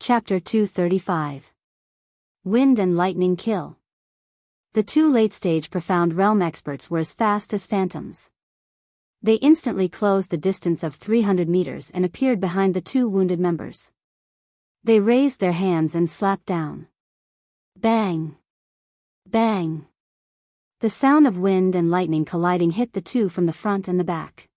Chapter 235. Wind and Lightning Kill. The two late-stage Profound Realm experts were as fast as phantoms. They instantly closed the distance of 300 meters and appeared behind the two wounded members. They raised their hands and slapped down. Bang! Bang! The sound of wind and lightning colliding hit the two from the front and the back.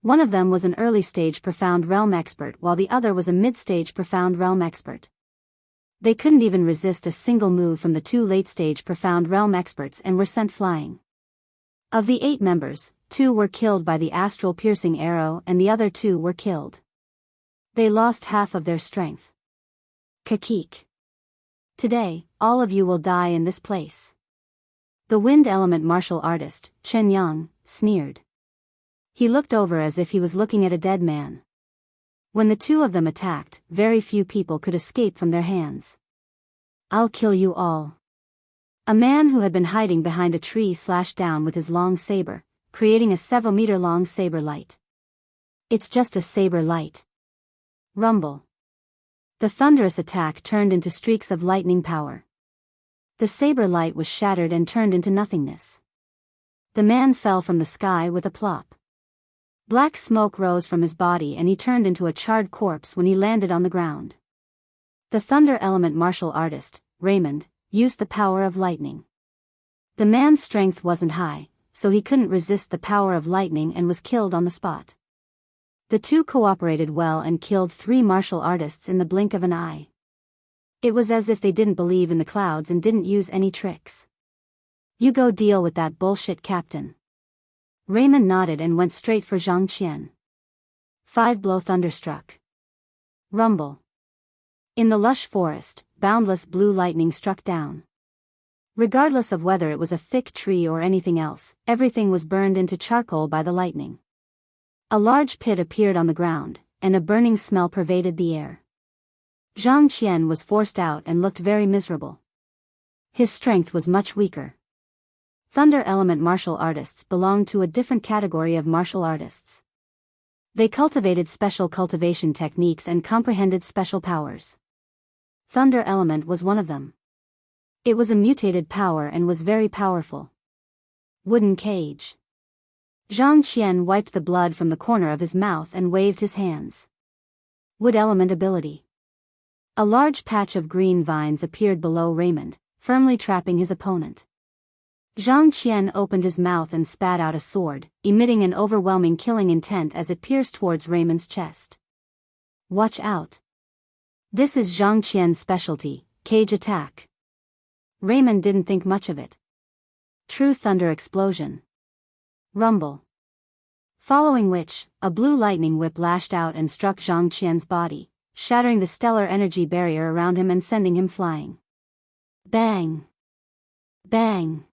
One of them was an early-stage Profound Realm expert while the other was a mid-stage Profound Realm expert. They couldn't even resist a single move from the two late-stage Profound Realm experts and were sent flying. Of the 8 members, 2 were killed by the astral-piercing arrow and the other 2 were killed. They lost half of their strength. Kakik. Today, all of you will die in this place. The wind element martial artist, Chen Yang, sneered. He looked over as if he was looking at a dead man. When the two of them attacked, very few people could escape from their hands. I'll kill you all. A man who had been hiding behind a tree slashed down with his long saber, creating a several-meter-long saber light. It's just a saber light. Rumble. The thunderous attack turned into streaks of lightning power. The saber light was shattered and turned into nothingness. The man fell from the sky with a plop. Black smoke rose from his body and he turned into a charred corpse when he landed on the ground. The thunder element martial artist, Raymond, used the power of lightning. The man's strength wasn't high, so he couldn't resist the power of lightning and was killed on the spot. The two cooperated well and killed 3 martial artists in the blink of an eye. It was as if they didn't believe in the clouds and didn't use any tricks. You go deal with that bullshit, Captain. Raymond nodded and went straight for Zhang Qian. 5-blow thunderstruck. Rumble. In the lush forest, boundless blue lightning struck down. Regardless of whether it was a thick tree or anything else, everything was burned into charcoal by the lightning. A large pit appeared on the ground, and a burning smell pervaded the air. Zhang Qian was forced out and looked very miserable. His strength was much weaker. Thunder element martial artists belonged to a different category of martial artists. They cultivated special cultivation techniques and comprehended special powers. Thunder element was one of them. It was a mutated power and was very powerful. Wooden cage. Zhang Qian wiped the blood from the corner of his mouth and waved his hands. Wood element ability. A large patch of green vines appeared below Raymond, firmly trapping his opponent. Zhang Qian opened his mouth and spat out a sword, emitting an overwhelming killing intent as it pierced towards Raymond's chest. Watch out. This is Zhang Qian's specialty, cage attack. Raymond didn't think much of it. True thunder explosion. Rumble. Following which, a blue lightning whip lashed out and struck Zhang Qian's body, shattering the stellar energy barrier around him and sending him flying. Bang! Bang!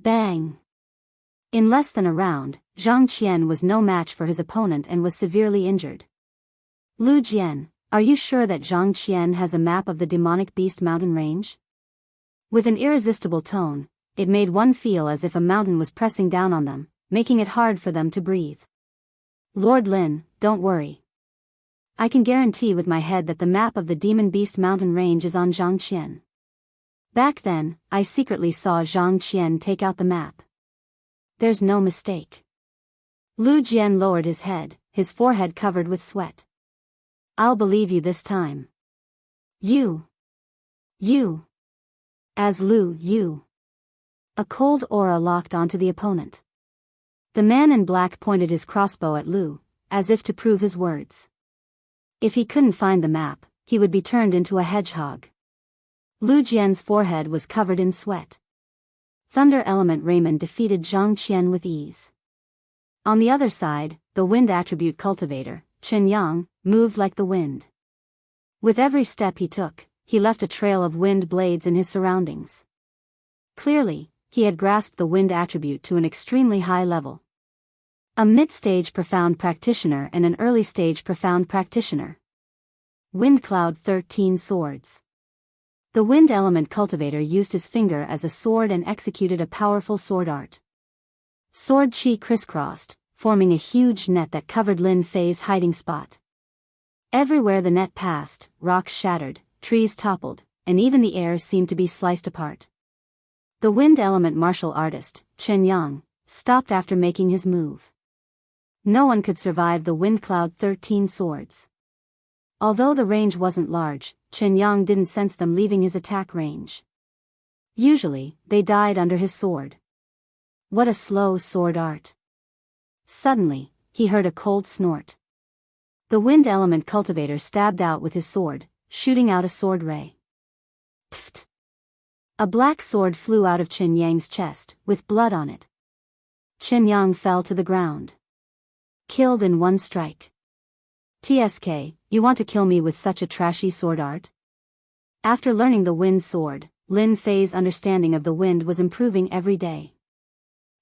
Bang! In less than a round, Zhang Qian was no match for his opponent and was severely injured. Lu Jian, are you sure that Zhang Qian has a map of the demonic beast mountain range? With an irresistible tone, it made one feel as if a mountain was pressing down on them, making it hard for them to breathe. Lord Lin, don't worry. I can guarantee with my head that the map of the demon beast mountain range is on Zhang Qian. Back then, I secretly saw Zhang Qian take out the map. There's no mistake. Lu Jian lowered his head, his forehead covered with sweat. I'll believe you this time. You. As Lu, you. A cold aura locked onto the opponent. The man in black pointed his crossbow at Lu, as if to prove his words. If he couldn't find the map, he would be turned into a hedgehog. Lu Jian's forehead was covered in sweat. Thunder element Raymond defeated Zhang Qian with ease. On the other side, the wind attribute cultivator, Chen Yang, moved like the wind. With every step he took, he left a trail of wind blades in his surroundings. Clearly, he had grasped the wind attribute to an extremely high level. A mid-stage profound practitioner and an early-stage profound practitioner. Wind Cloud 13 Swords. The wind element cultivator used his finger as a sword and executed a powerful sword art. Sword chi crisscrossed, forming a huge net that covered Lin Fei's hiding spot. Everywhere the net passed, rocks shattered, trees toppled, and even the air seemed to be sliced apart. The wind element martial artist, Chen Yang, stopped after making his move. No one could survive the wind cloud 13 swords. Although the range wasn't large, Chen Yang didn't sense them leaving his attack range. Usually, they died under his sword. What a slow sword art. Suddenly, he heard a cold snort. The wind element cultivator stabbed out with his sword, shooting out a sword ray. Pfft! A black sword flew out of Chen Yang's chest, with blood on it. Chen Yang fell to the ground. Killed in one strike. TSK, you want to kill me with such a trashy sword art? After learning the wind sword, Lin Fei's understanding of the wind was improving every day.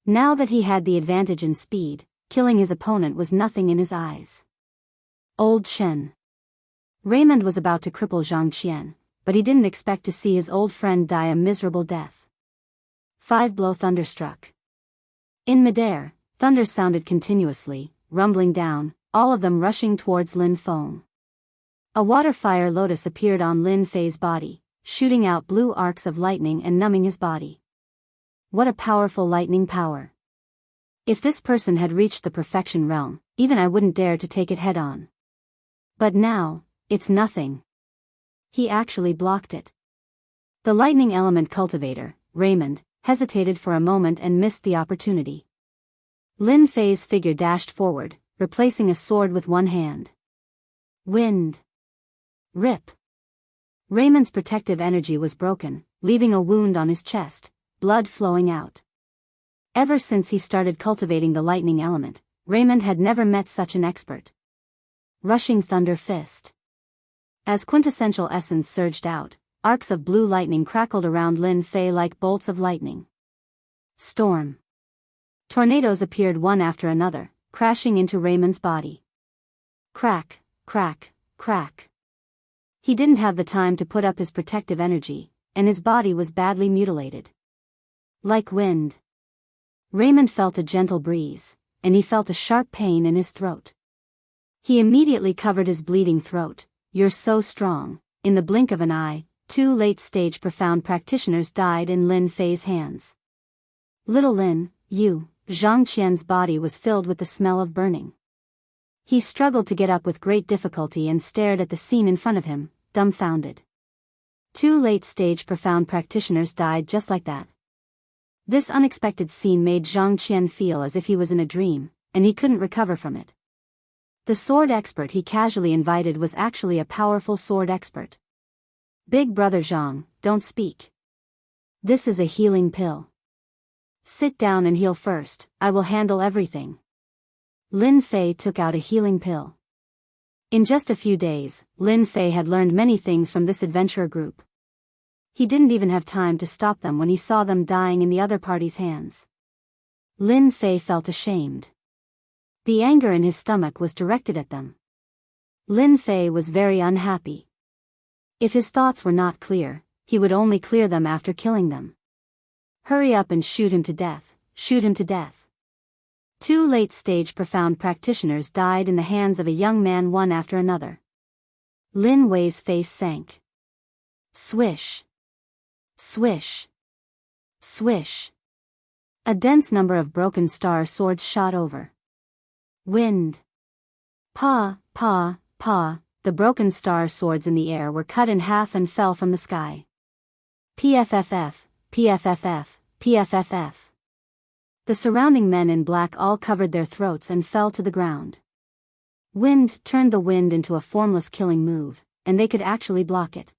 Now that he had the advantage in speed, killing his opponent was nothing in his eyes. Old Chen. Raymond was about to cripple Zhang Qian, but he didn't expect to see his old friend die a miserable death. 5-blow thunderstruck. In midair, thunder sounded continuously, rumbling down, all of them rushing towards Lin Feng. A water fire lotus appeared on Lin Fei's body, shooting out blue arcs of lightning and numbing his body. What a powerful lightning power. If this person had reached the perfection realm, even I wouldn't dare to take it head-on. But now, it's nothing. He actually blocked it. The lightning element cultivator, Raymond, hesitated for a moment and missed the opportunity. Lin Fei's figure dashed forward, replacing a sword with one hand. Wind. Rip. Raymond's protective energy was broken, leaving a wound on his chest, blood flowing out. Ever since he started cultivating the lightning element, Raymond had never met such an expert. Rushing thunder fist. As quintessential essence surged out, arcs of blue lightning crackled around Lin Fei like bolts of lightning. Storm. Tornadoes appeared one after another, crashing into Raymond's body. Crack, crack, crack. He didn't have the time to put up his protective energy, and his body was badly mutilated. Like wind. Raymond felt a gentle breeze, and he felt a sharp pain in his throat. He immediately covered his bleeding throat. You're so strong. In the blink of an eye, 2 late-stage profound practitioners died in Lin Fei's hands. Little Lin, Zhang Qian's body was filled with the smell of burning. He struggled to get up with great difficulty and stared at the scene in front of him, dumbfounded. 2 late-stage profound practitioners died just like that. This unexpected scene made Zhang Qian feel as if he was in a dream, and he couldn't recover from it. The sword expert he casually invited was actually a powerful sword expert. Big brother Zhang, don't speak. This is a healing pill. Sit down and heal first, I will handle everything. Lin Fei took out a healing pill. In just a few days, Lin Fei had learned many things from this adventurer group. He didn't even have time to stop them when he saw them dying in the other party's hands. Lin Fei felt ashamed. The anger in his stomach was directed at them. Lin Fei was very unhappy. If his thoughts were not clear, he would only clear them after killing them. Hurry up and shoot him to death, shoot him to death. 2 late-stage profound practitioners died in the hands of a young man one after another. Lin Wei's face sank. Swish. Swish. Swish. A dense number of broken star swords shot over. Wind. Pa, pa, pa, the broken star swords in the air were cut in half and fell from the sky. PFFF, PFFF, PFFF. The surrounding men in black all covered their throats and fell to the ground. Wind turned the wind into a formless killing move, and they could actually block it.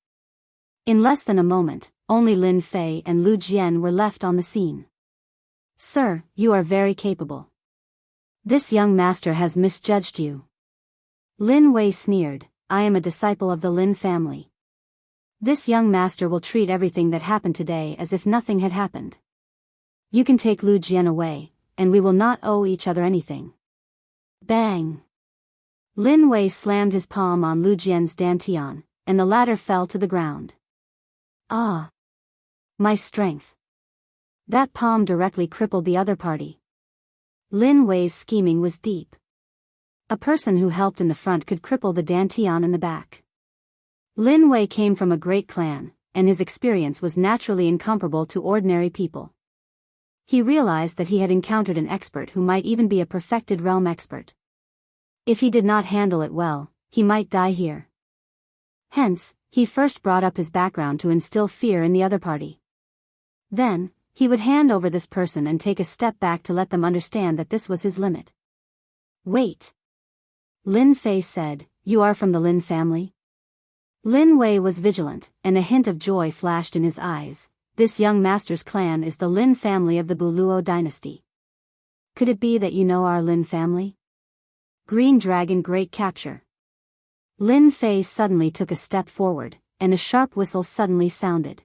In less than a moment, only Lin Fei and Lu Jian were left on the scene. Sir, you are very capable. This young master has misjudged you. Lin Wei sneered, I am a disciple of the Lin family. This young master will treat everything that happened today as if nothing had happened. You can take Lu Jian away, and we will not owe each other anything. Bang! Lin Wei slammed his palm on Lu Jian's dantian, and the latter fell to the ground. Ah! My strength. That palm directly crippled the other party. Lin Wei's scheming was deep. A person who helped in the front could cripple the dantian in the back. Lin Wei came from a great clan, and his experience was naturally incomparable to ordinary people. He realized that he had encountered an expert who might even be a perfected realm expert. If he did not handle it well, he might die here. Hence, he first brought up his background to instill fear in the other party. Then, he would hand over this person and take a step back to let them understand that this was his limit. Wait. Lin Fei said, "You are from the Lin family?" Lin Wei was vigilant, and a hint of joy flashed in his eyes. This young master's clan is the Lin family of the Buluo dynasty. Could it be that you know our Lin family? Green Dragon Great Capture. Lin Fei suddenly took a step forward, and a sharp whistle suddenly sounded.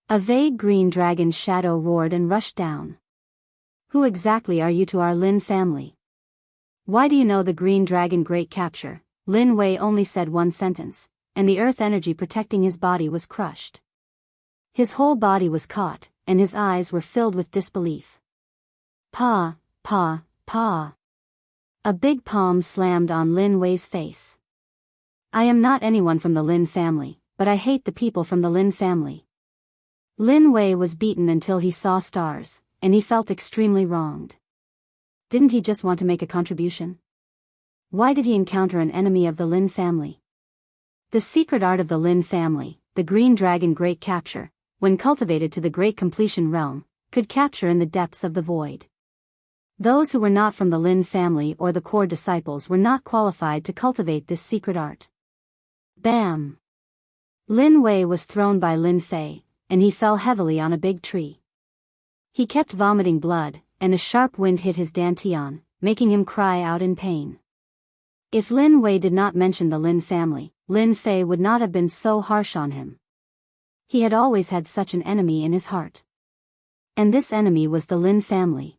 A vague green dragon shadow roared and rushed down. Who exactly are you to our Lin family? Why do you know the Green Dragon Great Capture? Lin Wei only said one sentence, and the earth energy protecting his body was crushed. His whole body was caught, and his eyes were filled with disbelief. Pa, pa, pa. A big palm slammed on Lin Wei's face. I am not anyone from the Lin family, but I hate the people from the Lin family. Lin Wei was beaten until he saw stars, and he felt extremely wronged. Didn't he just want to make a contribution? Why did he encounter an enemy of the Lin family? The secret art of the Lin family, the Green Dragon Great Capture, when cultivated to the Great Completion realm, could capture in the depths of the void. Those who were not from the Lin family or the core disciples were not qualified to cultivate this secret art. Bam! Lin Wei was thrown by Lin Fei, and he fell heavily on a big tree. He kept vomiting blood, and a sharp wind hit his dantian, making him cry out in pain. If Lin Wei did not mention the Lin family, Lin Fei would not have been so harsh on him. He had always had such an enemy in his heart. And this enemy was the Lin family.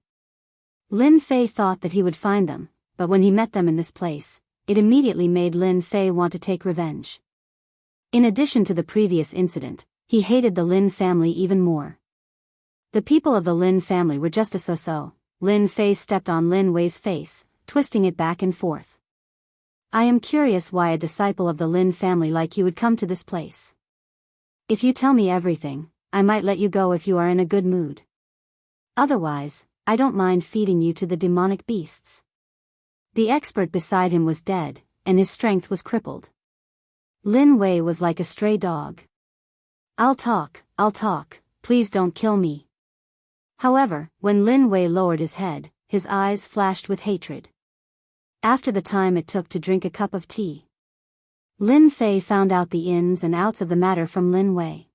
Lin Fei thought that he would find them, but when he met them in this place, it immediately made Lin Fei want to take revenge. In addition to the previous incident, he hated the Lin family even more. The people of the Lin family were just a so-so. Lin Fei stepped on Lin Wei's face, twisting it back and forth. I am curious why a disciple of the Lin family like you would come to this place. If you tell me everything, I might let you go if you are in a good mood. Otherwise, I don't mind feeding you to the demonic beasts. The expert beside him was dead, and his strength was crippled. Lin Wei was like a stray dog. I'll talk, please don't kill me. However, when Lin Wei lowered his head, his eyes flashed with hatred. After the time it took to drink a cup of tea, Lin Fei found out the ins and outs of the matter from Lin Wei.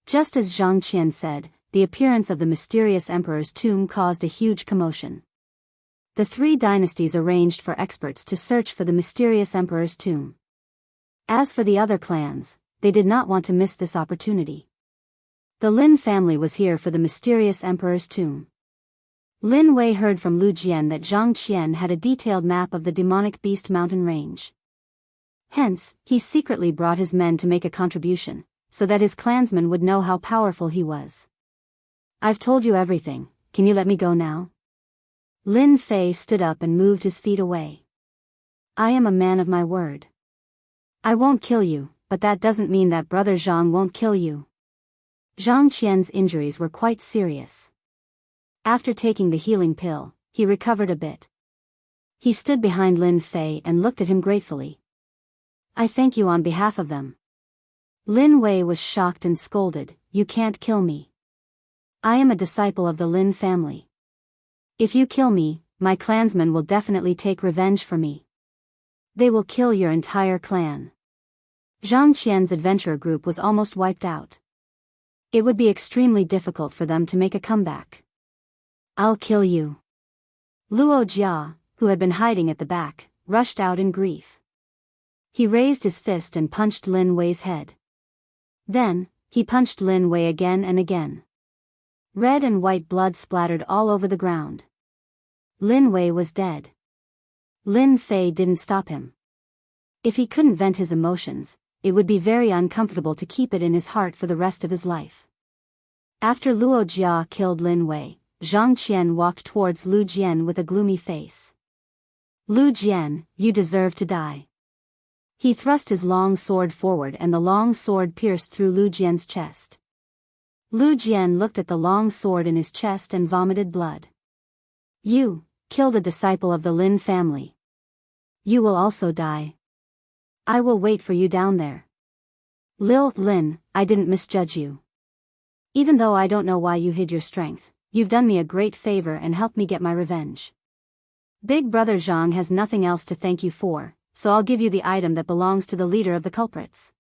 Just as Zhang Qian said, the appearance of the mysterious emperor's tomb caused a huge commotion. The three dynasties arranged for experts to search for the mysterious emperor's tomb. As for the other clans, they did not want to miss this opportunity. The Lin family was here for the mysterious emperor's tomb. Lin Wei heard from Lu Jian that Zhang Qian had a detailed map of the demonic beast mountain range. Hence, he secretly brought his men to make a contribution, so that his clansmen would know how powerful he was. I've told you everything, can you let me go now? Lin Fei stood up and moved his feet away. I am a man of my word. I won't kill you, but that doesn't mean that Brother Zhang won't kill you. Zhang Qian's injuries were quite serious. After taking the healing pill, he recovered a bit. He stood behind Lin Fei and looked at him gratefully. I thank you on behalf of them. Lin Wei was shocked and scolded, you can't kill me. I am a disciple of the Lin family. If you kill me, my clansmen will definitely take revenge for me. They will kill your entire clan. Zhang Qian's adventurer group was almost wiped out. It would be extremely difficult for them to make a comeback. I'll kill you. Luo Jia, who had been hiding at the back, rushed out in grief. He raised his fist and punched Lin Wei's head. Then, he punched Lin Wei again and again. Red and white blood splattered all over the ground. Lin Wei was dead. Lin Fei didn't stop him. If he couldn't vent his emotions, it would be very uncomfortable to keep it in his heart for the rest of his life. After Luo Jia killed Lin Wei, Zhang Qian walked towards Lu Jian with a gloomy face. Lu Jian, you deserve to die. He thrust his long sword forward and the long sword pierced through Lu Jian's chest. Lu Jian looked at the long sword in his chest and vomited blood. You killed a disciple of the Lin family. You will also die. I will wait for you down there. Lin, I didn't misjudge you. Even though I don't know why you hid your strength, you've done me a great favor and helped me get my revenge. Big brother Zhang has nothing else to thank you for, so I'll give you the item that belongs to the leader of the culprits.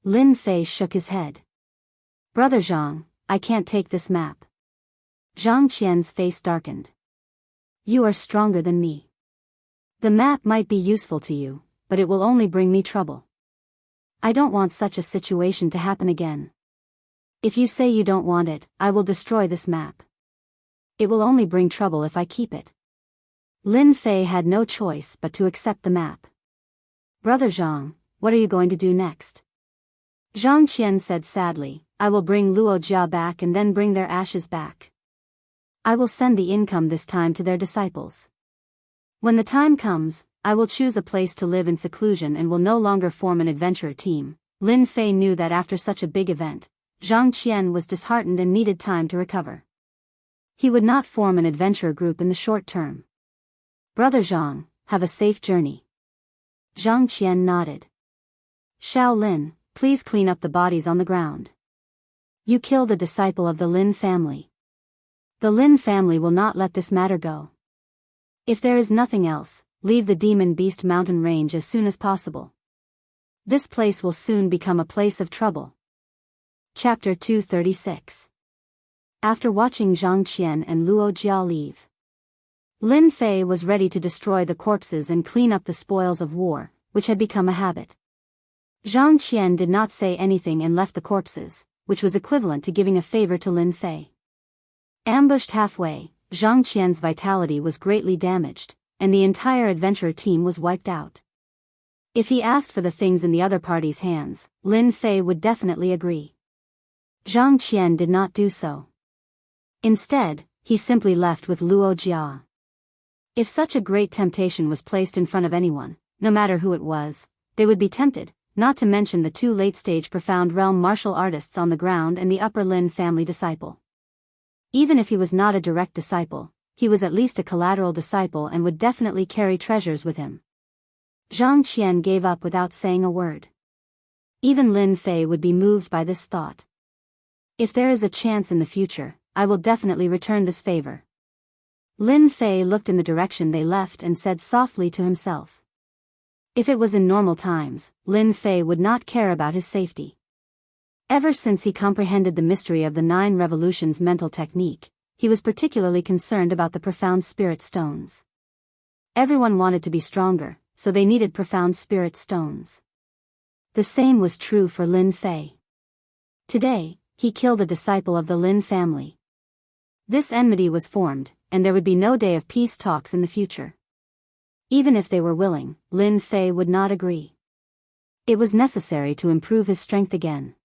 Lin Fei shook his head. Brother Zhang, I can't take this map. Zhang Qian's face darkened. You are stronger than me. The map might be useful to you, but it will only bring me trouble. I don't want such a situation to happen again. If you say you don't want it, I will destroy this map. It will only bring trouble if I keep it. Lin Fei had no choice but to accept the map. Brother Zhang, what are you going to do next? Zhang Qian said sadly, I will bring Luo Jia back and then bring their ashes back. I will send the income this time to their disciples. When the time comes, I will choose a place to live in seclusion and will no longer form an adventurer team. Lin Fei knew that after such a big event, Zhang Qian was disheartened and needed time to recover. He would not form an adventurer group in the short term. Brother Zhang, have a safe journey. Zhang Qian nodded. Xiao Lin, please clean up the bodies on the ground. You killed a disciple of the Lin family. The Lin family will not let this matter go. If there is nothing else, leave the Demon Beast mountain range as soon as possible. This place will soon become a place of trouble. Chapter 236. After watching Zhang Qian and Luo Jia leave, Lin Fei was ready to destroy the corpses and clean up the spoils of war, which had become a habit. Zhang Qian did not say anything and left the corpses, which was equivalent to giving a favor to Lin Fei. Ambushed halfway, Zhang Qian's vitality was greatly damaged, and the entire adventurer team was wiped out. If he asked for the things in the other party's hands, Lin Fei would definitely agree. Zhang Qian did not do so. Instead, he simply left with Luo Jia. If such a great temptation was placed in front of anyone, no matter who it was, they would be tempted, not to mention the two late-stage profound realm martial artists on the ground and the upper Lin family disciple. Even if he was not a direct disciple, he was at least a collateral disciple and would definitely carry treasures with him. Zhang Qian gave up without saying a word. Even Lin Fei would be moved by this thought. If there is a chance in the future, I will definitely return this favor. Lin Fei looked in the direction they left and said softly to himself. If it was in normal times, Lin Fei would not care about his safety. Ever since he comprehended the mystery of the 9 revolutions mental technique, he was particularly concerned about the profound spirit stones. Everyone wanted to be stronger, so they needed profound spirit stones. The same was true for Lin Fei. Today, he killed a disciple of the Lin family. This enmity was formed, and there would be no day of peace talks in the future. Even if they were willing, Lin Fei would not agree. It was necessary to improve his strength again.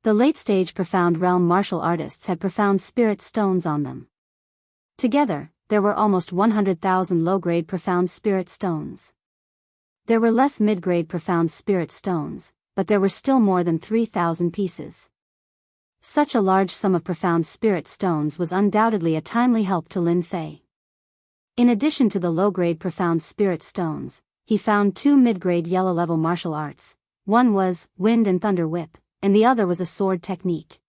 The late-stage profound realm martial artists had profound spirit stones on them. Together, there were almost 100,000 low-grade profound spirit stones. There were less mid-grade profound spirit stones, but there were still more than 3,000 pieces. Such a large sum of profound spirit stones was undoubtedly a timely help to Lin Fei. In addition to the low-grade profound spirit stones, he found 2 mid-grade yellow-level martial arts. One was Wind and Thunder Whip, and the other was a sword technique.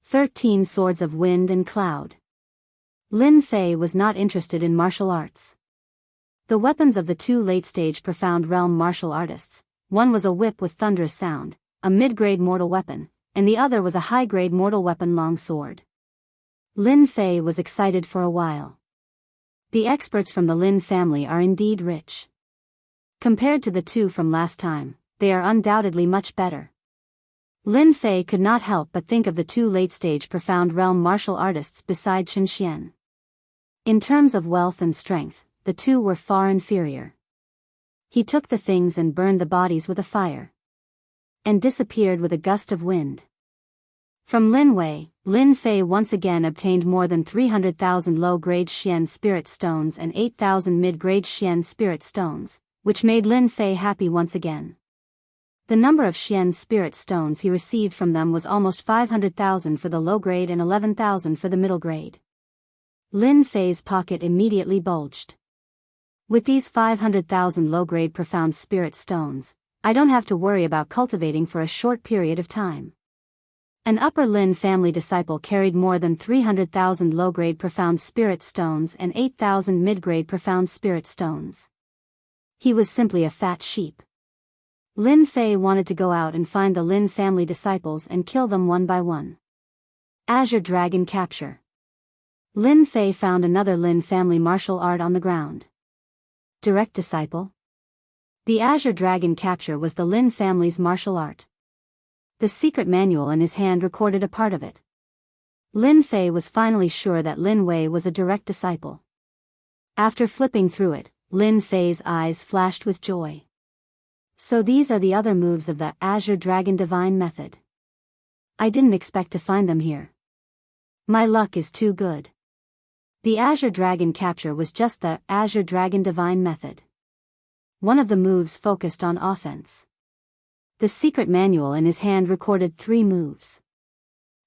13 swords of wind and cloud. Lin Fei was not interested in martial arts. The weapons of the 2 late-stage profound realm martial artists, one was a whip with thunderous sound, a mid-grade mortal weapon, and the other was a high-grade mortal weapon long sword. Lin Fei was excited for a while. The experts from the Lin family are indeed rich. Compared to the 2 from last time, they are undoubtedly much better. Lin Fei could not help but think of the 2 late-stage profound realm martial artists beside Chen Xian. In terms of wealth and strength, the 2 were far inferior. He took the things and burned the bodies with a fire. And disappeared with a gust of wind. From Lin Wei, Lin Fei once again obtained more than 300,000 low-grade Xian spirit stones and 8,000 mid-grade Xian spirit stones, which made Lin Fei happy once again. The number of Xian spirit stones he received from them was almost 500,000 for the low-grade and 11,000 for the middle grade. Lin Fei's pocket immediately bulged. With these 500,000 low-grade profound spirit stones, I don't have to worry about cultivating for a short period of time. An Upper Lin family disciple carried more than 300,000 low-grade profound spirit stones and 8,000 mid-grade profound spirit stones. He was simply a fat sheep. Lin Fei wanted to go out and find the Lin family disciples and kill them one by one. Azure Dragon Capture. Lin Fei found another Lin family martial art on the ground. Direct disciple. The Azure Dragon Capture was the Lin family's martial art. The secret manual in his hand recorded a part of it. Lin Fei was finally sure that Lin Wei was a direct disciple. After flipping through it, Lin Fei's eyes flashed with joy. So these are the other moves of the Azure Dragon Divine Method. I didn't expect to find them here. My luck is too good. The Azure Dragon Capture was just the Azure Dragon Divine Method. One of the moves focused on offense. The secret manual in his hand recorded 3 moves.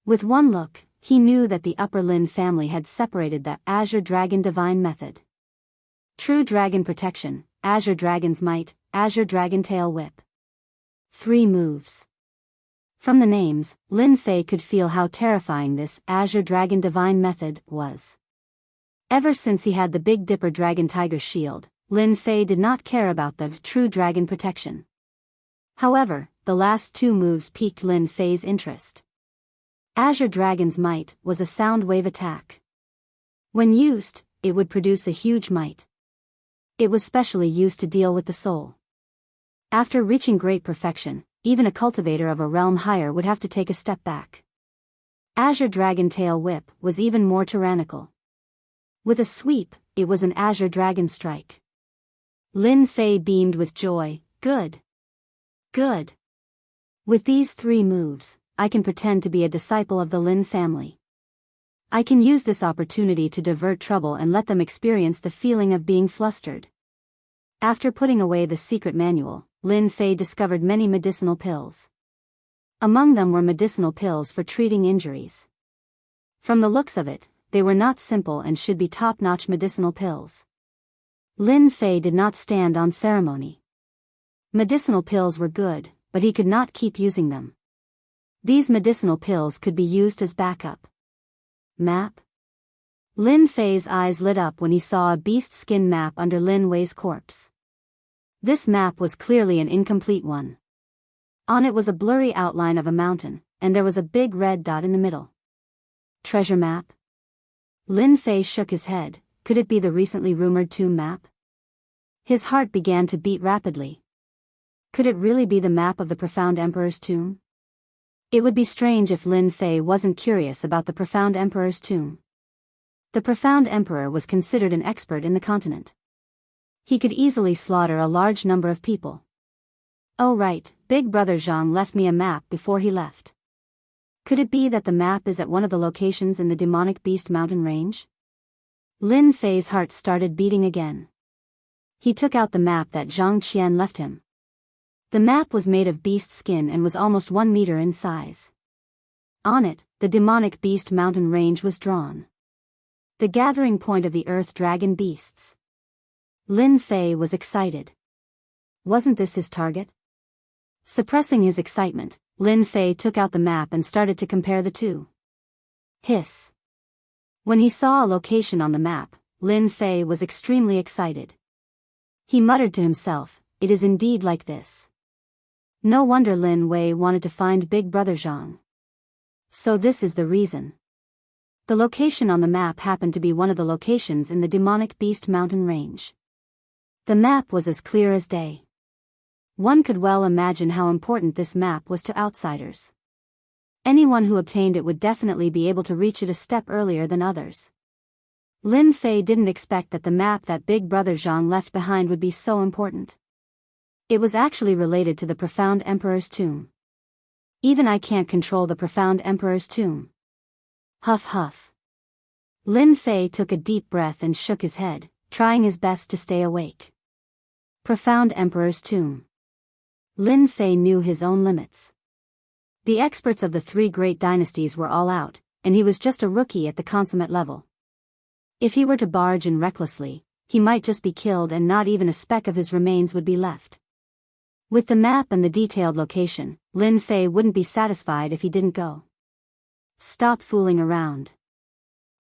With one look, he knew that the Upper Lin family had separated the Azure Dragon Divine Method. True Dragon Protection, Azure Dragon's Might, Azure Dragon Tail Whip. 3 moves. From the names, Lin Fei could feel how terrifying this Azure Dragon Divine Method was. Ever since he had the Big Dipper Dragon Tiger Shield, Lin Fei did not care about the True Dragon Protection. However, the last 2 moves piqued Lin Fei's interest. Azure Dragon's Might was a sound wave attack. When used, it would produce a huge might. It was specially used to deal with the soul. After reaching great perfection, even a cultivator of a realm higher would have to take a step back. Azure Dragon Tail Whip was even more tyrannical. With a sweep, it was an Azure Dragon Strike. Lin Fei beamed with joy. Good. Good. With these 3 moves, I can pretend to be a disciple of the Lin family. I can use this opportunity to divert trouble and let them experience the feeling of being flustered. After putting away the secret manual, Lin Fei discovered many medicinal pills. Among them were medicinal pills for treating injuries. From the looks of it, they were not simple and should be top-notch medicinal pills. Lin Fei did not stand on ceremony. Medicinal pills were good, but he could not keep using them. These medicinal pills could be used as backup. Map? Lin Fei's eyes lit up when he saw a beast skin map under Lin Wei's corpse. This map was clearly an incomplete one. On it was a blurry outline of a mountain, and there was a big red dot in the middle. Treasure map? Lin Fei shook his head. Could it be the recently rumored tomb map? His heart began to beat rapidly. Could it really be the map of the Profound Emperor's tomb? It would be strange if Lin Fei wasn't curious about the Profound Emperor's tomb. The Profound Emperor was considered an expert in the continent. He could easily slaughter a large number of people. Oh right, Big Brother Zhang left me a map before he left. Could it be that the map is at one of the locations in the Demonic Beast Mountain range? Lin Fei's heart started beating again. He took out the map that Zhang Qian left him. The map was made of beast skin and was almost 1 meter in size. On it, the Demonic Beast Mountain range was drawn. The gathering point of the Earth Dragon beasts. Lin Fei was excited. Wasn't this his target? Suppressing his excitement, Lin Fei took out the map and started to compare the two. Hiss. When he saw a location on the map, Lin Fei was extremely excited. He muttered to himself, "It is indeed like this." No wonder Lin Wei wanted to find Big Brother Zhang. So this is the reason. The location on the map happened to be one of the locations in the Demonic Beast Mountain range. The map was as clear as day. One could well imagine how important this map was to outsiders. Anyone who obtained it would definitely be able to reach it a step earlier than others. Lin Fei didn't expect that the map that Big Brother Zhang left behind would be so important. It was actually related to the Profound Emperor's tomb. Even I can't control the profound emperor's tomb. Huff huff. Lin Fei took a deep breath and shook his head, trying his best to stay awake. Profound emperor's tomb. Lin Fei knew his own limits. The experts of the three great dynasties were all out, and he was just a rookie at the consummate level. If he were to barge in recklessly, he might just be killed and not even a speck of his remains would be left. With the map and the detailed location, Lin Fei wouldn't be satisfied if he didn't go. Stop fooling around.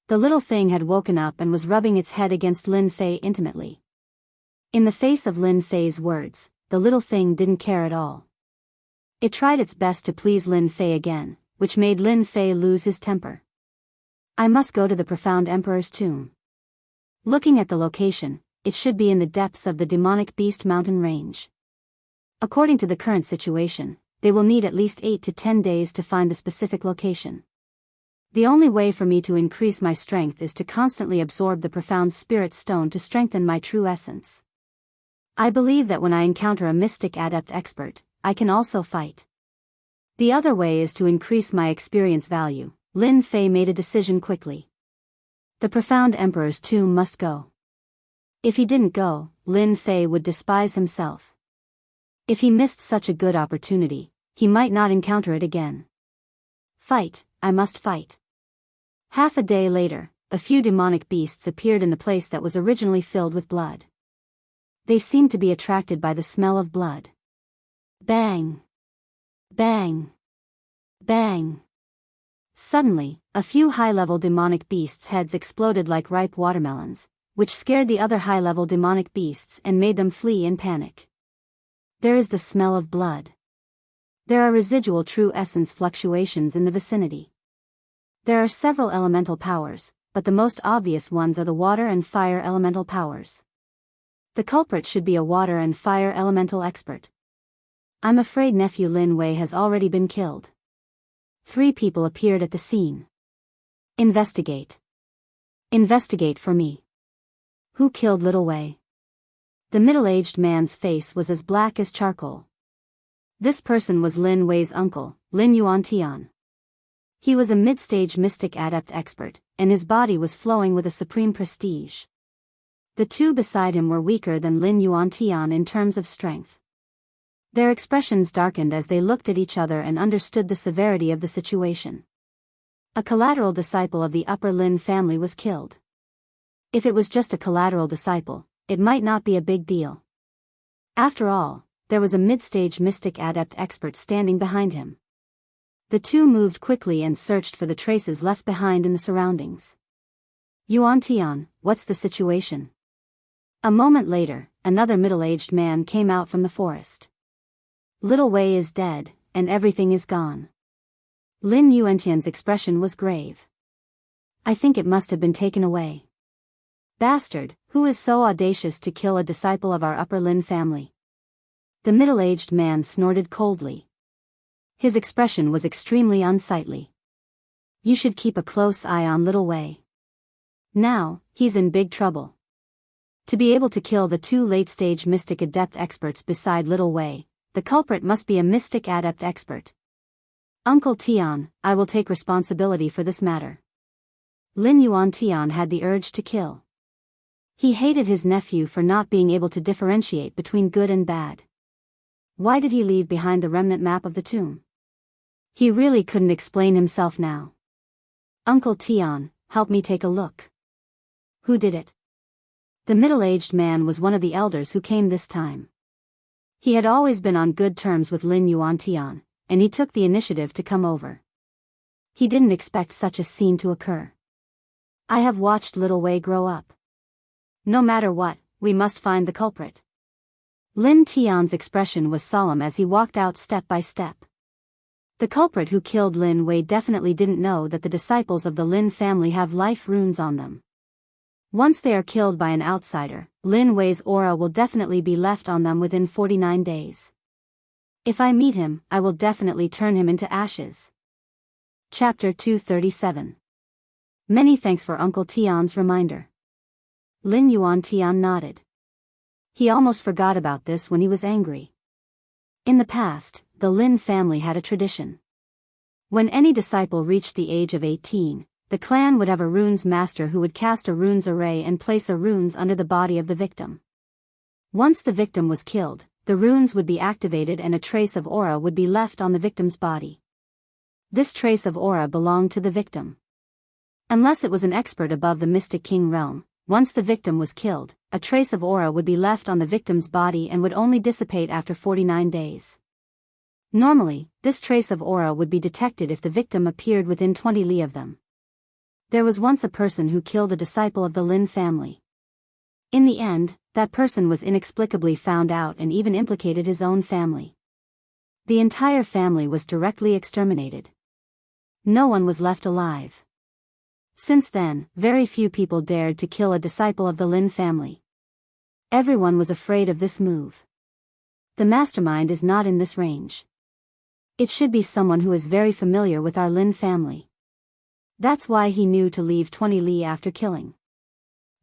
The little thing had woken up and was rubbing its head against Lin Fei intimately. In the face of Lin Fei's words, the little thing didn't care at all. It tried its best to please Lin Fei again, which made Lin Fei lose his temper. I must go to the profound emperor's tomb. Looking at the location, it should be in the depths of the demonic beast mountain range. According to the current situation, they will need at least 8 to 10 days to find the specific location. The only way for me to increase my strength is to constantly absorb the profound spirit stone to strengthen my true essence. I believe that when I encounter a mystic adept expert, I can also fight. The other way is to increase my experience value. Lin Fei made a decision quickly. The profound emperor's tomb must go. If he didn't go, Lin Fei would despise himself. If he missed such a good opportunity, he might not encounter it again. Fight, I must fight. Half a day later, a few demonic beasts appeared in the place that was originally filled with blood. They seemed to be attracted by the smell of blood. Bang! Bang! Bang! Suddenly, a few high-level demonic beasts' heads exploded like ripe watermelons, which scared the other high-level demonic beasts and made them flee in panic. There is the smell of blood. There are residual true essence fluctuations in the vicinity. There are several elemental powers, but the most obvious ones are the water and fire elemental powers. The culprit should be a water and fire elemental expert. I'm afraid nephew Lin Wei has already been killed. 3 people appeared at the scene. Investigate. Investigate for me. Who killed little Wei? The middle-aged man's face was as black as charcoal. This person was Lin Wei's uncle, Lin Yuantian. He was a mid-stage mystic adept expert, and his body was flowing with a supreme prestige. The two beside him were weaker than Lin Yuantian in terms of strength. Their expressions darkened as they looked at each other and understood the severity of the situation. A collateral disciple of the upper Lin family was killed. If it was just a collateral disciple, it might not be a big deal. After all, there was a mid-stage mystic adept expert standing behind him. The two moved quickly and searched for the traces left behind in the surroundings. Yuantian, what's the situation? A moment later, another middle-aged man came out from the forest. Little Wei is dead, and everything is gone. Lin Yuantian's expression was grave. I think it must have been taken away. Bastard, who is so audacious to kill a disciple of our upper Lin family? The middle-aged man snorted coldly. His expression was extremely unsightly. You should keep a close eye on little Wei. Now, he's in big trouble. To be able to kill the 2 late-stage mystic adept experts beside little Wei, the culprit must be a mystic adept expert. Uncle Tian, I will take responsibility for this matter. Lin Yuantian had the urge to kill. He hated his nephew for not being able to differentiate between good and bad. Why did he leave behind the remnant map of the tomb? He really couldn't explain himself now. Uncle Tian, help me take a look. Who did it? The middle-aged man was one of the elders who came this time. He had always been on good terms with Lin Yuantian, and he took the initiative to come over. He didn't expect such a scene to occur. I have watched little Wei grow up. No matter what, we must find the culprit. Lin Tian's expression was solemn as he walked out step by step. The culprit who killed Lin Wei definitely didn't know that the disciples of the Lin family have life runes on them. Once they are killed by an outsider, Lin Wei's aura will definitely be left on them within 49 days. If I meet him, I will definitely turn him into ashes. Chapter 237. Many thanks for Uncle Tian's reminder. Lin Yuantian nodded. He almost forgot about this when he was angry. In the past, the Lin family had a tradition. When any disciple reached the age of 18, the clan would have a runes master who would cast a runes array and place a runes under the body of the victim. Once the victim was killed, the runes would be activated and a trace of aura would be left on the victim's body. This trace of aura belonged to the victim. Unless it was an expert above the Mystic King realm, once the victim was killed, a trace of aura would be left on the victim's body and would only dissipate after 49 days. Normally, this trace of aura would be detected if the victim appeared within 20 li of them. There was once a person who killed a disciple of the Lin family. In the end, that person was inexplicably found out and even implicated his own family. The entire family was directly exterminated. No one was left alive. Since then, very few people dared to kill a disciple of the Lin family. Everyone was afraid of this move. The mastermind is not in this range. It should be someone who is very familiar with our Lin family. That's why he knew to leave 20 li after killing.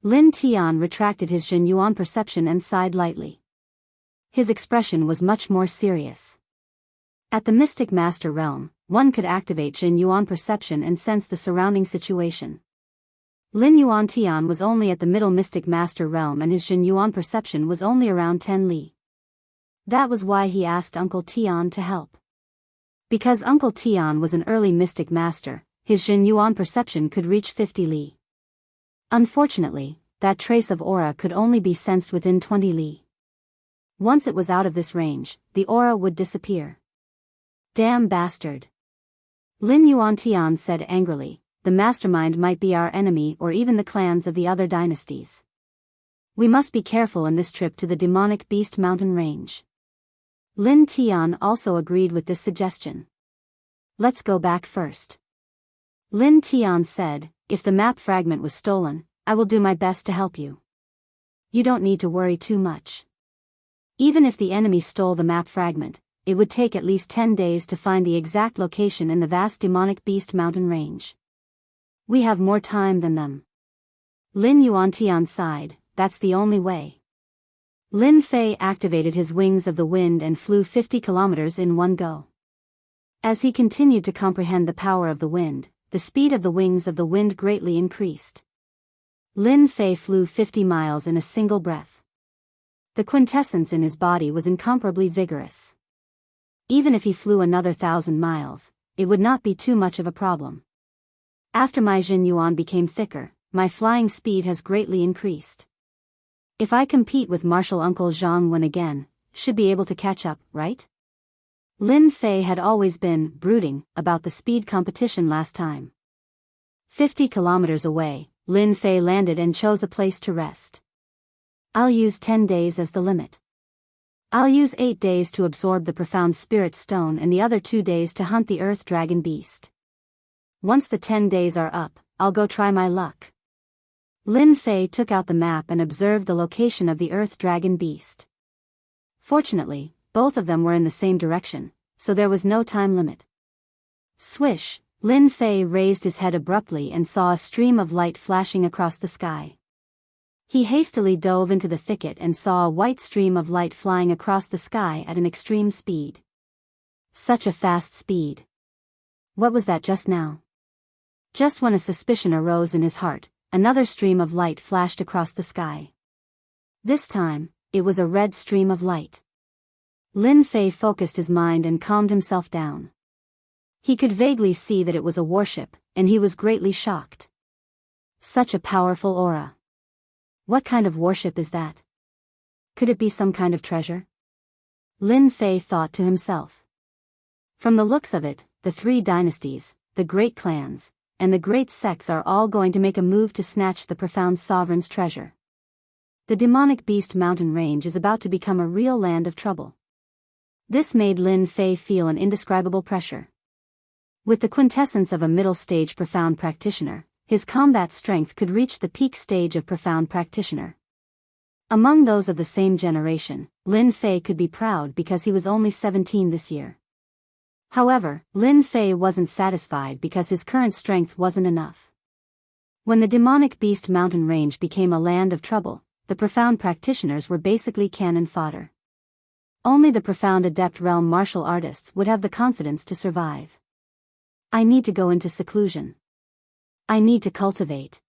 Lin Tian retracted his Jin Yuan perception and sighed lightly. His expression was much more serious. At the Mystic Master realm, one could activate Jin Yuan perception and sense the surrounding situation. Lin Yuan Tian was only at the Middle Mystic Master realm and his Jin Yuan perception was only around 10 li. That was why he asked Uncle Tian to help. Because Uncle Tian was an early Mystic Master, his Jin Yuan perception could reach 50 li. Unfortunately, that trace of aura could only be sensed within 20 li. Once it was out of this range, the aura would disappear. Damn bastard! Lin Yuan Tian said angrily, the mastermind might be our enemy or even the clans of the other dynasties. We must be careful in this trip to the demonic beast mountain range. Lin Tian also agreed with this suggestion. Let's go back first. Lin Tian said, if the map fragment was stolen, I will do my best to help you. You don't need to worry too much. Even if the enemy stole the map fragment, it would take at least 10 days to find the exact location in the vast demonic beast mountain range. We have more time than them. Lin Yuantian sighed, that's the only way. Lin Fei activated his wings of the wind and flew 50 kilometers in one go. As he continued to comprehend the power of the wind, the speed of the wings of the wind greatly increased. Lin Fei flew 50 miles in a single breath. The quintessence in his body was incomparably vigorous. Even if he flew another 1,000 miles, it would not be too much of a problem. After my Jin Yuan became thicker, my flying speed has greatly increased. If I compete with Martial Uncle Zhang Wen again, should be able to catch up, right? Lin Fei had always been brooding about the speed competition last time. 50 kilometers away, Lin Fei landed and chose a place to rest. I'll use 10 days as the limit. I'll use 8 days to absorb the profound spirit stone and the other 2 days to hunt the earth dragon beast. Once the 10 days are up, I'll go try my luck. Lin Fei took out the map and observed the location of the earth dragon beast. Fortunately, both of them were in the same direction, so there was no time limit. Swish, Lin Fei raised his head abruptly and saw a stream of light flashing across the sky. He hastily dove into the thicket and saw a white stream of light flying across the sky at an extreme speed. Such a fast speed. What was that just now? Just when a suspicion arose in his heart, another stream of light flashed across the sky. This time, it was a red stream of light. Lin Fei focused his mind and calmed himself down. He could vaguely see that it was a warship, and he was greatly shocked. Such a powerful aura. What kind of warship is that? Could it be some kind of treasure? Lin Fei thought to himself. From the looks of it, the 3 dynasties, the great clans, and the great sects are all going to make a move to snatch the profound sovereign's treasure. The demonic beast mountain range is about to become a real land of trouble. This made Lin Fei feel an indescribable pressure. With the quintessence of a middle-stage profound practitioner, his combat strength could reach the peak stage of profound practitioner. Among those of the same generation, Lin Fei could be proud because he was only 17 this year. However, Lin Fei wasn't satisfied because his current strength wasn't enough. When the demonic beast mountain range became a land of trouble, the profound practitioners were basically cannon fodder. Only the profound adept realm martial artists would have the confidence to survive. I need to go into seclusion. I need to cultivate.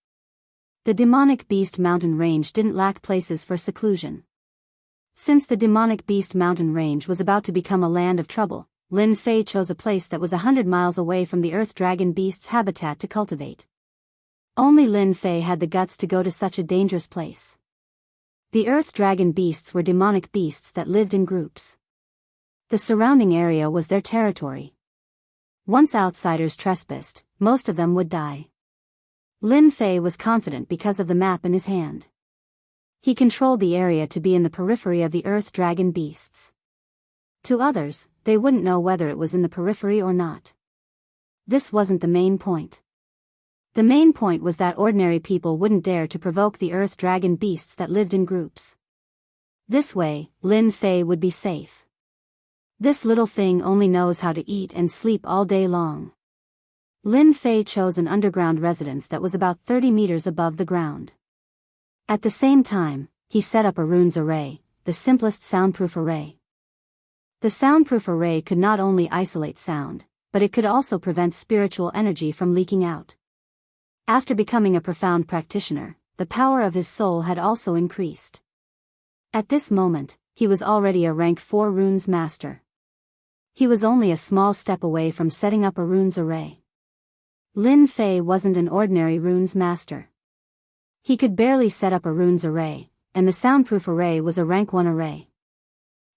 The demonic beast mountain range didn't lack places for seclusion. Since the demonic beast mountain range was about to become a land of trouble, Lin Fei chose a place that was 100 miles away from the earth dragon beast's habitat to cultivate. Only Lin Fei had the guts to go to such a dangerous place. The earth dragon beasts were demonic beasts that lived in groups. The surrounding area was their territory. Once outsiders trespassed, most of them would die. Lin Fei was confident because of the map in his hand. He controlled the area to be in the periphery of the earth dragon beasts. To others, they wouldn't know whether it was in the periphery or not. This wasn't the main point. The main point was that ordinary people wouldn't dare to provoke the earth dragon beasts that lived in groups. This way, Lin Fei would be safe. This little thing only knows how to eat and sleep all day long. Lin Fei chose an underground residence that was about 30 meters above the ground. At the same time, he set up a runes array, the simplest soundproof array. The soundproof array could not only isolate sound, but it could also prevent spiritual energy from leaking out. After becoming a profound practitioner, the power of his soul had also increased. At this moment, he was already a rank 4 runes master. He was only a small step away from setting up a runes array. Lin Fei wasn't an ordinary runes master. He could barely set up a runes array, and the soundproof array was a rank 1 array.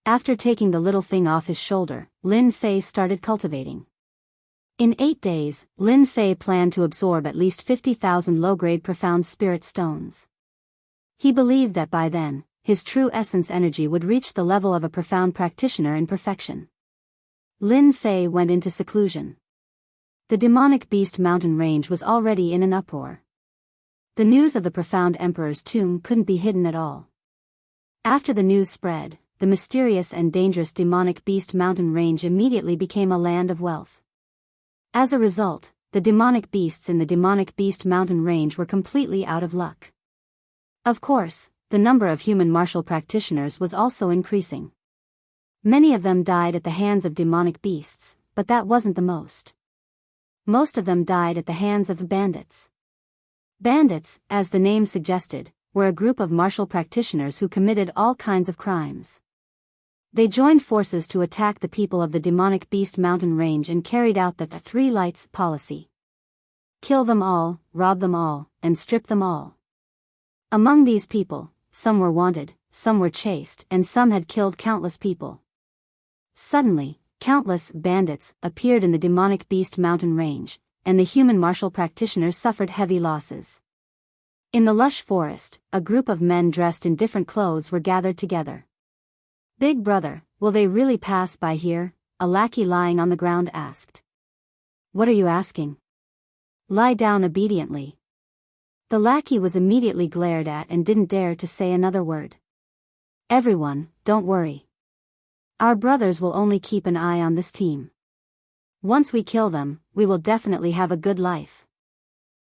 After taking the little thing off his shoulder, Lin Fei started cultivating. In 8 days, Lin Fei planned to absorb at least 50,000 low-grade profound spirit stones. He believed that by then, his true essence energy would reach the level of a profound practitioner in perfection. Lin Fei went into seclusion. The demonic beast mountain range was already in an uproar. The news of the profound emperor's tomb couldn't be hidden at all. After the news spread, the mysterious and dangerous demonic beast mountain range immediately became a land of wealth. As a result, the demonic beasts in the demonic beast mountain range were completely out of luck. Of course, the number of human martial practitioners was also increasing. Many of them died at the hands of demonic beasts, but that wasn't the most. Most of them died at the hands of bandits. Bandits, as the name suggested, were a group of martial practitioners who committed all kinds of crimes. They joined forces to attack the people of the demonic beast mountain range and carried out the 3 lights policy. Kill them all, rob them all, and strip them all. Among these people, some were wanted, some were chased, and some had killed countless people. Suddenly, countless bandits appeared in the demonic beast mountain range, and the human martial practitioners suffered heavy losses. In the lush forest, a group of men dressed in different clothes were gathered together. "Big brother, will they really pass by here?" a lackey lying on the ground asked. "What are you asking?" "Lie down obediently." The lackey was immediately glared at and didn't dare to say another word. "Everyone, don't worry. Our brothers will only keep an eye on this team. Once we kill them, we will definitely have a good life."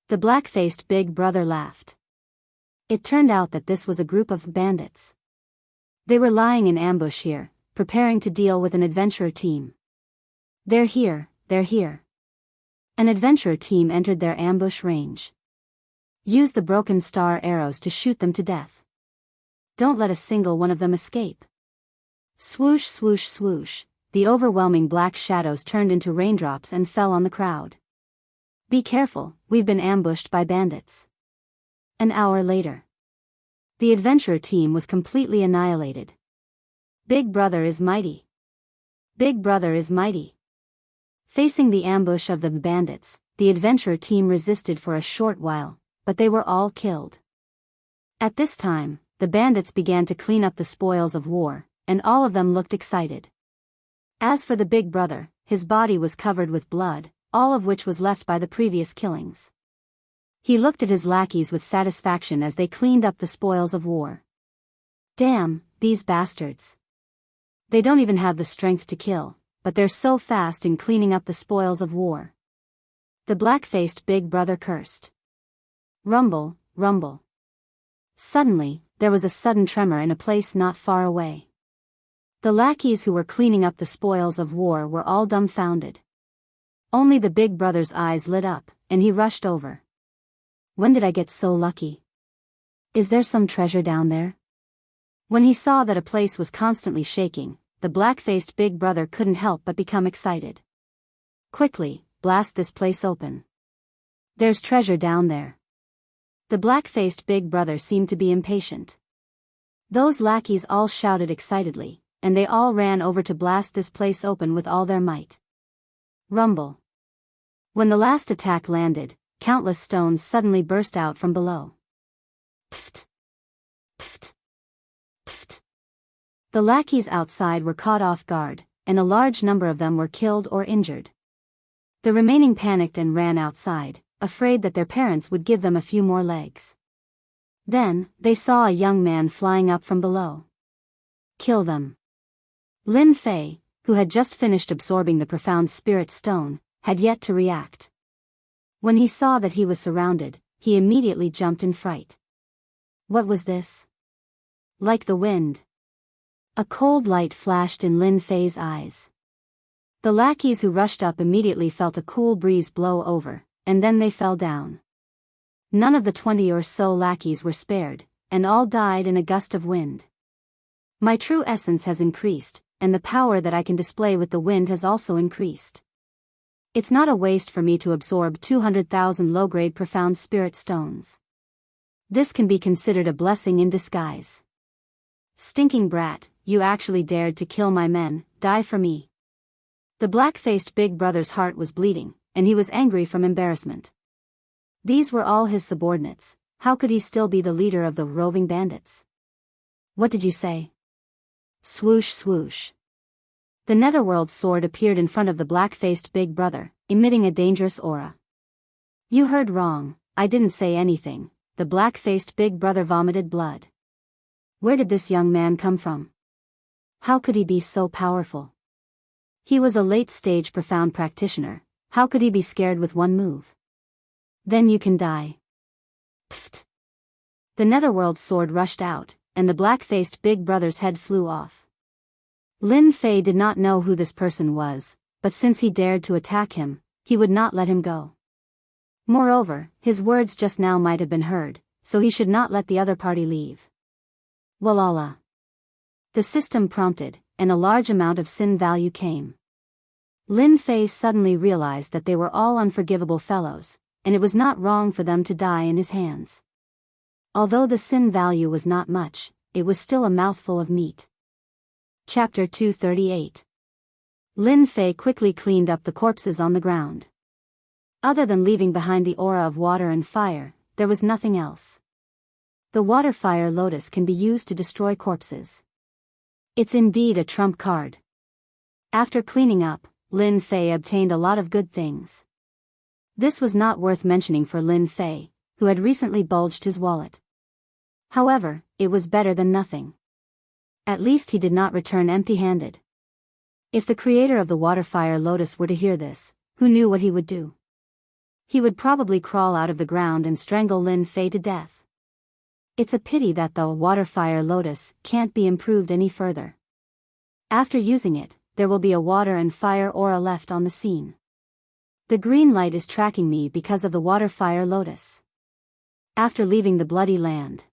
The black-faced big brother laughed. It turned out that this was a group of bandits. They were lying in ambush here, preparing to deal with an adventurer team. They're here. An adventurer team entered their ambush range. Use the broken star arrows to shoot them to death. Don't let a single one of them escape. Swoosh, swoosh, swoosh, the overwhelming black shadows turned into raindrops and fell on the crowd. "Be careful, we've been ambushed by bandits." An hour later, the adventurer team was completely annihilated. Big brother is mighty. Big brother is mighty. Facing the ambush of the bandits, the adventurer team resisted for a short while, but they were all killed. At this time, the bandits began to clean up the spoils of war, and all of them looked excited. As for the big brother, his body was covered with blood, all of which was left by the previous killings. He looked at his lackeys with satisfaction as they cleaned up the spoils of war. "Damn, these bastards. They don't even have the strength to kill, but they're so fast in cleaning up the spoils of war." The black-faced big brother cursed. Rumble, rumble. Suddenly, there was a sudden tremor in a place not far away. The lackeys who were cleaning up the spoils of war were all dumbfounded. Only the big brother's eyes lit up, and he rushed over. When did I get so lucky? Is there some treasure down there? When he saw that a place was constantly shaking, the black-faced big brother couldn't help but become excited. Quickly, blast this place open. There's treasure down there. The black-faced big brother seemed to be impatient. Those lackeys all shouted excitedly, and they all ran over to blast this place open with all their might. Rumble. When the last attack landed, countless stones suddenly burst out from below. Pft! Pft! Pft! The lackeys outside were caught off guard, and a large number of them were killed or injured. The remaining panicked and ran outside, afraid that their parents would give them a few more legs. Then, they saw a young man flying up from below. Kill them. Lin Fei, who had just finished absorbing the profound spirit stone, had yet to react. When he saw that he was surrounded, he immediately jumped in fright. What was this? Like the wind. A cold light flashed in Lin Fei's eyes. The lackeys who rushed up immediately felt a cool breeze blow over, and then they fell down. None of the 20 or so lackeys were spared, and all died in a gust of wind. My true essence has increased, and the power that I can display with the wind has also increased. It's not a waste for me to absorb 200,000 low-grade profound spirit stones. This can be considered a blessing in disguise. Stinking brat, you actually dared to kill my men, die for me. The black-faced big brother's heart was bleeding, and he was angry from embarrassment. These were all his subordinates. How could he still be the leader of the roving bandits? What did you say? Swoosh swoosh. The netherworld sword appeared in front of the black-faced big brother, emitting a dangerous aura. You heard wrong, I didn't say anything. The black-faced big brother vomited blood. Where did this young man come from? How could he be so powerful? He was a late-stage profound practitioner. How could he be scared with one move? Then you can die. Pfft. The netherworld sword rushed out, and the black-faced big brother's head flew off. Lin Fei did not know who this person was, but since he dared to attack him, he would not let him go. Moreover, his words just now might have been heard, so he should not let the other party leave. Walala. The system prompted, and a large amount of sin value came. Lin Fei suddenly realized that they were all unforgivable fellows, and it was not wrong for them to die in his hands. Although the sin value was not much, it was still a mouthful of meat. Chapter 238. Lin Fei quickly cleaned up the corpses on the ground. Other than leaving behind the aura of water and fire, there was nothing else. The water fire lotus can be used to destroy corpses. It's indeed a trump card. After cleaning up, Lin Fei obtained a lot of good things. This was not worth mentioning for Lin Fei, who had recently bulged his wallet. However, it was better than nothing. At least he did not return empty-handed. If the creator of the water fire lotus were to hear this, who knew what he would do? He would probably crawl out of the ground and strangle Lin Fei to death. It's a pity that the water fire lotus can't be improved any further. After using it, there will be a water and fire aura left on the scene. The green light is tracking me because of the water fire lotus. After leaving the bloody land.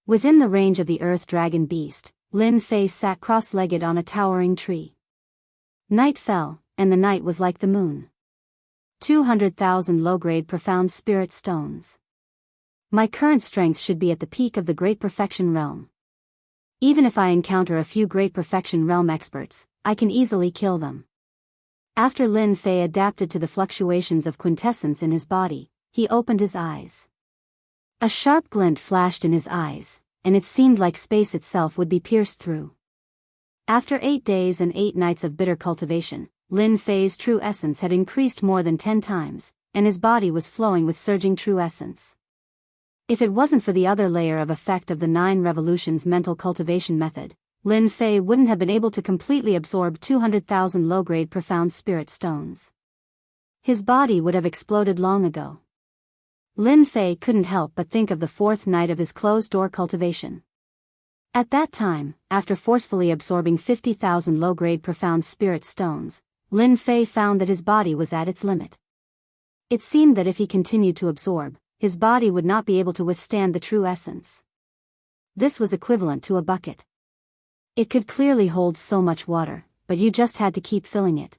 Within the range of the earth dragon beast, Lin Fei sat cross-legged on a towering tree. Night fell, and the night was like the moon. 200,000 low-grade profound spirit stones. My current strength should be at the peak of the Great Perfection Realm. Even if I encounter a few Great Perfection Realm experts, I can easily kill them. After Lin Fei adapted to the fluctuations of quintessence in his body, he opened his eyes. A sharp glint flashed in his eyes, and it seemed like space itself would be pierced through. After 8 days and 8 nights of bitter cultivation, Lin Fei's true essence had increased more than 10 times, and his body was flowing with surging true essence. If it wasn't for the other layer of effect of the 9 revolutions mental cultivation method, Lin Fei wouldn't have been able to completely absorb 200,000 low-grade profound spirit stones. His body would have exploded long ago. Lin Fei couldn't help but think of the 4th night of his closed-door cultivation. At that time, after forcefully absorbing 50,000 low-grade profound spirit stones, Lin Fei found that his body was at its limit. It seemed that if he continued to absorb, his body would not be able to withstand the true essence. This was equivalent to a bucket. It could clearly hold so much water, but you just had to keep filling it.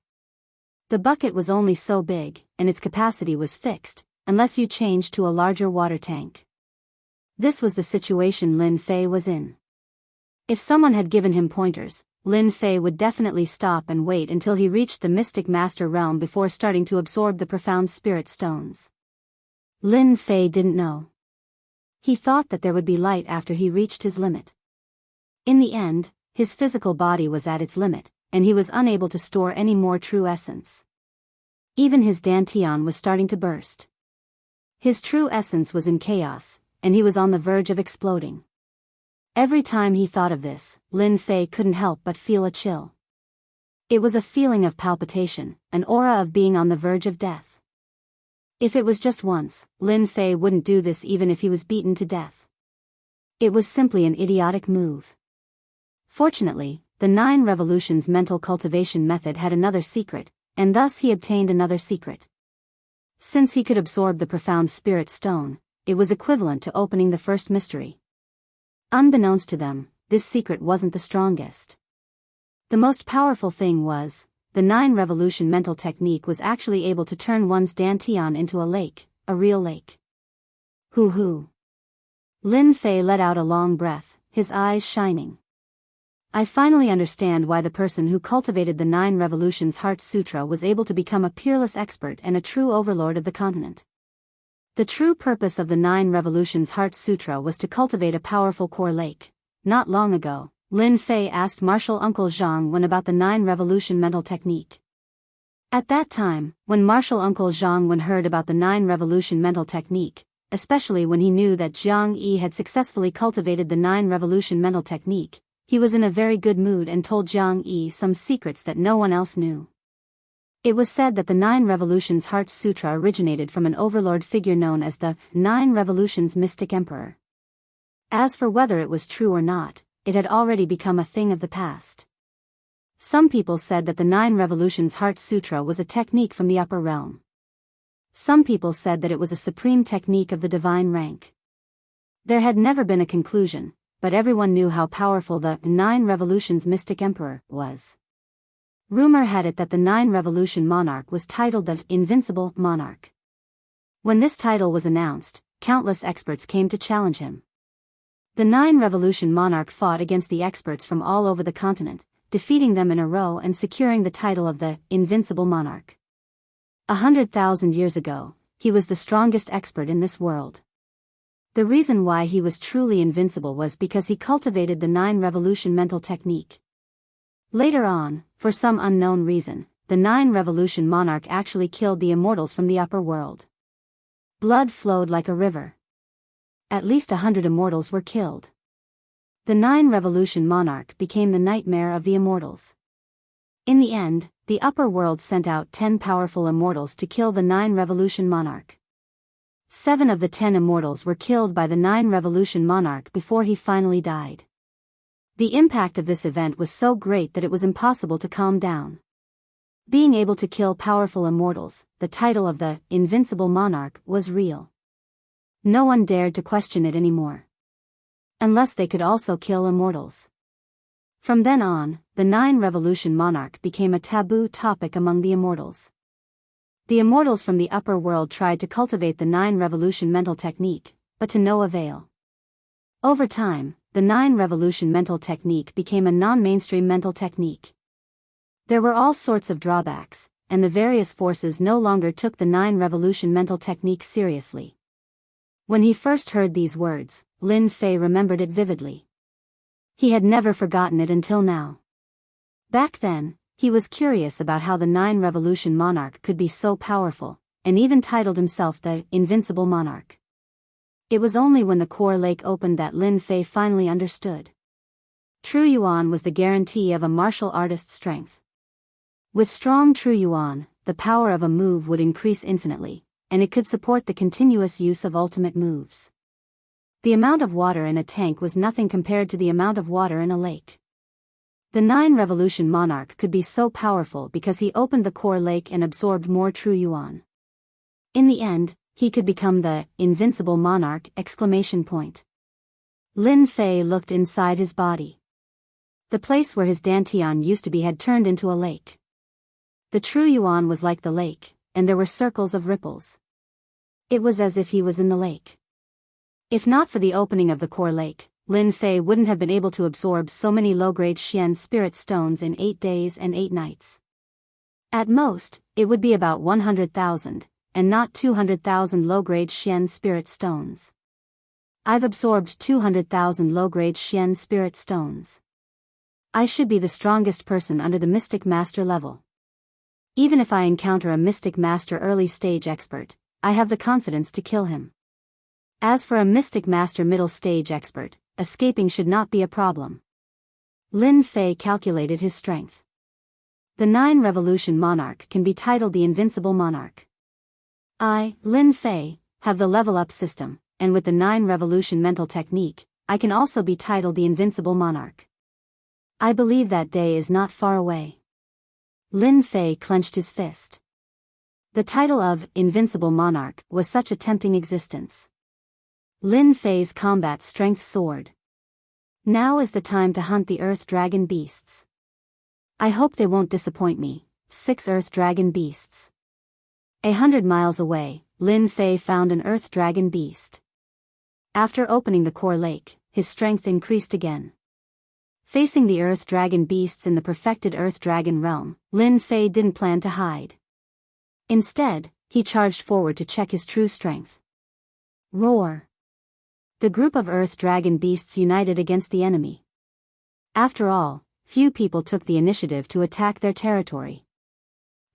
The bucket was only so big, and its capacity was fixed, unless you changed to a larger water tank. This was the situation Lin Fei was in. If someone had given him pointers, Lin Fei would definitely stop and wait until he reached the mystic master realm before starting to absorb the profound spirit stones. Lin Fei didn't know. He thought that there would be light after he reached his limit. In the end, his physical body was at its limit, and he was unable to store any more true essence. Even his dantian was starting to burst. His true essence was in chaos, and he was on the verge of exploding. Every time he thought of this, Lin Fei couldn't help but feel a chill. It was a feeling of palpitation, an aura of being on the verge of death. If it was just once, Lin Fei wouldn't do this even if he was beaten to death. It was simply an idiotic move. Fortunately, the 9 Revolutions mental cultivation method had another secret, and thus he obtained another secret. Since he could absorb the profound spirit stone, it was equivalent to opening the first mystery. Unbeknownst to them, this secret wasn't the strongest. The most powerful thing was, the 9 Revolution mental technique was actually able to turn one's dantian into a lake, a real lake. Hoo. Lin Fei let out a long breath, his eyes shining. I finally understand why the person who cultivated the 9 Revolutions Heart Sutra was able to become a peerless expert and a true overlord of the continent. The true purpose of the 9 Revolutions Heart Sutra was to cultivate a powerful core lake. Not long ago, Lin Fei asked Martial Uncle Zhang Wen about the 9 Revolution mental technique. At that time, when Martial Uncle Zhang Wen heard about the 9 Revolution mental technique, especially when he knew that Jiang Yi had successfully cultivated the 9 Revolution mental technique, he was in a very good mood and told Jiang Yi some secrets that no one else knew. It was said that the 9 Revolutions Heart Sutra originated from an overlord figure known as the 9 Revolutions Mystic Emperor. As for whether it was true or not, it had already become a thing of the past. Some people said that the 9 Revolutions Heart Sutra was a technique from the upper realm. Some people said that it was a supreme technique of the divine rank. There had never been a conclusion, but everyone knew how powerful the 9 Revolutions Mystic Emperor was. Rumor had it that the 9 Revolution Monarch was titled the Invincible Monarch. When this title was announced, countless experts came to challenge him. The 9 Revolution Monarch fought against the experts from all over the continent, defeating them in a row and securing the title of the Invincible Monarch. 100,000 years ago, he was the strongest expert in this world. The reason why he was truly invincible was because he cultivated the 9 Revolution mental technique. Later on, for some unknown reason, the 9 Revolution Monarch actually killed the immortals from the upper world. Blood flowed like a river. At least 100 immortals were killed. The 9 Revolution Monarch became the nightmare of the immortals. In the end, the upper world sent out 10 powerful immortals to kill the 9 Revolution Monarch. 7 of the 10 immortals were killed by the 9 Revolution Monarch before he finally died. The impact of this event was so great that it was impossible to calm down. Being able to kill powerful immortals, the title of the Invincible Monarch, was real. No one dared to question it anymore. Unless they could also kill immortals. From then on, the 9 Revolution Monarch became a taboo topic among the immortals. The immortals from the upper world tried to cultivate the 9 Revolution mental technique, but to no avail. Over time, the 9 Revolution mental technique became a non-mainstream mental technique. There were all sorts of drawbacks, and the various forces no longer took the 9 Revolution mental technique seriously. When he first heard these words, Lin Fei remembered it vividly. He had never forgotten it until now. Back then, he was curious about how the 9 Revolution Monarch could be so powerful, and even titled himself the Invincible Monarch. It was only when the core lake opened that Lin Fei finally understood. True Yuan was the guarantee of a martial artist's strength. With strong True Yuan, the power of a move would increase infinitely, and it could support the continuous use of ultimate moves. The amount of water in a tank was nothing compared to the amount of water in a lake. The 9-revolution monarch could be so powerful because he opened the core lake and absorbed more true yuan. In the end, he could become the invincible monarch! Lin Fei looked inside his body. The place where his dantian used to be had turned into a lake. The true yuan was like the lake, and there were circles of ripples. It was as if he was in the lake. If not for the opening of the core lake, Lin Fei wouldn't have been able to absorb so many low-grade Xian spirit stones in 8 days and 8 nights. At most, it would be about 100,000, and not 200,000 low-grade Xian spirit stones. I've absorbed 200,000 low-grade Xian spirit stones. I should be the strongest person under the Mystic Master level. Even if I encounter a Mystic Master early stage expert, I have the confidence to kill him. As for a Mystic Master middle stage expert, escaping should not be a problem. Lin Fei calculated his strength. The 9-revolution monarch can be titled the Invincible Monarch. I, Lin Fei, have the level up system, and with the 9-revolution mental technique, I can also be titled the Invincible Monarch. I believe that day is not far away. Lin Fei clenched his fist. The title of Invincible Monarch was such a tempting existence. Lin Fei's combat strength soared. Now is the time to hunt the Earth Dragon beasts. I hope they won't disappoint me. 6 Earth Dragon beasts. 100 miles away, Lin Fei found an Earth Dragon beast. After opening the core lake, his strength increased again. Facing the Earth Dragon beasts in the perfected Earth Dragon realm, Lin Fei didn't plan to hide. Instead, he charged forward to check his true strength. Roar! The group of Earth Dragon beasts united against the enemy. After all, few people took the initiative to attack their territory.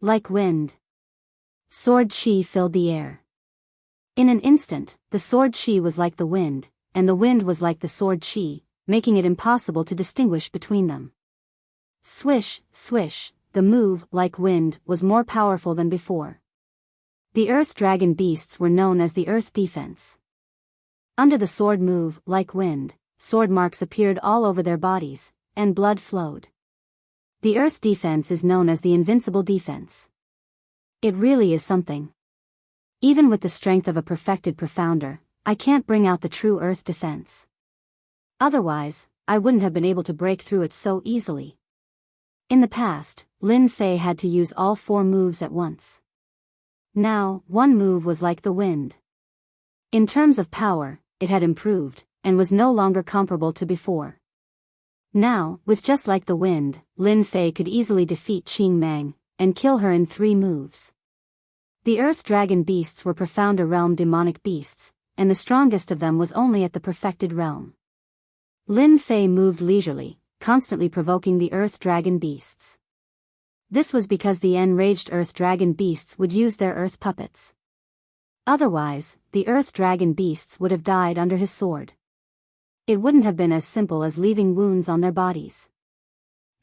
Like wind, sword chi filled the air. In an instant, the sword chi was like the wind, and the wind was like the sword chi, making it impossible to distinguish between them. Swish, swish, the move, like wind, was more powerful than before. The Earth Dragon beasts were known as the Earth Defense. Under the sword move, like wind, sword marks appeared all over their bodies, and blood flowed. The Earth Defense is known as the Invincible Defense. It really is something. Even with the strength of a perfected profounder, I can't bring out the true Earth Defense. Otherwise, I wouldn't have been able to break through it so easily. In the past, Lin Fei had to use all 4 moves at once. Now, one move was like the wind. In terms of power, it had improved, and was no longer comparable to before. Now, with just like the wind, Lin Fei could easily defeat Qing Mang, and kill her in 3 moves. The Earth Dragon beasts were Profounder Realm demonic beasts, and the strongest of them was only at the perfected realm. Lin Fei moved leisurely, constantly provoking the Earth Dragon beasts. This was because the enraged Earth Dragon beasts would use their earth puppets. Otherwise, the Earth Dragon beasts would have died under his sword. It wouldn't have been as simple as leaving wounds on their bodies.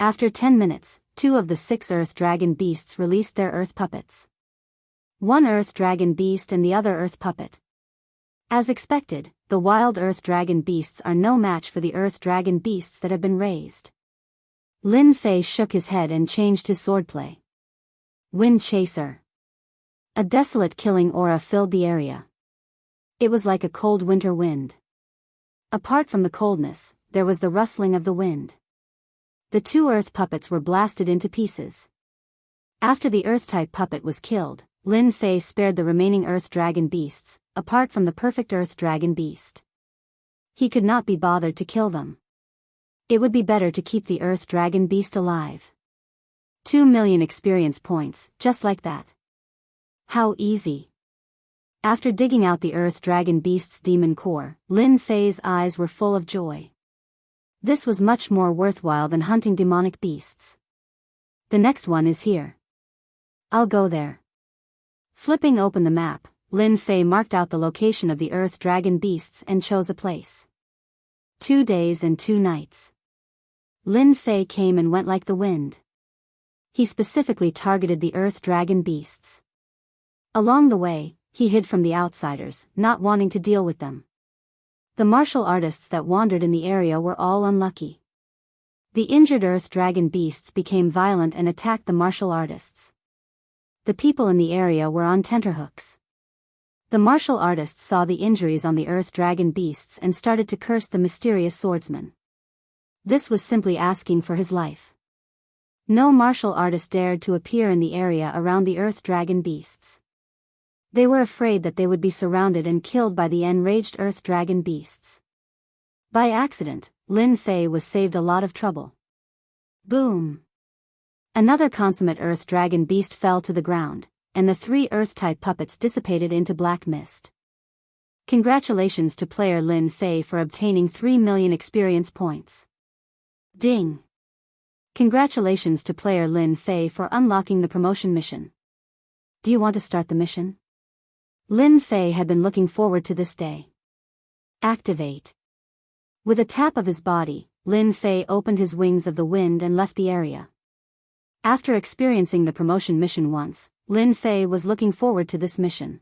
After 10 minutes, 2 of the 6 Earth Dragon beasts released their earth puppets. One Earth Dragon beast and the other earth puppet. As expected, the wild Earth Dragon beasts are no match for the Earth Dragon beasts that have been raised. Lin Fei shook his head and changed his swordplay. Wind Chaser. A desolate killing aura filled the area. It was like a cold winter wind. Apart from the coldness, there was the rustling of the wind. The 2 earth puppets were blasted into pieces. After the earth-type puppet was killed, Lin Fei spared the remaining Earth Dragon beasts, apart from the perfect Earth Dragon beast. He could not be bothered to kill them. It would be better to keep the Earth Dragon beast alive. 2 million experience points, just like that. How easy. After digging out the Earth Dragon beast's demon core, Lin Fei's eyes were full of joy. This was much more worthwhile than hunting demonic beasts. The next one is here. I'll go there. Flipping open the map, Lin Fei marked out the location of the Earth Dragon beasts and chose a place. 2 days and 2 nights. Lin Fei came and went like the wind. He specifically targeted the Earth Dragon beasts. Along the way, he hid from the outsiders, not wanting to deal with them. The martial artists that wandered in the area were all unlucky. The injured earth dragon beasts became violent and attacked the martial artists. The people in the area were on tenterhooks. The martial artists saw the injuries on the earth dragon beasts and started to curse the mysterious swordsman. This was simply asking for his life. No martial artist dared to appear in the area around the earth dragon beasts. They were afraid that they would be surrounded and killed by the enraged earth dragon beasts. By accident, Lin Fei was saved a lot of trouble. Boom! Another consummate earth dragon beast fell to the ground, and the 3 earth-type puppets dissipated into black mist. Congratulations to player Lin Fei for obtaining 3 million experience points. Ding! Congratulations to player Lin Fei for unlocking the promotion mission. Do you want to start the mission? Lin Fei had been looking forward to this day. Activate. With a tap of his body, Lin Fei opened his wings of the wind and left the area. After experiencing the promotion mission once, Lin Fei was looking forward to this mission.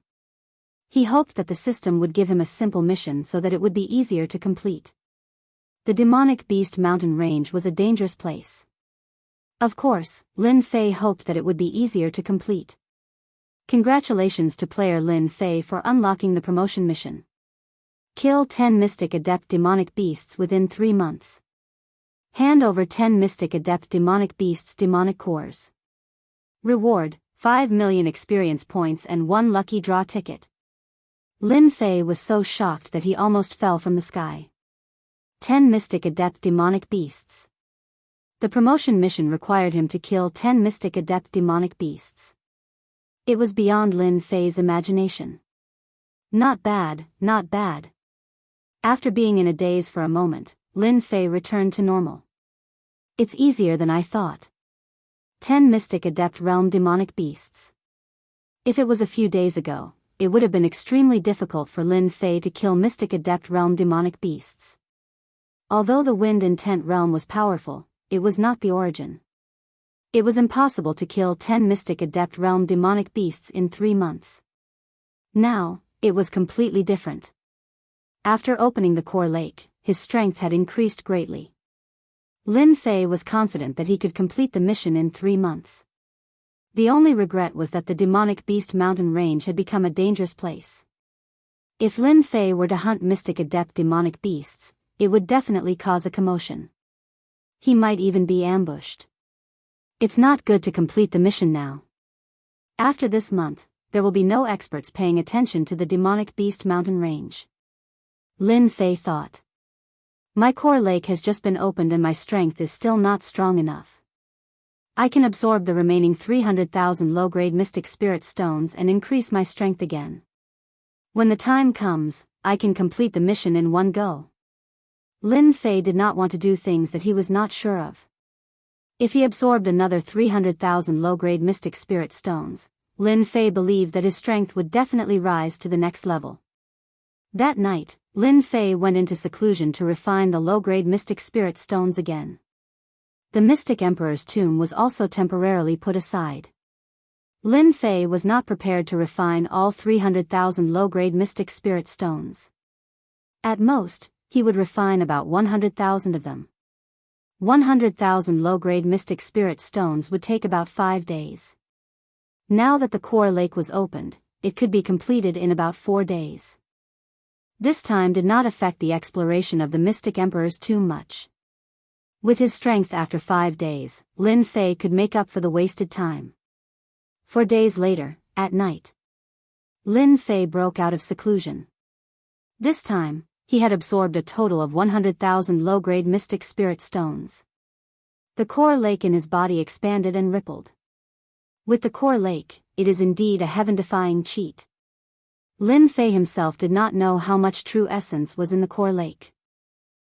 He hoped that the system would give him a simple mission so that it would be easier to complete. The demonic beast mountain range was a dangerous place. Of course, Lin Fei hoped that it would be easier to complete. Congratulations to player Lin Fei for unlocking the promotion mission. Kill 10 Mystic Adept Demonic Beasts within 3 months. Hand over 10 Mystic Adept Demonic Beasts Demonic Cores. Reward, 5 million experience points and 1 lucky draw ticket. Lin Fei was so shocked that he almost fell from the sky. 10 Mystic Adept Demonic Beasts. The promotion mission required him to kill 10 Mystic Adept Demonic Beasts. It was beyond Lin Fei's imagination. Not bad, not bad. After being in a daze for a moment, Lin Fei returned to normal. It's easier than I thought. 10 Mystic Adept Realm Demonic Beasts. If it was a few days ago, it would have been extremely difficult for Lin Fei to kill Mystic Adept Realm Demonic Beasts. Although the Wind Intent Realm was powerful, it was not the origin. It was impossible to kill 10 Mystic Adept Realm Demonic Beasts in 3 months. Now, it was completely different. After opening the core lake, his strength had increased greatly. Lin Fei was confident that he could complete the mission in 3 months. The only regret was that the demonic beast mountain range had become a dangerous place. If Lin Fei were to hunt Mystic Adept Demonic Beasts, it would definitely cause a commotion. He might even be ambushed. It's not good to complete the mission now. After this month, there will be no experts paying attention to the demonic beast mountain range. Lin Fei thought. My core lake has just been opened and my strength is still not strong enough. I can absorb the remaining 300,000 low-grade mystic spirit stones and increase my strength again. When the time comes, I can complete the mission in one go. Lin Fei did not want to do things that he was not sure of. If he absorbed another 300,000 low-grade mystic spirit stones, Lin Fei believed that his strength would definitely rise to the next level. That night, Lin Fei went into seclusion to refine the low-grade mystic spirit stones again. The Mystic Emperor's tomb was also temporarily put aside. Lin Fei was not prepared to refine all 300,000 low-grade mystic spirit stones. At most, he would refine about 100,000 of them. 100,000 low-grade mystic spirit stones would take about 5 days. Now that the core lake was opened, it could be completed in about 4 days. This time did not affect the exploration of the Mystic Emperor's tomb much. With his strength after 5 days, Lin Fei could make up for the wasted time. 4 days later, at night, Lin Fei broke out of seclusion. This time, he had absorbed a total of 100,000 low-grade mystic spirit stones. The core lake in his body expanded and rippled. With the core lake, it is indeed a heaven-defying cheat. Lin Fei himself did not know how much true essence was in the core lake.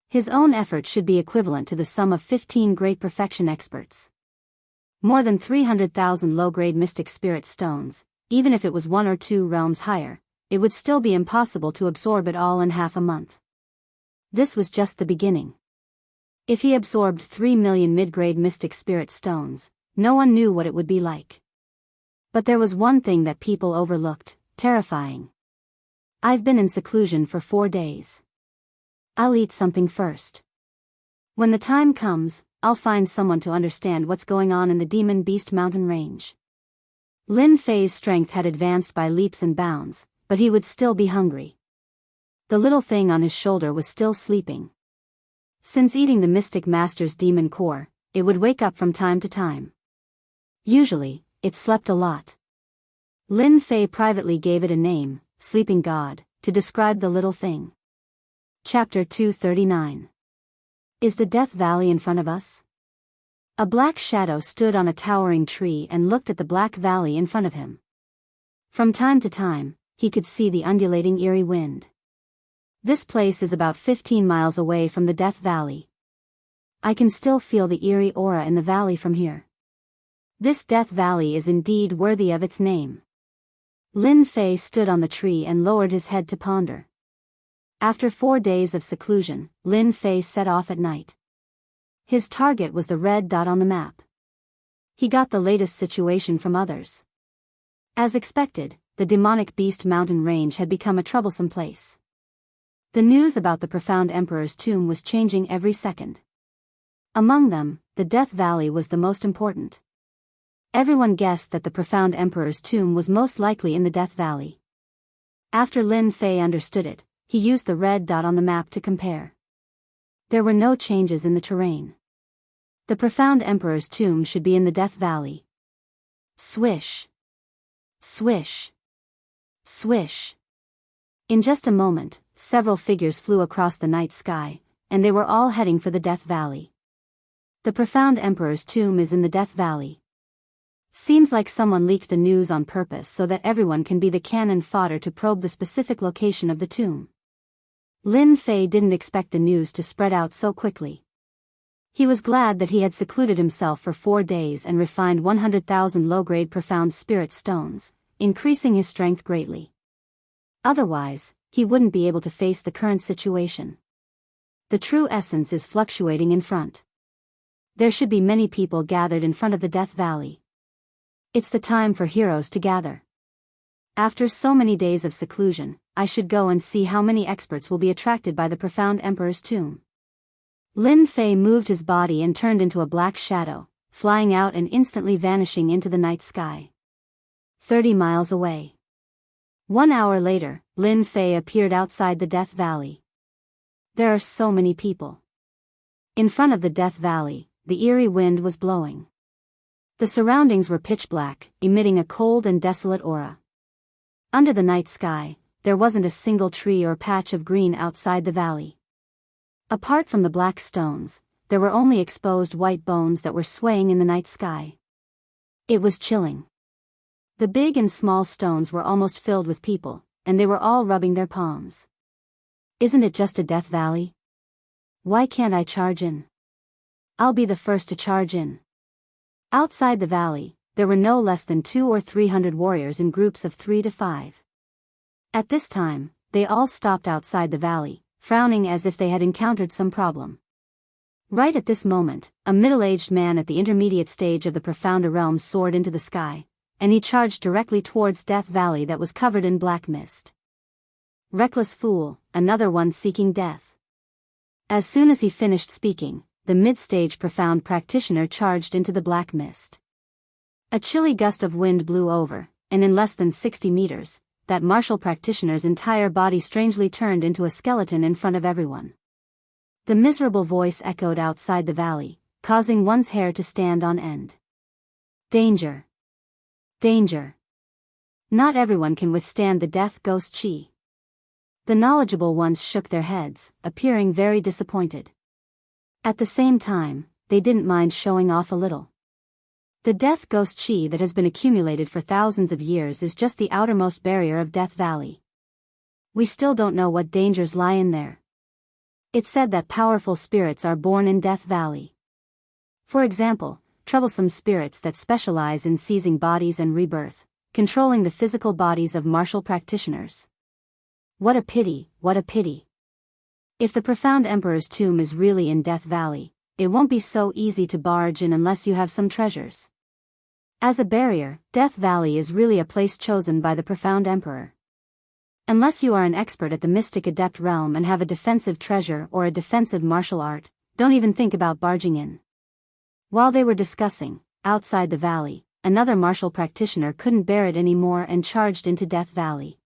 His own effort should be equivalent to the sum of 15 great perfection experts. More than 300,000 low-grade mystic spirit stones, even if it was 1 or 2 realms higher, it would still be impossible to absorb it all in half a month. This was just the beginning. If he absorbed 3 million mid-grade mystic spirit stones, no one knew what it would be like. But there was one thing that people overlooked: terrifying. I've been in seclusion for 4 days. I'll eat something first. When the time comes, I'll find someone to understand what's going on in the Demon Beast Mountain Range. Lin Fei's strength had advanced by leaps and bounds, but he would still be hungry. The little thing on his shoulder was still sleeping. Since eating the Mystic Master's demon core, it would wake up from time to time. Usually, it slept a lot. Lin Fei privately gave it a name, Sleeping God, to describe the little thing. Chapter 239. Is the Death Valley in front of us? A black shadow stood on a towering tree and looked at the black valley in front of him. From time to time, he could see the undulating eerie wind. This place is about 15 miles away from the Death Valley. I can still feel the eerie aura in the valley from here. This Death Valley is indeed worthy of its name. Lin Fei stood on the tree and lowered his head to ponder. After 4 days of seclusion, Lin Fei set off at night. His target was the red dot on the map. He got the latest situation from others. As expected, the demonic beast mountain range had become a troublesome place. The news about the profound emperor's tomb was changing every second. Among them, the Death Valley was the most important. Everyone guessed that the profound emperor's tomb was most likely in the Death Valley. After Lin Fei understood it, he used the red dot on the map to compare. There were no changes in the terrain. The profound emperor's tomb should be in the Death Valley. Swish. Swish. Swish. In just a moment, several figures flew across the night sky, and they were all heading for the Death Valley. The profound emperor's tomb is in the Death Valley. Seems like someone leaked the news on purpose so that everyone can be the cannon fodder to probe the specific location of the tomb. Lin Fei didn't expect the news to spread out so quickly. He was glad that he had secluded himself for 4 days and refined 100,000 low-grade profound spirit stones, increasing his strength greatly. Otherwise, he wouldn't be able to face the current situation. The true essence is fluctuating in front. There should be many people gathered in front of the Death Valley. It's the time for heroes to gather. After so many days of seclusion, I should go and see how many experts will be attracted by the profound emperor's tomb. Lin Fei moved his body and turned into a black shadow, flying out and instantly vanishing into the night sky. 30 miles away. 1 hour later, Lin Fei appeared outside the Death Valley. There are so many people. In front of the Death Valley, the eerie wind was blowing. The surroundings were pitch black, emitting a cold and desolate aura. Under the night sky, there wasn't a single tree or patch of green outside the valley. Apart from the black stones, there were only exposed white bones that were swaying in the night sky. It was chilling. The big and small stones were almost filled with people, and they were all rubbing their palms. Isn't it just a Death Valley? Why can't I charge in? I'll be the first to charge in. Outside the valley, there were no less than 200 or 300 warriors in groups of 3 to 5. At this time, they all stopped outside the valley, frowning as if they had encountered some problem. Right at this moment, a middle-aged man at the intermediate stage of the profounder realm soared into the sky, and he charged directly towards Death Valley that was covered in black mist. Reckless fool, another one seeking death. As soon as he finished speaking, the mid-stage profound practitioner charged into the black mist. A chilly gust of wind blew over, and in less than 60 meters, that martial practitioner's entire body strangely turned into a skeleton in front of everyone. The miserable voice echoed outside the valley, causing one's hair to stand on end. Danger! Danger! Not everyone can withstand the death ghost chi. The knowledgeable ones shook their heads, appearing very disappointed. At the same time, they didn't mind showing off a little. The death ghost chi that has been accumulated for thousands of years is just the outermost barrier of Death Valley. We still don't know what dangers lie in there. It's said that powerful spirits are born in Death Valley. For example, troublesome spirits that specialize in seizing bodies and rebirth, controlling the physical bodies of martial practitioners. What a pity, what a pity. If the profound emperor's tomb is really in Death Valley, it won't be so easy to barge in unless you have some treasures. As a barrier, Death Valley is really a place chosen by the profound emperor. Unless you are an expert at the mystic adept realm and have a defensive treasure or a defensive martial art, don't even think about barging in. While they were discussing, outside the valley, another martial practitioner couldn't bear it anymore and charged into Death Valley.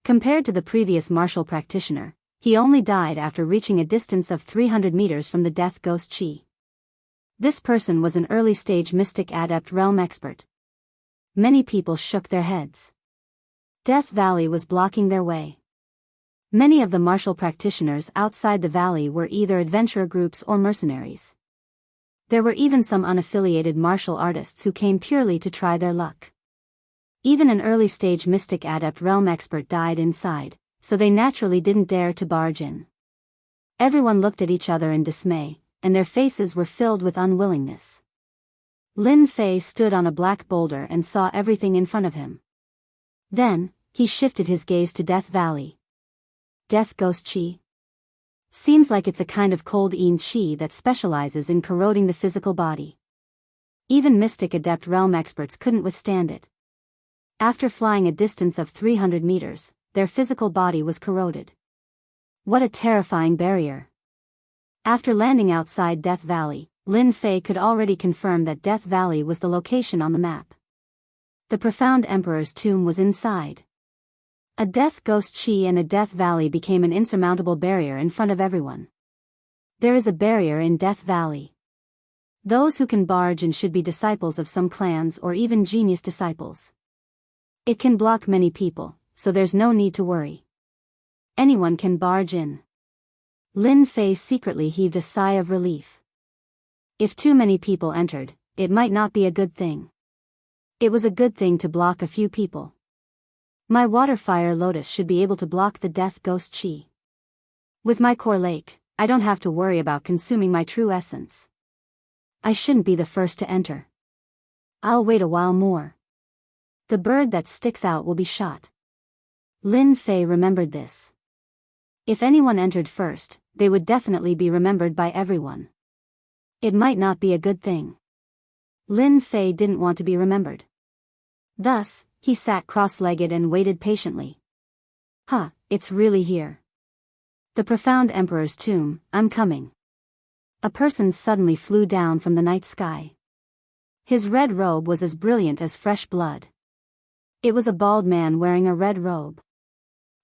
Compared to the previous martial practitioner, he only died after reaching a distance of 300 meters from the Death Ghost Chi. This person was an early-stage mystic adept realm expert. Many people shook their heads. Death Valley was blocking their way. Many of the martial practitioners outside the valley were either adventurer groups or mercenaries. There were even some unaffiliated martial artists who came purely to try their luck. Even an early-stage mystic adept realm expert died inside, so they naturally didn't dare to barge in. Everyone looked at each other in dismay, and their faces were filled with unwillingness. Lin Fei stood on a black boulder and saw everything in front of him. Then, he shifted his gaze to Death Valley. Death Ghost Chi? Seems like it's a kind of cold chi that specializes in corroding the physical body. Even mystic adept realm experts couldn't withstand it. After flying a distance of 300 meters, their physical body was corroded. What a terrifying barrier. After landing outside Death Valley, Lin Fei could already confirm that Death Valley was the location on the map. The profound Emperor's tomb was inside. A Death Ghost Chi and a Death Valley became an insurmountable barrier in front of everyone. There is a barrier in Death Valley. Those who can barge in should be disciples of some clans or even genius disciples. It can block many people, so there's no need to worry. Anyone can barge in. Lin Fei secretly heaved a sigh of relief. If too many people entered, it might not be a good thing. It was a good thing to block a few people. My water fire lotus should be able to block the Death Ghost Chi. With my core lake, I don't have to worry about consuming my true essence. I shouldn't be the first to enter. I'll wait a while more. The bird that sticks out will be shot. Lin Fei remembered this. If anyone entered first, they would definitely be remembered by everyone. It might not be a good thing. Lin Fei didn't want to be remembered. Thus, he sat cross-legged and waited patiently. It's really here. The profound Emperor's tomb, I'm coming. A person suddenly flew down from the night sky. His red robe was as brilliant as fresh blood. It was a bald man wearing a red robe.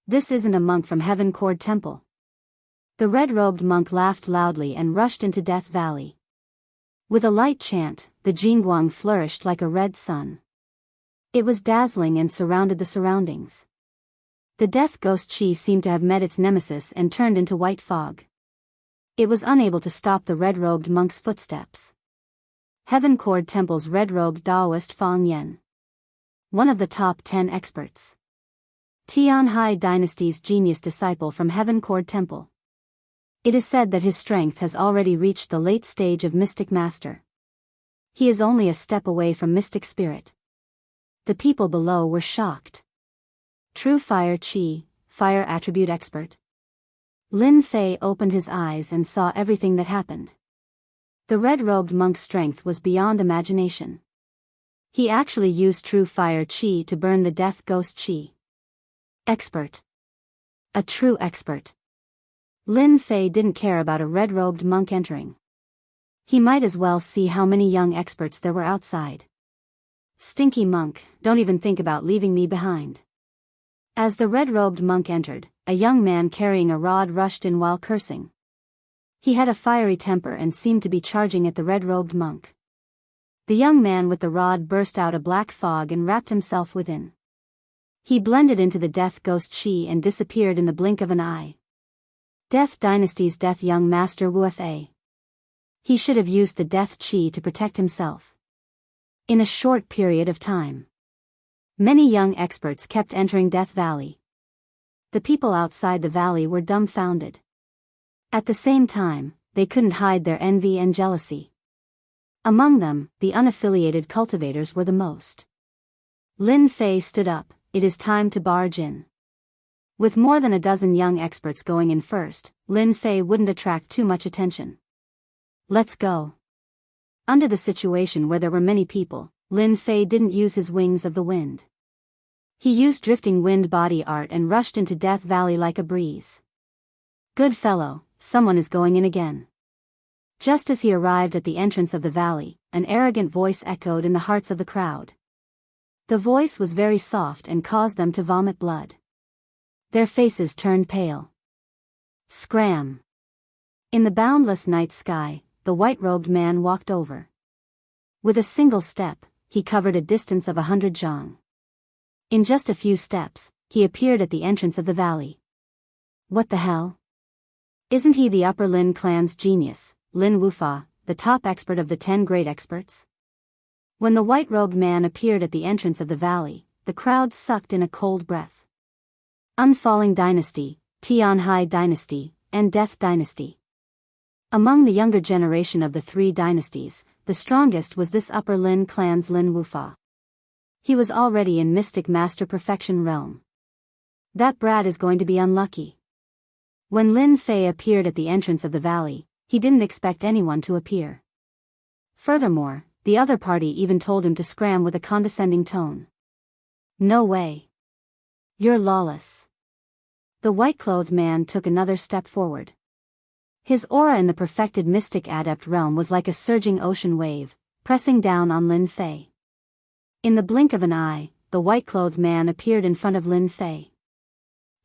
This isn't a monk from Heaven Cord Temple. The red-robed monk laughed loudly and rushed into Death Valley. With a light chant, the Jianghu flourished like a red sun. It was dazzling and surrounded the surroundings. The Death Ghost Chi seemed to have met its nemesis and turned into white fog. It was unable to stop the red-robed monk's footsteps. Heaven Cord Temple's red-robed Taoist Fang Yen. One of the top 10 experts. Tianhai Dynasty's genius disciple from Heaven Cord Temple. It is said that his strength has already reached the late stage of Mystic Master. He is only a step away from Mystic Spirit. The people below were shocked. True Fire Chi, Fire Attribute Expert. Lin Fei opened his eyes and saw everything that happened. The red-robed monk's strength was beyond imagination. He actually used True Fire Chi to burn the Death Ghost Chi. Expert. A true expert. Lin Fei didn't care about a red-robed monk entering. He might as well see how many young experts there were outside. Stinky monk, don't even think about leaving me behind. As the red-robed monk entered, a young man carrying a rod rushed in while cursing. He had a fiery temper and seemed to be charging at the red-robed monk. The young man with the rod burst out a black fog and wrapped himself within. He blended into the Death Ghost Chi and disappeared in the blink of an eye. Death Dynasty's Death Young Master Wufa. He should have used the Death Chi to protect himself. In a short period of time, many young experts kept entering Death Valley. The people outside the valley were dumbfounded. At the same time, they couldn't hide their envy and jealousy. Among them, the unaffiliated cultivators were the most. Lin Fei stood up. It is time to barge in. With more than a dozen young experts going in first, Lin Fei wouldn't attract too much attention. Let's go. Under the situation where there were many people, Lin Fei didn't use his wings of the wind. He used drifting wind body art and rushed into Death Valley like a breeze. Good fellow, someone is going in again. Just as he arrived at the entrance of the valley, an arrogant voice echoed in the hearts of the crowd. The voice was very soft and caused them to vomit blood. Their faces turned pale. Scram! In the boundless night sky, the white-robed man walked over. With a single step, he covered a distance of 100 zhang. In just a few steps, he appeared at the entrance of the valley. What the hell? Isn't he the Upper Lin clan's genius, Lin Wufa, the top expert of the 10 great experts? When the white-robed man appeared at the entrance of the valley, the crowd sucked in a cold breath. Unfalling Dynasty, Tianhai Dynasty, and Death Dynasty. Among the younger generation of the 3 dynasties, the strongest was this Upper Lin clan's Lin Wufa. He was already in Mystic Master Perfection realm. That brat is going to be unlucky. When Lin Fei appeared at the entrance of the valley, he didn't expect anyone to appear. Furthermore, the other party even told him to scram with a condescending tone. No way. You're lawless. The white-clothed man took another step forward. His aura in the perfected mystic adept realm was like a surging ocean wave, pressing down on Lin Fei. In the blink of an eye, the white-clothed man appeared in front of Lin Fei.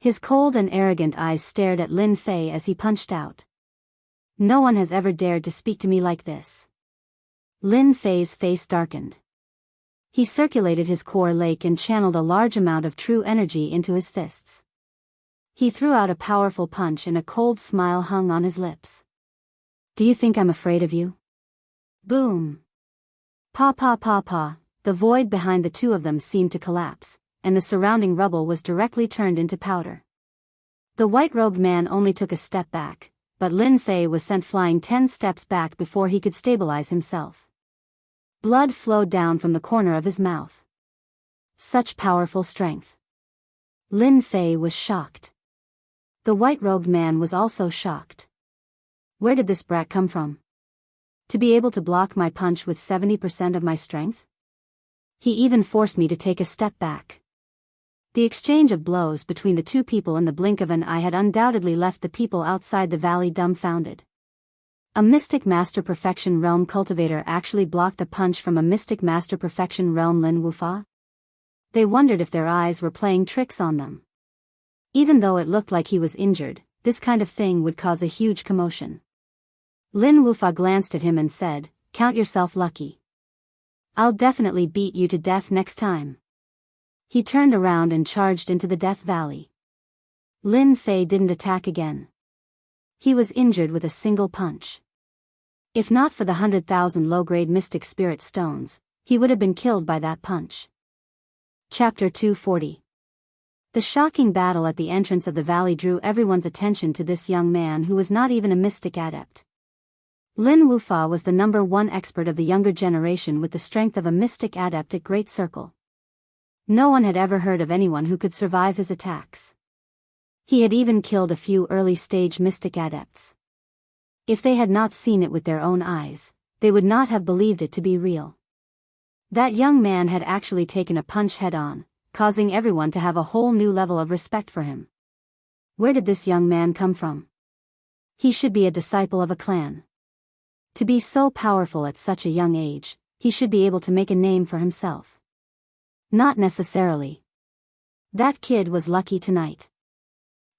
His cold and arrogant eyes stared at Lin Fei as he punched out. No one has ever dared to speak to me like this. Lin Fei's face darkened. He circulated his core lake and channeled a large amount of true energy into his fists. He threw out a powerful punch and a cold smile hung on his lips. Do you think I'm afraid of you? Boom. Pa pa pa pa, the void behind the two of them seemed to collapse, and the surrounding rubble was directly turned into powder. The white-robed man only took a step back, but Lin Fei was sent flying 10 steps back before he could stabilize himself. Blood flowed down from the corner of his mouth. Such powerful strength. Lin Fei was shocked. The white-robed man was also shocked. Where did this brat come from? To be able to block my punch with 70% of my strength? He even forced me to take a step back. The exchange of blows between the two people in the blink of an eye had undoubtedly left the people outside the valley dumbfounded. A Mystic Master Perfection Realm cultivator actually blocked a punch from a Mystic Master Perfection Realm Lin Wufa? They wondered if their eyes were playing tricks on them. Even though it looked like he was injured, this kind of thing would cause a huge commotion. Lin Wufa glanced at him and said, "Count yourself lucky. I'll definitely beat you to death next time." He turned around and charged into the Death Valley. Lin Fei didn't attack again. He was injured with a single punch. If not for the 100,000 low-grade mystic spirit stones, he would have been killed by that punch. Chapter 240. The shocking battle at the entrance of the valley drew everyone's attention to this young man who was not even a mystic adept. Lin Wufa was the #1 expert of the younger generation with the strength of a mystic adept at Great Circle. No one had ever heard of anyone who could survive his attacks. He had even killed a few early-stage mystic adepts. If they had not seen it with their own eyes, they would not have believed it to be real. That young man had actually taken a punch head-on, causing everyone to have a whole new level of respect for him. Where did this young man come from? He should be a disciple of a clan. To be so powerful at such a young age, he should be able to make a name for himself. Not necessarily. That kid was lucky tonight.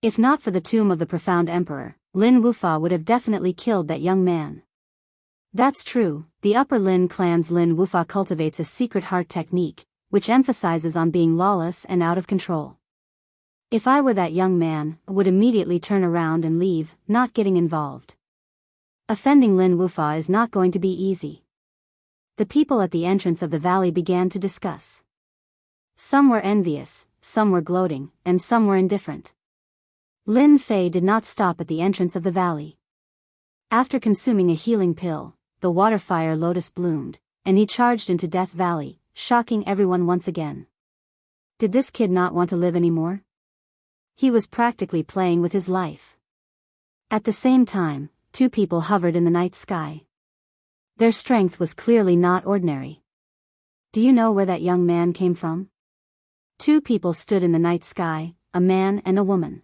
If not for the tomb of the profound emperor, Lin Wufa would have definitely killed that young man. That's true, the Upper Lin clan's Lin Wufa cultivates a secret heart technique, which emphasizes on being lawless and out of control. If I were that young man, I would immediately turn around and leave, not getting involved. Offending Lin Wufa is not going to be easy. The people at the entrance of the valley began to discuss. Some were envious, some were gloating, and some were indifferent. Lin Fei did not stop at the entrance of the valley. After consuming a healing pill, the water fire lotus bloomed, and he charged into Death Valley, shocking everyone once again. Did this kid not want to live anymore? He was practically playing with his life. At the same time, two people hovered in the night sky. Their strength was clearly not ordinary. Do you know where that young man came from? Two people stood in the night sky, a man and a woman.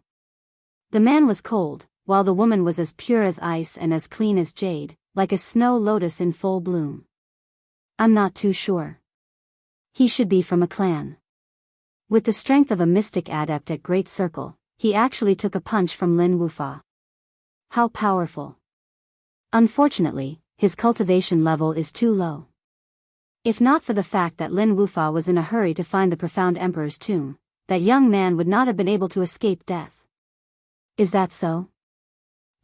The man was cold, while the woman was as pure as ice and as clean as jade, like a snow lotus in full bloom. I'm not too sure. He should be from a clan. With the strength of a mystic adept at Great Circle, he actually took a punch from Lin Wufa. How powerful. Unfortunately, his cultivation level is too low. If not for the fact that Lin Wufa was in a hurry to find the profound emperor's tomb, that young man would not have been able to escape death. Is that so?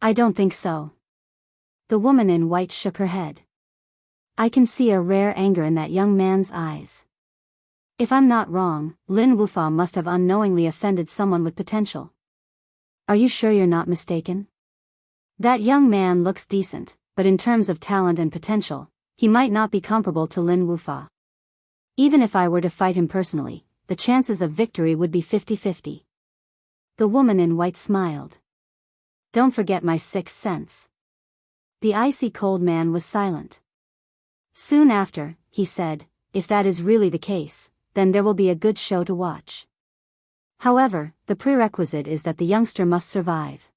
I don't think so. The woman in white shook her head. I can see a rare anger in that young man's eyes. If I'm not wrong, Lin Wufa must have unknowingly offended someone with potential. Are you sure you're not mistaken? That young man looks decent, but in terms of talent and potential, he might not be comparable to Lin Wufa. Even if I were to fight him personally, the chances of victory would be 50-50. The woman in white smiled. Don't forget my sixth sense. The icy cold man was silent. Soon after, he said, if that is really the case, then there will be a good show to watch. However, the prerequisite is that the youngster must survive.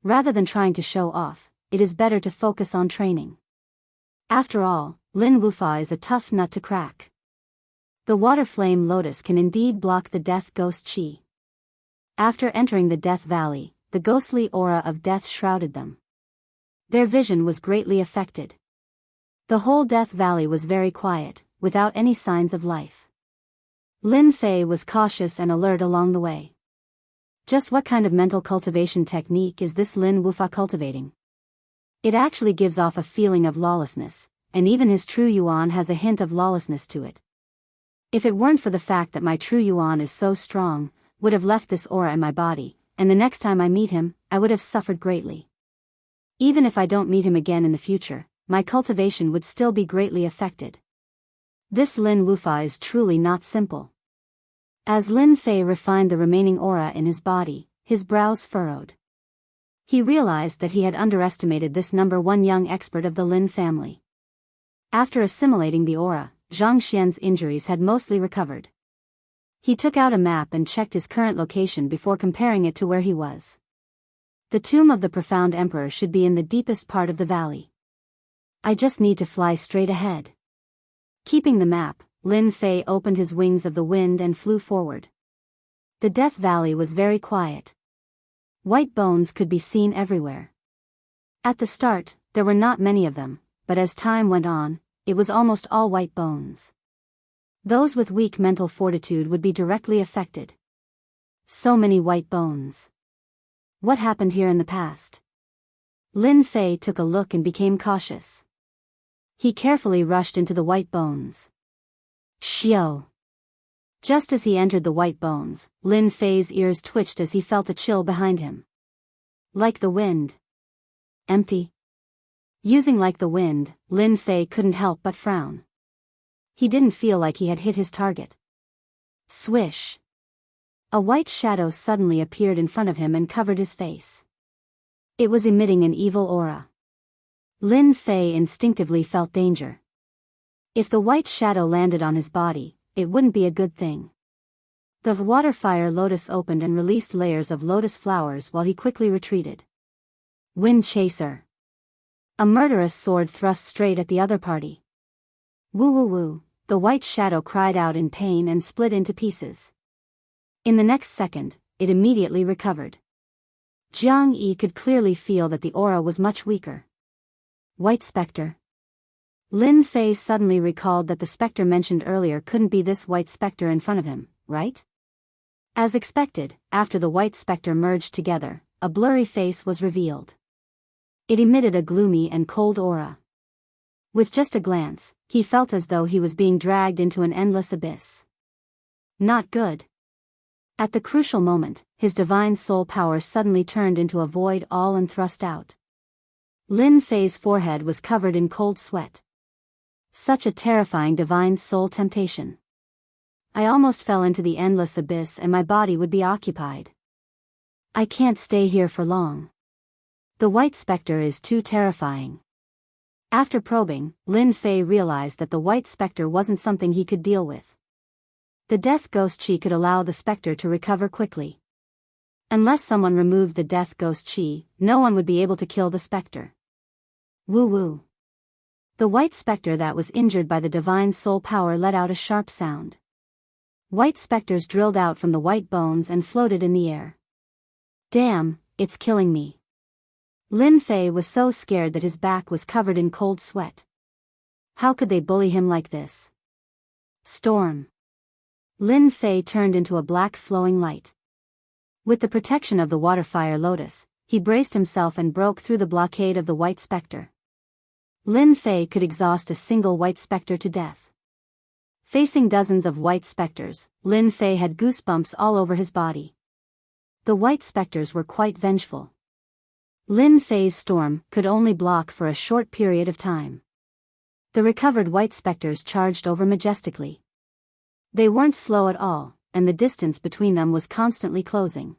Rather than trying to show off, it is better to focus on training. After all, Lin Wufa is a tough nut to crack. The water flame lotus can indeed block the death ghost chi. After entering the Death Valley, the ghostly aura of death shrouded them. Their vision was greatly affected. The whole Death Valley was very quiet, without any signs of life. Lin Fei was cautious and alert along the way. Just what kind of mental cultivation technique is this Lin Wufa cultivating? It actually gives off a feeling of lawlessness, and even his true yuan has a hint of lawlessness to it. If it weren't for the fact that my true yuan is so strong, would have left this aura in my body, and the next time I meet him, I would have suffered greatly. Even if I don't meet him again in the future, my cultivation would still be greatly affected. This Lin Wufa is truly not simple. As Lin Fei refined the remaining aura in his body, his brows furrowed. He realized that he had underestimated this number one young expert of the Lin family. After assimilating the aura, Zhang Xian's injuries had mostly recovered. He took out a map and checked his current location before comparing it to where he was. The tomb of the profound emperor should be in the deepest part of the valley. I just need to fly straight ahead. Keeping the map, Lin Fei opened his wings of the wind and flew forward. The Death Valley was very quiet. White bones could be seen everywhere. At the start, there were not many of them, but as time went on, it was almost all white bones. Those with weak mental fortitude would be directly affected. So many white bones. What happened here in the past? Lin Fei took a look and became cautious. He carefully rushed into the white bones. Xiao! Just as he entered the white bones, Lin Fei's ears twitched as he felt a chill behind him. Like the wind. Empty. Using like the wind, Lin Fei couldn't help but frown. He didn't feel like he had hit his target. Swish! A white shadow suddenly appeared in front of him and covered his face. It was emitting an evil aura. Lin Fei instinctively felt danger. If the white shadow landed on his body, it wouldn't be a good thing. The water fire lotus opened and released layers of lotus flowers while he quickly retreated. Wind chaser. A murderous sword thrust straight at the other party. Woo woo woo, the white shadow cried out in pain and split into pieces. In the next second, it immediately recovered. Jianghu could clearly feel that the aura was much weaker. White specter. Lin Fei suddenly recalled that the specter mentioned earlier couldn't be this white specter in front of him, right? As expected, after the white specter merged together, a blurry face was revealed. It emitted a gloomy and cold aura. With just a glance, he felt as though he was being dragged into an endless abyss. Not good. At the crucial moment, his divine soul power suddenly turned into a void all and thrust out. Lin Fei's forehead was covered in cold sweat. Such a terrifying divine soul temptation. I almost fell into the endless abyss and my body would be occupied. I can't stay here for long. The white specter is too terrifying. After probing, Lin Fei realized that the white specter wasn't something he could deal with. The death ghost chi could allow the specter to recover quickly. Unless someone removed the death ghost chi, no one would be able to kill the specter. Woo woo. The white specter that was injured by the divine soul power let out a sharp sound. White specters drilled out from the white bones and floated in the air. Damn, it's killing me. Lin Fei was so scared that his back was covered in cold sweat. How could they bully him like this? Storm. Lin Fei turned into a black flowing light. With the protection of the water-fire lotus, he braced himself and broke through the blockade of the white specter. Lin Fei could exhaust a single white specter to death. Facing dozens of white specters, Lin Fei had goosebumps all over his body. The white specters were quite vengeful. Lin Fei's storm could only block for a short period of time. The recovered white specters charged over majestically. They weren't slow at all, and the distance between them was constantly closing.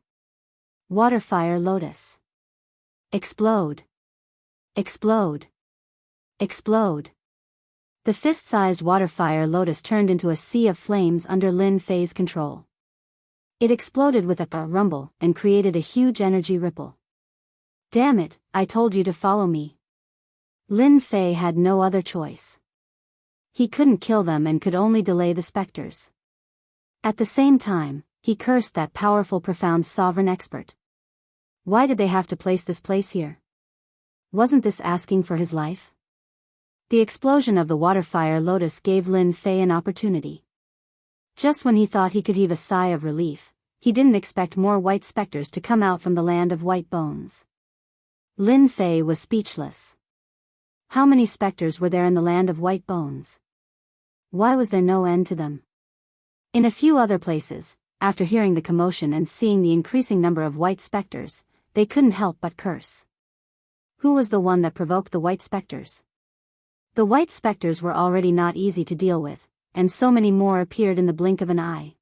Water-fire lotus. Explode. Explode. Explode. The fist-sized water-fire lotus turned into a sea of flames under Lin Fei's control. It exploded with a rumble and created a huge energy ripple. Damn it, I told you to follow me. Lin Fei had no other choice. He couldn't kill them and could only delay the specters. At the same time, he cursed that powerful profound sovereign expert. Why did they have to place this place here? Wasn't this asking for his life? The explosion of the water-fire lotus gave Lin Fei an opportunity. Just when he thought he could heave a sigh of relief, he didn't expect more white specters to come out from the land of white bones. Lin Fei was speechless. How many specters were there in the land of white bones? Why was there no end to them? In a few other places, after hearing the commotion and seeing the increasing number of white specters, they couldn't help but curse. Who was the one that provoked the white specters? The white specters were already not easy to deal with, and so many more appeared in the blink of an eye.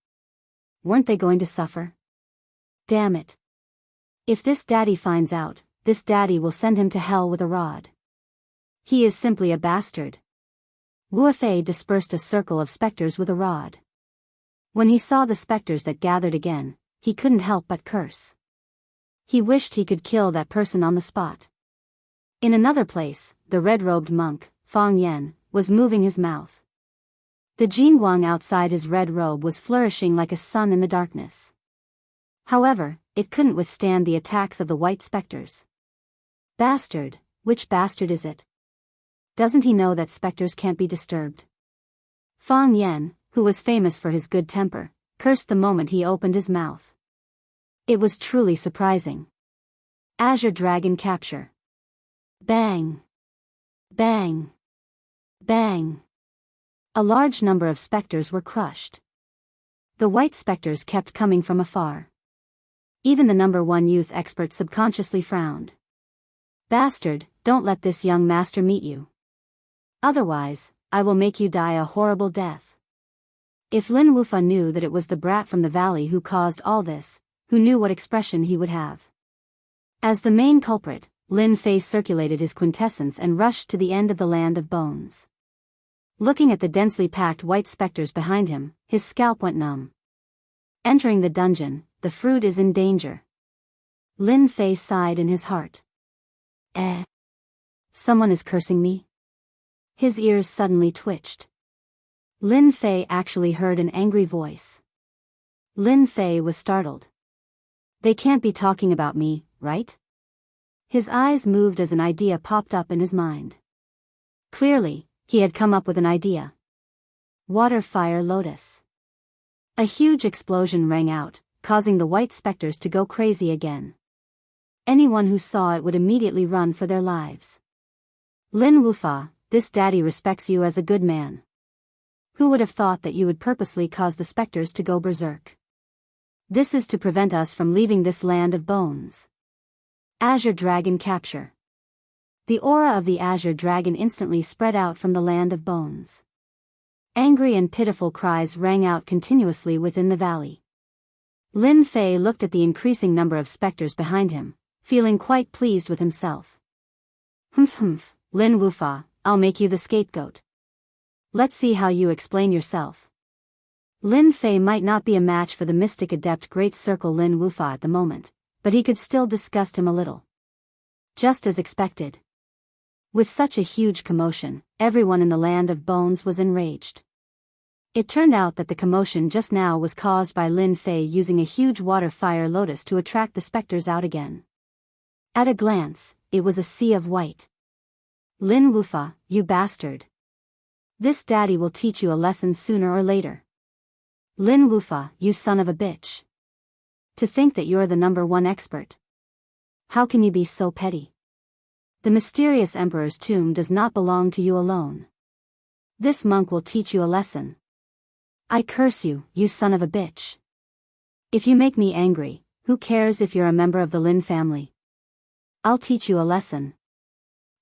Weren't they going to suffer? Damn it. If this daddy finds out, this daddy will send him to hell with a rod. He is simply a bastard. Wu Fei dispersed a circle of specters with a rod. When he saw the specters that gathered again, he couldn't help but curse. He wished he could kill that person on the spot. In another place, the red-robed monk, Fang Yan, was moving his mouth. The Jianghu outside his red robe was flourishing like a sun in the darkness. However, it couldn't withstand the attacks of the white specters. Bastard, which bastard is it? Doesn't he know that specters can't be disturbed? Fang Yan, who was famous for his good temper, cursed the moment he opened his mouth. It was truly surprising. Azure Dragon Capture. Bang! Bang! Bang! A large number of specters were crushed. The white specters kept coming from afar. Even the number one youth expert subconsciously frowned. Bastard, don't let this young master meet you. Otherwise, I will make you die a horrible death. If Lin Wufa knew that it was the brat from the valley who caused all this, who knew what expression he would have? As the main culprit, Lin Fei circulated his quintessence and rushed to the end of the land of bones. Looking at the densely packed white specters behind him, his scalp went numb. Entering the dungeon, the fruit is in danger. Lin Fei sighed in his heart. Someone is cursing me? His ears suddenly twitched. Lin Fei actually heard an angry voice. Lin Fei was startled. They can't be talking about me, right? His eyes moved as an idea popped up in his mind. Clearly, he had come up with an idea. Water-fire lotus. A huge explosion rang out, causing the white specters to go crazy again. Anyone who saw it would immediately run for their lives. Lin Wufa, this daddy respects you as a good man. Who would have thought that you would purposely cause the specters to go berserk? This is to prevent us from leaving this land of bones. Azure Dragon Capture. The aura of the Azure Dragon instantly spread out from the land of bones. Angry and pitiful cries rang out continuously within the valley. Lin Fei looked at the increasing number of specters behind him, feeling quite pleased with himself. Humph, Lin Wufa, I'll make you the scapegoat. Let's see how you explain yourself. Lin Fei might not be a match for the mystic adept Great Circle Lin Wufa at the moment, but he could still disgust him a little. Just as expected. With such a huge commotion, everyone in the land of bones was enraged. It turned out that the commotion just now was caused by Lin Fei using a huge water fire lotus to attract the specters out again. At a glance, it was a sea of white. Lin Wufa, you bastard. This daddy will teach you a lesson sooner or later. Lin Wufa, you son of a bitch. To think that you're the #1 expert. How can you be so petty? The mysterious emperor's tomb does not belong to you alone. This monk will teach you a lesson. I curse you, you son of a bitch. If you make me angry, who cares if you're a member of the Lin family? I'll teach you a lesson.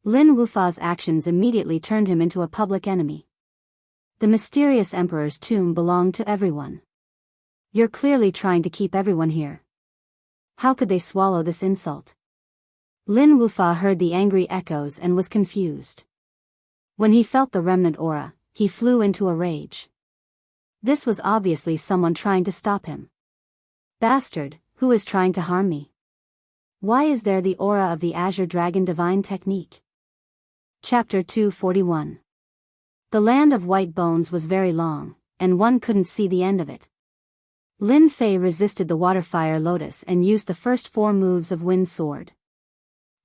Lin Wufa's actions immediately turned him into a public enemy. The mysterious emperor's tomb belonged to everyone. You're clearly trying to keep everyone here. How could they swallow this insult? Lin Wufa heard the angry echoes and was confused. When he felt the remnant aura, he flew into a rage. This was obviously someone trying to stop him. Bastard, who is trying to harm me? Why is there the aura of the Azure Dragon Divine Technique? Chapter 241. The land of white bones was very long, and one couldn't see the end of it. Lin Fei resisted the water fire lotus and used the first 4 moves of Wind Sword.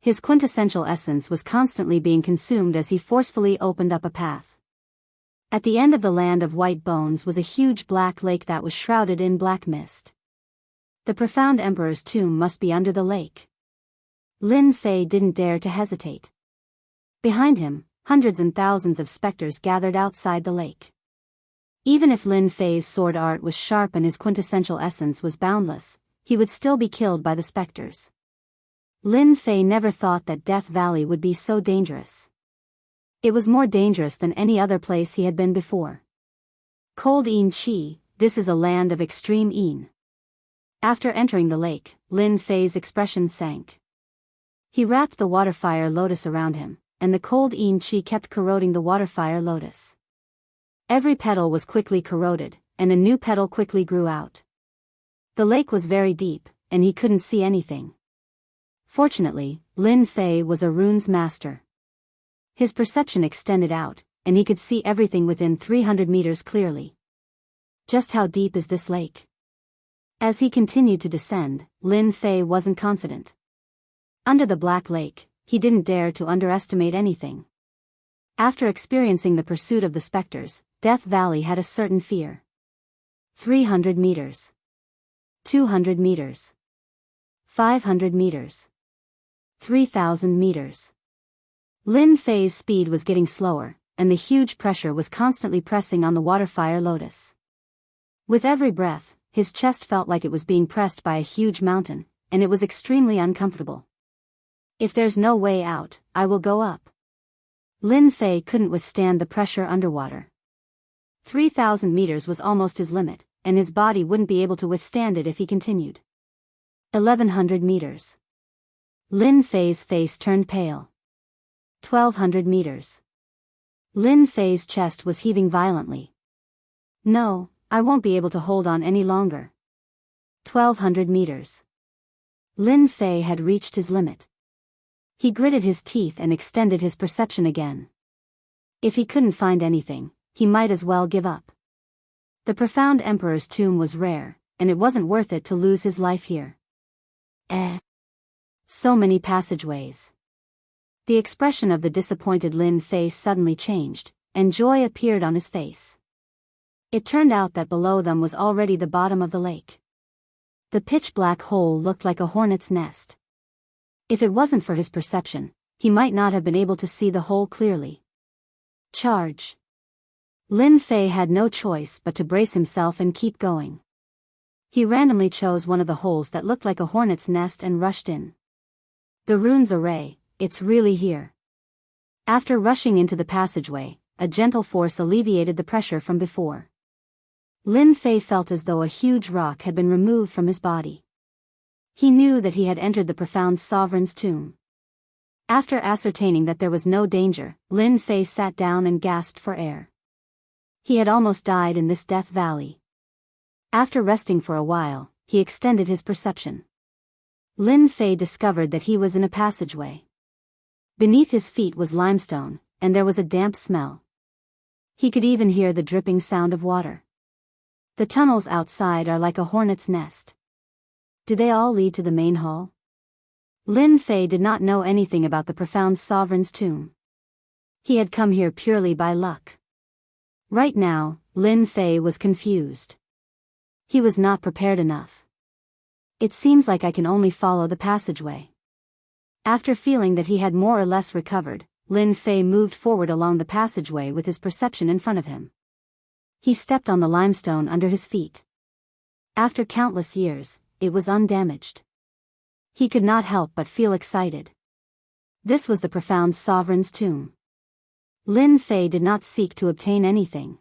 His quintessential essence was constantly being consumed as he forcefully opened up a path. At the end of the land of white bones was a huge black lake that was shrouded in black mist. The profound emperor's tomb must be under the lake. Lin Fei didn't dare to hesitate. Behind him, hundreds and thousands of specters gathered outside the lake. Even if Lin Fei's sword art was sharp and his quintessential essence was boundless, he would still be killed by the specters. Lin Fei never thought that Death Valley would be so dangerous. It was more dangerous than any other place he had been before. Cold Yin Qi, this is a land of extreme Yin. After entering the lake, Lin Fei's expression sank. He wrapped the water fire lotus around him, and the cold Yin Qi kept corroding the water fire lotus. Every petal was quickly corroded, and a new petal quickly grew out. The lake was very deep, and he couldn't see anything. Fortunately, Lin Fei was a runes master. His perception extended out, and he could see everything within 300 meters clearly. Just how deep is this lake? As he continued to descend, Lin Fei wasn't confident. Under the Black Lake, he didn't dare to underestimate anything. After experiencing the pursuit of the specters, Death Valley had a certain fear. 300 meters. 200 meters. 500 meters. 3,000 meters. Lin Fei's speed was getting slower, and the huge pressure was constantly pressing on the water fire lotus. With every breath, his chest felt like it was being pressed by a huge mountain, and it was extremely uncomfortable. If there's no way out, I will go up. Lin Fei couldn't withstand the pressure underwater. 3,000 meters was almost his limit, and his body wouldn't be able to withstand it if he continued. 1,100 meters. Lin Fei's face turned pale. 1,200 meters. Lin Fei's chest was heaving violently. No, I won't be able to hold on any longer. 1,200 meters. Lin Fei had reached his limit. He gritted his teeth and extended his perception again. If he couldn't find anything, he might as well give up. The profound emperor's tomb was rare, and it wasn't worth it to lose his life here. So many passageways. The expression of the disappointed Lin Fei suddenly changed, and joy appeared on his face. It turned out that below them was already the bottom of the lake. The pitch-black hole looked like a hornet's nest. If it wasn't for his perception, he might not have been able to see the hole clearly. Charge. Lin Fei had no choice but to brace himself and keep going. He randomly chose one of the holes that looked like a hornet's nest and rushed in. The runes array, it's really here. After rushing into the passageway, a gentle force alleviated the pressure from before. Lin Fei felt as though a huge rock had been removed from his body. He knew that he had entered the profound sovereign's tomb. After ascertaining that there was no danger, Lin Fei sat down and gasped for air. He had almost died in this Death Valley. After resting for a while, he extended his perception. Lin Fei discovered that he was in a passageway. Beneath his feet was limestone, and there was a damp smell. He could even hear the dripping sound of water. The tunnels outside are like a hornet's nest. Do they all lead to the main hall? Lin Fei did not know anything about the profound sovereign's tomb. He had come here purely by luck. Right now, Lin Fei was confused. He was not prepared enough. It seems like I can only follow the passageway. After feeling that he had more or less recovered, Lin Fei moved forward along the passageway with his perception in front of him. He stepped on the limestone under his feet. After countless years, it was undamaged. He could not help but feel excited. This was the profound sovereign's tomb. Lin Fei did not seek to obtain anything.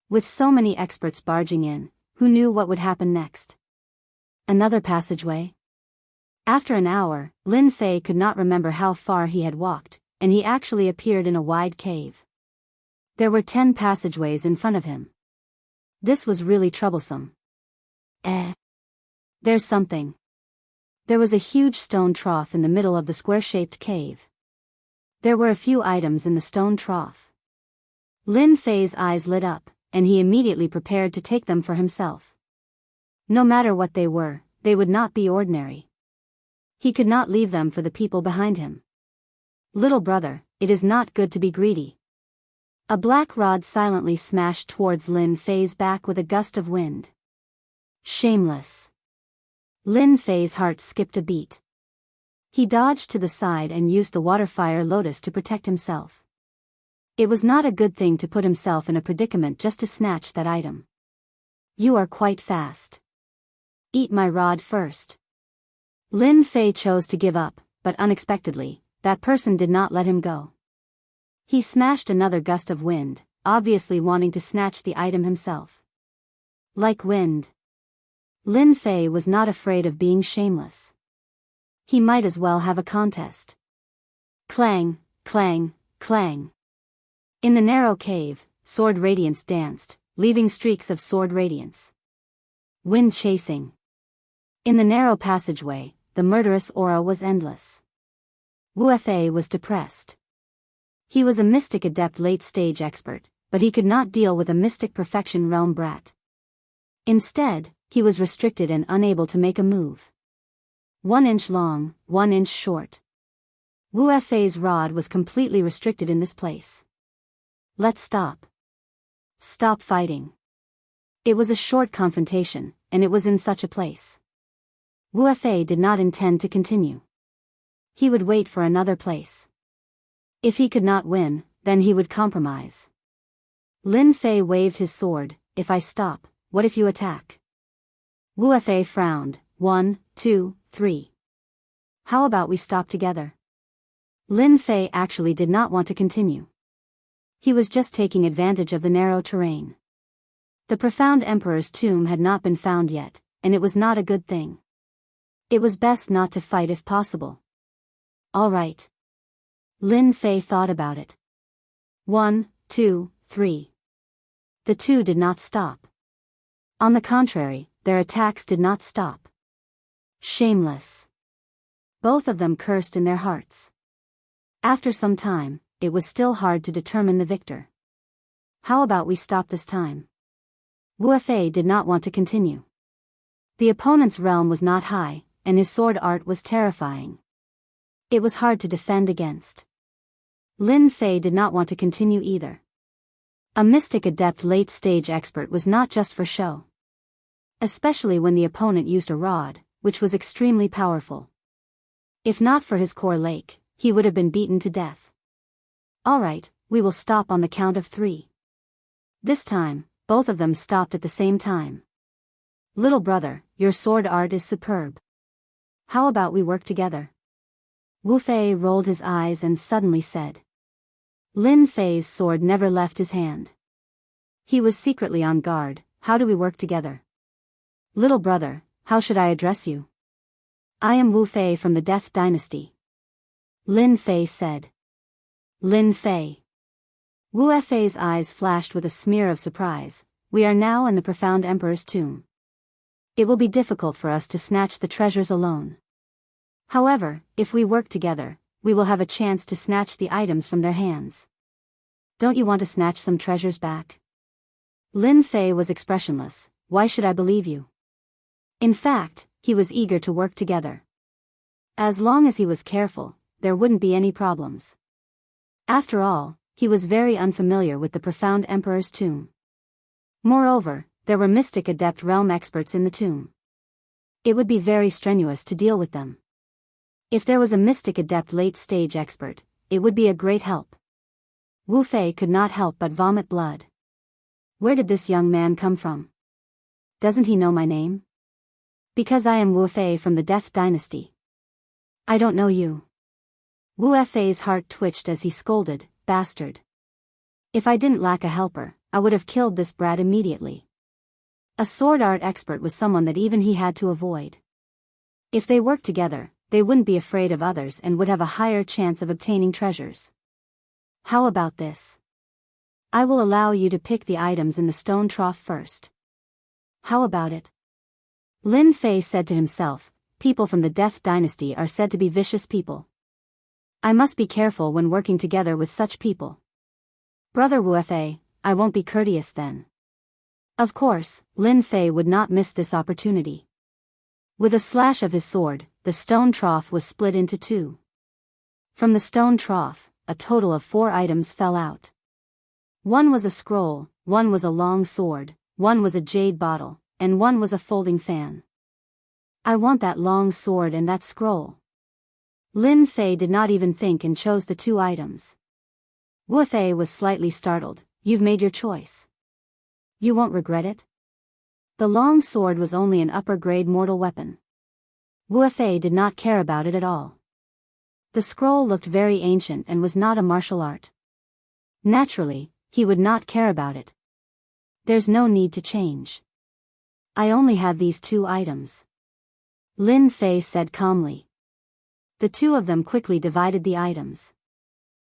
With so many experts barging in, who knew what would happen next? Another passageway? After an hour, Lin Fei could not remember how far he had walked, and he actually appeared in a wide cave. There were 10 passageways in front of him. This was really troublesome. There's something. There was a huge stone trough in the middle of the square-shaped cave. There were a few items in the stone trough. Lin Fei's eyes lit up, and he immediately prepared to take them for himself. No matter what they were, they would not be ordinary. He could not leave them for the people behind him. Little brother, it is not good to be greedy. A black rod silently smashed towards Lin Fei's back with a gust of wind. Shameless. Lin Fei's heart skipped a beat. He dodged to the side and used the water fire lotus to protect himself. It was not a good thing to put himself in a predicament just to snatch that item. You are quite fast. Eat my rod first. Lin Fei chose to give up, but unexpectedly, that person did not let him go. He smashed another gust of wind, obviously wanting to snatch the item himself. Like wind. Lin Fei was not afraid of being shameless. He might as well have a contest. Clang, clang, clang. In the narrow cave, sword radiance danced, leaving streaks of sword radiance. Wind chasing. In the narrow passageway, the murderous aura was endless. Wu Fei was depressed. He was a mystic adept late-stage expert, but he could not deal with a mystic perfection realm brat. Instead, he was restricted and unable to make a move. 1 inch long, 1 inch short. Wu Fei's rod was completely restricted in this place. Let's stop. Stop fighting. It was a short confrontation, and it was in such a place. Wu Fei did not intend to continue. He would wait for another place. If he could not win, then he would compromise. Lin Fei waved his sword. If I stop, what if you attack? Wu Fei frowned. 1, 2, 3. How about we stop together? Lin Fei actually did not want to continue. He was just taking advantage of the narrow terrain. The profound emperor's tomb had not been found yet, and it was not a good thing. It was best not to fight if possible. All right. Lin Fei thought about it. 1, 2, 3. The two did not stop. On the contrary, their attacks did not stop. Shameless. Both of them cursed in their hearts. After some time, it was still hard to determine the victor. How about we stop this time? Wu Fei did not want to continue. The opponent's realm was not high, and his sword art was terrifying. It was hard to defend against. Lin Fei did not want to continue either. A mystic adept late-stage expert was not just for show. Especially when the opponent used a rod, which was extremely powerful. If not for his core lake, he would have been beaten to death. All right, we will stop on the count of 3. This time, both of them stopped at the same time. Little brother, your sword art is superb. How about we work together? Wu Fei rolled his eyes and suddenly said. Lin Fei's sword never left his hand. He was secretly on guard. How do we work together? Little brother, how should I address you? I am Wu Fei from the Death Dynasty. Lin Fei said. Lin Fei. Wu Fei's eyes flashed with a smear of surprise. We are now in the profound emperor's tomb. It will be difficult for us to snatch the treasures alone. However, if we work together, we will have a chance to snatch the items from their hands. Don't you want to snatch some treasures back? Lin Fei was expressionless. Why should I believe you? In fact, he was eager to work together. As long as he was careful, there wouldn't be any problems. After all, he was very unfamiliar with the profound emperor's tomb. Moreover, there were mystic adept realm experts in the tomb. It would be very strenuous to deal with them. If there was a mystic adept late-stage expert, it would be a great help. Wu Fei could not help but vomit blood. Where did this young man come from? Doesn't he know my name? Because I am Wu Fei from the Death Dynasty. I don't know you. Wu Fei's heart twitched as he scolded, bastard. If I didn't lack a helper, I would have killed this brat immediately. A sword art expert was someone that even he had to avoid. If they worked together, they wouldn't be afraid of others and would have a higher chance of obtaining treasures. How about this? I will allow you to pick the items in the stone trough first. How about it? Lin Fei said to himself, people from the Death Dynasty are said to be vicious people. I must be careful when working together with such people. Brother Wu Fei, I won't be courteous then. Of course, Lin Fei would not miss this opportunity. With a slash of his sword, the stone trough was split into two. From the stone trough, a total of 4 items fell out. One was a scroll, one was a long sword, one was a jade bottle, and one was a folding fan. I want that long sword and that scroll. Lin Fei did not even think and chose the 2 items. Wu Fei was slightly startled. You've made your choice. You won't regret it? The long sword was only an upper-grade mortal weapon. Wu Fei did not care about it at all. The scroll looked very ancient and was not a martial art. Naturally, he would not care about it. There's no need to change. I only have these 2 items. Lin Fei said calmly. The 2 of them quickly divided the items.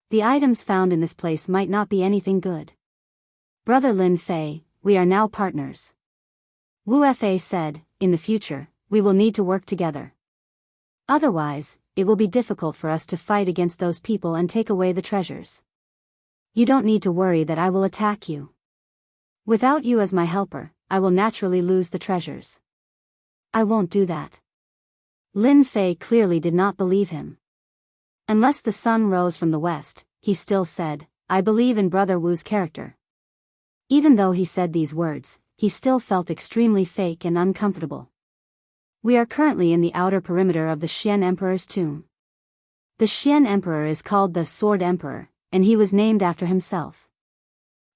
The items found in this place might not be anything good. Brother Lin Fei, we are now partners. Wu Fei said, in the future, we will need to work together. Otherwise, it will be difficult for us to fight against those people and take away the treasures. You don't need to worry that I will attack you. Without you as my helper, I will naturally lose the treasures. I won't do that. Lin Fei clearly did not believe him. Unless the sun rose from the west, he still said, I believe in Brother Wu's character. Even though he said these words, he still felt extremely fake and uncomfortable. We are currently in the outer perimeter of the Xian Emperor's tomb. The Xian Emperor is called the Sword Emperor, and he was named after himself.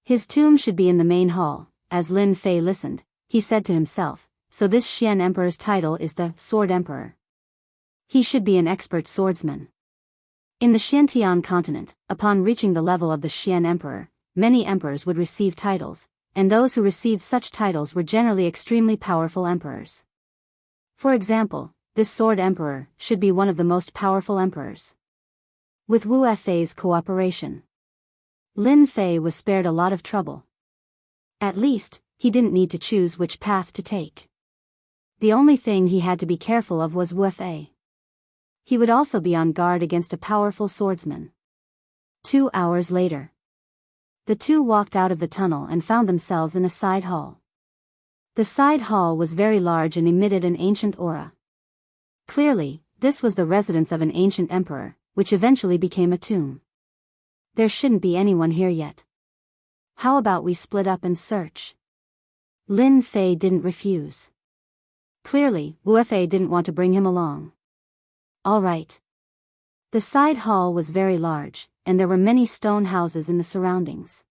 His tomb should be in the main hall. As Lin Fei listened, he said to himself, so this Xian Emperor's title is the Sword Emperor. He should be an expert swordsman. In the Xiantian continent, upon reaching the level of the Xian Emperor, many emperors would receive titles, and those who received such titles were generally extremely powerful emperors. For example, this Sword Emperor should be one of the most powerful emperors. With Wu Fei's cooperation, Lin Fei was spared a lot of trouble. At least, he didn't need to choose which path to take. The only thing he had to be careful of was Wu Fei. He would also be on guard against a powerful swordsman. 2 hours later, the 2 walked out of the tunnel and found themselves in a side hall. The side hall was very large and emitted an ancient aura. Clearly, this was the residence of an ancient emperor, which eventually became a tomb. There shouldn't be anyone here yet. How about we split up and search? Lin Fei didn't refuse. Clearly, Wu Fei didn't want to bring him along. All right. The side hall was very large, and there were many stone houses in the surroundings.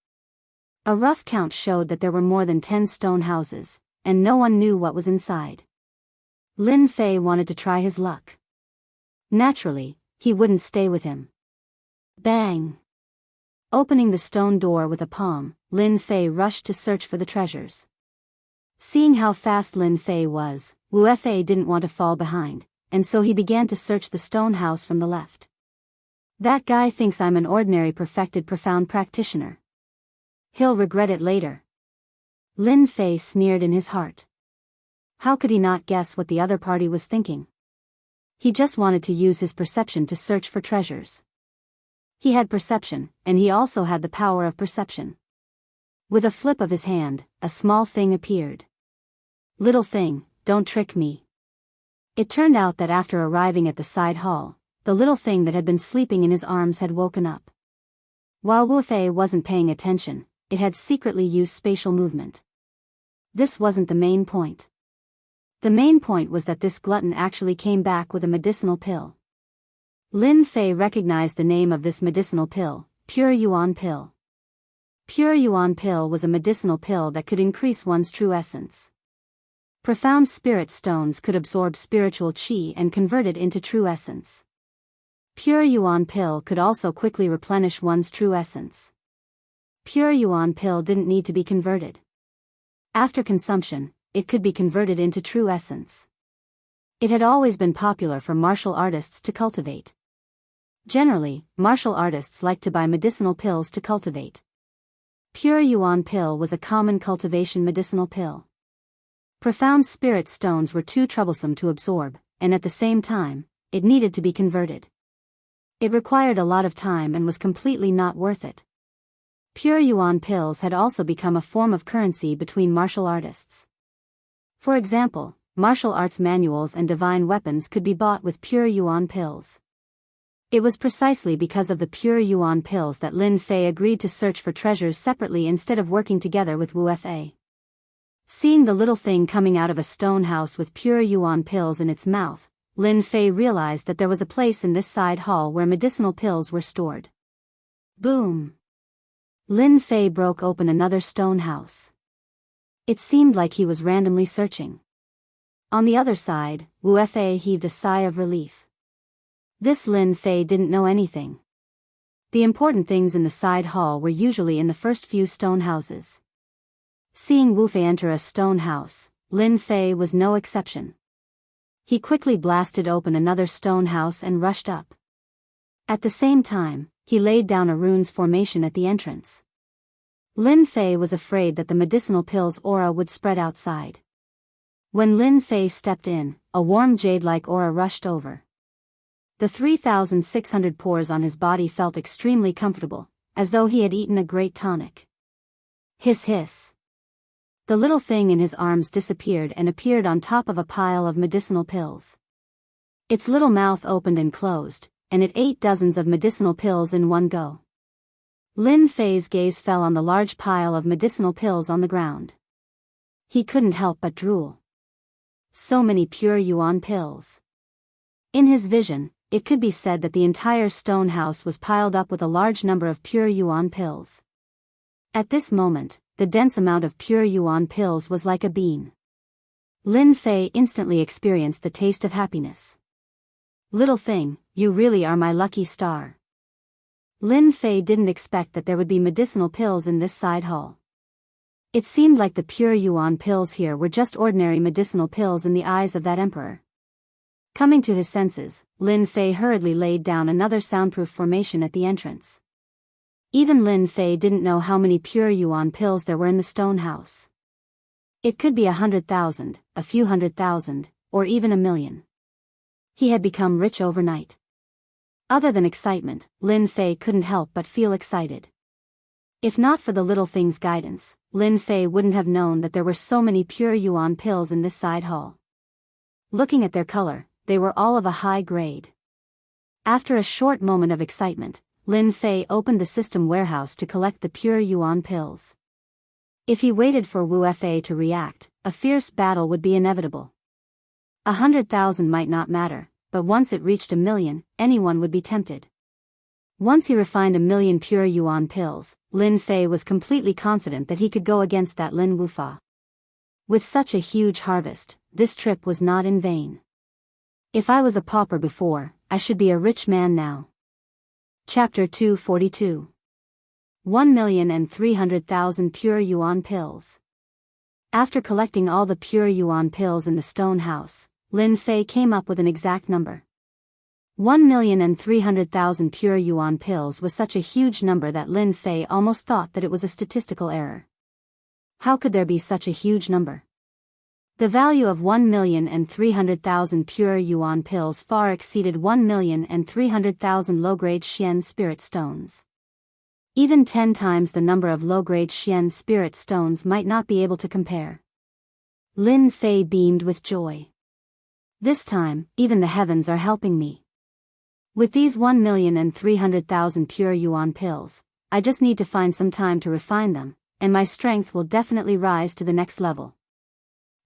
A rough count showed that there were more than 10 stone houses, and no one knew what was inside. Lin Fei wanted to try his luck. Naturally, he wouldn't stay with him. Bang! Opening the stone door with a palm, Lin Fei rushed to search for the treasures. Seeing how fast Lin Fei was, Wu Fei didn't want to fall behind, and so he began to search the stone house from the left. That guy thinks I'm an ordinary perfected profound practitioner. He'll regret it later. Lin Fei sneered in his heart. How could he not guess what the other party was thinking? He just wanted to use his perception to search for treasures. He had perception, and he also had the power of perception. With a flip of his hand, a small thing appeared. "Little thing, don't trick me." It turned out that after arriving at the side hall, the little thing that had been sleeping in his arms had woken up. While Wu Fei wasn't paying attention, it had secretly used spatial movement. This wasn't the main point. The main point was that this glutton actually came back with a medicinal pill. Lin Fei recognized the name of this medicinal pill, Pure Yuan Pill. Pure Yuan Pill was a medicinal pill that could increase one's true essence. Profound spirit stones could absorb spiritual qi and convert it into true essence. Pure Yuan Pill could also quickly replenish one's true essence. Pure Yuan Pill didn't need to be converted. After consumption, it could be converted into true essence. It had always been popular for martial artists to cultivate. Generally, martial artists like to buy medicinal pills to cultivate. Pure Yuan Pill was a common cultivation medicinal pill. Profound spirit stones were too troublesome to absorb, and at the same time, it needed to be converted. It required a lot of time and was completely not worth it. Pure Yuan pills had also become a form of currency between martial artists. For example, martial arts manuals and divine weapons could be bought with Pure Yuan pills. It was precisely because of the Pure Yuan pills that Lin Fei agreed to search for treasures separately instead of working together with Wu Fei. Seeing the little thing coming out of a stone house with Pure Yuan pills in its mouth, Lin Fei realized that there was a place in this side hall where medicinal pills were stored. Boom! Lin Fei broke open another stone house. It seemed like he was randomly searching. On the other side, Wu Fei heaved a sigh of relief. This Lin Fei didn't know anything. The important things in the side hall were usually in the first few stone houses. Seeing Wu Fei enter a stone house, Lin Fei was no exception. He quickly blasted open another stone house and rushed up. At the same time, he laid down a runes formation at the entrance. Lin Fei was afraid that the medicinal pill's aura would spread outside. When Lin Fei stepped in, a warm jade-like aura rushed over. The 3,600 pores on his body felt extremely comfortable, as though he had eaten a great tonic. Hiss hiss. The little thing in his arms disappeared and appeared on top of a pile of medicinal pills. Its little mouth opened and closed, and it ate dozens of medicinal pills in one go. Lin Fei's gaze fell on the large pile of medicinal pills on the ground. He couldn't help but drool. So many Pure Yuan pills. In his vision, it could be said that the entire stone house was piled up with a large number of Pure Yuan pills. At this moment, the dense amount of Pure Yuan pills was like a bean. Lin Fei instantly experienced the taste of happiness. Little thing, you really are my lucky star. Lin Fei didn't expect that there would be medicinal pills in this side hall. It seemed like the Pure Yuan pills here were just ordinary medicinal pills in the eyes of that emperor. Coming to his senses, Lin Fei hurriedly laid down another soundproof formation at the entrance. Even Lin Fei didn't know how many Pure Yuan pills there were in the stone house. It could be 100,000, a few 100,000, or even 1,000,000. He had become rich overnight. Other than excitement, Lin Fei couldn't help but feel excited. If not for the little thing's guidance, Lin Fei wouldn't have known that there were so many Pure Yuan pills in this side hall. Looking at their color, they were all of a high grade. After a short moment of excitement, Lin Fei opened the system warehouse to collect the Pure Yuan pills. If he waited for Wu Fei to react, a fierce battle would be inevitable. 100,000 might not matter, but once it reached 1,000,000, anyone would be tempted. Once he refined 1,000,000 Pure Yuan pills, Lin Fei was completely confident that he could go against that Lin Wufa. With such a huge harvest, this trip was not in vain. If I was a pauper before, I should be a rich man now. Chapter 242. 1,300,000 Pure Yuan pills. After collecting all the Pure Yuan pills in the stone house, Lin Fei came up with an exact number. 1,300,000 Pure Yuan pills was such a huge number that Lin Fei almost thought that it was a statistical error. How could there be such a huge number? The value of 1,300,000 pure yuan pills far exceeded 1,300,000 low-grade Xian spirit stones. Even 10 times the number of low-grade Xian spirit stones might not be able to compare. Lin Fei beamed with joy. This time, even the heavens are helping me. With these 1,300,000 pure yuan pills, I just need to find some time to refine them, and my strength will definitely rise to the next level.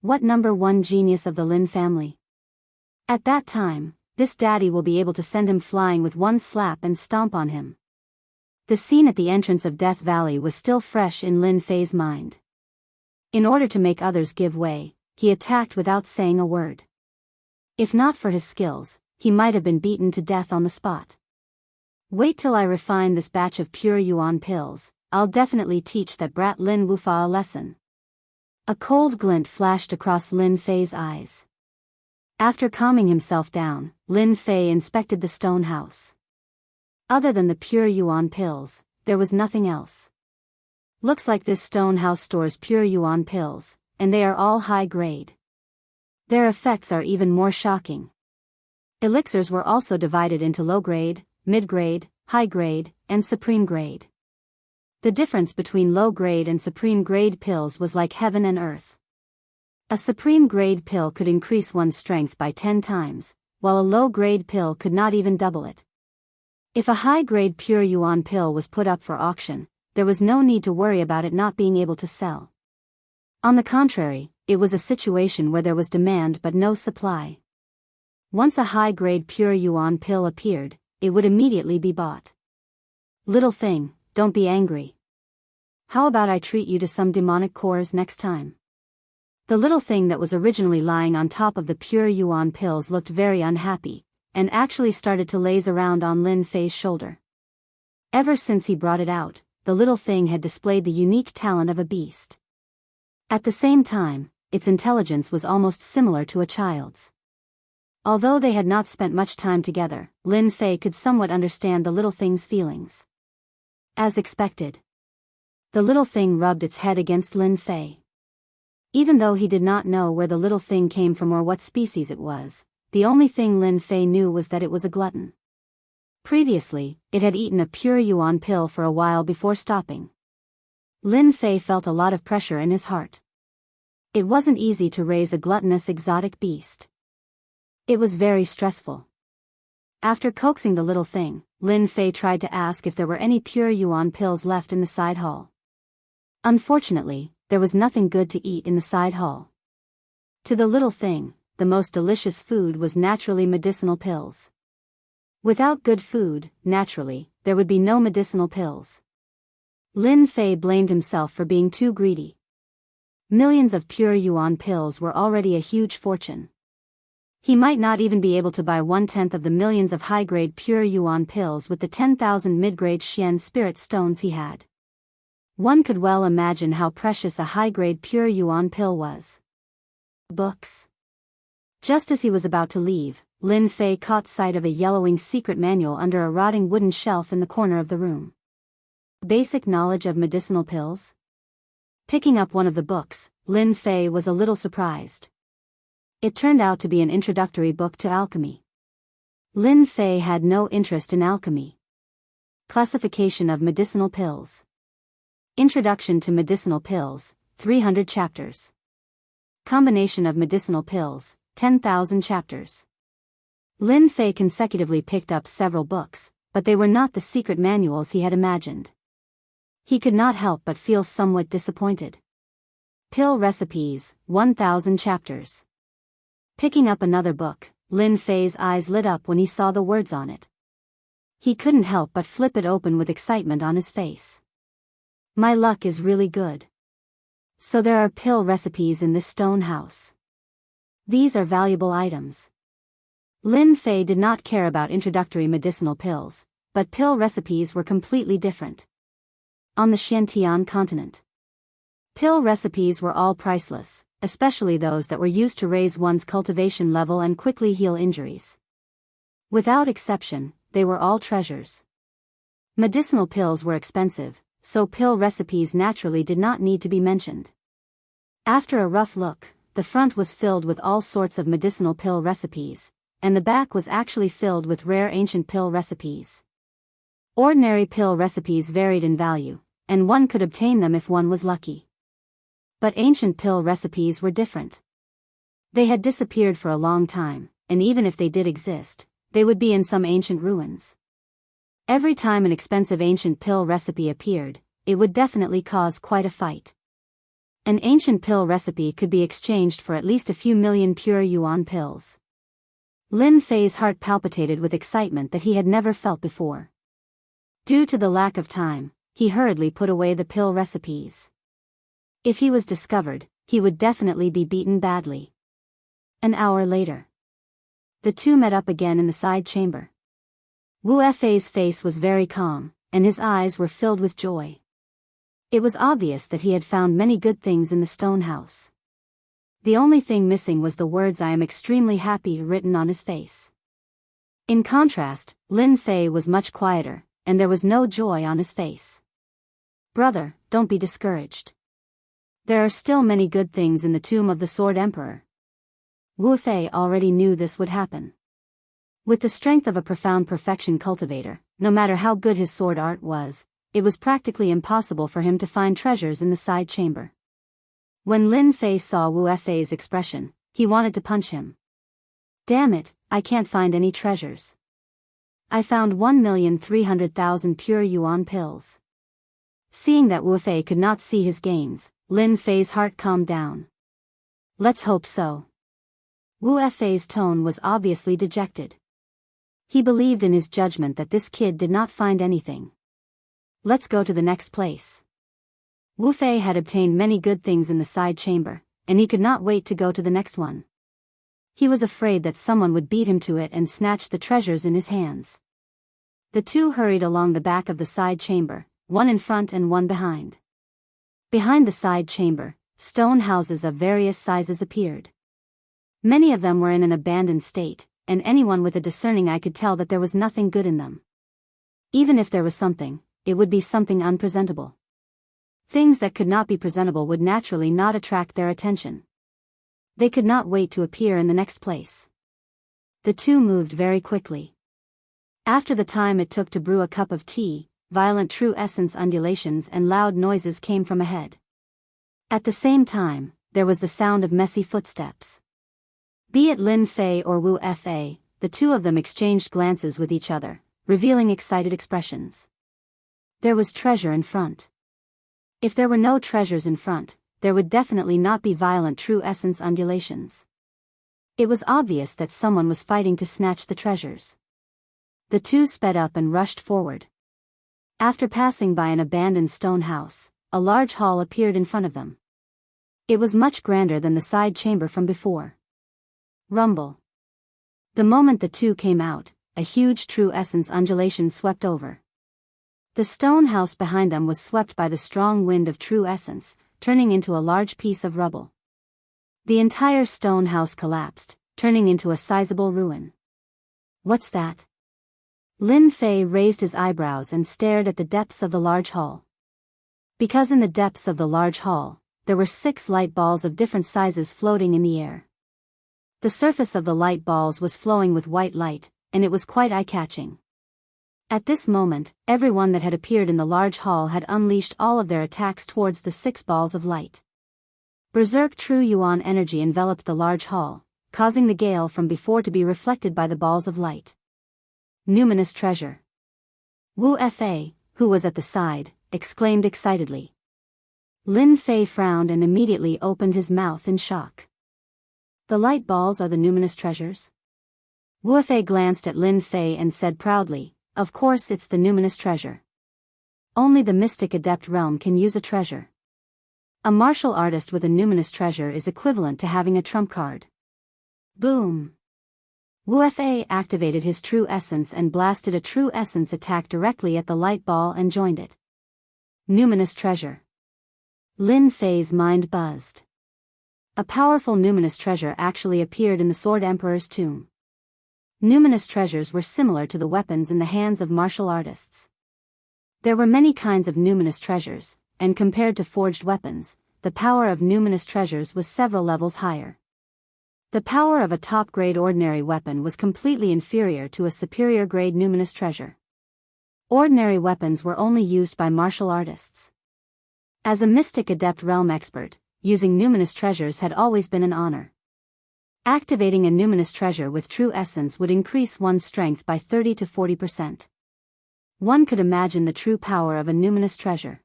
What number one genius of the Lin family? At that time, this daddy will be able to send him flying with one slap and stomp on him. The scene at the entrance of Death Valley was still fresh in Lin Fei's mind. In order to make others give way, he attacked without saying a word. If not for his skills, he might have been beaten to death on the spot. Wait till I refine this batch of pure yuan pills, I'll definitely teach that brat Lin Wufa a lesson. A cold glint flashed across Lin Fei's eyes. After calming himself down, Lin Fei inspected the stone house. Other than the pure yuan pills, there was nothing else. Looks like this stone house stores pure yuan pills, and they are all high grade. Their effects are even more shocking. Elixirs were also divided into low grade, mid grade, high grade, and supreme grade. The difference between low-grade and supreme-grade pills was like heaven and earth. A supreme-grade pill could increase one's strength by 10 times, while a low-grade pill could not even double it. If a high-grade pure yuan pill was put up for auction, there was no need to worry about it not being able to sell. On the contrary, it was a situation where there was demand but no supply. Once a high-grade pure yuan pill appeared, it would immediately be bought. Little thing, don't be angry. How about I treat you to some demonic cores next time? The little thing that was originally lying on top of the pure yuan pills looked very unhappy, and actually started to laze around on Lin Fei's shoulder. Ever since he brought it out, the little thing had displayed the unique talent of a beast. At the same time, its intelligence was almost similar to a child's. Although they had not spent much time together, Lin Fei could somewhat understand the little thing's feelings. As expected, the little thing rubbed its head against Lin Fei. Even though he did not know where the little thing came from or what species it was, the only thing Lin Fei knew was that it was a glutton. Previously, it had eaten a pure yuan pill for a while before stopping. Lin Fei felt a lot of pressure in his heart. It wasn't easy to raise a gluttonous exotic beast. It was very stressful. After coaxing the little thing, Lin Fei tried to ask if there were any pure yuan pills left in the side hall. Unfortunately, there was nothing good to eat in the side hall. To the little thing, the most delicious food was naturally medicinal pills. Without good food, naturally, there would be no medicinal pills. Lin Fei blamed himself for being too greedy. Millions of pure yuan pills were already a huge fortune. He might not even be able to buy 1/10 of the millions of high-grade pure yuan pills with the 10,000 mid-grade Xian spirit stones he had. One could well imagine how precious a high-grade pure yuan pill was. Books. Just as he was about to leave, Lin Fei caught sight of a yellowing secret manual under a rotting wooden shelf in the corner of the room. Basic knowledge of medicinal pills? Picking up one of the books, Lin Fei was a little surprised. It turned out to be an introductory book to alchemy. Lin Fei had no interest in alchemy. Classification of medicinal pills. Introduction to medicinal pills, 300 chapters. Combination of medicinal pills, 10,000 chapters. Lin Fei consecutively picked up several books, but they were not the secret manuals he had imagined. He could not help but feel somewhat disappointed. Pill recipes, 1,000 chapters. Picking up another book, Lin Fei's eyes lit up when he saw the words on it. He couldn't help but flip it open with excitement on his face. My luck is really good. So there are pill recipes in this stone house. These are valuable items. Lin Fei did not care about introductory medicinal pills, but pill recipes were completely different. On the Xiantian continent, pill recipes were all priceless, especially those that were used to raise one's cultivation level and quickly heal injuries. Without exception, they were all treasures. Medicinal pills were expensive, so pill recipes naturally did not need to be mentioned. After a rough look, the front was filled with all sorts of medicinal pill recipes, and the back was actually filled with rare ancient pill recipes. Ordinary pill recipes varied in value, and one could obtain them if one was lucky. But ancient pill recipes were different. They had disappeared for a long time, and even if they did exist, they would be in some ancient ruins. Every time an expensive ancient pill recipe appeared, it would definitely cause quite a fight. An ancient pill recipe could be exchanged for at least a few million pure yuan pills. Lin Fei's heart palpitated with excitement that he had never felt before. Due to the lack of time, he hurriedly put away the pill recipes. If he was discovered, he would definitely be beaten badly. An hour later, the two met up again in the side chamber. Wu Fei's face was very calm, and his eyes were filled with joy. It was obvious that he had found many good things in the stone house. The only thing missing was the words "I am extremely happy" written on his face. In contrast, Lin Fei was much quieter, and there was no joy on his face. "Brother, don't be discouraged. There are still many good things in the tomb of the Sword Emperor." Wu Fei already knew this would happen. With the strength of a profound perfection cultivator, no matter how good his sword art was, it was practically impossible for him to find treasures in the side chamber. When Lin Fei saw Wu Fei's expression, he wanted to punch him. "Damn it, I can't find any treasures. I found 1,300,000 pure yuan pills." Seeing that Wu Fei could not see his gains, Lin Fei's heart calmed down. "Let's hope so." Wu Fei's tone was obviously dejected. He believed in his judgment that this kid did not find anything. "Let's go to the next place." Wu Fei had obtained many good things in the side chamber, and he could not wait to go to the next one. He was afraid that someone would beat him to it and snatch the treasures in his hands. The two hurried along the back of the side chamber, one in front and one behind. Behind the side chamber, stone houses of various sizes appeared. Many of them were in an abandoned state, and anyone with a discerning eye could tell that there was nothing good in them. Even if there was something, it would be something unpresentable. Things that could not be presentable would naturally not attract their attention. They could not wait to appear in the next place. The two moved very quickly. After the time it took to brew a cup of tea, violent true essence undulations and loud noises came from ahead. At the same time, there was the sound of messy footsteps. Be it Lin Fei or Wu Fei, the two of them exchanged glances with each other, revealing excited expressions. There was treasure in front. If there were no treasures in front, there would definitely not be violent true essence undulations. It was obvious that someone was fighting to snatch the treasures. The two sped up and rushed forward. After passing by an abandoned stone house, a large hall appeared in front of them. It was much grander than the side chamber from before. Rumble. The moment the two came out, a huge true essence undulation swept over. The stone house behind them was swept by the strong wind of true essence, turning into a large piece of rubble. The entire stone house collapsed, turning into a sizable ruin. "What's that?" Lin Fei raised his eyebrows and stared at the depths of the large hall. Because in the depths of the large hall, there were 6 light balls of different sizes floating in the air. The surface of the light balls was flowing with white light, and it was quite eye-catching. At this moment, everyone that had appeared in the large hall had unleashed all of their attacks towards the 6 balls of light. Berserk True Yuan energy enveloped the large hall, causing the gale from before to be reflected by the balls of light. Numinous treasure. Wu Fei, who was at the side, exclaimed excitedly. Lin Fei frowned and immediately opened his mouth in shock. "The light balls are the numinous treasures?" Wu Fei glanced at Lin Fei and said proudly, "Of course it's the numinous treasure. Only the mystic adept realm can use a treasure. A martial artist with a numinous treasure is equivalent to having a trump card." Boom! Wu Fei activated his true essence and blasted a true essence attack directly at the light ball and joined it. Numinous treasure. Lin Fei's mind buzzed. A powerful numinous treasure actually appeared in the Sword Emperor's tomb. Numinous treasures were similar to the weapons in the hands of martial artists. There were many kinds of numinous treasures, and compared to forged weapons, the power of numinous treasures was several levels higher. The power of a top-grade ordinary weapon was completely inferior to a superior-grade numinous treasure. Ordinary weapons were only used by martial artists. As a mystic adept realm expert, using numinous treasures had always been an honor. Activating a numinous treasure with true essence would increase one's strength by 30 to 40%. One could imagine the true power of a numinous treasure.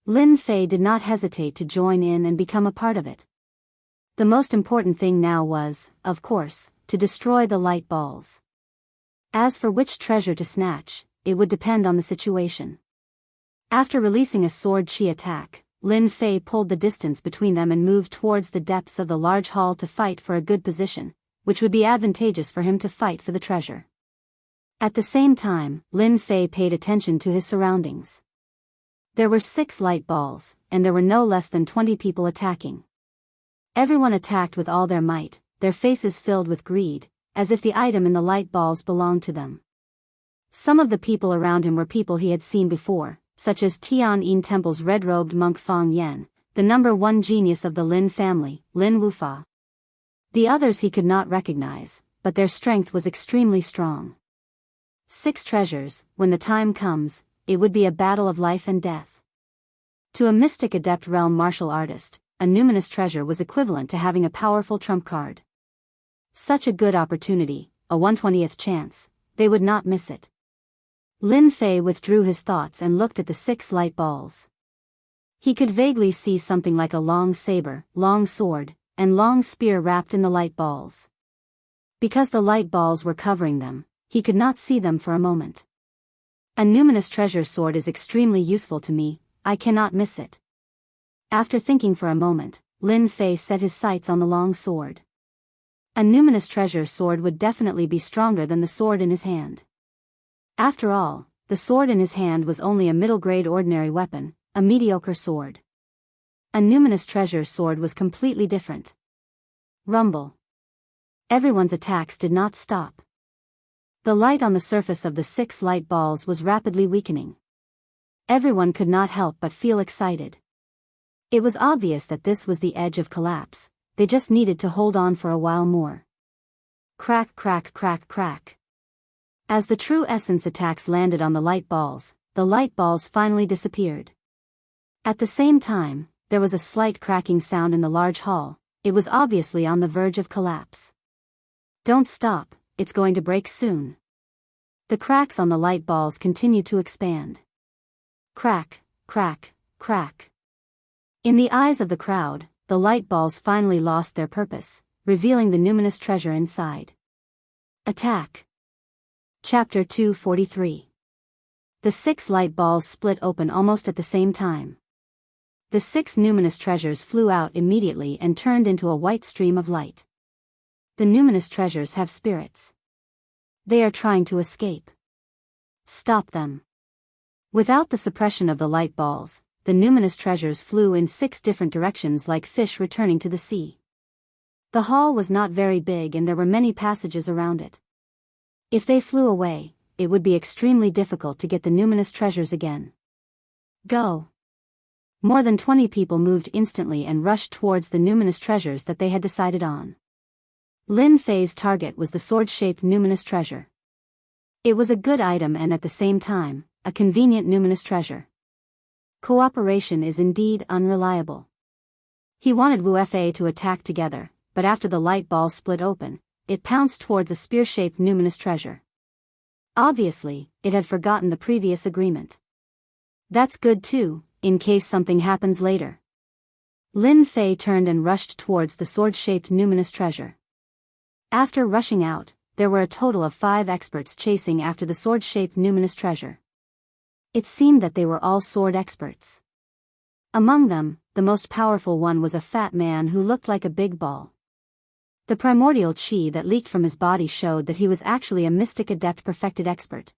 Lin Fei did not hesitate to join in and become a part of it. The most important thing now was, of course, to destroy the light balls. As for which treasure to snatch, it would depend on the situation. After releasing a sword chi attack, Lin Fei pulled the distance between them and moved towards the depths of the large hall to fight for a good position, which would be advantageous for him to fight for the treasure. At the same time, Lin Fei paid attention to his surroundings. There were 6 light balls, and there were no less than 20 people attacking. Everyone attacked with all their might, their faces filled with greed, as if the item in the light balls belonged to them. Some of the people around him were people he had seen before, such as Tianyin Temple's red-robed monk Fang Yan, the number 1 genius of the Lin family, Lin Wufa. The others he could not recognize, but their strength was extremely strong. 6 treasures, when the time comes, it would be a battle of life and death. To a mystic adept realm martial artist, a numinous treasure was equivalent to having a powerful trump card. Such a good opportunity, a 1/20th chance, they would not miss it. Lin Fei withdrew his thoughts and looked at the 6 light balls. He could vaguely see something like a long saber, long sword, and long spear wrapped in the light balls. Because the light balls were covering them, he could not see them for a moment. A numinous treasure sword is extremely useful to me, I cannot miss it. After thinking for a moment, Lin Fei set his sights on the long sword. A numinous treasure sword would definitely be stronger than the sword in his hand. After all, the sword in his hand was only a middle-grade ordinary weapon, a mediocre sword. A numinous treasure sword was completely different. Rumble. Everyone's attacks did not stop. The light on the surface of the 6 light balls was rapidly weakening. Everyone could not help but feel excited. It was obvious that this was the edge of collapse, they just needed to hold on for a while more. Crack, crack, crack, crack. As the true essence attacks landed on the light balls finally disappeared. At the same time, there was a slight cracking sound in the large hall, it was obviously on the verge of collapse. Don't stop, it's going to break soon. The cracks on the light balls continued to expand. Crack, crack, crack. In the eyes of the crowd, the light balls finally lost their purpose, revealing the numinous treasure inside. Attack. Chapter 243. The 6 light balls split open almost at the same time. The 6 numinous treasures flew out immediately and turned into a white stream of light. The numinous treasures have spirits. They are trying to escape. Stop them. Without the suppression of the light balls, the numinous treasures flew in 6 different directions like fish returning to the sea. The hall was not very big and there were many passages around it. If they flew away, it would be extremely difficult to get the numinous treasures again. Go! More than 20 people moved instantly and rushed towards the numinous treasures that they had decided on. Lin Fei's target was the sword-shaped numinous treasure. It was a good item and at the same time, a convenient numinous treasure. Cooperation is indeed unreliable. He wanted Wu Fa to attack together, but after the light ball split open, it pounced towards a spear-shaped numinous treasure. Obviously, it had forgotten the previous agreement. That's good too, in case something happens later. Lin Fei turned and rushed towards the sword-shaped numinous treasure. After rushing out, there were a total of 5 experts chasing after the sword-shaped numinous treasure. It seemed that they were all sword experts. Among them, the most powerful one was a fat man who looked like a big ball. The primordial chi that leaked from his body showed that he was actually a mystic adept perfected expert.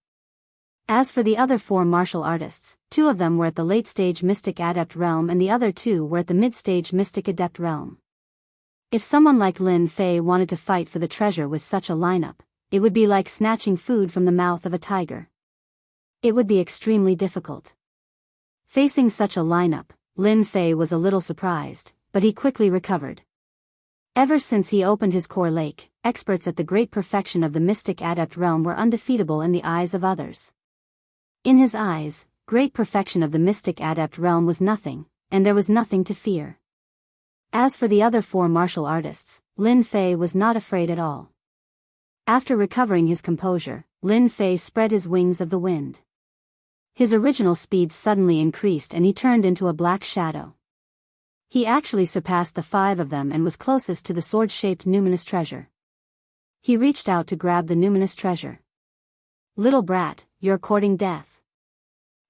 As for the other 4 martial artists, 2 of them were at the late-stage mystic adept realm and the other 2 were at the mid-stage mystic adept realm. If someone like Lin Fei wanted to fight for the treasure with such a lineup, it would be like snatching food from the mouth of a tiger. It would be extremely difficult. Facing such a lineup, Lin Fei was a little surprised, but he quickly recovered. Ever since he opened his core lake, experts at the great perfection of the mystic adept realm were undefeatable in the eyes of others. In his eyes, great perfection of the mystic adept realm was nothing, and there was nothing to fear. As for the other 4 martial artists, Lin Fei was not afraid at all. After recovering his composure, Lin Fei spread his wings of the wind. His original speed suddenly increased and he turned into a black shadow. He actually surpassed the 5 of them and was closest to the sword-shaped numinous treasure. He reached out to grab the numinous treasure. "Little brat, you're courting death."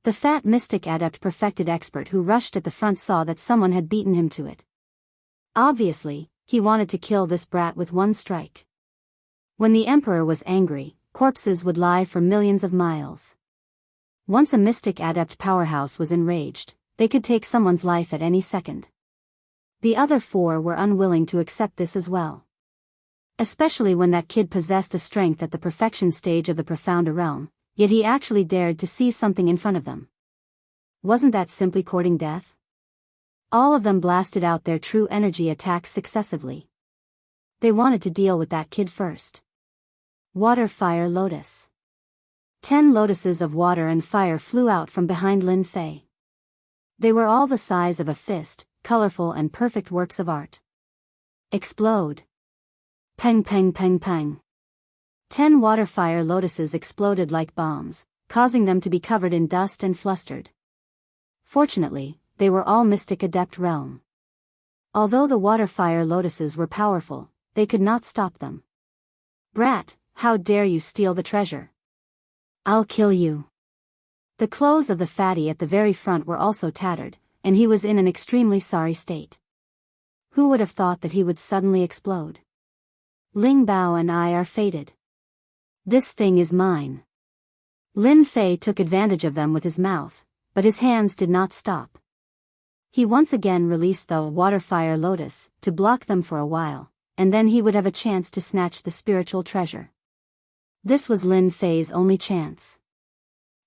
The fat mystic adept perfected expert who rushed at the front saw that someone had beaten him to it. Obviously, he wanted to kill this brat with one strike. When the emperor was angry, corpses would lie for millions of miles. Once a mystic adept powerhouse was enraged, they could take someone's life at any second. The other 4 were unwilling to accept this as well. Especially when that kid possessed a strength at the perfection stage of the profounder realm, yet he actually dared to see something in front of them. Wasn't that simply courting death? All of them blasted out their true energy attacks successively. They wanted to deal with that kid first. Water, fire, lotus. 10 lotuses of water and fire flew out from behind Lin Fei. They were all the size of a fist, colorful and perfect works of art. Explode. Peng peng peng peng. 10 water-fire lotuses exploded like bombs, causing them to be covered in dust and flustered. Fortunately, they were all mystic adept realm. Although the water-fire lotuses were powerful, they could not stop them. "Brat, how dare you steal the treasure? I'll kill you." The clothes of the fatty at the very front were also tattered, and he was in an extremely sorry state. Who would have thought that he would suddenly explode? "Ling Bao and I are fated. This thing is mine." Lin Fei took advantage of them with his mouth, but his hands did not stop. He once again released the water-fire lotus to block them for a while, and then he would have a chance to snatch the spiritual treasure. This was Lin Fei's only chance.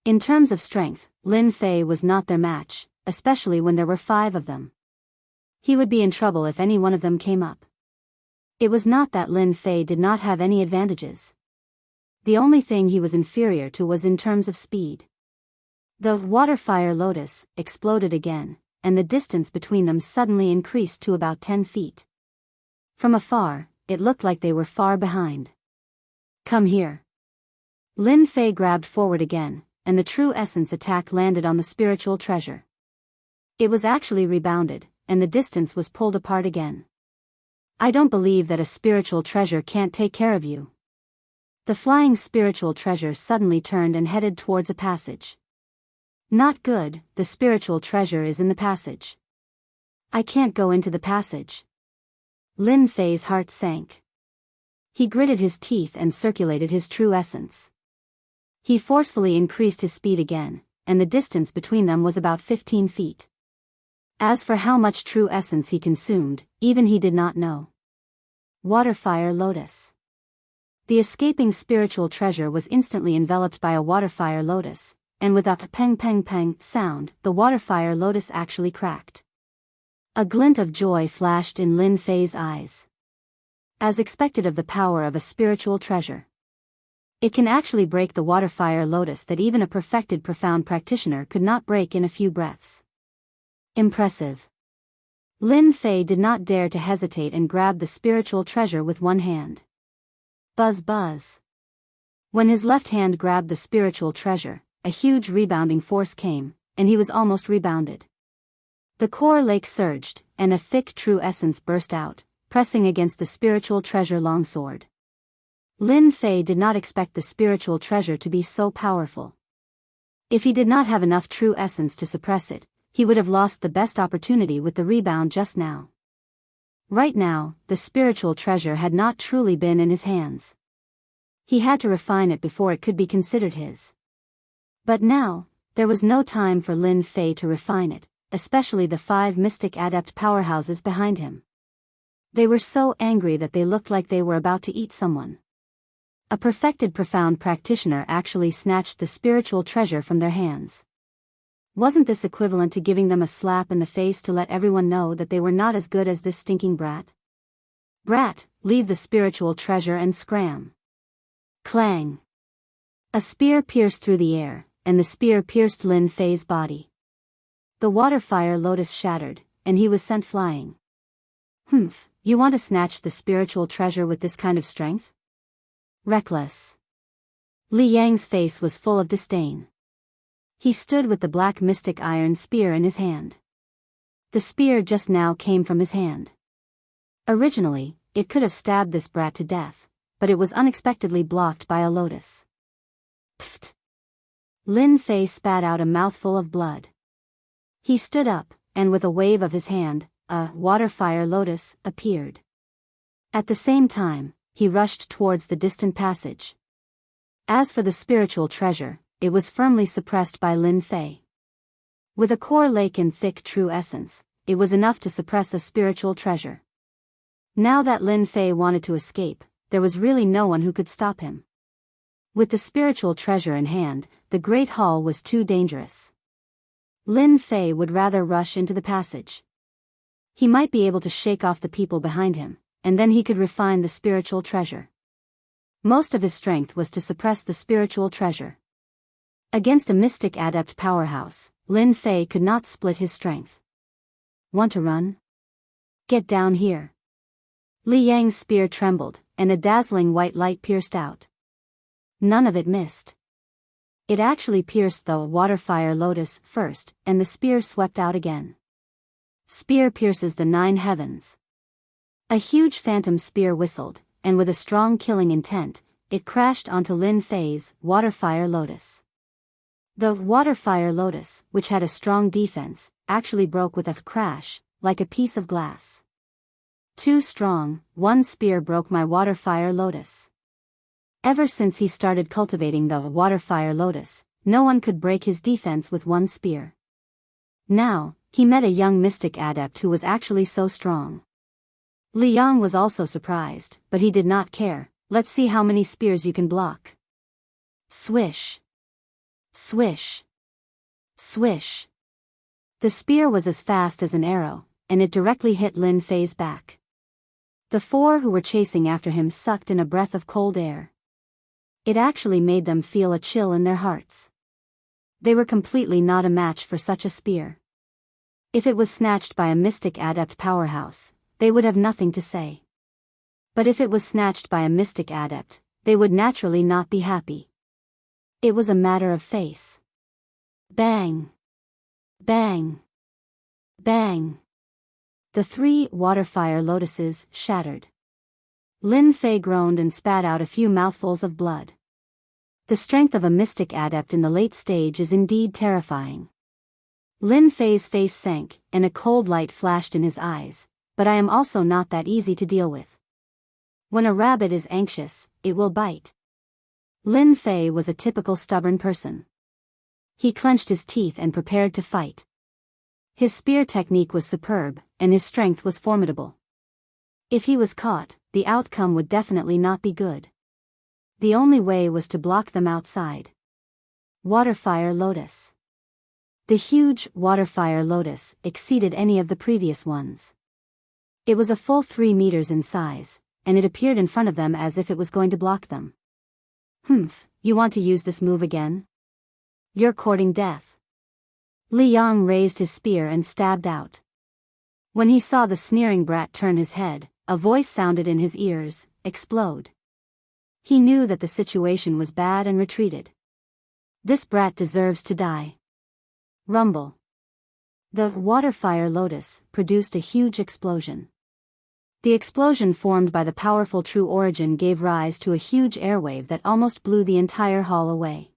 In terms of strength, Lin Fei was not their match, especially when there were 5 of them. He would be in trouble if any one of them came up. It was not that Lin Fei did not have any advantages. The only thing he was inferior to was in terms of speed. The water-fire lotus exploded again, and the distance between them suddenly increased to about 10 feet. From afar, it looked like they were far behind. "Come here." Lin Fei grabbed forward again, and the true essence attack landed on the spiritual treasure. It was actually rebounded, and the distance was pulled apart again. "I don't believe that a spiritual treasure can't take care of you." The flying spiritual treasure suddenly turned and headed towards a passage. "Not good, the spiritual treasure is in the passage. I can't go into the passage." Lin Fei's heart sank. He gritted his teeth and circulated his true essence. He forcefully increased his speed again, and the distance between them was about 15 feet. As for how much true essence he consumed, even he did not know. Water-fire lotus. The escaping spiritual treasure was instantly enveloped by a water-fire lotus, and with a peng peng peng sound, the water-fire lotus actually cracked. A glint of joy flashed in Lin Fei's eyes. As expected of the power of a spiritual treasure. It can actually break the water-fire lotus that even a perfected profound practitioner could not break in a few breaths. Impressive. Lin Fei did not dare to hesitate and grabbed the spiritual treasure with one hand. Buzz buzz. When his left hand grabbed the spiritual treasure, a huge rebounding force came, and he was almost rebounded. The core lake surged, and a thick true essence burst out, pressing against the spiritual treasure longsword. Lin Fei did not expect the spiritual treasure to be so powerful. If he did not have enough true essence to suppress it, he would have lost the best opportunity with the rebound just now. Right now, the spiritual treasure had not truly been in his hands. He had to refine it before it could be considered his. But now, there was no time for Lin Fei to refine it, especially the 5 mystic adept powerhouses behind him. They were so angry that they looked like they were about to eat someone. A perfected profound practitioner actually snatched the spiritual treasure from their hands. Wasn't this equivalent to giving them a slap in the face to let everyone know that they were not as good as this stinking brat? Brat, leave the spiritual treasure and scram. Clang. A spear pierced through the air, and the spear pierced Lin Fei's body. The water-fire lotus shattered, and he was sent flying. Humph, you want to snatch the spiritual treasure with this kind of strength? Reckless. Li Yang's face was full of disdain. He stood with the black mystic iron spear in his hand. The spear just now came from his hand. Originally, it could have stabbed this brat to death, but it was unexpectedly blocked by a lotus. Pfft! Lin Fei spat out a mouthful of blood. He stood up, and with a wave of his hand, a water-fire lotus appeared. At the same time, he rushed towards the distant passage. As for the spiritual treasure, it was firmly suppressed by Lin Fei. With a core lake and thick true essence, it was enough to suppress a spiritual treasure. Now that Lin Fei wanted to escape, there was really no one who could stop him. With the spiritual treasure in hand, the Great Hall was too dangerous. Lin Fei would rather rush into the passage. He might be able to shake off the people behind him, and then he could refine the spiritual treasure. Most of his strength was to suppress the spiritual treasure. Against a mystic adept powerhouse, Lin Fei could not split his strength. Want to run? Get down here. Li Yang's spear trembled, and a dazzling white light pierced out. None of it missed. It actually pierced the water-fire lotus first, and the spear swept out again. Spear pierces the 9 heavens. A huge phantom spear whistled, and with a strong killing intent, it crashed onto Lin Fei's water-fire lotus. The water-fire lotus, which had a strong defense, actually broke with a crash, like a piece of glass. Too strong, one spear broke my water-fire lotus. Ever since he started cultivating the water-fire lotus, no one could break his defense with one spear. Now, he met a young mystic adept who was actually so strong. Li Yang was also surprised, but he did not care. Let's see how many spears you can block. Swish. Swish. Swish. The spear was as fast as an arrow, and it directly hit Lin Fei's back. The 4 who were chasing after him sucked in a breath of cold air. It actually made them feel a chill in their hearts. They were completely not a match for such a spear. If it was snatched by a mystic adept powerhouse, they would have nothing to say. But if it was snatched by a mystic adept, they would naturally not be happy. It was a matter of face. Bang! Bang! Bang! The 3 water-fire lotuses shattered. Lin Fei groaned and spat out a few mouthfuls of blood. The strength of a mystic adept in the late stage is indeed terrifying. Lin Fei's face sank, and a cold light flashed in his eyes, but I am also not that easy to deal with. When a rabbit is anxious, it will bite. Lin Fei was a typical stubborn person. He clenched his teeth and prepared to fight. His spear technique was superb, and his strength was formidable. If he was caught, the outcome would definitely not be good. The only way was to block them outside. Water-fire lotus. The huge water-fire lotus exceeded any of the previous ones. It was a full 3 meters in size, and it appeared in front of them as if it was going to block them. Humph, you want to use this move again? You're courting death. Li Yang raised his spear and stabbed out. When he saw the sneering brat turn his head, a voice sounded in his ears, explode. He knew that the situation was bad and retreated. This brat deserves to die. Rumble. The water-fire lotus produced a huge explosion. The explosion formed by the powerful true origin gave rise to a huge airwave that almost blew the entire hall away.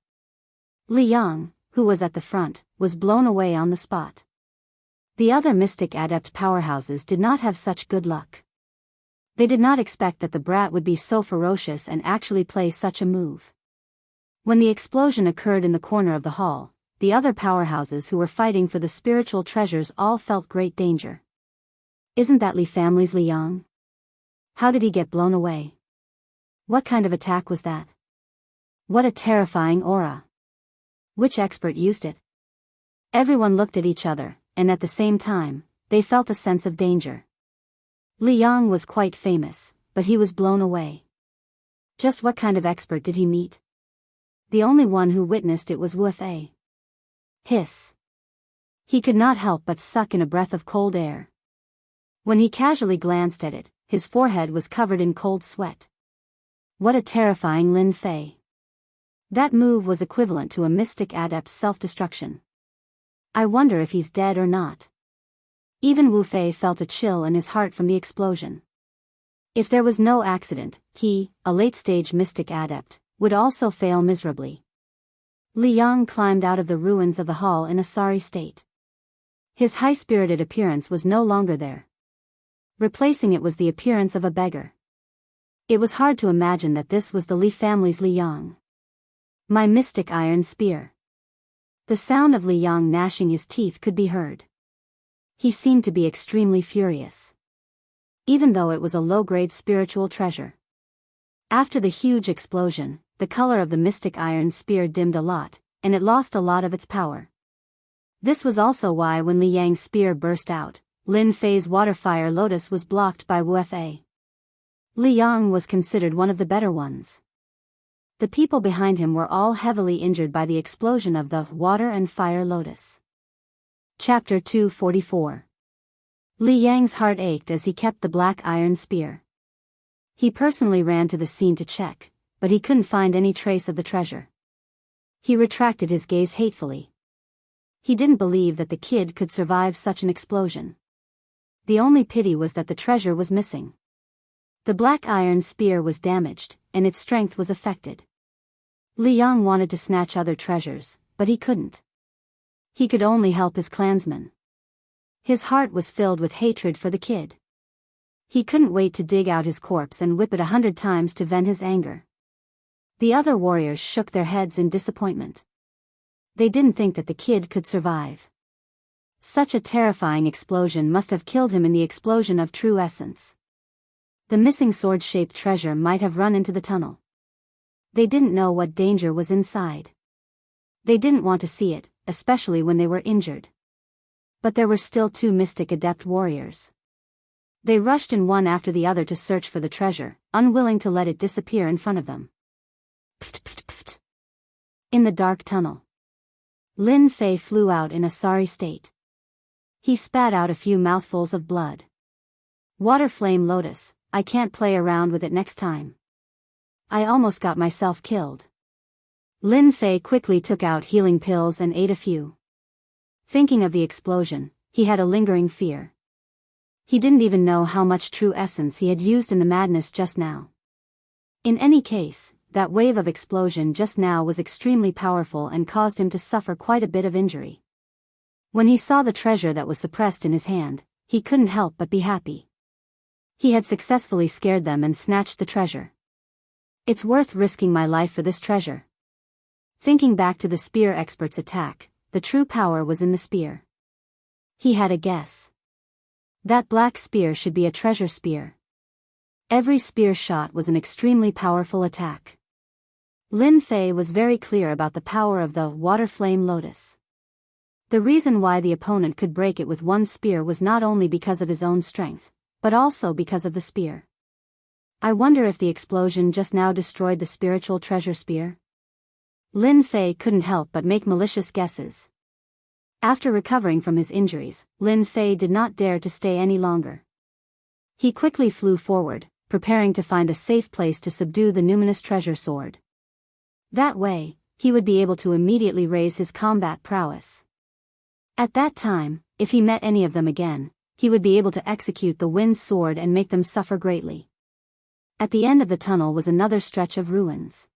Li Yang, who was at the front, was blown away on the spot. The other mystic adept powerhouses did not have such good luck. They did not expect that the brat would be so ferocious and actually play such a move. When the explosion occurred in the corner of the hall, the other powerhouses who were fighting for the spiritual treasures all felt great danger. Isn't that Li family's Li Yang? How did he get blown away? What kind of attack was that? What a terrifying aura. Which expert used it? Everyone looked at each other, and at the same time, they felt a sense of danger. Li Yang was quite famous, but he was blown away. Just what kind of expert did he meet? The only one who witnessed it was Wu Fei. Hiss. He could not help but suck in a breath of cold air. When he casually glanced at it, his forehead was covered in cold sweat. What a terrifying Lin Fei. That move was equivalent to a mystic adept's self-destruction. I wonder if he's dead or not. Even Wu Fei felt a chill in his heart from the explosion. If there was no accident, he, a late-stage mystic adept, would also fail miserably. Li Yang climbed out of the ruins of the hall in a sorry state. His high-spirited appearance was no longer there. Replacing it was the appearance of a beggar. It was hard to imagine that this was the Li family's Li Yang. My mystic iron spear. The sound of Li Yang gnashing his teeth could be heard. He seemed to be extremely furious. Even though it was a low-grade spiritual treasure. After the huge explosion, the color of the mystic iron spear dimmed a lot, and it lost a lot of its power. This was also why when Li Yang's spear burst out, Lin Fei's water-fire lotus was blocked by Wu Fei. Li Yang was considered one of the better ones. The people behind him were all heavily injured by the explosion of the water and fire lotus. Chapter 244. Li Yang's heart ached as he kept the black iron spear. He personally ran to the scene to check, but he couldn't find any trace of the treasure. He retracted his gaze hatefully. He didn't believe that the kid could survive such an explosion. The only pity was that the treasure was missing. The black iron spear was damaged, and its strength was affected. Li Yang wanted to snatch other treasures, but he couldn't. He could only help his clansmen. His heart was filled with hatred for the kid. He couldn't wait to dig out his corpse and whip it 100 times to vent his anger. The other warriors shook their heads in disappointment. They didn't think that the kid could survive. Such a terrifying explosion must have killed him in the explosion of true essence. The missing sword-shaped treasure might have run into the tunnel. They didn't know what danger was inside. They didn't want to see it, especially when they were injured. But there were still 2 mystic adept warriors. They rushed in one after the other to search for the treasure, unwilling to let it disappear in front of them. Pft, pft, pft. In the dark tunnel, Lin Fei flew out in a sorry state. He spat out a few mouthfuls of blood. Water flame lotus, I can't play around with it next time. I almost got myself killed. Lin Fei quickly took out healing pills and ate a few. Thinking of the explosion, he had a lingering fear. He didn't even know how much true essence he had used in the madness just now. In any case, that wave of explosion just now was extremely powerful and caused him to suffer quite a bit of injury. When he saw the treasure that was suppressed in his hand, he couldn't help but be happy. He had successfully scared them and snatched the treasure. It's worth risking my life for this treasure. Thinking back to the spear expert's attack, the true power was in the spear. He had a guess. That black spear should be a treasure spear. Every spear shot was an extremely powerful attack. Lin Fei was very clear about the power of the water flame lotus. The reason why the opponent could break it with one spear was not only because of his own strength, but also because of the spear. I wonder if the explosion just now destroyed the spiritual treasure spear? Lin Fei couldn't help but make malicious guesses. After recovering from his injuries, Lin Fei did not dare to stay any longer. He quickly flew forward, preparing to find a safe place to subdue the numinous treasure sword. That way, he would be able to immediately raise his combat prowess. At that time, if he met any of them again, he would be able to execute the wind sword and make them suffer greatly. At the end of the tunnel was another stretch of ruins.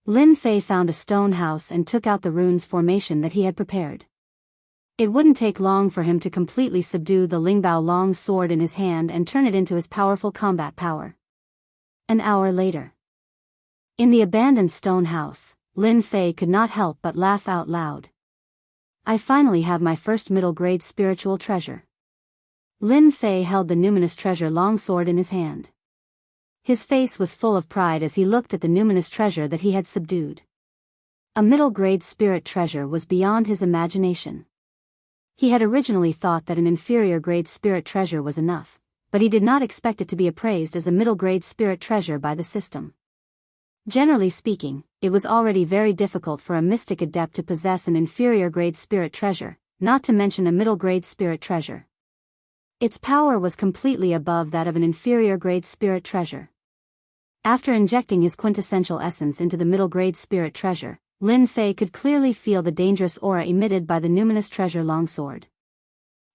Lin Fei found a stone house and took out the runes formation that he had prepared. It wouldn't take long for him to completely subdue the Lingbao long sword in his hand and turn it into his powerful combat power. An hour later, in the abandoned stone house, Lin Fei could not help but laugh out loud. I finally have my first middle-grade spiritual treasure. Lin Fei held the numinous treasure longsword in his hand. His face was full of pride as he looked at the numinous treasure that he had subdued. A middle-grade spirit treasure was beyond his imagination. He had originally thought that an inferior-grade spirit treasure was enough, but he did not expect it to be appraised as a middle-grade spirit treasure by the system. Generally speaking, it was already very difficult for a mystic adept to possess an inferior-grade spirit treasure, not to mention a middle-grade spirit treasure. Its power was completely above that of an inferior-grade spirit treasure. After injecting his quintessential essence into the middle-grade spirit treasure, Lin Fei could clearly feel the dangerous aura emitted by the numinous treasure longsword.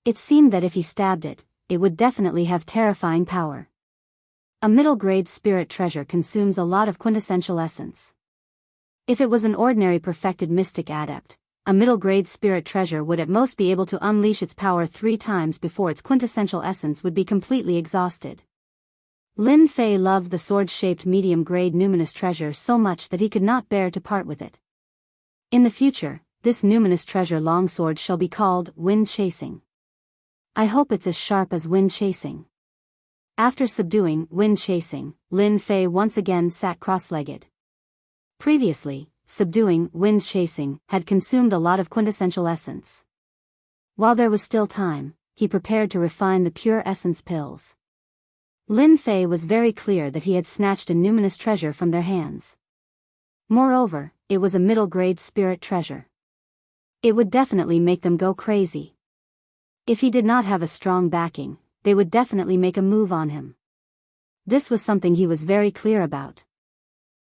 It seemed that if he stabbed it, it would definitely have terrifying power. A middle-grade spirit treasure consumes a lot of quintessential essence. If it was an ordinary perfected mystic adept, a middle-grade spirit treasure would at most be able to unleash its power 3 times before its quintessential essence would be completely exhausted. Lin Fei loved the sword-shaped medium-grade numinous treasure so much that he could not bear to part with it. In the future, this numinous treasure longsword shall be called Wind Chasing. I hope it's as sharp as Wind Chasing. After subduing Wind Chasing, Lin Fei once again sat cross-legged. Previously, subduing Wind Chasing had consumed a lot of quintessential essence. While there was still time, he prepared to refine the pure essence pills. Lin Fei was very clear that he had snatched a numinous treasure from their hands. Moreover, it was a middle-grade spirit treasure. It would definitely make them go crazy. If he did not have a strong backing, they would definitely make a move on him. This was something he was very clear about.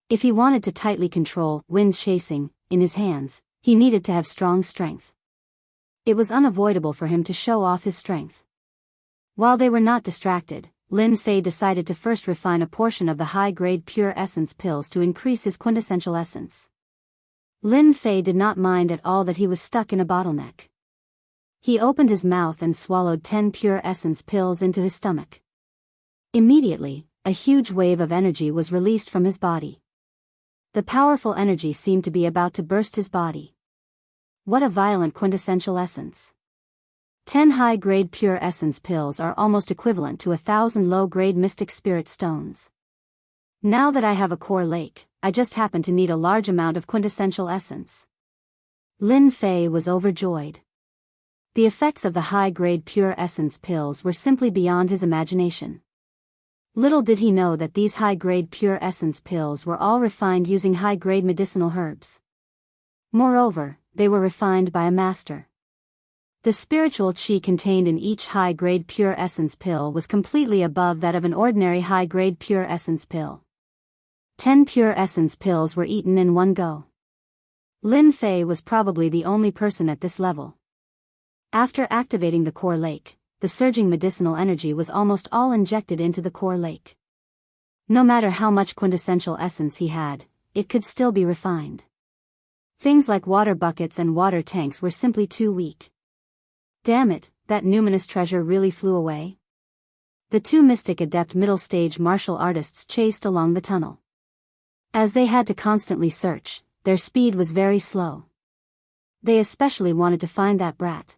If he wanted to tightly control Wind Chasing in his hands, he needed to have strong strength. It was unavoidable for him to show off his strength. While they were not distracted, Lin Fei decided to first refine a portion of the high-grade pure essence pills to increase his quintessential essence. Lin Fei did not mind at all that he was stuck in a bottleneck. He opened his mouth and swallowed 10 pure essence pills into his stomach. Immediately, a huge wave of energy was released from his body. The powerful energy seemed to be about to burst his body. What a violent quintessential essence. 10 high-grade pure essence pills are almost equivalent to 1,000 low-grade mystic spirit stones. Now that I have a core lake, I just happen to need a large amount of quintessential essence. Lin Fei was overjoyed. The effects of the high-grade pure essence pills were simply beyond his imagination. Little did he know that these high-grade pure essence pills were all refined using high-grade medicinal herbs. Moreover, they were refined by a master. The spiritual qi contained in each high-grade pure essence pill was completely above that of an ordinary high-grade pure essence pill. 10 pure essence pills were eaten in one go. Lin Fei was probably the only person at this level. After activating the core lake, the surging medicinal energy was almost all injected into the core lake. No matter how much quintessential essence he had, it could still be refined. Things like water buckets and water tanks were simply too weak. Damn it, that numinous treasure really flew away. The 2 mystic adept middle-stage martial artists chased along the tunnel. As they had to constantly search, their speed was very slow. They especially wanted to find that brat.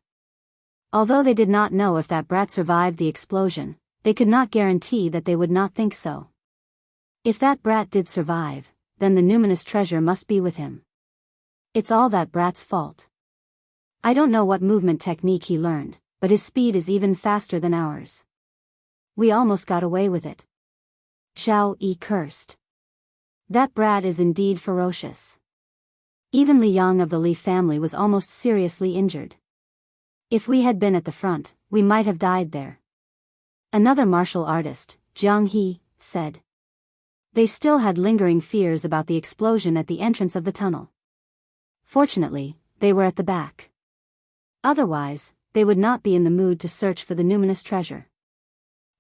Although they did not know if that brat survived the explosion, they could not guarantee that they would not think so. If that brat did survive, then the numinous treasure must be with him. It's all that brat's fault. I don't know what movement technique he learned, but his speed is even faster than ours. We almost got away with it. Zhao Yi cursed. That brat is indeed ferocious. Even Li Yang of the Li family was almost seriously injured. If we had been at the front, we might have died there. Another martial artist, Jianghu, said. They still had lingering fears about the explosion at the entrance of the tunnel. Fortunately, they were at the back. Otherwise, they would not be in the mood to search for the numinous treasure.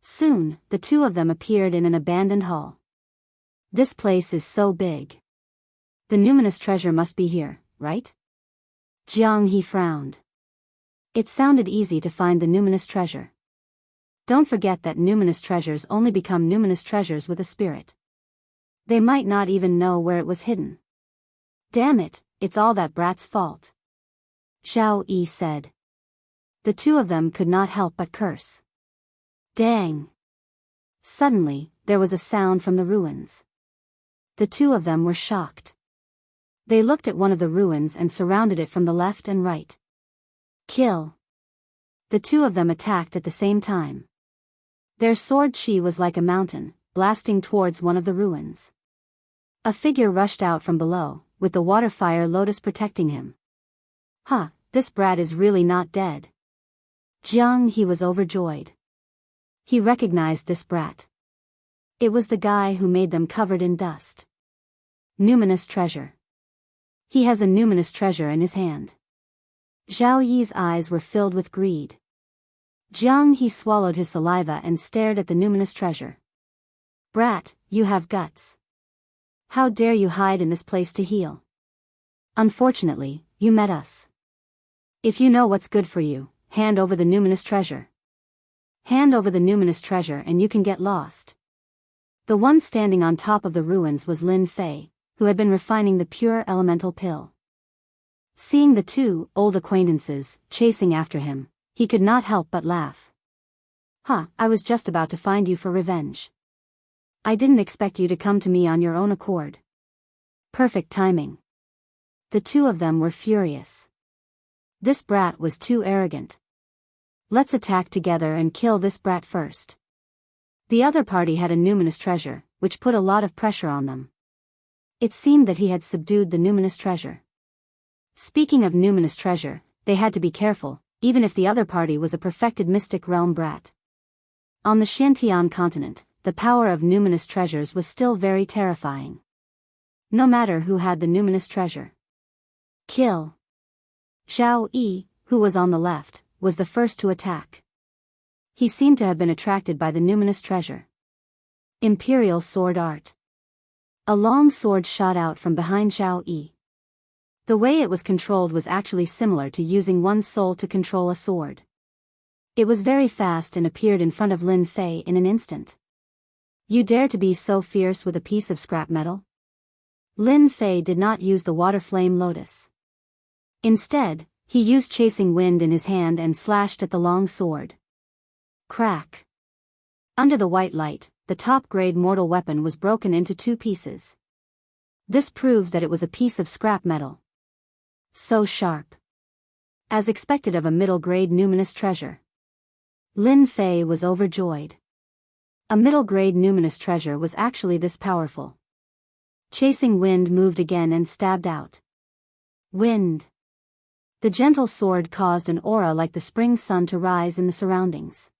Soon, the 2 of them appeared in an abandoned hall. This place is so big. The numinous treasure must be here, right? Jianghu frowned. It sounded easy to find the numinous treasure. Don't forget that numinous treasures only become numinous treasures with a spirit. They might not even know where it was hidden. Damn it, it's all that brat's fault. Zhao Yi said. The 2 of them could not help but curse. Dang! Suddenly, there was a sound from the ruins. The 2 of them were shocked. They looked at one of the ruins and surrounded it from the left and right. Kill. The two of them attacked at the same time. Their sword chi was like a mountain, blasting towards one of the ruins. A figure rushed out from below, with the water fire lotus protecting him. Huh, this brat is really not dead. Jianghu was overjoyed. He recognized this brat. It was the guy who made them covered in dust. Numinous treasure. He has a numinous treasure in his hand. Zhao Yi's eyes were filled with greed. Jianghu swallowed his saliva and stared at the numinous treasure. Brat, you have guts. How dare you hide in this place to heal? Unfortunately, you met us. If you know what's good for you, hand over the numinous treasure. Hand over the numinous treasure and you can get lost. The one standing on top of the ruins was Lin Fei, who had been refining the pure elemental pill. Seeing the two old acquaintances chasing after him, he could not help but laugh. I was just about to find you for revenge. I didn't expect you to come to me on your own accord. Perfect timing. The two of them were furious. This brat was too arrogant. Let's attack together and kill this brat first. The other party had a numinous treasure, which put a lot of pressure on them. It seemed that he had subdued the numinous treasure. Speaking of numinous treasure, they had to be careful, even if the other party was a perfected mystic realm brat. On the Xiantian continent, the power of numinous treasures was still very terrifying. No matter who had the numinous treasure. Kill. Zhao Yi, who was on the left, was the first to attack. He seemed to have been attracted by the numinous treasure. Imperial sword art. A long sword shot out from behind Zhao Yi. The way it was controlled was actually similar to using one's soul to control a sword. It was very fast and appeared in front of Lin Fei in an instant. You dare to be so fierce with a piece of scrap metal? Lin Fei did not use the water flame lotus. Instead, he used chasing wind in his hand and slashed at the long sword. Crack. Under the white light, the top-grade mortal weapon was broken into two pieces. This proved that it was a piece of scrap metal. So sharp. As expected of a middle-grade numinous treasure. Lin Fei was overjoyed. A middle-grade numinous treasure was actually this powerful. Chasing wind moved again and stabbed out. Wind. The gentle sword caused an aura like the spring sun to rise in the surroundings.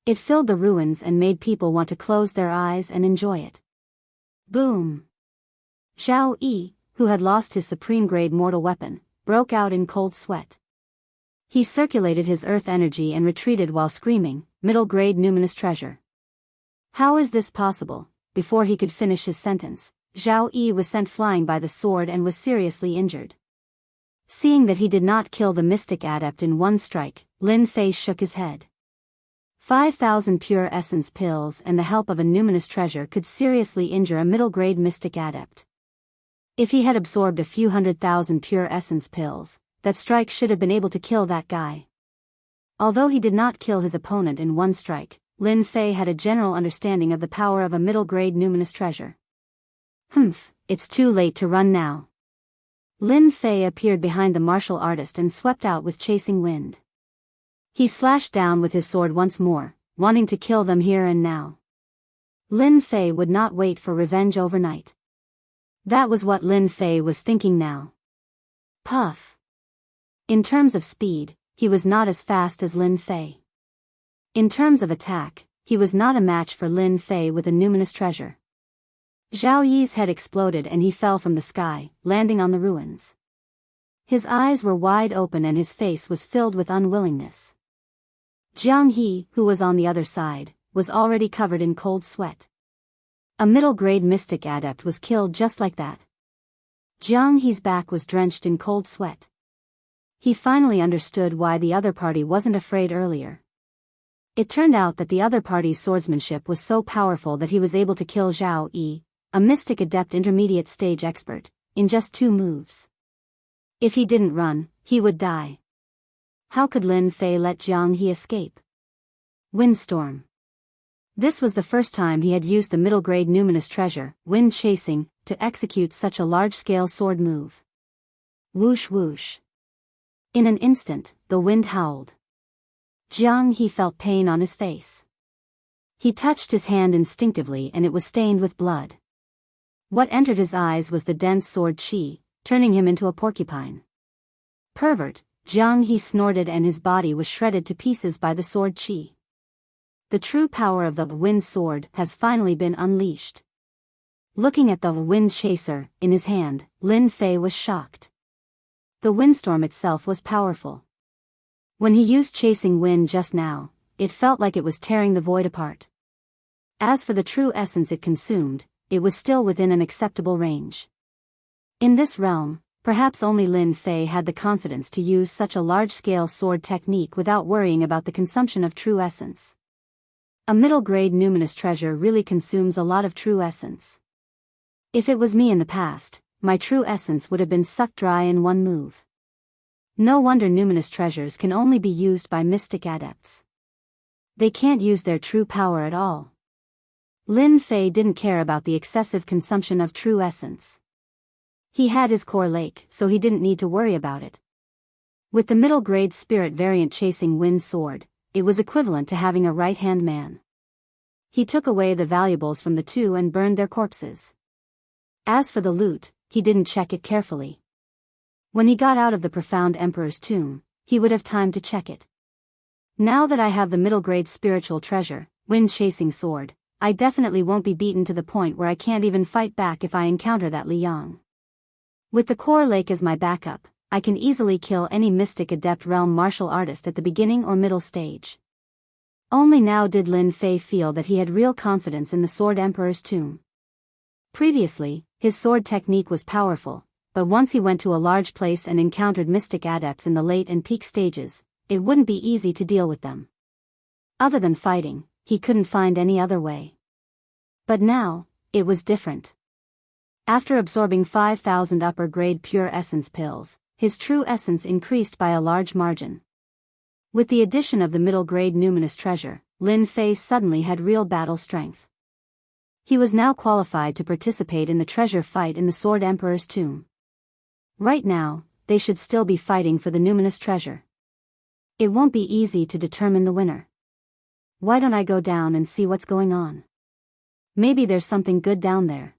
It filled the ruins and made people want to close their eyes and enjoy it. Boom. Zhao Yi, who had lost his supreme-grade mortal weapon, broke out in cold sweat. He circulated his earth energy and retreated while screaming, middle-grade numinous treasure. How is this possible? Before he could finish his sentence, Zhao Yi was sent flying by the sword and was seriously injured. Seeing that he did not kill the mystic adept in one strike, Lin Fei shook his head. 5,000 pure essence pills and the help of a numinous treasure could seriously injure a middle-grade mystic adept. If he had absorbed a few 100,000 pure essence pills, that strike should have been able to kill that guy. Although he did not kill his opponent in one strike, Lin Fei had a general understanding of the power of a middle-grade numinous treasure. It's too late to run now. Lin Fei appeared behind the martial artist and swept out with chasing wind. He slashed down with his sword once more, wanting to kill them here and now. Lin Fei would not wait for revenge overnight. That was what Lin Fei was thinking now. Puff. In terms of speed, he was not as fast as Lin Fei. In terms of attack, he was not a match for Lin Fei with a numinous treasure. Zhao Yi's head exploded and he fell from the sky, landing on the ruins. His eyes were wide open and his face was filled with unwillingness. Jianghu, who was on the other side, was already covered in cold sweat. A middle-grade mystic adept was killed just like that. Jianghu's back was drenched in cold sweat. He finally understood why the other party wasn't afraid earlier. It turned out that the other party's swordsmanship was so powerful that he was able to kill Zhao Yi, a mystic adept intermediate stage expert, in just 2 moves. If he didn't run, he would die. How could Lin Fei let Jianghu escape? Windstorm. This was the first time he had used the middle-grade numinous treasure, wind chasing, to execute such a large-scale sword move. Whoosh whoosh. In an instant, the wind howled. Jianghu felt pain on his face. He touched his hand instinctively and it was stained with blood. What entered his eyes was the dense sword qi, turning him into a porcupine. Pervert, Jianghu snorted and his body was shredded to pieces by the sword qi. The true power of the wind sword has finally been unleashed. Looking at the wind chaser in his hand, Lin Fei was shocked. The windstorm itself was powerful. When he used chasing wind just now, it felt like it was tearing the void apart. As for the true essence it consumed, it was still within an acceptable range. In this realm, perhaps only Lin Fei had the confidence to use such a large-scale sword technique without worrying about the consumption of true essence. A middle-grade numinous treasure really consumes a lot of true essence. If it was me in the past, my true essence would have been sucked dry in one move. No wonder numinous treasures can only be used by mystic adepts. They can't use their true power at all. Lin Fei didn't care about the excessive consumption of true essence. He had his core lake, so he didn't need to worry about it. With the middle-grade spirit variant chasing wind sword, it was equivalent to having a right-hand man. He took away the valuables from the two and burned their corpses. As for the loot, he didn't check it carefully. When he got out of the profound emperor's tomb, he would have time to check it. Now that I have the middle-grade spiritual treasure, wind-chasing sword, I definitely won't be beaten to the point where I can't even fight back if I encounter that Liang. With the core lake as my backup, I can easily kill any mystic adept realm martial artist at the beginning or middle stage. Only now did Lin Fei feel that he had real confidence in the sword emperor's tomb. Previously, his sword technique was powerful, but once he went to a large place and encountered mystic adepts in the late and peak stages, it wouldn't be easy to deal with them. Other than fighting, he couldn't find any other way. But now, it was different. After absorbing 5,000 upper-grade pure essence pills, his true essence increased by a large margin. With the addition of the middle-grade numinous treasure, Lin Fei suddenly had real battle strength. He was now qualified to participate in the treasure fight in the Sword Emperor's tomb. Right now, they should still be fighting for the numinous treasure. It won't be easy to determine the winner. Why don't I go down and see what's going on? Maybe there's something good down there.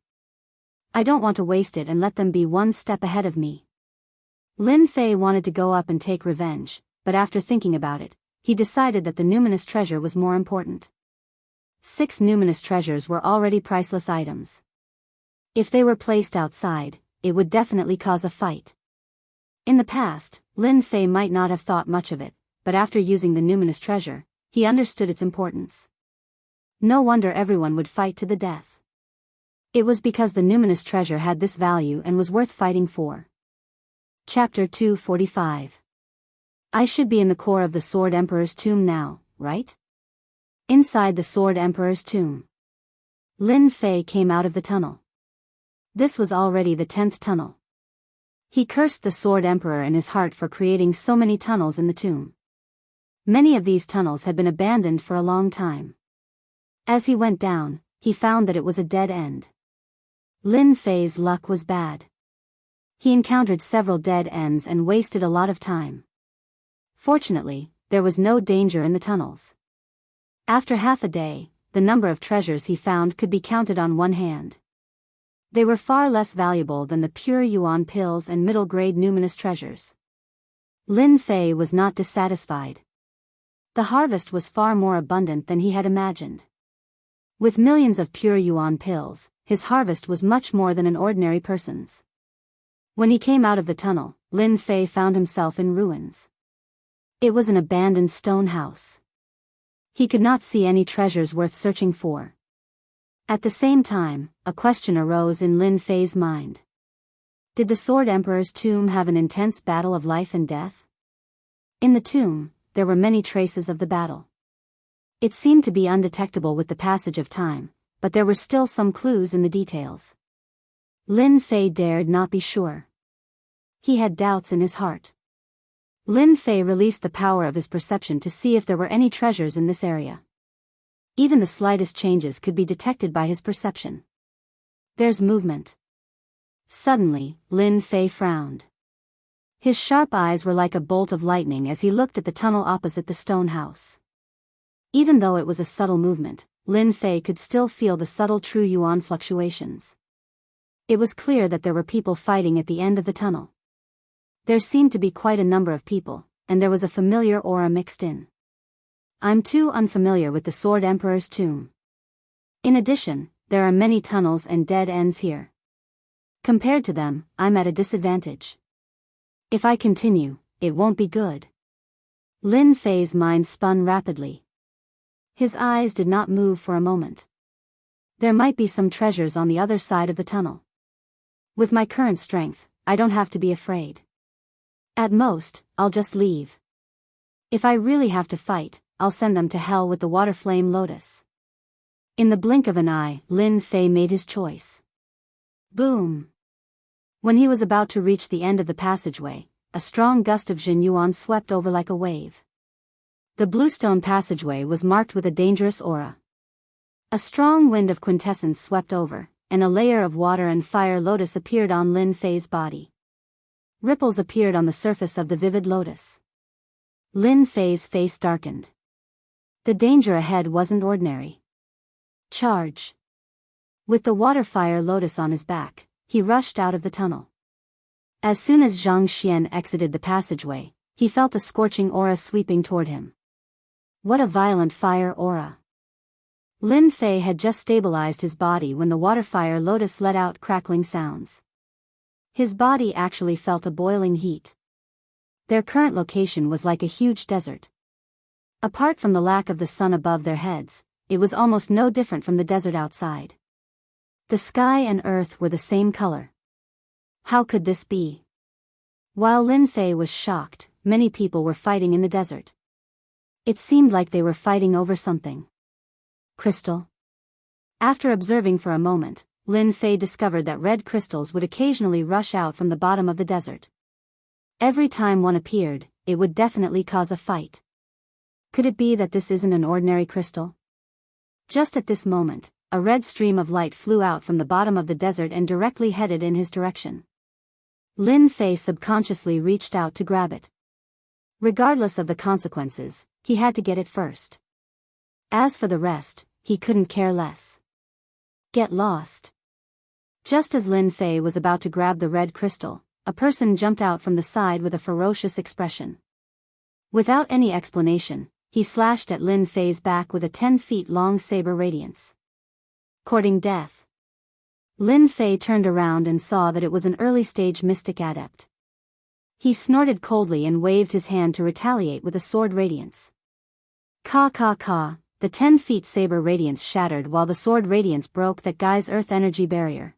I don't want to waste it and let them be one step ahead of me. Lin Fei wanted to go up and take revenge, but after thinking about it, he decided that the numinous treasure was more important. 6 numinous treasures were already priceless items. If they were placed outside, it would definitely cause a fight. In the past, Lin Fei might not have thought much of it, but after using the numinous treasure, he understood its importance. No wonder everyone would fight to the death. It was because the numinous treasure had this value and was worth fighting for. Chapter 245. I should be in the core of the Sword Emperor's tomb now, right? Inside the Sword Emperor's tomb. Lin Fei came out of the tunnel. This was already the 10th tunnel. He cursed the Sword Emperor in his heart for creating so many tunnels in the tomb. Many of these tunnels had been abandoned for a long time. As he went down, he found that it was a dead end. Lin Fei's luck was bad. He encountered several dead ends and wasted a lot of time. Fortunately, there was no danger in the tunnels. After half a day, the number of treasures he found could be counted on one hand. They were far less valuable than the pure yuan pills and middle-grade numinous treasures. Lin Fei was not dissatisfied. The harvest was far more abundant than he had imagined. With millions of pure yuan pills, his harvest was much more than an ordinary person's. When he came out of the tunnel, Lin Fei found himself in ruins. It was an abandoned stone house. He could not see any treasures worth searching for. At the same time, a question arose in Lin Fei's mind. Did the Sword Emperor's tomb have an intense battle of life and death? In the tomb, there were many traces of the battle. It seemed to be undetectable with the passage of time, but there were still some clues in the details. Lin Fei dared not be sure. He had doubts in his heart. Lin Fei released the power of his perception to see if there were any treasures in this area. Even the slightest changes could be detected by his perception. There's movement. Suddenly, Lin Fei frowned. His sharp eyes were like a bolt of lightning as he looked at the tunnel opposite the stone house. Even though it was a subtle movement, Lin Fei could still feel the subtle true yuan fluctuations. It was clear that there were people fighting at the end of the tunnel. There seemed to be quite a number of people, and there was a familiar aura mixed in. I'm too unfamiliar with the Sword Emperor's tomb. In addition, there are many tunnels and dead ends here. Compared to them, I'm at a disadvantage. If I continue, it won't be good. Lin Fei's mind spun rapidly. His eyes did not move for a moment. There might be some treasures on the other side of the tunnel. With my current strength, I don't have to be afraid. At most, I'll just leave. If I really have to fight, I'll send them to hell with the water flame lotus. In the blink of an eye, Lin Fei made his choice. Boom! When he was about to reach the end of the passageway, a strong gust of Jin Yuan swept over like a wave. The bluestone passageway was marked with a dangerous aura. A strong wind of quintessence swept over, and a layer of water and fire lotus appeared on Lin Fei's body. Ripples appeared on the surface of the vivid lotus. Lin Fei's face darkened. The danger ahead wasn't ordinary. Charge! With the water fire lotus on his back, he rushed out of the tunnel. As soon as Zhang Xian exited the passageway, he felt a scorching aura sweeping toward him. What a violent fire aura! Lin Fei had just stabilized his body when the water fire lotus let out crackling sounds. His body actually felt a boiling heat. Their current location was like a huge desert. Apart from the lack of the sun above their heads, it was almost no different from the desert outside. The sky and earth were the same color. How could this be? While Lin Fei was shocked, many people were fighting in the desert. It seemed like they were fighting over something. Crystal? After observing for a moment, Lin Fei discovered that red crystals would occasionally rush out from the bottom of the desert. Every time one appeared, it would definitely cause a fight. Could it be that this isn't an ordinary crystal? Just at this moment, a red stream of light flew out from the bottom of the desert and directly headed in his direction. Lin Fei subconsciously reached out to grab it. Regardless of the consequences, he had to get it first. As for the rest, he couldn't care less. Get lost. Just as Lin Fei was about to grab the red crystal, a person jumped out from the side with a ferocious expression. Without any explanation, he slashed at Lin Fei's back with a 10-feet-long saber radiance. Courting death. Lin Fei turned around and saw that it was an early-stage mystic adept. He snorted coldly and waved his hand to retaliate with a sword radiance. Ka, the 10-feet saber radiance shattered while the sword radiance broke that guy's earth energy barrier.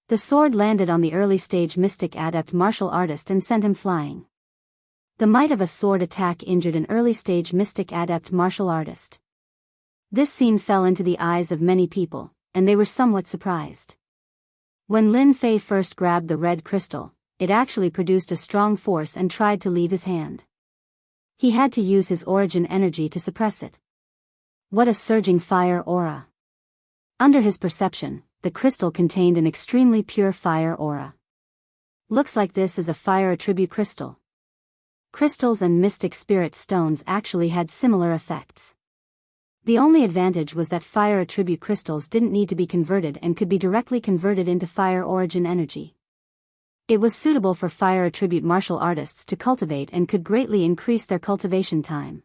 The sword landed on the early-stage mystic adept martial artist and sent him flying. The might of a sword attack injured an early-stage mystic adept martial artist. This scene fell into the eyes of many people, and they were somewhat surprised. When Lin Fei first grabbed the red crystal, it actually produced a strong force and tried to leave his hand. He had to use his origin energy to suppress it. What a surging fire aura! Under his perception, the crystal contained an extremely pure fire aura. Looks like this is a fire attribute crystal. Crystals and mystic spirit stones actually had similar effects. The only advantage was that fire attribute crystals didn't need to be converted and could be directly converted into fire origin energy. It was suitable for fire attribute martial artists to cultivate and could greatly increase their cultivation time.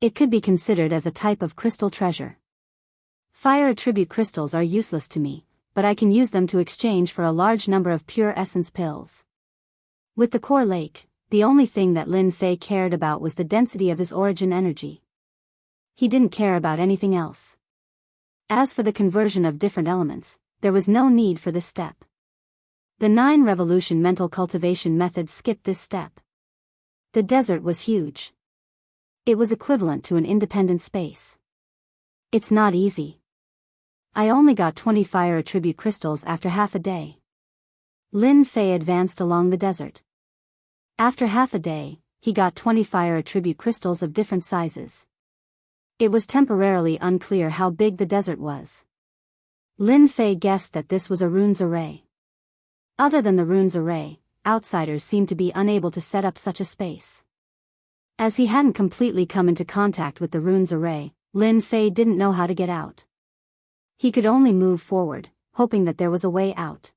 It could be considered as a type of crystal treasure. Fire attribute crystals are useless to me, but I can use them to exchange for a large number of pure essence pills. With the core lake, the only thing that Lin Fei cared about was the density of his origin energy. He didn't care about anything else. As for the conversion of different elements, there was no need for this step. The 9-revolution mental cultivation method skipped this step. The desert was huge. It was equivalent to an independent space. It's not easy. I only got 20 fire attribute crystals after half a day. Lin Fei advanced along the desert. After half a day, he got 20 fire attribute crystals of different sizes. It was temporarily unclear how big the desert was. Lin Fei guessed that this was a runes array. Other than the rune's array, outsiders seemed to be unable to set up such a space. As he hadn't completely come into contact with the rune's array, Lin Fei didn't know how to get out. He could only move forward, hoping that there was a way out.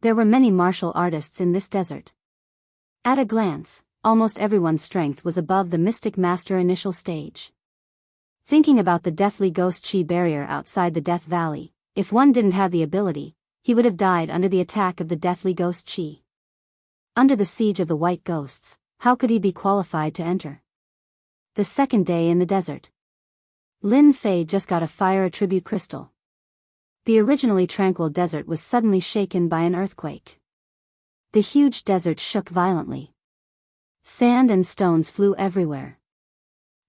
There were many martial artists in this desert. At a glance, almost everyone's strength was above the Mystic Master initial stage. Thinking about the deathly ghost chi barrier outside the Death Valley, if one didn't have the ability, he would have died under the attack of the deathly ghost chi. Under the siege of the white ghosts, how could he be qualified to enter? The second day in the desert. Lin Fei just got a fire attribute crystal. The originally tranquil desert was suddenly shaken by an earthquake. The huge desert shook violently. Sand and stones flew everywhere.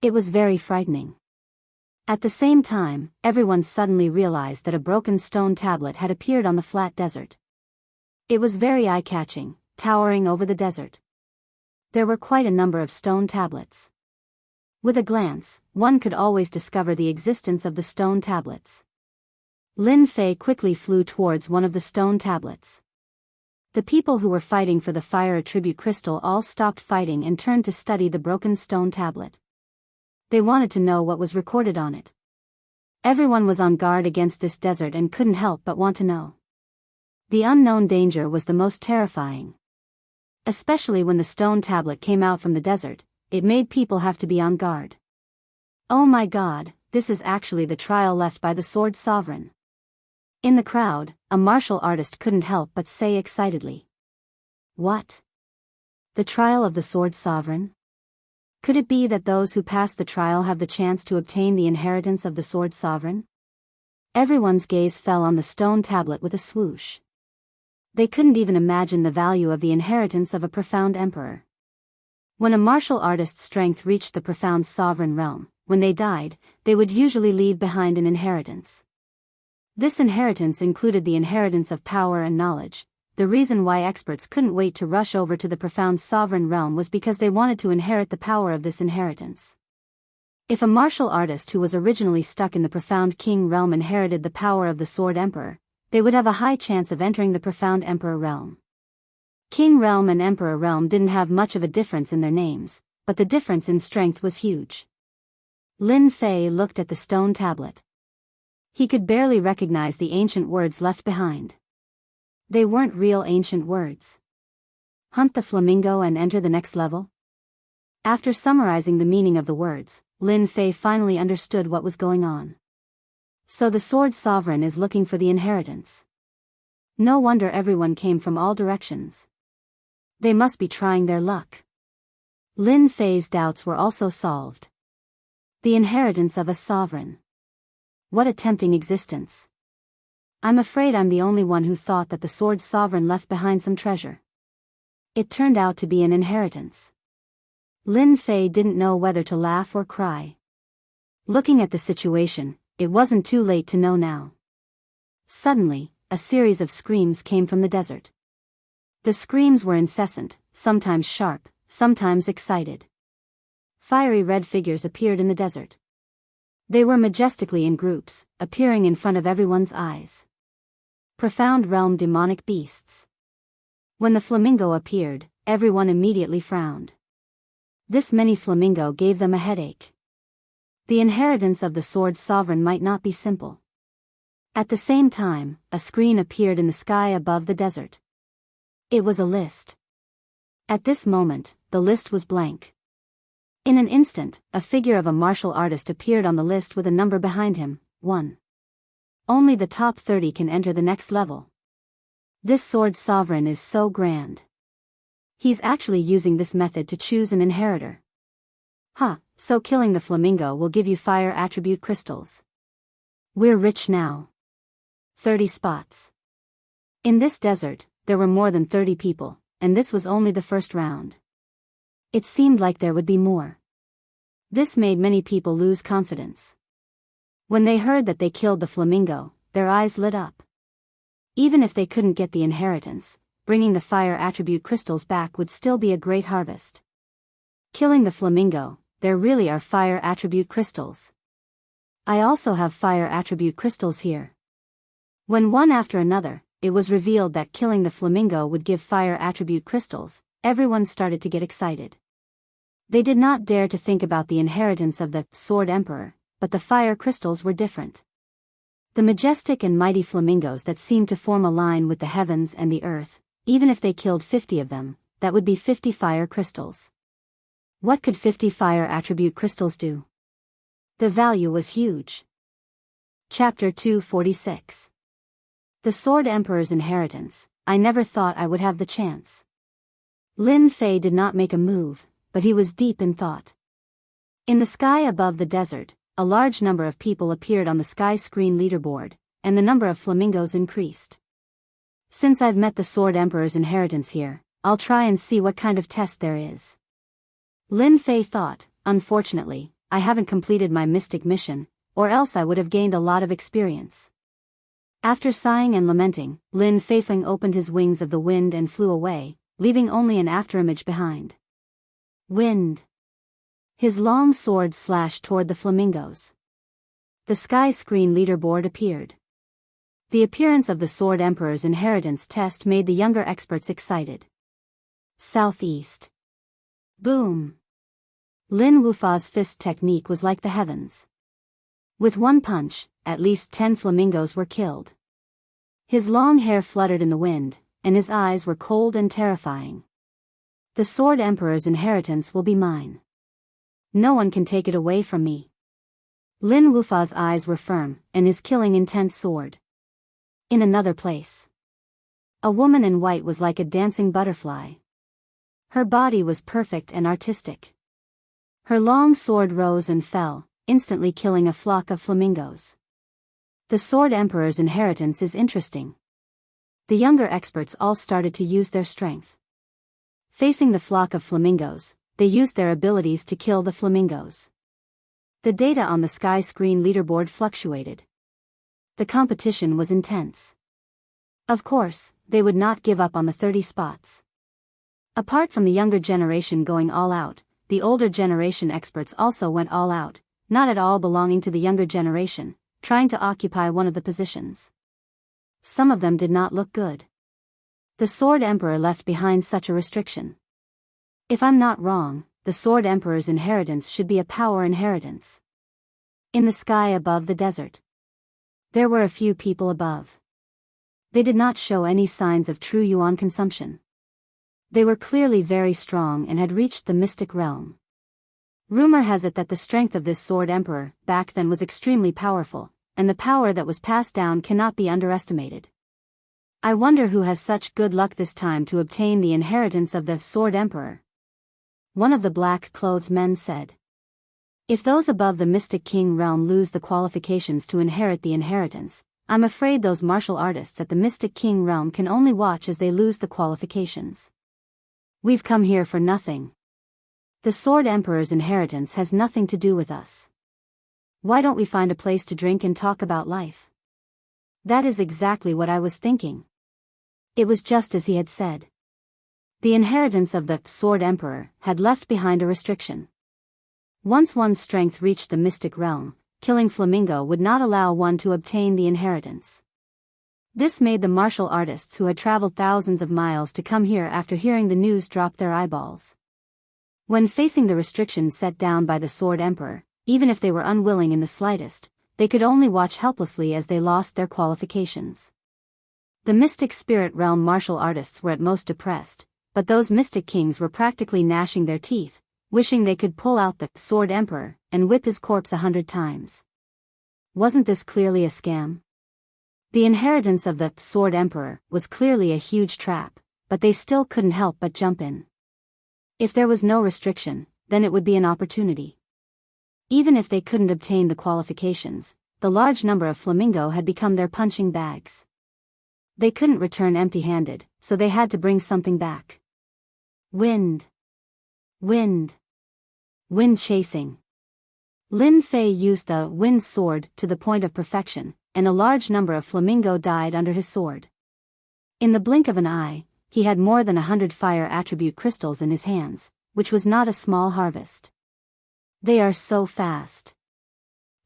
It was very frightening. At the same time, everyone suddenly realized that a broken stone tablet had appeared on the flat desert. It was very eye-catching, towering over the desert. There were quite a number of stone tablets. With a glance, one could always discover the existence of the stone tablets. Lin Fei quickly flew towards one of the stone tablets. The people who were fighting for the fire attribute crystal all stopped fighting and turned to study the broken stone tablet. They wanted to know what was recorded on it. Everyone was on guard against this desert and couldn't help but want to know. The unknown danger was the most terrifying. Especially when the stone tablet came out from the desert, it made people have to be on guard. Oh my God, this is actually the trial left by the Sword Sovereign. In the crowd, a martial artist couldn't help but say excitedly. What? The trial of the Sword Sovereign? Could it be that those who pass the trial have the chance to obtain the inheritance of the Sword Sovereign? Everyone's gaze fell on the stone tablet with a swoosh. They couldn't even imagine the value of the inheritance of a profound emperor. When a martial artist's strength reached the profound sovereign realm, when they died, they would usually leave behind an inheritance. This inheritance included the inheritance of power and knowledge. The reason why experts couldn't wait to rush over to the profound sovereign realm was because they wanted to inherit the power of this inheritance. If a martial artist who was originally stuck in the profound king realm inherited the power of the sword emperor, they would have a high chance of entering the profound emperor realm. King realm and emperor realm didn't have much of a difference in their names, but the difference in strength was huge. Lin Fei looked at the stone tablet. He could barely recognize the ancient words left behind. They weren't real ancient words. Hunt the flamingo and enter the next level? After summarizing the meaning of the words, Lin Fei finally understood what was going on. So the Sword Sovereign is looking for the inheritance. No wonder everyone came from all directions. They must be trying their luck. Lin Fei's doubts were also solved. The inheritance of a sovereign. What a tempting existence. I'm afraid I'm the only one who thought that the Sword Sovereign left behind some treasure. It turned out to be an inheritance. Lin Fei didn't know whether to laugh or cry. Looking at the situation, it wasn't too late to know now. Suddenly, a series of screams came from the desert. The screams were incessant, sometimes sharp, sometimes excited. Fiery red figures appeared in the desert. They were majestically in groups, appearing in front of everyone's eyes. Profound realm demonic beasts. When the flamingo appeared, everyone immediately frowned. This many flamingo gave them a headache. The inheritance of the Sword Sovereign might not be simple. At the same time, a screen appeared in the sky above the desert. It was a list. At this moment, the list was blank. In an instant, a figure of a martial artist appeared on the list with a number behind him, 1. Only the top 30 can enter the next level. This Sword Sovereign is so grand. He's actually using this method to choose an inheritor. So killing the flamingo will give you fire attribute crystals. We're rich now. 30 spots. In this desert, there were more than 30 people, and this was only the first round. It seemed like there would be more. This made many people lose confidence. When they heard that they killed the flamingo, their eyes lit up. Even if they couldn't get the inheritance, bringing the fire attribute crystals back would still be a great harvest. Killing the flamingo, there really are fire attribute crystals. I also have fire attribute crystals here. When one after another, it was revealed that killing the flamingo would give fire attribute crystals, everyone started to get excited. They did not dare to think about the inheritance of the Sword Emperor, but the fire crystals were different. The majestic and mighty flamingos that seemed to form a line with the heavens and the earth, even if they killed 50 of them, that would be 50 fire crystals. What could 50 fire attribute crystals do? The value was huge. Chapter 246. The Sword Emperor's Inheritance. I never thought I would have the chance. Lin Fei did not make a move, but he was deep in thought. In the sky above the desert, a large number of people appeared on the sky screen leaderboard, and the number of flamingos increased. Since I've met the Sword Emperor's inheritance here, I'll try and see what kind of test there is. Lin Fei thought, unfortunately, I haven't completed my mystic mission, or else I would have gained a lot of experience. After sighing and lamenting, Lin Feifeng opened his wings of the wind and flew away, leaving only an afterimage behind. Wind. His long sword slashed toward the flamingos. The sky screen leaderboard appeared. The appearance of the Sword Emperor's inheritance test made the younger experts excited. Southeast. Boom. Lin Wufa's fist technique was like the heavens. With one punch, at least 10 flamingos were killed. His long hair fluttered in the wind, and his eyes were cold and terrifying. The Sword Emperor's inheritance will be mine. No one can take it away from me. Lin Wufa's eyes were firm, and his killing intent soared. In another place. A woman in white was like a dancing butterfly. Her body was perfect and artistic. Her long sword rose and fell, instantly killing a flock of flamingos. The Sword Emperor's inheritance is interesting. The younger experts all started to use their strength. Facing the flock of flamingos, they used their abilities to kill the flamingos. The data on the sky screen leaderboard fluctuated. The competition was intense. Of course, they would not give up on the 30 spots. Apart from the younger generation going all out, the older generation experts also went all out, not at all belonging to the younger generation, trying to occupy one of the positions. Some of them did not look good. The Sword Emperor left behind such a restriction. If I'm not wrong, the Sword Emperor's inheritance should be a power inheritance. In the sky above the desert. There were a few people above. They did not show any signs of true yuan consumption. They were clearly very strong and had reached the mystic realm. Rumor has it that the strength of this Sword Emperor back then was extremely powerful, and the power that was passed down cannot be underestimated. I wonder who has such good luck this time to obtain the inheritance of the Sword Emperor. One of the black-clothed men said. If those above the Mystic King realm lose the qualifications to inherit the inheritance, I'm afraid those martial artists at the Mystic King realm can only watch as they lose the qualifications. We've come here for nothing. The Sword Emperor's inheritance has nothing to do with us. Why don't we find a place to drink and talk about life? That is exactly what I was thinking. It was just as he had said. The inheritance of the Sword Emperor had left behind a restriction. Once one's strength reached the mystic realm, killing flamingo would not allow one to obtain the inheritance. This made the martial artists who had traveled thousands of miles to come here after hearing the news drop their eyeballs. When facing the restrictions set down by the Sword Emperor, even if they were unwilling in the slightest, they could only watch helplessly as they lost their qualifications. The mystic spirit realm martial artists were at most depressed, but those mystic kings were practically gnashing their teeth, wishing they could pull out the Sword Emperor and whip his corpse 100 times. Wasn't this clearly a scam? The inheritance of the Sword Emperor was clearly a huge trap, but they still couldn't help but jump in. If there was no restriction, then it would be an opportunity. Even if they couldn't obtain the qualifications, the large number of flamingo had become their punching bags. They couldn't return empty-handed, so they had to bring something back. Wind. Wind. Wind chasing. Lin Fei used the wind sword to the point of perfection, and a large number of flamingo died under his sword. In the blink of an eye, he had more than 100 fire attribute crystals in his hands, which was not a small harvest. They are so fast.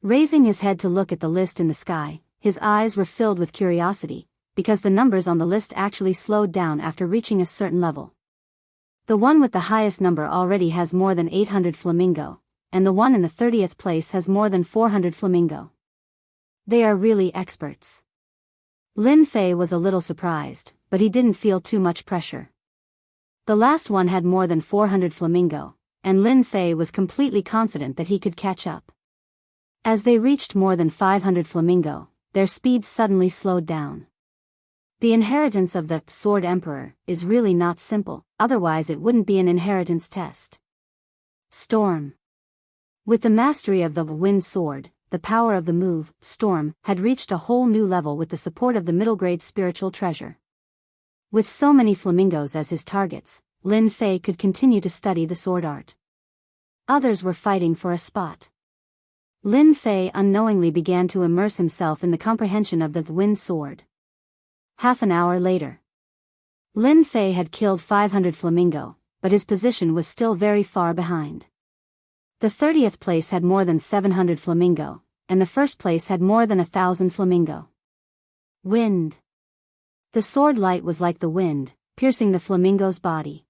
Raising his head to look at the list in the sky, his eyes were filled with curiosity. because the numbers on the list actually slowed down after reaching a certain level. The one with the highest number already has more than 800 flamingo, and the one in the 30th place has more than 400 flamingo. They are really experts. Lin Fei was a little surprised, but he didn't feel too much pressure. The last one had more than 400 flamingo, and Lin Fei was completely confident that he could catch up. As they reached more than 500 flamingo, their speed suddenly slowed down. The inheritance of the Sword Emperor is really not simple, otherwise it wouldn't be an inheritance test. Storm. With the mastery of the Wind Sword, the power of the move, Storm, had reached a whole new level with the support of the middle-grade spiritual treasure. With so many flamingos as his targets, Lin Fei could continue to study the sword art. Others were fighting for a spot. Lin Fei unknowingly began to immerse himself in the comprehension of the Wind Sword. Half an hour later. Lin Fei had killed 500 flamingo, but his position was still very far behind. The 30th place had more than 700 flamingo, and the first place had more than 1,000 flamingo. Wind. The sword light was like the wind, piercing the flamingo's body.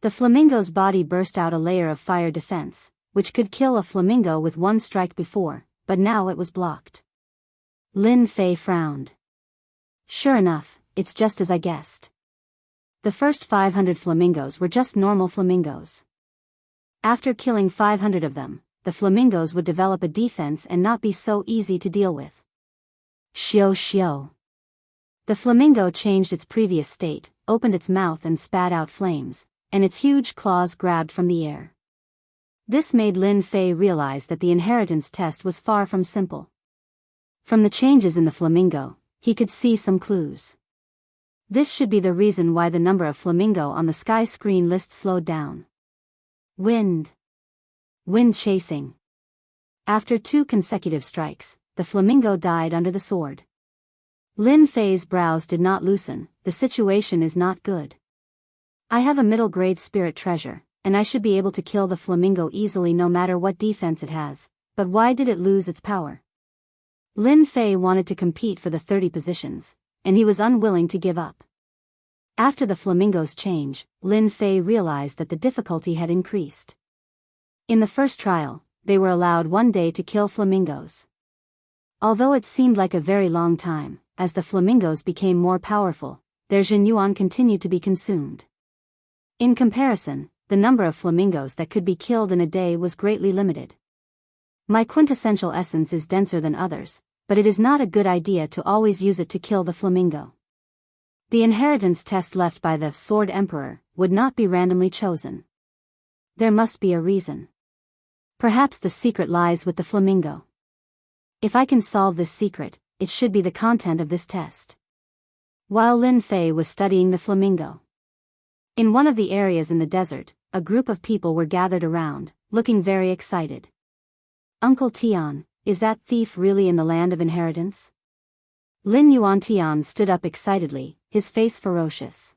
The flamingo's body burst out a layer of fire defense, which could kill a flamingo with one strike before, but now it was blocked. Lin Fei frowned. Sure enough, it's just as I guessed. The first 500 flamingos were just normal flamingos. After killing 500 of them, the flamingos would develop a defense and not be so easy to deal with. Xiao xiao. The flamingo changed its previous state, opened its mouth and spat out flames, and its huge claws grabbed from the air. This made Lin Fei realize that the inheritance test was far from simple. From the changes in the flamingo, he could see some clues. This should be the reason why the number of flamingo on the sky screen list slowed down. Wind. Wind chasing. After 2 consecutive strikes, the flamingo died under the sword. Lin Fei's brows did not loosen. The situation is not good. I have a middle-grade spirit treasure, and I should be able to kill the flamingo easily no matter what defense it has, but why did it lose its power? Lin Fei wanted to compete for the 30 positions, and he was unwilling to give up. After the flamingo's change, Lin Fei realized that the difficulty had increased. In the first trial, they were allowed 1 day to kill flamingos. Although it seemed like a very long time, as the flamingos became more powerful, their Jianyuan continued to be consumed. In comparison, the number of flamingos that could be killed in a day was greatly limited. My quintessential essence is denser than others, but it is not a good idea to always use it to kill the flamingo. The inheritance test left by the Sword Emperor would not be randomly chosen. There must be a reason. Perhaps the secret lies with the flamingo. If I can solve this secret, it should be the content of this test. While Lin Fei was studying the flamingo, in one of the areas in the desert, a group of people were gathered around, looking very excited. Uncle Tian, is that thief really in the land of inheritance? Lin Yuan Tian stood up excitedly, his face ferocious.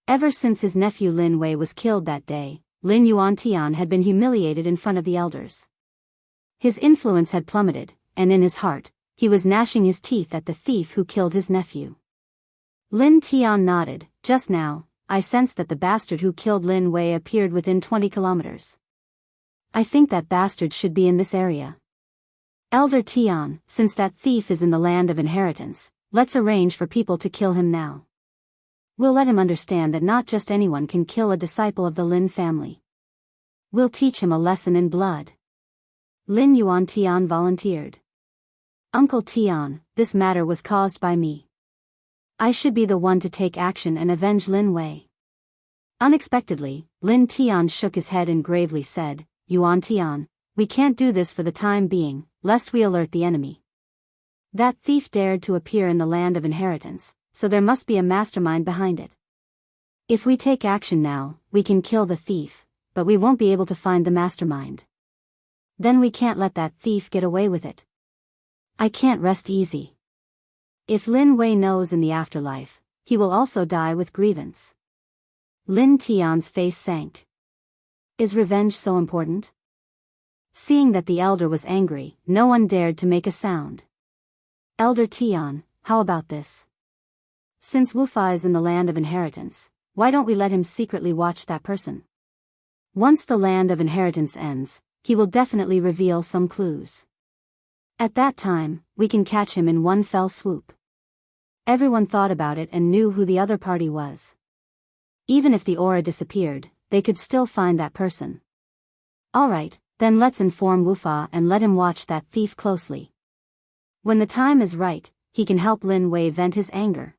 Ever since his nephew Lin Wei was killed that day, Lin Yuan Tian had been humiliated in front of the elders. His influence had plummeted, and in his heart, he was gnashing his teeth at the thief who killed his nephew. Lin Tian nodded. Just now, I sensed that the bastard who killed Lin Wei appeared within 20 kilometers. I think that bastard should be in this area. Elder Tian, since that thief is in the land of inheritance, let's arrange for people to kill him now. We'll let him understand that not just anyone can kill a disciple of the Lin family. We'll teach him a lesson in blood. Lin Yuan Tian volunteered. Uncle Tian, this matter was caused by me. I should be the one to take action and avenge Lin Wei. Unexpectedly, Lin Tian shook his head and gravely said, Yuan Tian, we can't do this for the time being, lest we alert the enemy. That thief dared to appear in the land of inheritance, so there must be a mastermind behind it. If we take action now, we can kill the thief, but we won't be able to find the mastermind. Then we can't let that thief get away with it. I can't rest easy. If Lin Wei knows in the afterlife, he will also die with grievance. Lin Tian's face sank. Is revenge so important? Seeing that the elder was angry, no one dared to make a sound. Elder Tian, how about this? Since Wufa is in the land of inheritance, why don't we let him secretly watch that person? Once the land of inheritance ends, he will definitely reveal some clues. At that time, we can catch him in one fell swoop. Everyone thought about it and knew who the other party was. Even if the aura disappeared, they could still find that person. Alright, then let's inform Wufa and let him watch that thief closely. When the time is right, he can help Lin Wei vent his anger.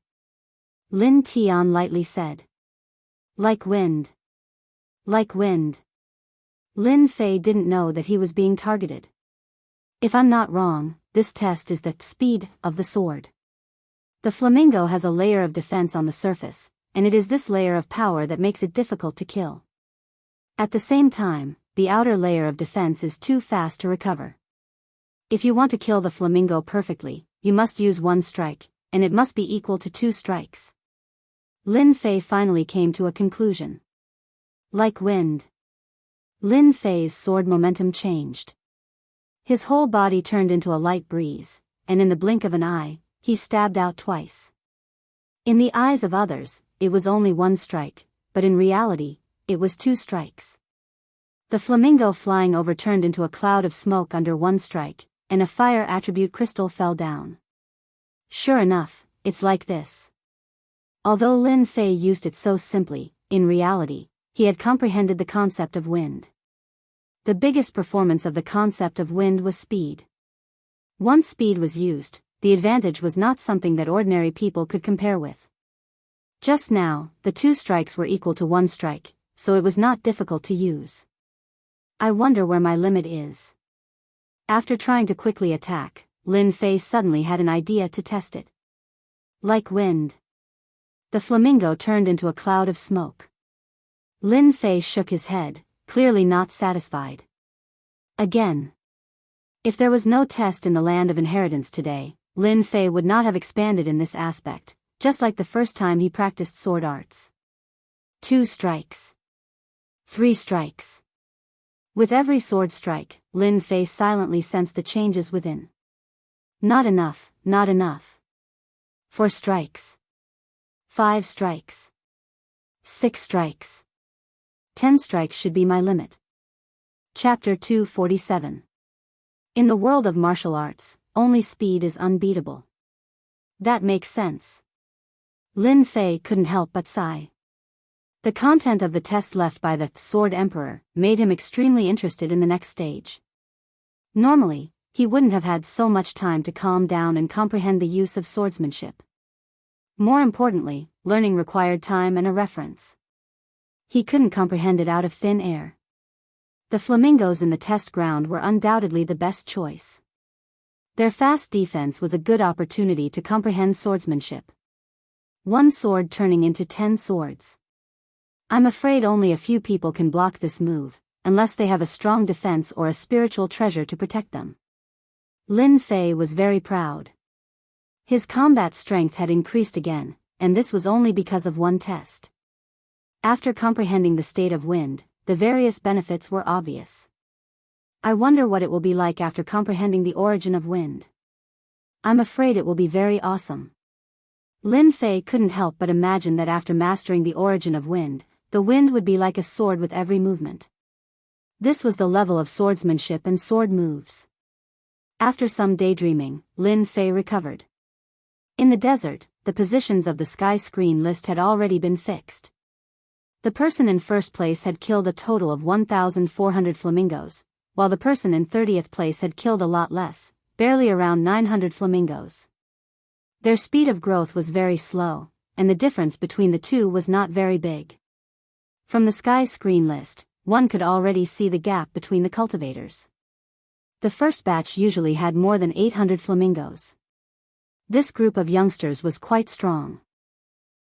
Lin Tian lightly said. Like wind. Like wind. Lin Fei didn't know that he was being targeted. If I'm not wrong, this test is the speed of the sword. The flamingo has a layer of defense on the surface, and it is this layer of power that makes it difficult to kill. At the same time, the outer layer of defense is too fast to recover. If you want to kill the flamingo perfectly, you must use one strike, and it must be equal to 2 strikes. Lin Fei finally came to a conclusion. Like wind. Lin Fei's sword momentum changed. His whole body turned into a light breeze, and in the blink of an eye, he stabbed out twice. In the eyes of others, it was only 1 strike, but in reality, it was 2 strikes. The flamingo flying over turned into a cloud of smoke under 1 strike, and a fire attribute crystal fell down. Sure enough, it's like this. Although Lin Fei used it so simply, in reality, he had comprehended the concept of wind. The biggest performance of the concept of wind was speed. Once speed was used, the advantage was not something that ordinary people could compare with. Just now, the 2 strikes were equal to 1 strike, so it was not difficult to use. I wonder where my limit is. After trying to quickly attack, Lin Fei suddenly had an idea to test it. Like wind. The flamingo turned into a cloud of smoke. Lin Fei shook his head, clearly not satisfied. Again. If there was no test in the land of inheritance today, Lin Fei would not have expanded in this aspect, just like the first time he practiced sword arts. 2 strikes. 3 strikes. With every sword strike, Lin Fei silently sensed the changes within. Not enough, not enough. 4 strikes. 5 strikes. 6 strikes. 10 strikes should be my limit. Chapter 247. In the world of martial arts, only speed is unbeatable. That makes sense. Lin Fei couldn't help but sigh. The content of the test left by the Sword Emperor made him extremely interested in the next stage. Normally, he wouldn't have had so much time to calm down and comprehend the use of swordsmanship. More importantly, learning required time and a reference. He couldn't comprehend it out of thin air. The flamingos in the test ground were undoubtedly the best choice. Their fast defense was a good opportunity to comprehend swordsmanship. 1 sword turning into 10 swords. I'm afraid only a few people can block this move, unless they have a strong defense or a spiritual treasure to protect them. Lin Fei was very proud. His combat strength had increased again, and this was only because of 1 test. After comprehending the state of wind, the various benefits were obvious. I wonder what it will be like after comprehending the origin of wind. I'm afraid it will be very awesome. Lin Fei couldn't help but imagine that after mastering the origin of wind, the wind would be like a sword with every movement. This was the level of swordsmanship and sword moves. After some daydreaming, Lin Fei recovered. In the desert, the positions of the sky screen list had already been fixed. The person in first place had killed a total of 1,400 flamingos, while the person in 30th place had killed a lot less, barely around 900 flamingos. Their speed of growth was very slow, and the difference between the two was not very big. From the sky screen list, one could already see the gap between the cultivators. The first batch usually had more than 800 flamingos. This group of youngsters was quite strong.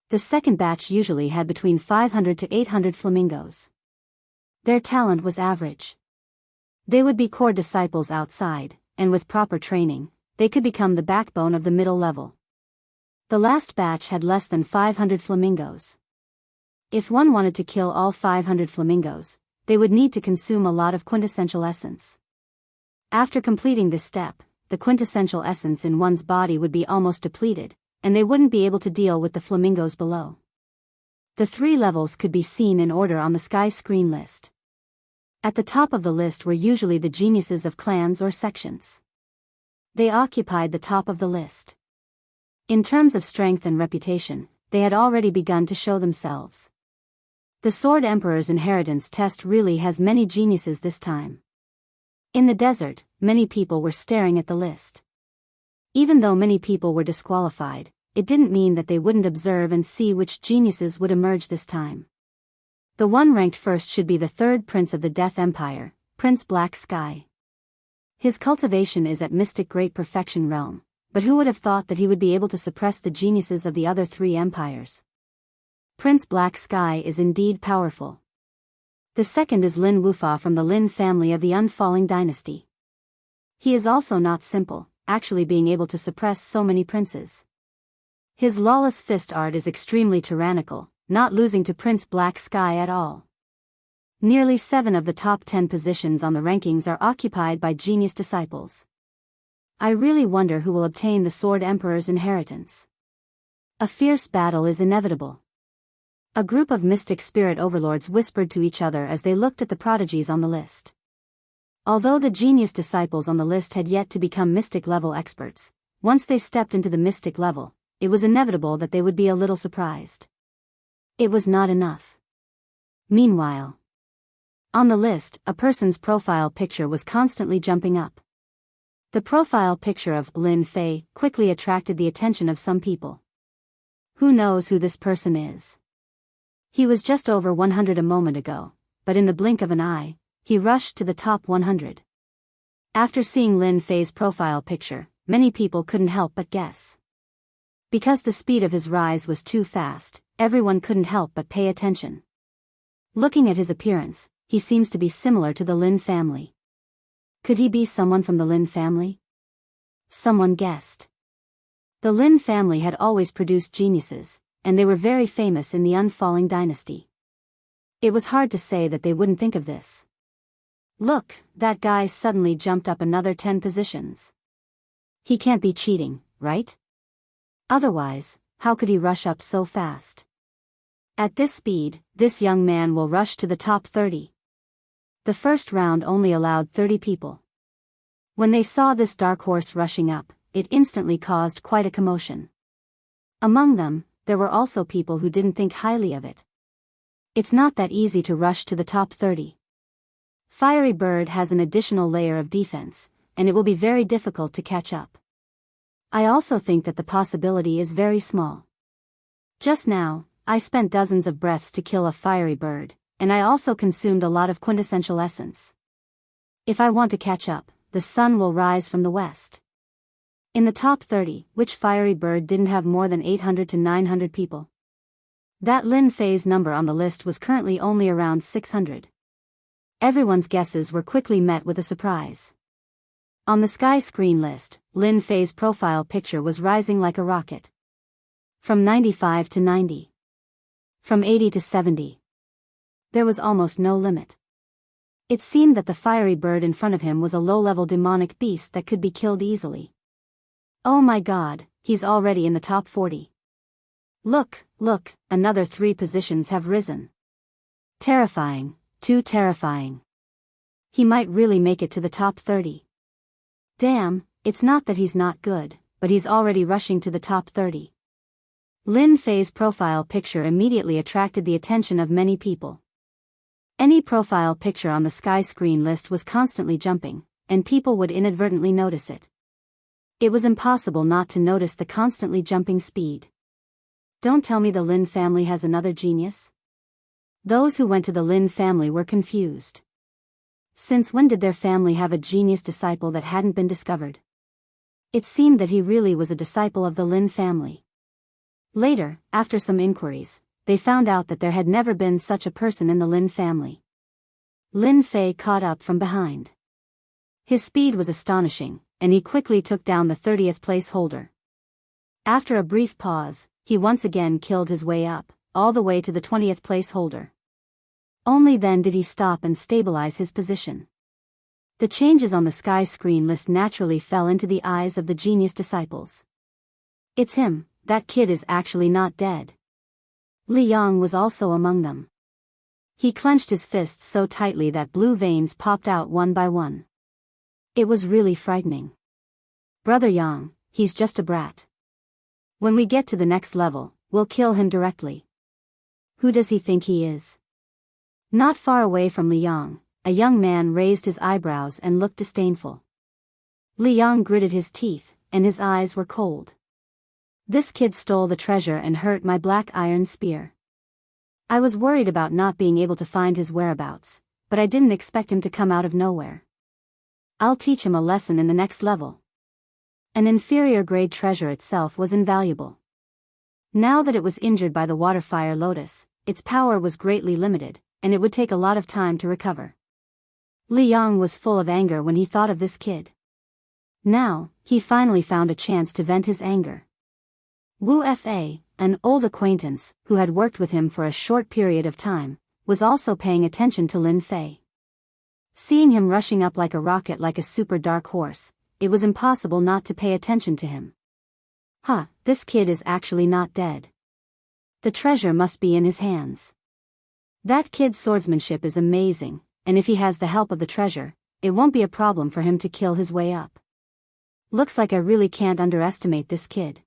The second batch usually had between 500 to 800 flamingos. Their talent was average. They would be core disciples outside, and with proper training, they could become the backbone of the middle level. The last batch had less than 500 flamingos. If one wanted to kill all 500 flamingos, they would need to consume a lot of quintessential essence. After completing this step, the quintessential essence in one's body would be almost depleted, and they wouldn't be able to deal with the flamingos below. The 3 levels could be seen in order on the sky screen list. At the top of the list were usually the geniuses of clans or sections. They occupied the top of the list. In terms of strength and reputation, they had already begun to show themselves. The Sword Emperor's inheritance test really has many geniuses this time. In the desert, many people were staring at the list. Even though many people were disqualified, it didn't mean that they wouldn't observe and see which geniuses would emerge this time. The one ranked first should be the 3rd Prince of the Death Empire, Prince Black Sky. His cultivation is at mystic great perfection realm, but who would have thought that he would be able to suppress the geniuses of the other 3 empires? Prince Black Sky is indeed powerful. The second is Lin Wufa from the Lin family of the Unfalling dynasty. He is also not simple, actually being able to suppress so many princes. His lawless fist art is extremely tyrannical, not losing to Prince Black Sky at all. Nearly 7 of the top 10 positions on the rankings are occupied by genius disciples. I really wonder who will obtain the Sword Emperor's inheritance. A fierce battle is inevitable. A group of mystic spirit overlords whispered to each other as they looked at the prodigies on the list. Although the genius disciples on the list had yet to become mystic level experts, once they stepped into the mystic level, it was inevitable that they would be a little surprised. It was not enough. Meanwhile, on the list, a person's profile picture was constantly jumping up. The profile picture of Lin Fei quickly attracted the attention of some people. Who knows who this person is? He was just over 100 a moment ago, but in the blink of an eye, he rushed to the top 100. After seeing Lin Fei's profile picture, many people couldn't help but guess. Because the speed of his rise was too fast, everyone couldn't help but pay attention. Looking at his appearance, he seems to be similar to the Lin family. Could he be someone from the Lin family? Someone guessed. The Lin family had always produced geniuses, and they were very famous in the Unfalling dynasty. It was hard to say that they wouldn't think of this. Look, that guy suddenly jumped up another 10 positions. He can't be cheating, right? Otherwise, how could he rush up so fast? At this speed, this young man will rush to the top 30. The first round only allowed 30 people. When they saw this dark horse rushing up, it instantly caused quite a commotion. Among them, there were also people who didn't think highly of it. It's not that easy to rush to the top 30. Fiery Bird has an additional layer of defense, and it will be very difficult to catch up. I also think that the possibility is very small. Just now, I spent dozens of breaths to kill a fiery bird, and I also consumed a lot of quintessential essence. If I want to catch up, the sun will rise from the west. In the top 30, which fiery bird didn't have more than 800 to 900 people? That Lin Fei's number on the list was currently only around 600. Everyone's guesses were quickly met with a surprise. On the sky screen list, Lin Fei's profile picture was rising like a rocket. From 95 to 90. From 80 to 70. There was almost no limit. It seemed that the fiery bird in front of him was a low-level demonic beast that could be killed easily. Oh my god, he's already in the top 40. Look, another 3 positions have risen. Terrifying, too terrifying. He might really make it to the top 30. Damn, it's not that he's not good, but he's already rushing to the top 30. Lin Fei's profile picture immediately attracted the attention of many people. Any profile picture on the sky screen list was constantly jumping, and people would inadvertently notice it. It was impossible not to notice the constantly jumping speed. Don't tell me the Lin family has another genius? Those who went to the Lin family were confused. Since when did their family have a genius disciple that hadn't been discovered? It seemed that he really was a disciple of the Lin family. Later, after some inquiries, they found out that there had never been such a person in the Lin family. Lin Fei caught up from behind. His speed was astonishing, and he quickly took down the 30th place holder. After a brief pause, he once again killed his way up, all the way to the 20th place holder. Only then did he stop and stabilize his position. The changes on the sky screen list naturally fell into the eyes of the genius disciples. It's him, that kid is actually not dead. Li Yang was also among them. He clenched his fists so tightly that blue veins popped out one by one. It was really frightening. Brother Yang, he's just a brat. When we get to the next level, we'll kill him directly. Who does he think he is? Not far away from Li Yang, a young man raised his eyebrows and looked disdainful. Li Yang gritted his teeth, and his eyes were cold. This kid stole the treasure and hurt my black iron spear. I was worried about not being able to find his whereabouts, but I didn't expect him to come out of nowhere. I'll teach him a lesson in the next level. An inferior grade treasure itself was invaluable. Now that it was injured by the water fire lotus, its power was greatly limited, and it would take a lot of time to recover. Li Yang was full of anger when he thought of this kid. Now, he finally found a chance to vent his anger. Wu Fa, an old acquaintance, who had worked with him for a short period of time, was also paying attention to Lin Fei. Seeing him rushing up like a rocket like a super dark horse, it was impossible not to pay attention to him. This kid is actually not dead. The treasure must be in his hands. That kid's swordsmanship is amazing, and if he has the help of the treasure, it won't be a problem for him to kill his way up. Looks like I really can't underestimate this kid.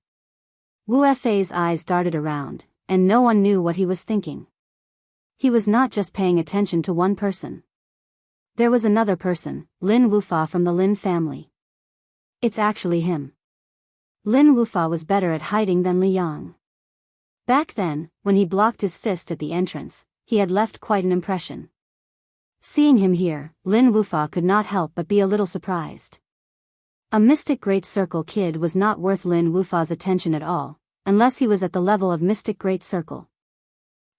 Wu Fei's eyes darted around, and no one knew what he was thinking. He was not just paying attention to one person. There was another person, Lin Wufa from the Lin family. It's actually him. Lin Wufa was better at hiding than Li Yang. Back then, when he blocked his fist at the entrance, he had left quite an impression. Seeing him here, Lin Wufa could not help but be a little surprised. A Mystic Great Circle kid was not worth Lin Wufa's attention at all, unless he was at the level of Mystic Great Circle.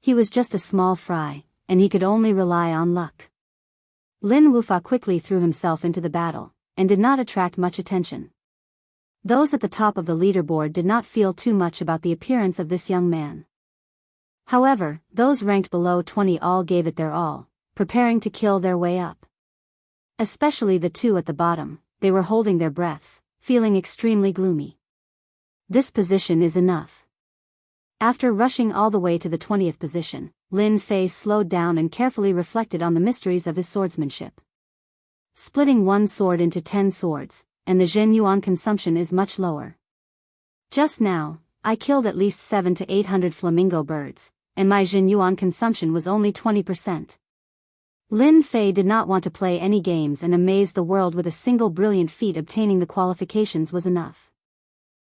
He was just a small fry, and he could only rely on luck. Lin Wufa quickly threw himself into the battle, and did not attract much attention. Those at the top of the leaderboard did not feel too much about the appearance of this young man. However, those ranked below 20 all gave it their all, preparing to kill their way up. Especially the two at the bottom, they were holding their breaths, feeling extremely gloomy. This position is enough. After rushing all the way to the 20th position, Lin Fei slowed down and carefully reflected on the mysteries of his swordsmanship. Splitting one sword into 10 swords, and the Zhen Yuan consumption is much lower. Just now, I killed at least 700 to 800 flamingo birds, and my Zhen Yuan consumption was only 20%. Lin Fei did not want to play any games and amaze the world with a single brilliant feat. Obtaining the qualifications was enough.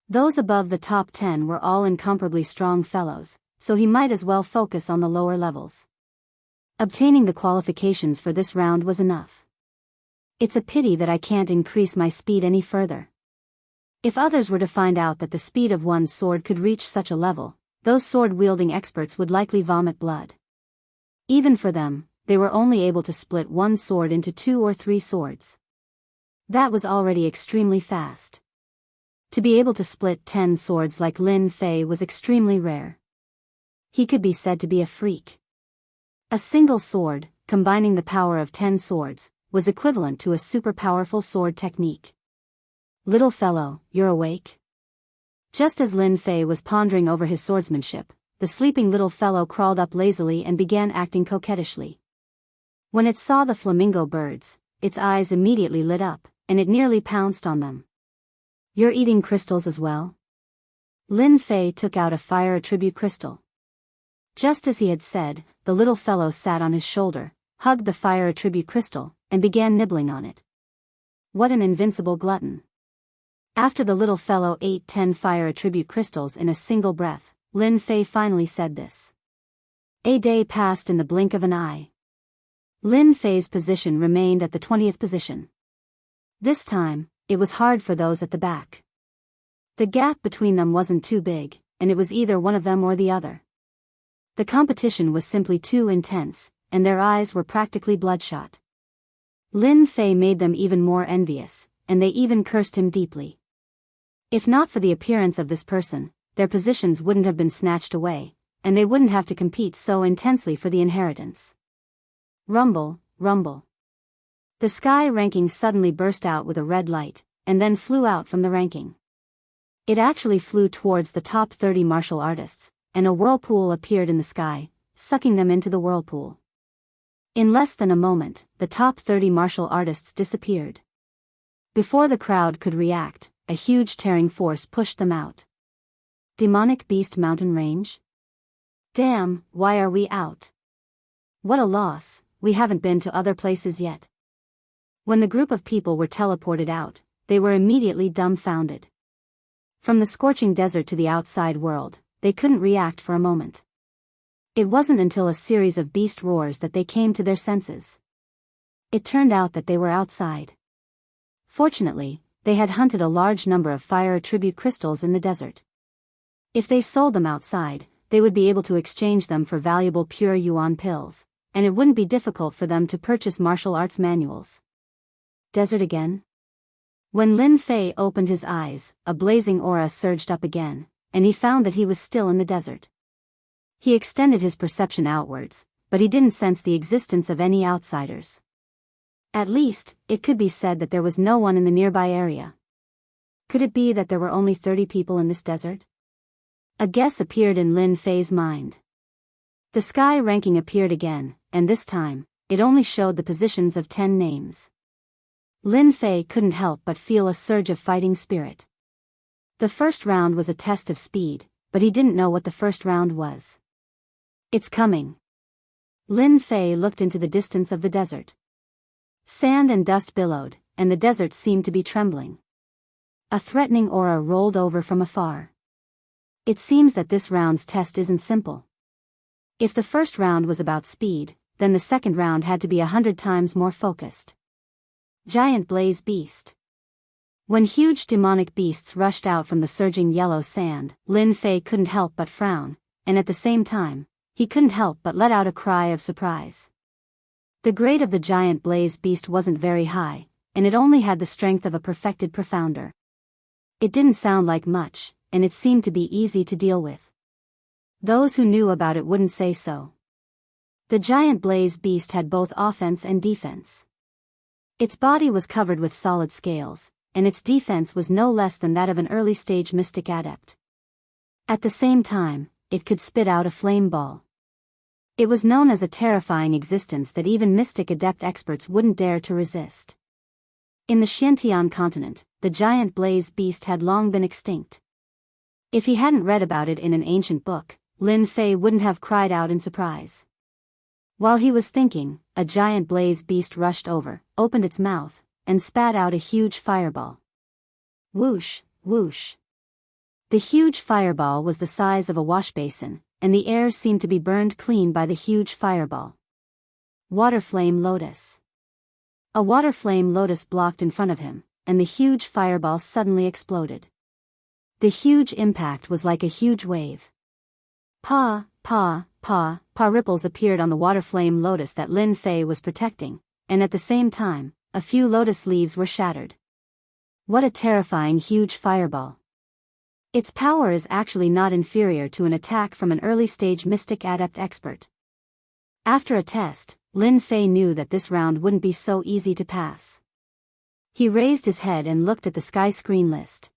Those above the top 10 were all incomparably strong fellows, so he might as well focus on the lower levels. Obtaining the qualifications for this round was enough. It's a pity that I can't increase my speed any further. If others were to find out that the speed of one's sword could reach such a level, those sword-wielding experts would likely vomit blood. Even for them, they were only able to split one sword into 2 or 3 swords. That was already extremely fast. To be able to split 10 swords like Lin Fei was extremely rare. He could be said to be a freak. A single sword, combining the power of 10 swords, was equivalent to a super powerful sword technique. Little fellow, you're awake? Just as Lin Fei was pondering over his swordsmanship, the sleeping little fellow crawled up lazily and began acting coquettishly. When it saw the flamingo birds, its eyes immediately lit up, and it nearly pounced on them. You're eating crystals as well? Lin Fei took out a fire attribute crystal. Just as he had said, the little fellow sat on his shoulder, hugged the fire attribute crystal, and began nibbling on it. What an invincible glutton. After the little fellow ate 10 fire attribute crystals in a single breath, Lin Fei finally said this. A day passed in the blink of an eye. Lin Fei's position remained at the 20th position. This time, it was hard for those at the back. The gap between them wasn't too big, and it was either one of them or the other. The competition was simply too intense, and their eyes were practically bloodshot. Lin Fei made them even more envious, and they even cursed him deeply. If not for the appearance of this person, their positions wouldn't have been snatched away, and they wouldn't have to compete so intensely for the inheritance. Rumble, rumble. The sky ranking suddenly burst out with a red light, and then flew out from the ranking. It actually flew towards the top 30 martial artists, and a whirlpool appeared in the sky, sucking them into the whirlpool. In less than a moment, the top 30 martial artists disappeared. Before the crowd could react, a huge tearing force pushed them out. Demonic Beast Mountain Range? Damn, why are we out? What a loss, we haven't been to other places yet. When the group of people were teleported out, they were immediately dumbfounded. From the scorching desert to the outside world, they couldn't react for a moment. It wasn't until a series of beast roars that they came to their senses. It turned out that they were outside. Fortunately, they had hunted a large number of fire attribute crystals in the desert. If they sold them outside, they would be able to exchange them for valuable pure yuan pills, and it wouldn't be difficult for them to purchase martial arts manuals. Desert again? When Lin Fei opened his eyes, a blazing aura surged up again, and he found that he was still in the desert. He extended his perception outwards, but he didn't sense the existence of any outsiders. At least, it could be said that there was no one in the nearby area. Could it be that there were only 30 people in this desert? A guess appeared in Lin Fei's mind. The sky ranking appeared again, and this time, it only showed the positions of 10 names. Lin Fei couldn't help but feel a surge of fighting spirit. The first round was a test of speed, but he didn't know what the first round was. It's coming. Lin Fei looked into the distance of the desert. Sand and dust billowed, and the desert seemed to be trembling. A threatening aura rolled over from afar. It seems that this round's test isn't simple. If the first round was about speed, then the second round had to be 100 times more focused. Giant Blaze Beast. When huge demonic beasts rushed out from the surging yellow sand, Lin Fei couldn't help but frown, and at the same time, he couldn't help but let out a cry of surprise. The grade of the giant blaze beast wasn't very high, and it only had the strength of a perfected profounder. It didn't sound like much, and it seemed to be easy to deal with. Those who knew about it wouldn't say so. The giant blaze beast had both offense and defense. Its body was covered with solid scales, and its defense was no less than that of an early-stage mystic adept. At the same time, it could spit out a flame ball. It was known as a terrifying existence that even mystic adept experts wouldn't dare to resist. In the Xiantian continent, the giant blaze beast had long been extinct. If he hadn't read about it in an ancient book, Lin Fei wouldn't have cried out in surprise. While he was thinking, a giant blaze beast rushed over, opened its mouth, and spat out a huge fireball. Whoosh, whoosh. The huge fireball was the size of a wash basin, and the air seemed to be burned clean by the huge fireball. Water Flame Lotus. A water flame lotus blocked in front of him, and the huge fireball suddenly exploded. The huge impact was like a huge wave. Pa, pa, pa, pa ripples appeared on the water flame lotus that Lin Fei was protecting, and at the same time, a few lotus leaves were shattered. What a terrifying huge fireball. Its power is actually not inferior to an attack from an early-stage mystic adept expert. After a test, Lin Fei knew that this round wouldn't be so easy to pass. He raised his head and looked at the sky screen list.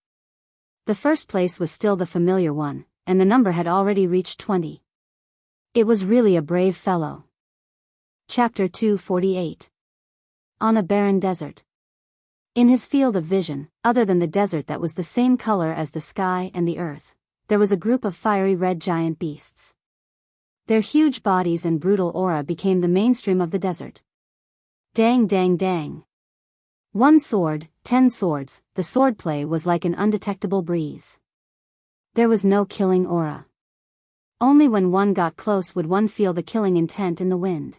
The first place was still the familiar one, and the number had already reached 20. It was really a brave fellow. Chapter 248. On a barren desert. In his field of vision, other than the desert that was the same color as the sky and the earth, there was a group of fiery red giant beasts. Their huge bodies and brutal aura became the mainstream of the desert. Dang dang dang. 1 sword, 10 swords, the swordplay was like an undetectable breeze. There was no killing aura. Only when one got close would one feel the killing intent in the wind.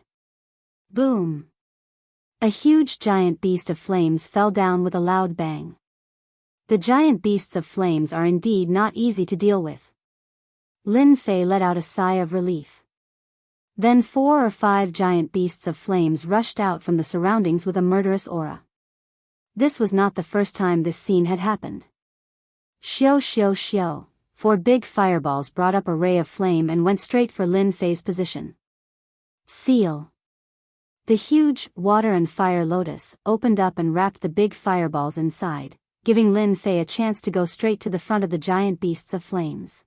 Boom. A huge giant beast of flames fell down with a loud bang. The giant beasts of flames are indeed not easy to deal with. Lin Fei let out a sigh of relief. Then 4 or 5 giant beasts of flames rushed out from the surroundings with a murderous aura. This was not the first time this scene had happened. Xiao xiao xiao, 4 big fireballs brought up a ray of flame and went straight for Lin Fei's position. Seal. The huge water and fire lotus opened up and wrapped the big fireballs inside, giving Lin Fei a chance to go straight to the front of the giant beasts of flames.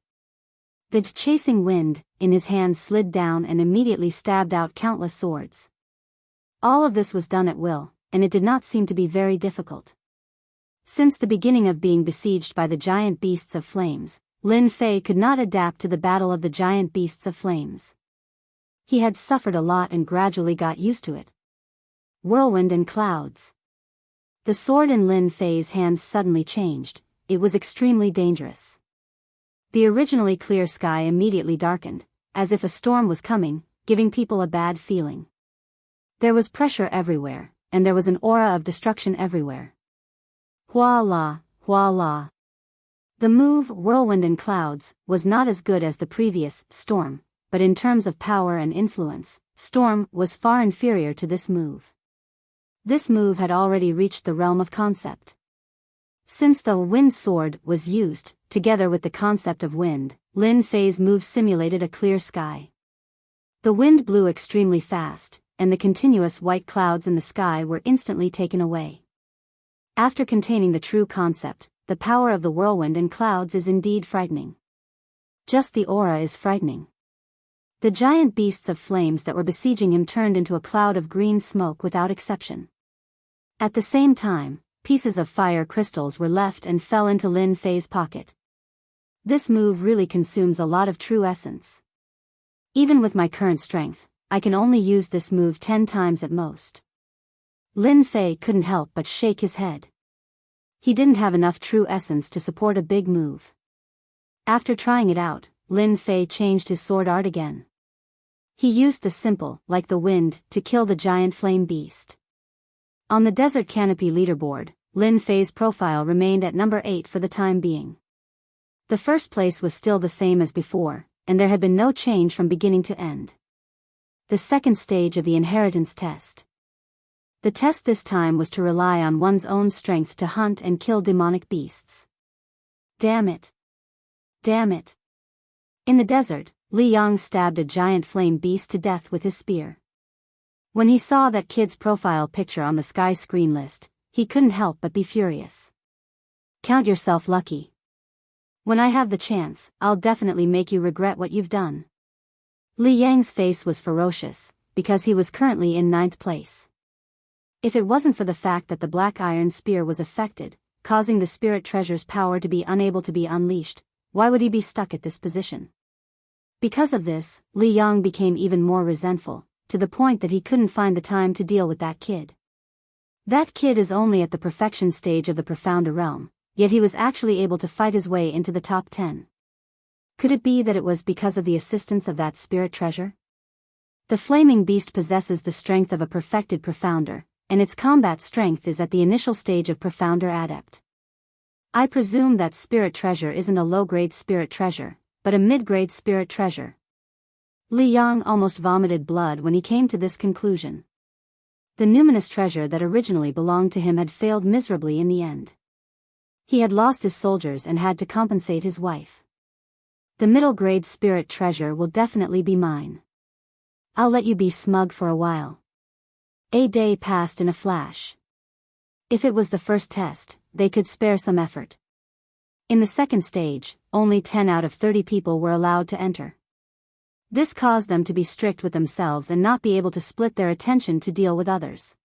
The chasing wind, in his hand, slid down and immediately stabbed out countless swords. All of this was done at will, and it did not seem to be very difficult. Since the beginning of being besieged by the giant beasts of flames, Lin Fei could not adapt to the battle of the giant beasts of flames. He had suffered a lot and gradually got used to it. Whirlwind and clouds. The sword in Lin Fei's hands suddenly changed. It was extremely dangerous. The originally clear sky immediately darkened, as if a storm was coming, giving people a bad feeling. There was pressure everywhere, and there was an aura of destruction everywhere. Voila, voila. The move, Whirlwind and Clouds, was not as good as the previous, Storm, but in terms of power and influence, Storm was far inferior to this move. This move had already reached the realm of concept. Since the wind sword was used, together with the concept of wind, Lin Fei's move simulated a clear sky. The wind blew extremely fast, and the continuous white clouds in the sky were instantly taken away. After containing the true concept, the power of the whirlwind and clouds is indeed frightening. Just the aura is frightening. The giant beasts of flames that were besieging him turned into a cloud of green smoke without exception. At the same time, pieces of fire crystals were left and fell into Lin Fei's pocket. This move really consumes a lot of true essence. Even with my current strength, I can only use this move 10 times at most. Lin Fei couldn't help but shake his head. He didn't have enough true essence to support a big move. After trying it out, Lin Fei changed his sword art again. He used the simple, like the wind, to kill the giant flame beast. On the Desert Canopy leaderboard, Lin Fei's profile remained at number 8 for the time being. The first place was still the same as before, and there had been no change from beginning to end. The second stage of the inheritance test. The test this time was to rely on one's own strength to hunt and kill demonic beasts. Damn it. Damn it. In the desert, Li Yang stabbed a giant flame beast to death with his spear. When he saw that kid's profile picture on the sky screen list, he couldn't help but be furious. Count yourself lucky. When I have the chance, I'll definitely make you regret what you've done. Li Yang's face was ferocious, because he was currently in 9th place. If it wasn't for the fact that the black iron spear was affected, causing the spirit treasure's power to be unable to be unleashed, why would he be stuck at this position? Because of this, Li Yang became even more resentful, to the point that he couldn't find the time to deal with that kid. That kid is only at the perfection stage of the profounder realm, yet he was actually able to fight his way into the top 10. Could it be that it was because of the assistance of that spirit treasure? The flaming beast possesses the strength of a perfected profounder, and its combat strength is at the initial stage of profounder adept. I presume that spirit treasure isn't a low-grade spirit treasure, but a mid-grade spirit treasure. Li Yang almost vomited blood when he came to this conclusion. The numinous treasure that originally belonged to him had failed miserably in the end. He had lost his soldiers and had to compensate his wife. The middle-grade spirit treasure will definitely be mine. I'll let you be smug for a while. A day passed in a flash. If it was the first test, they could spare some effort. In the second stage, only 10 out of 30 people were allowed to enter. This caused them to be strict with themselves and not be able to split their attention to deal with others.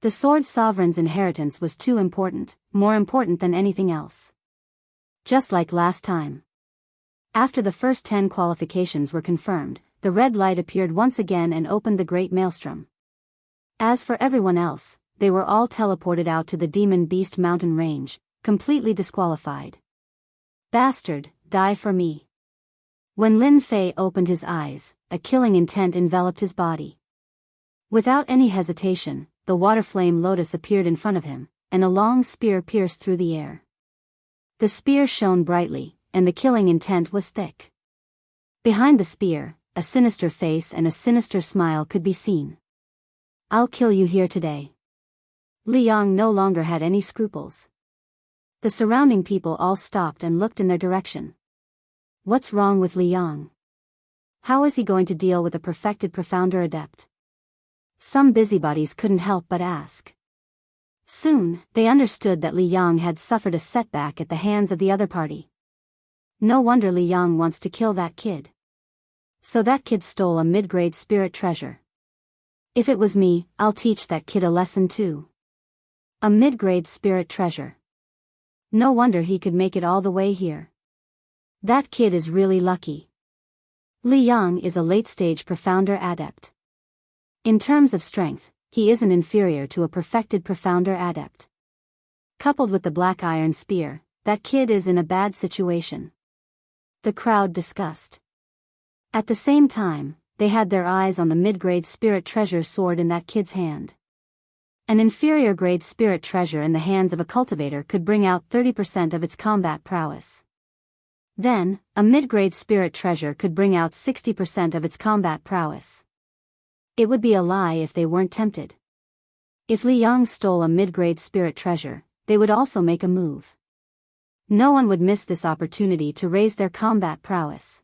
The Sword Sovereign's inheritance was too important, more important than anything else. Just like last time. After the first 10 qualifications were confirmed, the red light appeared once again and opened the Great Maelstrom. As for everyone else, they were all teleported out to the Demon Beast mountain range, completely disqualified. Bastard, die for me. When Lin Fei opened his eyes, a killing intent enveloped his body. Without any hesitation, the water flame lotus appeared in front of him, and a long spear pierced through the air. The spear shone brightly, and the killing intent was thick. Behind the spear, a sinister face and a sinister smile could be seen. I'll kill you here today. Li Yang no longer had any scruples. The surrounding people all stopped and looked in their direction. What's wrong with Li Yang? How is he going to deal with a perfected profounder adept? Some busybodies couldn't help but ask. Soon, they understood that Li Yang had suffered a setback at the hands of the other party. No wonder Li Yang wants to kill that kid. So that kid stole a mid-grade spirit treasure. If it was me, I'll teach that kid a lesson too. A mid-grade spirit treasure. No wonder he could make it all the way here. That kid is really lucky. Li Yang is a late-stage profounder adept. In terms of strength, he isn't inferior to a perfected profounder adept. Coupled with the black iron spear, that kid is in a bad situation. The crowd discussed. At the same time, they had their eyes on the mid-grade spirit treasure sword in that kid's hand. An inferior grade spirit treasure in the hands of a cultivator could bring out 30% of its combat prowess. Then, a mid-grade spirit treasure could bring out 60% of its combat prowess. It would be a lie if they weren't tempted. If Li Yang stole a mid-grade spirit treasure, they would also make a move. No one would miss this opportunity to raise their combat prowess.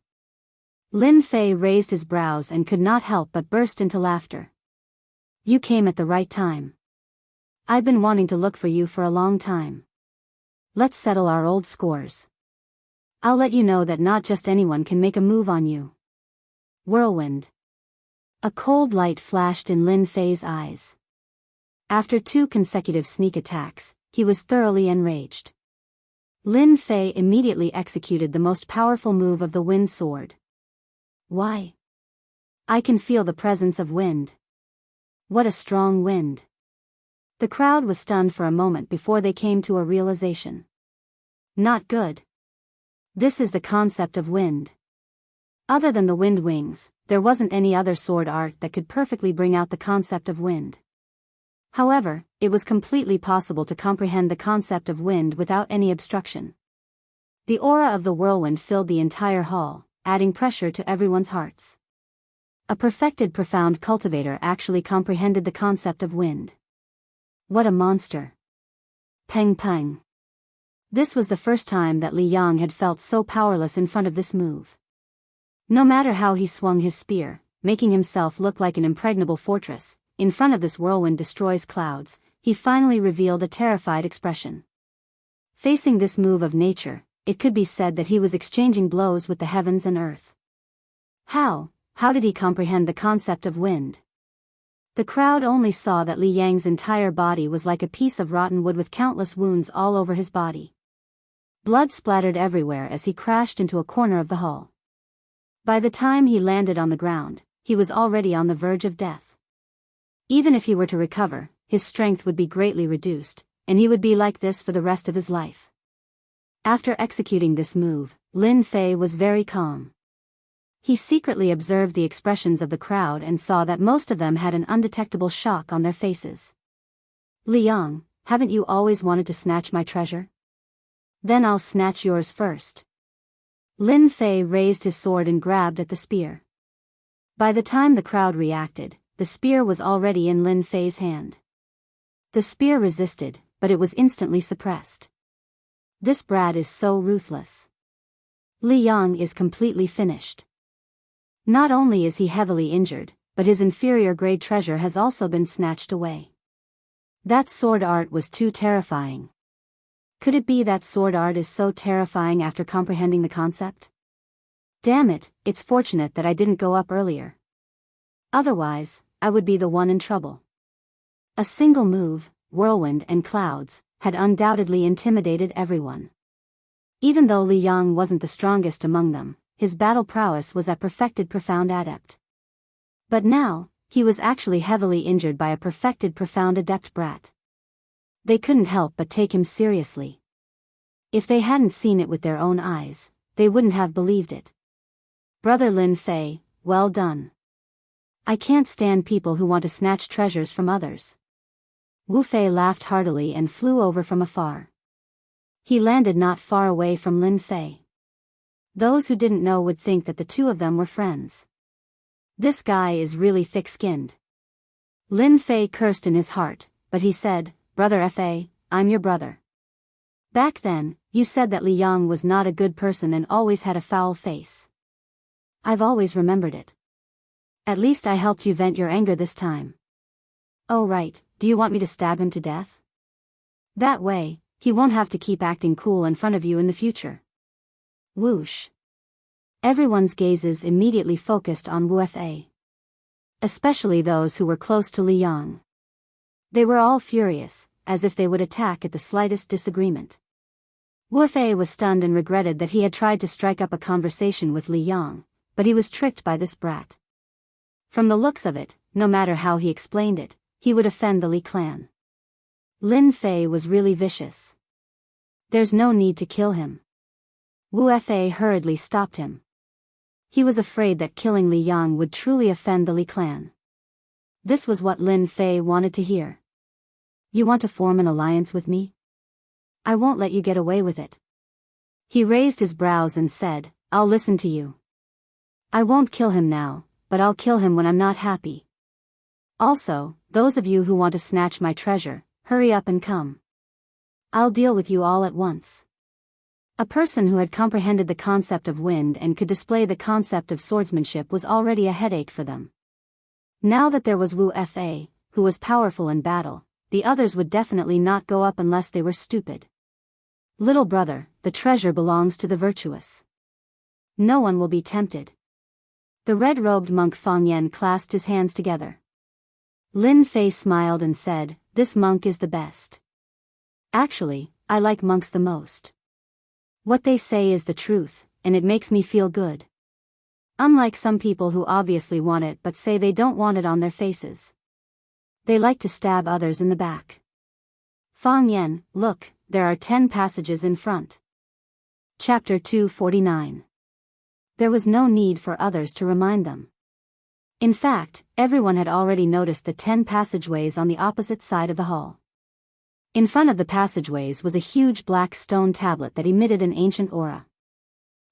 Lin Fei raised his brows and could not help but burst into laughter. You came at the right time. I've been wanting to look for you for a long time. Let's settle our old scores. I'll let you know that not just anyone can make a move on you. Whirlwind. A cold light flashed in Lin Fei's eyes. After 2 consecutive sneak attacks, he was thoroughly enraged. Lin Fei immediately executed the most powerful move of the wind sword. Why? I can feel the presence of wind. What a strong wind. The crowd was stunned for a moment before they came to a realization. Not good. This is the concept of wind. Other than the wind wings, there wasn't any other sword art that could perfectly bring out the concept of wind. However, it was completely possible to comprehend the concept of wind without any obstruction. The aura of the whirlwind filled the entire hall, adding pressure to everyone's hearts. A perfected profound cultivator actually comprehended the concept of wind. What a monster. Peng peng. This was the first time that Li Yang had felt so powerless in front of this move. No matter how he swung his spear, making himself look like an impregnable fortress, in front of this whirlwind destroys clouds, he finally revealed a terrified expression. Facing this move of nature, it could be said that he was exchanging blows with the heavens and earth. How did he comprehend the concept of wind? The crowd only saw that Li Yang's entire body was like a piece of rotten wood with countless wounds all over his body. Blood splattered everywhere as he crashed into a corner of the hall. By the time he landed on the ground, he was already on the verge of death. Even if he were to recover, his strength would be greatly reduced, and he would be like this for the rest of his life. After executing this move, Lin Fei was very calm. He secretly observed the expressions of the crowd and saw that most of them had an undetectable shock on their faces. Li Yang, haven't you always wanted to snatch my treasure? Then I'll snatch yours first. Lin Fei raised his sword and grabbed at the spear. By the time the crowd reacted, the spear was already in Lin Fei's hand. The spear resisted, but it was instantly suppressed. This brat is so ruthless. Li Yang is completely finished. Not only is he heavily injured, but his inferior grade treasure has also been snatched away. That sword art was too terrifying. Could it be that sword art is so terrifying after comprehending the concept? Damn it, it's fortunate that I didn't go up earlier. Otherwise, I would be the one in trouble. A single move, whirlwind and clouds, had undoubtedly intimidated everyone. Even though Li Yang wasn't the strongest among them, his battle prowess was at perfected profound adept. But now, he was actually heavily injured by a perfected profound adept brat. They couldn't help but take him seriously. If they hadn't seen it with their own eyes, they wouldn't have believed it. Brother Lin Fei, well done. I can't stand people who want to snatch treasures from others. Wu Fei laughed heartily and flew over from afar. He landed not far away from Lin Fei. Those who didn't know would think that the two of them were friends. This guy is really thick-skinned. Lin Fei cursed in his heart, but he said, Brother Fa, I'm your brother. Back then, you said that Li Yang was not a good person and always had a foul face. I've always remembered it. At least I helped you vent your anger this time. Oh right, do you want me to stab him to death? That way, he won't have to keep acting cool in front of you in the future. Whoosh. Everyone's gazes immediately focused on Wu Fa. Especially those who were close to Li Yang. They were all furious, as if they would attack at the slightest disagreement. Wu Fa was stunned and regretted that he had tried to strike up a conversation with Li Yang, but he was tricked by this brat. From the looks of it, no matter how he explained it, he would offend the Li clan. Lin Fei was really vicious. There's no need to kill him. Wu Fa hurriedly stopped him. He was afraid that killing Li Yang would truly offend the Li clan. This was what Lin Fei wanted to hear. You want to form an alliance with me? I won't let you get away with it. He raised his brows and said, I'll listen to you. I won't kill him now, but I'll kill him when I'm not happy. Also, those of you who want to snatch my treasure, hurry up and come. I'll deal with you all at once. A person who had comprehended the concept of wind and could display the concept of swordsmanship was already a headache for them. Now that there was Wu Fa, who was powerful in battle, the others would definitely not go up unless they were stupid. Little brother, the treasure belongs to the virtuous. No one will be tempted. The red-robed monk Fang Yan clasped his hands together. Lin Fei smiled and said, This monk is the best. Actually, I like monks the most. What they say is the truth, and it makes me feel good. Unlike some people who obviously want it but say they don't want it on their faces. They like to stab others in the back. Fang Yan, look, there are 10 passages in front. Chapter 249. There was no need for others to remind them. In fact, everyone had already noticed the 10 passageways on the opposite side of the hall. In front of the passageways was a huge black stone tablet that emitted an ancient aura.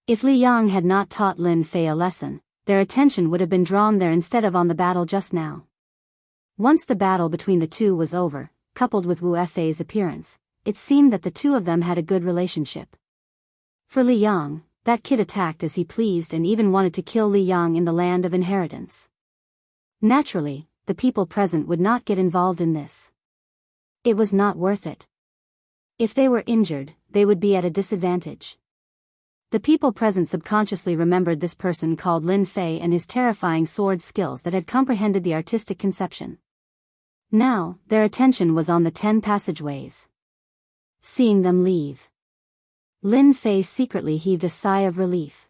If Li Yang had not taught Lin Fei a lesson, their attention would have been drawn there instead of on the battle just now. Once the battle between the two was over, coupled with Wu Fei's appearance, it seemed that the two of them had a good relationship. For Li Yang, that kid attacked as he pleased and even wanted to kill Li Yang in the land of inheritance. Naturally, the people present would not get involved in this. It was not worth it. If they were injured, they would be at a disadvantage. The people present subconsciously remembered this person called Lin Fei and his terrifying sword skills that had comprehended the artistic conception. Now, their attention was on the 10 passageways. Seeing them leave, Lin Fei secretly heaved a sigh of relief.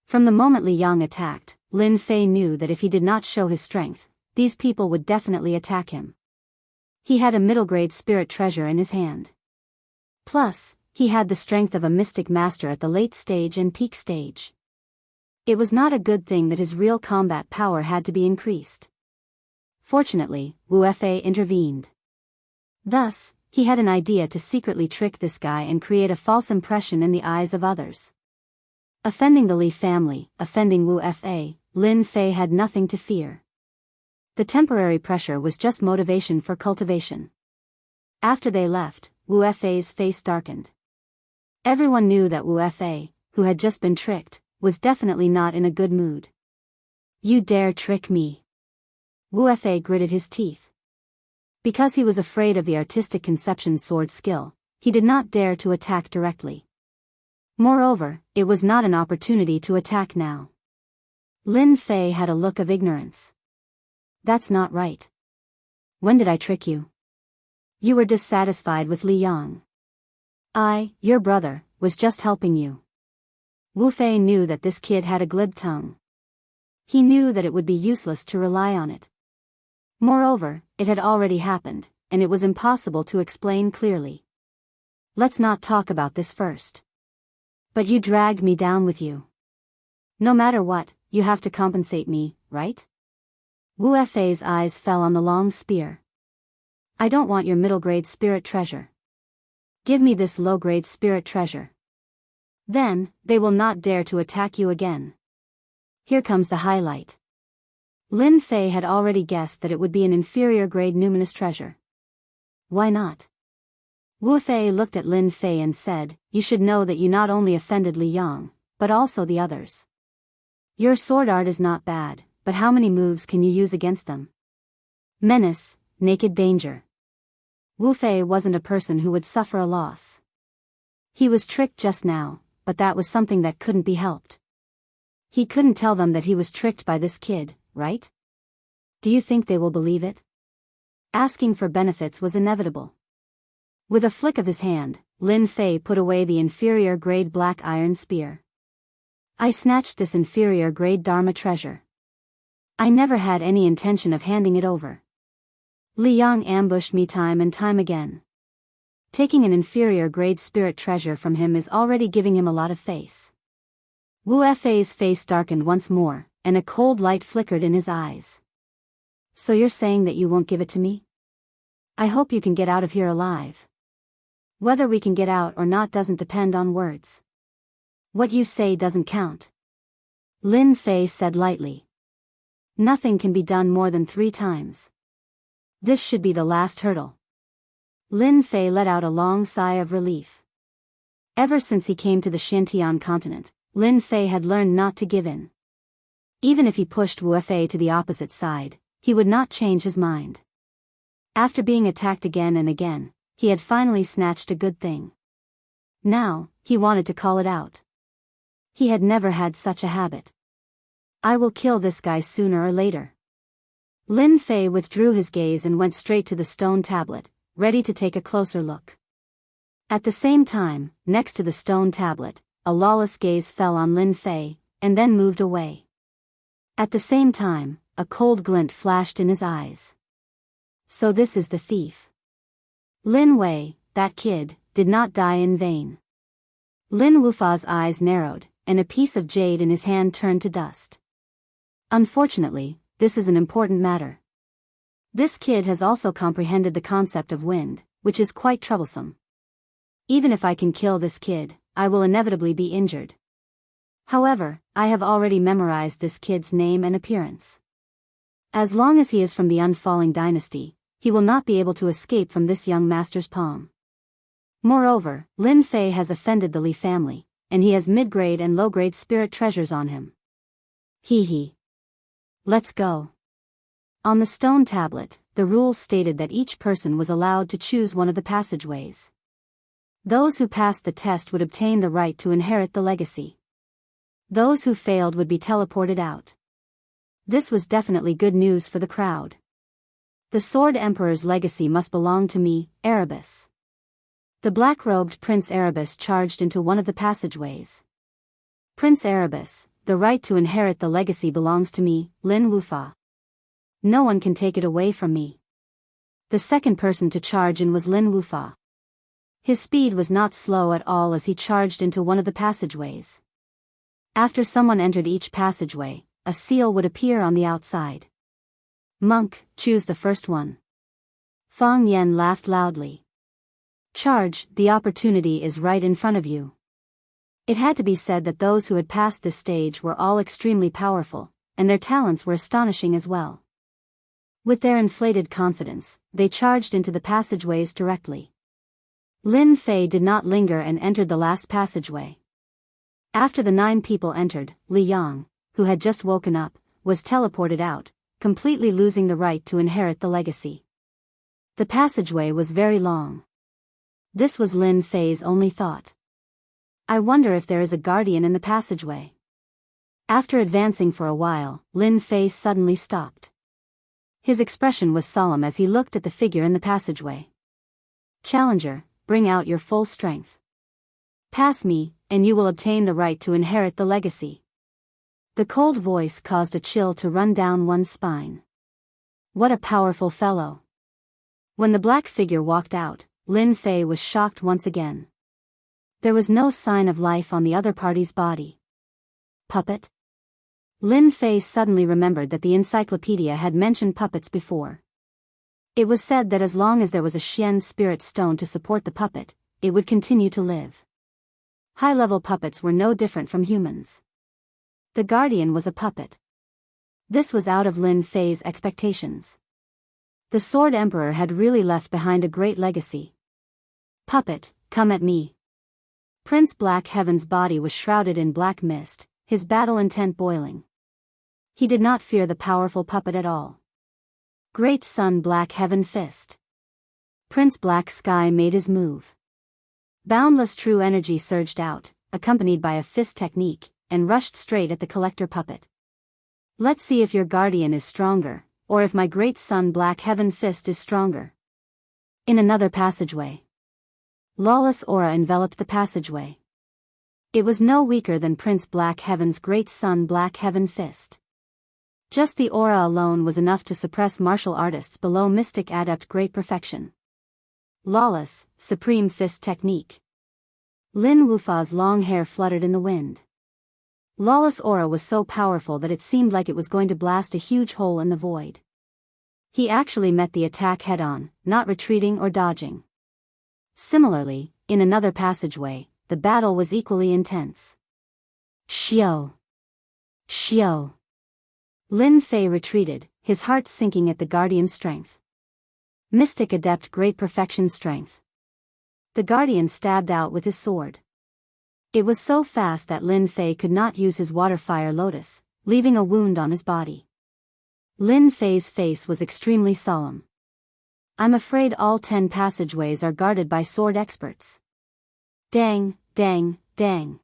From the moment Li Yang attacked, Lin Fei knew that if he did not show his strength, these people would definitely attack him. He had a middle-grade spirit treasure in his hand. Plus, he had the strength of a mystic master at the late stage and peak stage. It was not a good thing that his real combat power had to be increased. Fortunately, Wu Fa intervened. Thus, he had an idea to secretly trick this guy and create a false impression in the eyes of others. Offending the Li family, offending Wu Fa, Lin Fei had nothing to fear. The temporary pressure was just motivation for cultivation. After they left, Wu Fa's face darkened. Everyone knew that Wu Fa, who had just been tricked, was definitely not in a good mood. You dare trick me? Wu Fa gritted his teeth. Because he was afraid of the artistic conception sword skill, he did not dare to attack directly. Moreover, it was not an opportunity to attack now. Lin Fei had a look of ignorance. That's not right. When did I trick you? You were dissatisfied with Li Yang. I, your brother, was just helping you. Wu Fei knew that this kid had a glib tongue. He knew that it would be useless to rely on it. Moreover, it had already happened, and it was impossible to explain clearly. Let's not talk about this first. But you dragged me down with you. No matter what, you have to compensate me, right? Wu Fei's eyes fell on the long spear. I don't want your middle-grade spirit treasure. Give me this low-grade spirit treasure. Then, they will not dare to attack you again. Here comes the highlight. Lin Fei had already guessed that it would be an inferior-grade numinous treasure. Why not? Wu Fei looked at Lin Fei and said, You should know that you not only offended Li Yang, but also the others. Your sword art is not bad, but how many moves can you use against them? Menace, naked danger. Wu Fei wasn't a person who would suffer a loss. He was tricked just now, but that was something that couldn't be helped. He couldn't tell them that he was tricked by this kid, right? Do you think they will believe it? Asking for benefits was inevitable. With a flick of his hand, Lin Fei put away the inferior-grade black iron spear. I snatched this inferior-grade Dharma treasure. I never had any intention of handing it over. Li Yang ambushed me time and time again. Taking an inferior-grade spirit treasure from him is already giving him a lot of face. Wu Fei's face darkened once more, and a cold light flickered in his eyes. So you're saying that you won't give it to me? I hope you can get out of here alive. Whether we can get out or not doesn't depend on words. What you say doesn't count. Lin Fei said lightly. Nothing can be done more than 3 times. This should be the last hurdle. Lin Fei let out a long sigh of relief. Ever since he came to the Xintian continent, Lin Fei had learned not to give in. Even if he pushed Wu Fei to the opposite side, he would not change his mind. After being attacked again and again, he had finally snatched a good thing. Now, he wanted to call it out. He had never had such a habit. I will kill this guy sooner or later. Lin Fei withdrew his gaze and went straight to the stone tablet, ready to take a closer look. At the same time, next to the stone tablet, a lawless gaze fell on Lin Fei, and then moved away. At the same time, a cold glint flashed in his eyes. So this is the thief. Lin Wei, that kid, did not die in vain. Lin Wufa's eyes narrowed, and a piece of jade in his hand turned to dust. Unfortunately, this is an important matter. This kid has also comprehended the concept of wind, which is quite troublesome. Even if I can kill this kid, I will inevitably be injured. However, I have already memorized this kid's name and appearance. As long as he is from the Unfalling dynasty, he will not be able to escape from this young master's palm. Moreover, Lin Fei has offended the Li family, and he has mid-grade and low-grade spirit treasures on him. Hee. Let's go. On the stone tablet, the rules stated that each person was allowed to choose one of the passageways. Those who passed the test would obtain the right to inherit the legacy. Those who failed would be teleported out. This was definitely good news for the crowd. The Sword Emperor's legacy must belong to me, Erebus. The black-robed Prince Erebus charged into one of the passageways. Prince Erebus, the right to inherit the legacy belongs to me, Lin Wufa. No one can take it away from me. The second person to charge in was Lin Wufa. His speed was not slow at all as he charged into one of the passageways. After someone entered each passageway, a seal would appear on the outside. Monk, choose the first one. Fang Yen laughed loudly. Charge, the opportunity is right in front of you. It had to be said that those who had passed this stage were all extremely powerful, and their talents were astonishing as well. With their inflated confidence, they charged into the passageways directly. Lin Fei did not linger and entered the last passageway. After the 9 people entered, Li Yang, who had just woken up, was teleported out, completely losing the right to inherit the legacy. The passageway was very long. This was Lin Fei's only thought. I wonder if there is a guardian in the passageway. After advancing for a while, Lin Fei suddenly stopped. His expression was solemn as he looked at the figure in the passageway. Challenger, bring out your full strength. Pass me, and you will obtain the right to inherit the legacy. The cold voice caused a chill to run down one's spine. What a powerful fellow. When the black figure walked out, Lin Fei was shocked once again. There was no sign of life on the other party's body. Puppet? Lin Fei suddenly remembered that the encyclopedia had mentioned puppets before. It was said that as long as there was a Xian spirit stone to support the puppet, it would continue to live. High-level puppets were no different from humans. The guardian was a puppet. This was out of Lin Fei's expectations. The Sword Emperor had really left behind a great legacy. Puppet, come at me. Prince Black Heaven's body was shrouded in black mist, his battle intent boiling. He did not fear the powerful puppet at all. Great Sun Black Heaven Fist. Prince Black Sky made his move. Boundless true energy surged out, accompanied by a fist technique, and rushed straight at the collector puppet. Let's see if your guardian is stronger, or if my great son Black Heaven Fist is stronger. In another passageway. Lawless aura enveloped the passageway. It was no weaker than Prince Black Heaven's great son Black Heaven Fist. Just the aura alone was enough to suppress martial artists below Mystic Adept Great Perfection. Lawless, Supreme Fist Technique. Lin Wufa's long hair fluttered in the wind. Lawless aura was so powerful that it seemed like it was going to blast a huge hole in the void. He actually met the attack head-on, not retreating or dodging. Similarly, in another passageway, the battle was equally intense. Xiao! Xiao! Lin Fei retreated, his heart sinking at the Guardian's strength. Mystic Adept Great Perfection Strength. The Guardian stabbed out with his sword. It was so fast that Lin Fei could not use his Water Fire Lotus, leaving a wound on his body. Lin Fei's face was extremely solemn. I'm afraid all 10 passageways are guarded by sword experts. Dang, dang, dang.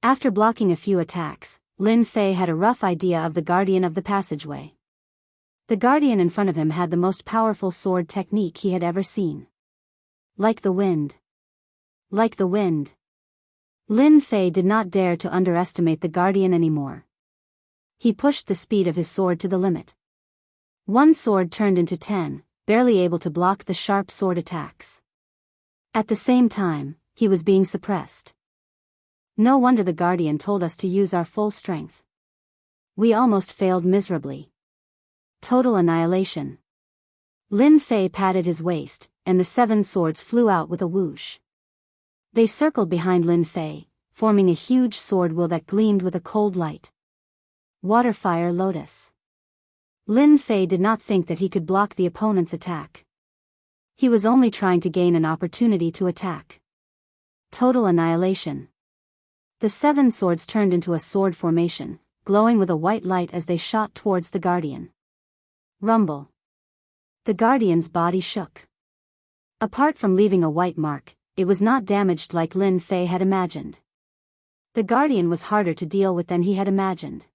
After blocking a few attacks, Lin Fei had a rough idea of the Guardian of the passageway. The Guardian in front of him had the most powerful sword technique he had ever seen. Like the wind. Like the wind. Lin Fei did not dare to underestimate the Guardian anymore. He pushed the speed of his sword to the limit. One sword turned into 10, barely able to block the sharp sword attacks. At the same time, he was being suppressed. No wonder the Guardian told us to use our full strength. We almost failed miserably. Total annihilation. Lin Fei patted his waist, and the 7 swords flew out with a whoosh. They circled behind Lin Fei, forming a huge sword wheel that gleamed with a cold light. Water Fire Lotus. Lin Fei did not think that he could block the opponent's attack. He was only trying to gain an opportunity to attack. Total annihilation. The 7 swords turned into a sword formation, glowing with a white light as they shot towards the Guardian. Rumble. The Guardian's body shook. Apart from leaving a white mark, it was not damaged like Lin Fei had imagined. The Guardian was harder to deal with than he had imagined.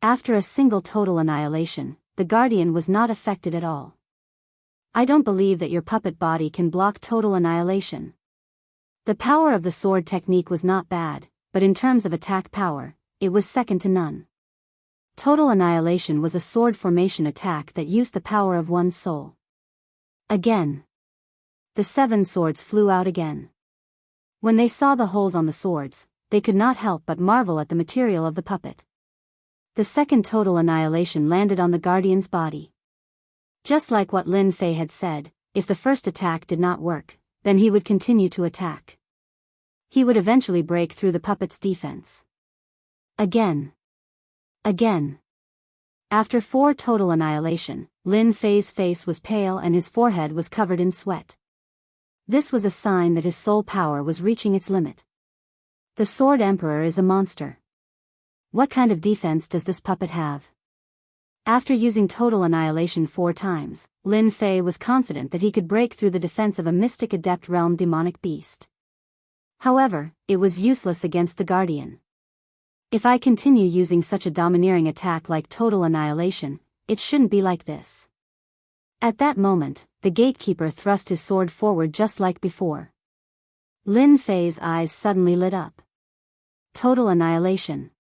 After a single total annihilation, the Guardian was not affected at all. I don't believe that your puppet body can block total annihilation. The power of the sword technique was not bad, but in terms of attack power, it was second to none. Total annihilation was a sword formation attack that used the power of one's soul. Again. The 7 swords flew out again. When they saw the holes on the swords, they could not help but marvel at the material of the puppet. The second total annihilation landed on the Guardian's body. Just like what Lin Fei had said, if the first attack did not work, then he would continue to attack. He would eventually break through the puppet's defense. Again. Again. After 4 total annihilation, Lin Fei's face was pale and his forehead was covered in sweat. This was a sign that his soul power was reaching its limit. The Sword Emperor is a monster. What kind of defense does this puppet have? After using total annihilation 4 times, Lin Fei was confident that he could break through the defense of a Mystic Adept Realm demonic beast. However, it was useless against the Guardian. If I continue using such a domineering attack like total annihilation, it shouldn't be like this. At that moment, the gatekeeper thrust his sword forward just like before. Lin Fei's eyes suddenly lit up. Total annihilation.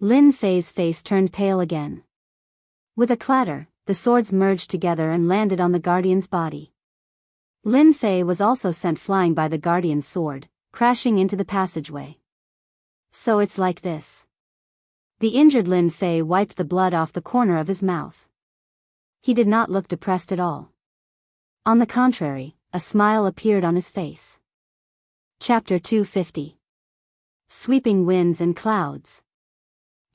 Lin Fei's face turned pale again. With a clatter, the swords merged together and landed on the Guardian's body. Lin Fei was also sent flying by the Guardian's sword, crashing into the passageway. So it's like this. The injured Lin Fei wiped the blood off the corner of his mouth. He did not look depressed at all. On the contrary, a smile appeared on his face. Chapter 250. Sweeping Winds and Clouds.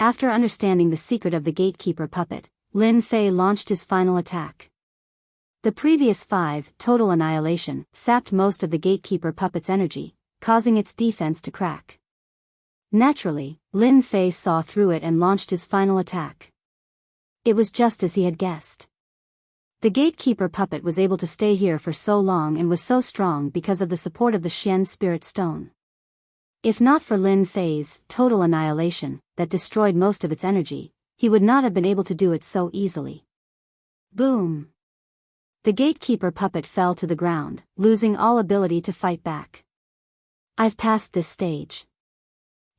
After understanding the secret of the gatekeeper puppet, Lin Fei launched his final attack. The previous 5 total annihilation sapped most of the gatekeeper puppet's energy, causing its defense to crack. Naturally, Lin Fei saw through it and launched his final attack. It was just as he had guessed. The gatekeeper puppet was able to stay here for so long and was so strong because of the support of the Xian Spirit Stone. If not for Lin Fei's total annihilation that destroyed most of its energy, he would not have been able to do it so easily. Boom! The gatekeeper puppet fell to the ground, losing all ability to fight back. I've passed this stage.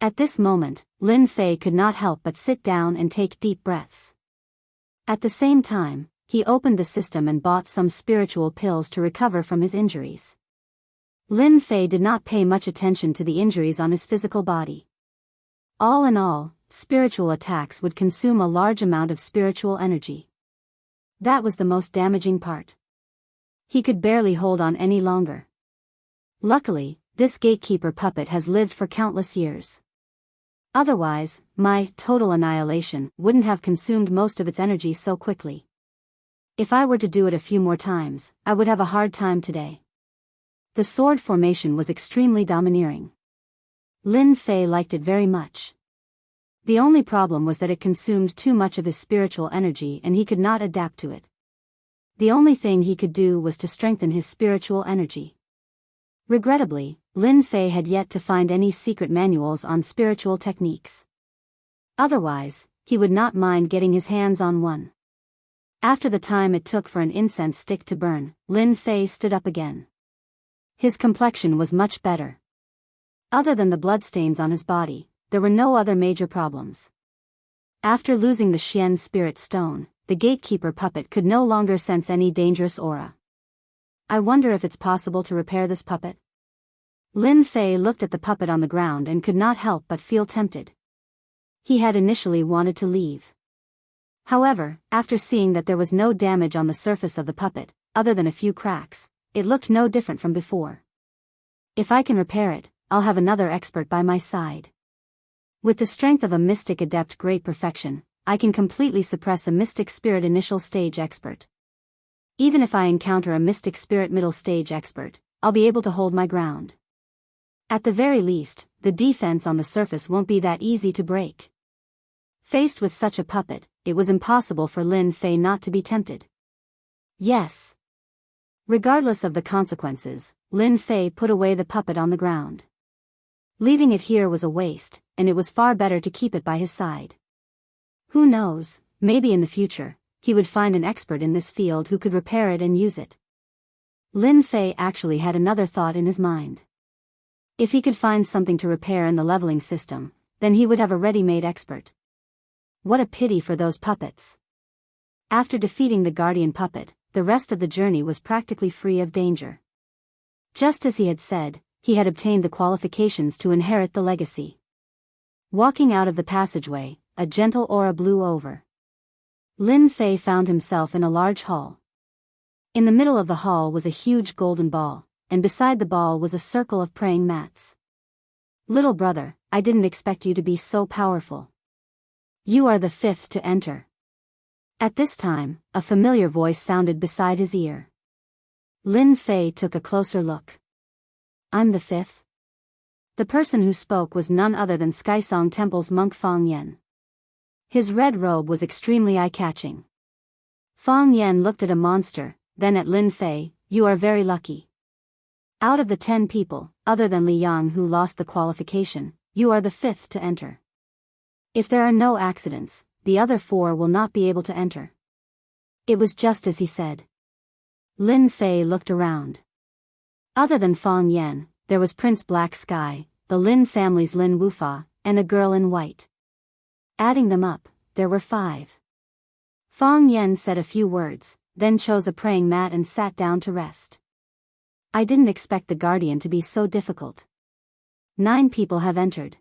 At this moment, Lin Fei could not help but sit down and take deep breaths. At the same time, he opened the system and bought some spiritual pills to recover from his injuries. Lin Fei did not pay much attention to the injuries on his physical body. All in all, spiritual attacks would consume a large amount of spiritual energy. That was the most damaging part. He could barely hold on any longer. Luckily, this gatekeeper puppet has lived for countless years. Otherwise, my total annihilation wouldn't have consumed most of its energy so quickly. If I were to do it a few more times, I would have a hard time today. The sword formation was extremely domineering. Lin Fei liked it very much. The only problem was that it consumed too much of his spiritual energy and he could not adapt to it. The only thing he could do was to strengthen his spiritual energy. Regrettably, Lin Fei had yet to find any secret manuals on spiritual techniques. Otherwise, he would not mind getting his hands on one. After the time it took for an incense stick to burn, Lin Fei stood up again. His complexion was much better. Other than the bloodstains on his body, there were no other major problems. After losing the Xian Spirit Stone, the gatekeeper puppet could no longer sense any dangerous aura. I wonder if it's possible to repair this puppet? Lin Fei looked at the puppet on the ground and could not help but feel tempted. He had initially wanted to leave. However, after seeing that there was no damage on the surface of the puppet, other than a few cracks, it looked no different from before. If I can repair it, I'll have another expert by my side. With the strength of a mystic adept great perfection, I can completely suppress a mystic spirit initial stage expert. Even if I encounter a mystic spirit middle stage expert, I'll be able to hold my ground. At the very least, the defense on the surface won't be that easy to break. Faced with such a puppet, it was impossible for Lin Fei not to be tempted. Yes. Regardless of the consequences, Lin Fei put away the puppet on the ground. Leaving it here was a waste, and it was far better to keep it by his side. Who knows, maybe in the future, he would find an expert in this field who could repair it and use it. Lin Fei actually had another thought in his mind. If he could find something to repair in the leveling system, then he would have a ready-made expert. What a pity for those puppets. After defeating the guardian puppet, the rest of the journey was practically free of danger. Just as he had said, he had obtained the qualifications to inherit the legacy. Walking out of the passageway, a gentle aura blew over. Lin Fei found himself in a large hall. In the middle of the hall was a huge golden ball, and beside the ball was a circle of praying mats. Little brother, I didn't expect you to be so powerful. You are the fifth to enter. At this time, a familiar voice sounded beside his ear. Lin Fei took a closer look. I'm the fifth? The person who spoke was none other than Skysong Temple's monk Fang Yan. His red robe was extremely eye-catching. Fang Yan looked at a monster, then at Lin Fei. You are very lucky. Out of the 10 people, other than Li Yang who lost the qualification, you are the fifth to enter. If there are no accidents, the other 4 will not be able to enter. It was just as he said. Lin Fei looked around. Other than Fang Yan, there was Prince Black Sky, the Lin family's Lin Wufa, and a girl in white. Adding them up, there were 5. Fang Yan said a few words, then chose a praying mat and sat down to rest. I didn't expect the guardian to be so difficult. 9 people have entered.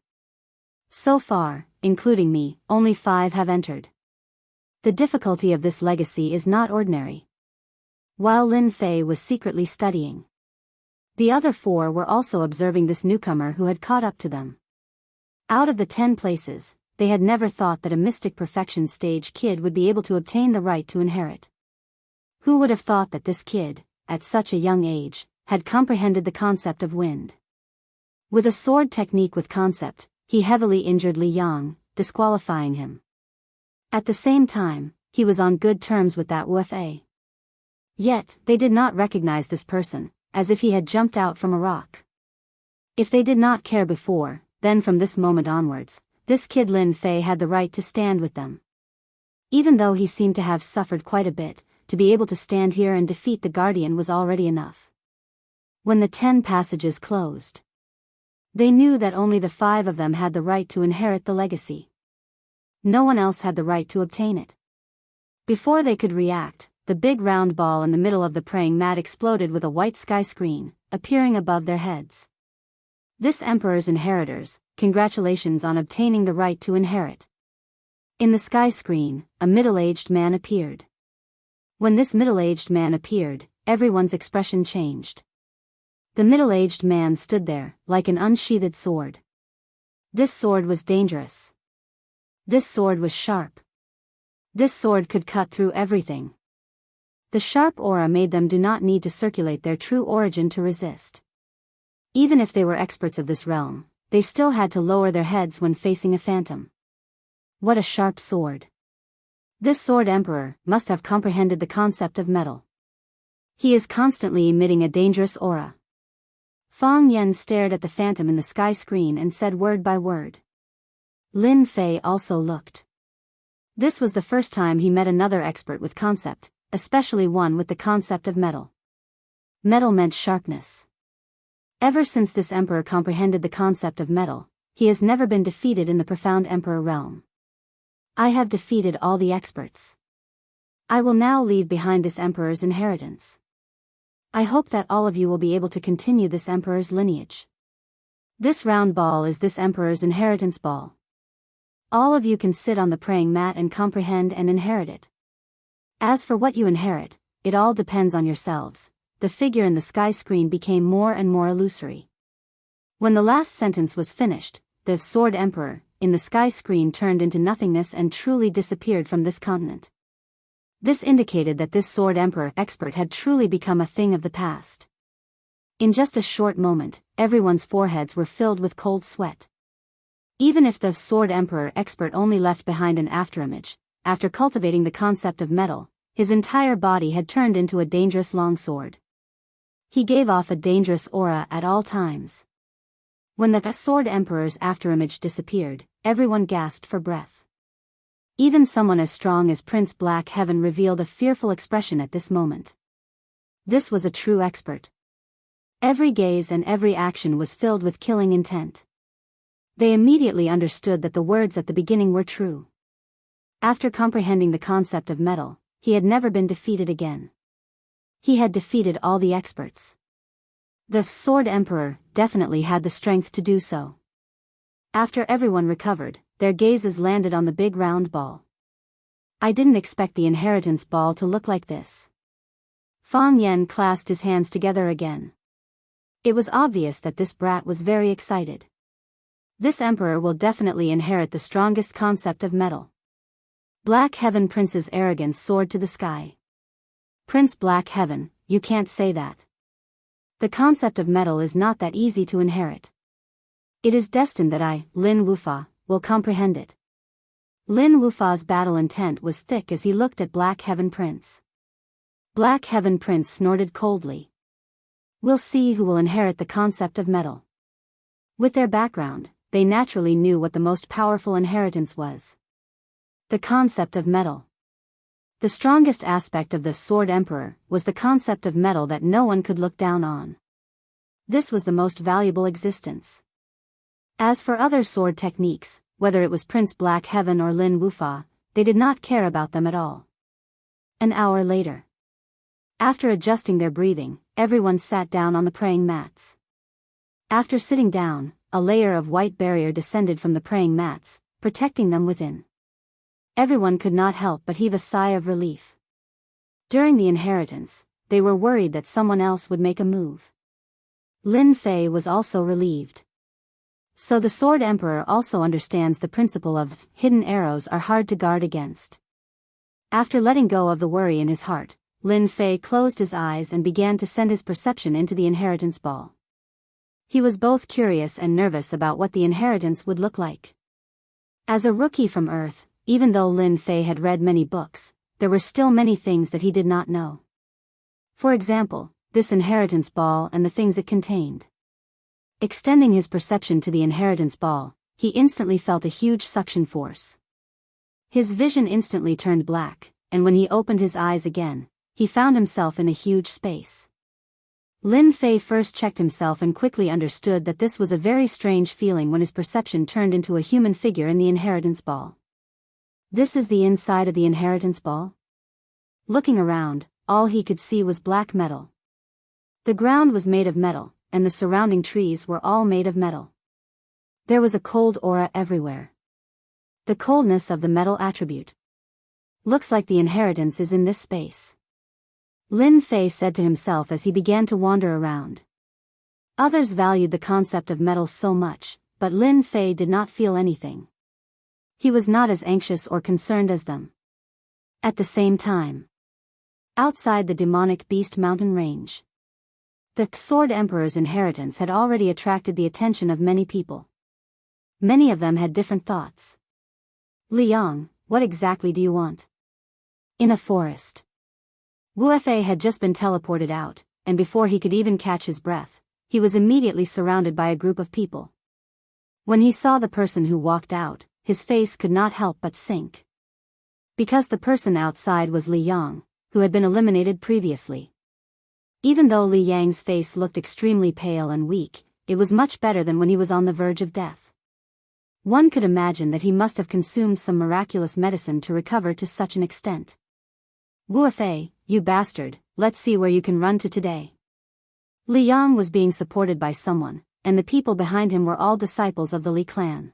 So far, including me, only 5 have entered. The difficulty of this legacy is not ordinary. While Lin Fei was secretly studying, the other 4 were also observing this newcomer who had caught up to them. Out of the 10 places, they had never thought that a mystic perfection stage kid would be able to obtain the right to inherit. Who would have thought that this kid, at such a young age, had comprehended the concept of wind? With a sword technique with concept, he heavily injured Li Yang, disqualifying him. At the same time, he was on good terms with that Wufa. Yet, they did not recognize this person, as if he had jumped out from a rock. If they did not care before, then from this moment onwards, this kid Lin Fei had the right to stand with them. Even though he seemed to have suffered quite a bit, to be able to stand here and defeat the guardian was already enough. When the 10 passages closed, they knew that only the 5 of them had the right to inherit the legacy. No one else had the right to obtain it. Before they could react, the big round ball in the middle of the praying mat exploded with a white sky screen, appearing above their heads. This emperor's inheritors, congratulations on obtaining the right to inherit. In the sky screen, a middle-aged man appeared. When this middle-aged man appeared, everyone's expression changed. The middle-aged man stood there, like an unsheathed sword. This sword was dangerous. This sword was sharp. This sword could cut through everything. The sharp aura made them do not need to circulate their true origin to resist. Even if they were experts of this realm, they still had to lower their heads when facing a phantom. What a sharp sword. This sword emperor must have comprehended the concept of metal. He is constantly emitting a dangerous aura. Fang Yan stared at the phantom in the sky screen and said word by word. Lin Fei also looked. This was the first time he met another expert with concept, especially one with the concept of metal. Metal meant sharpness. Ever since this emperor comprehended the concept of metal, he has never been defeated in the profound emperor realm. I have defeated all the experts. I will now leave behind this emperor's inheritance. I hope that all of you will be able to continue this emperor's lineage. This round ball is this emperor's inheritance ball. All of you can sit on the praying mat and comprehend and inherit it. As for what you inherit, it all depends on yourselves. The figure in the sky screen became more and more illusory. When the last sentence was finished, the sword emperor, in the sky screen turned into nothingness and truly disappeared from this continent. This indicated that this sword emperor expert had truly become a thing of the past. In just a short moment, everyone's foreheads were filled with cold sweat. Even if the sword emperor expert only left behind an afterimage, after cultivating the concept of metal, his entire body had turned into a dangerous long sword. He gave off a dangerous aura at all times. When the sword emperor's afterimage disappeared, everyone gasped for breath. Even someone as strong as Prince Black Heaven revealed a fearful expression at this moment. This was a true expert. Every gaze and every action was filled with killing intent. They immediately understood that the words at the beginning were true. After comprehending the concept of metal, he had never been defeated again. He had defeated all the experts. The Sword Emperor definitely had the strength to do so. After everyone recovered, their gazes landed on the big round ball. I didn't expect the inheritance ball to look like this. Fang Yan clasped his hands together again. It was obvious that this brat was very excited. This emperor will definitely inherit the strongest concept of metal. Black Heaven Prince's arrogance soared to the sky. Prince Black Heaven, you can't say that. The concept of metal is not that easy to inherit. It is destined that I, Lin Wufa, will comprehend it. Lin Wufa's battle intent was thick as he looked at Black Heaven Prince. Black Heaven Prince snorted coldly. We'll see who will inherit the concept of metal. With their background, they naturally knew what the most powerful inheritance was. The concept of metal. The strongest aspect of the Sword Emperor was the concept of metal that no one could look down on. This was the most valuable existence. As for other sword techniques, whether it was Prince Black Heaven or Lin Wufa, they did not care about them at all. An hour later. After adjusting their breathing, everyone sat down on the praying mats. After sitting down, a layer of white barrier descended from the praying mats, protecting them within. Everyone could not help but heave a sigh of relief. During the inheritance, they were worried that someone else would make a move. Lin Fei was also relieved. So the Sword Emperor also understands the principle of hidden arrows are hard to guard against. After letting go of the worry in his heart, Lin Fei closed his eyes and began to send his perception into the inheritance ball. He was both curious and nervous about what the inheritance would look like. As a rookie from Earth, even though Lin Fei had read many books, there were still many things that he did not know. For example, this inheritance ball and the things it contained. Extending his perception to the inheritance ball, he instantly felt a huge suction force. His vision instantly turned black, and when he opened his eyes again, he found himself in a huge space. Lin Fei first checked himself and quickly understood that this was a very strange feeling when his perception turned into a human figure in the inheritance ball. This is the inside of the inheritance ball? Looking around, all he could see was black metal. The ground was made of metal, and the surrounding trees were all made of metal. There was a cold aura everywhere. The coldness of the metal attribute. Looks like the inheritance is in this space. Lin Fei said to himself as he began to wander around. Others valued the concept of metals so much, but Lin Fei did not feel anything. He was not as anxious or concerned as them. At the same time, outside the demonic beast mountain range, the Sword Emperor's inheritance had already attracted the attention of many people. Many of them had different thoughts. Liang, what exactly do you want? In a forest. Wu Fei had just been teleported out, and before he could even catch his breath, he was immediately surrounded by a group of people. When he saw the person who walked out, his face could not help but sink. Because the person outside was Li Yang, who had been eliminated previously. Even though Li Yang's face looked extremely pale and weak, it was much better than when he was on the verge of death. One could imagine that he must have consumed some miraculous medicine to recover to such an extent. Wu Fei, you bastard, let's see where you can run to today. Li Yang was being supported by someone, and the people behind him were all disciples of the Li clan.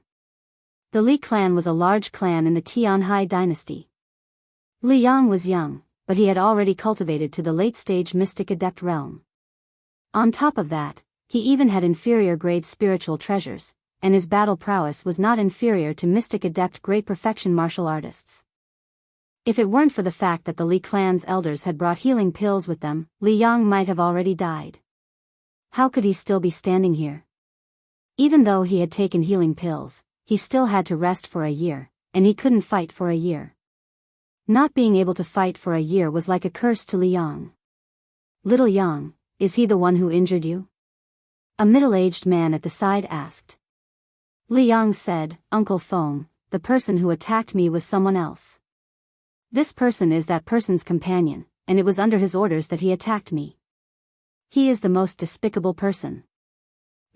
The Li clan was a large clan in the Tianhai dynasty. Li Yang was young, but he had already cultivated to the late-stage mystic adept realm. On top of that, he even had inferior-grade spiritual treasures, and his battle prowess was not inferior to mystic adept great perfection martial artists. If it weren't for the fact that the Li clan's elders had brought healing pills with them, Li Yang might have already died. How could he still be standing here? Even though he had taken healing pills, he still had to rest for a year, and he couldn't fight for a year. Not being able to fight for a year was like a curse to Li Yang. Little Yang, is he the one who injured you? A middle-aged man at the side asked. Li Yang said, Uncle Feng, the person who attacked me was someone else. This person is that person's companion, and it was under his orders that he attacked me. He is the most despicable person.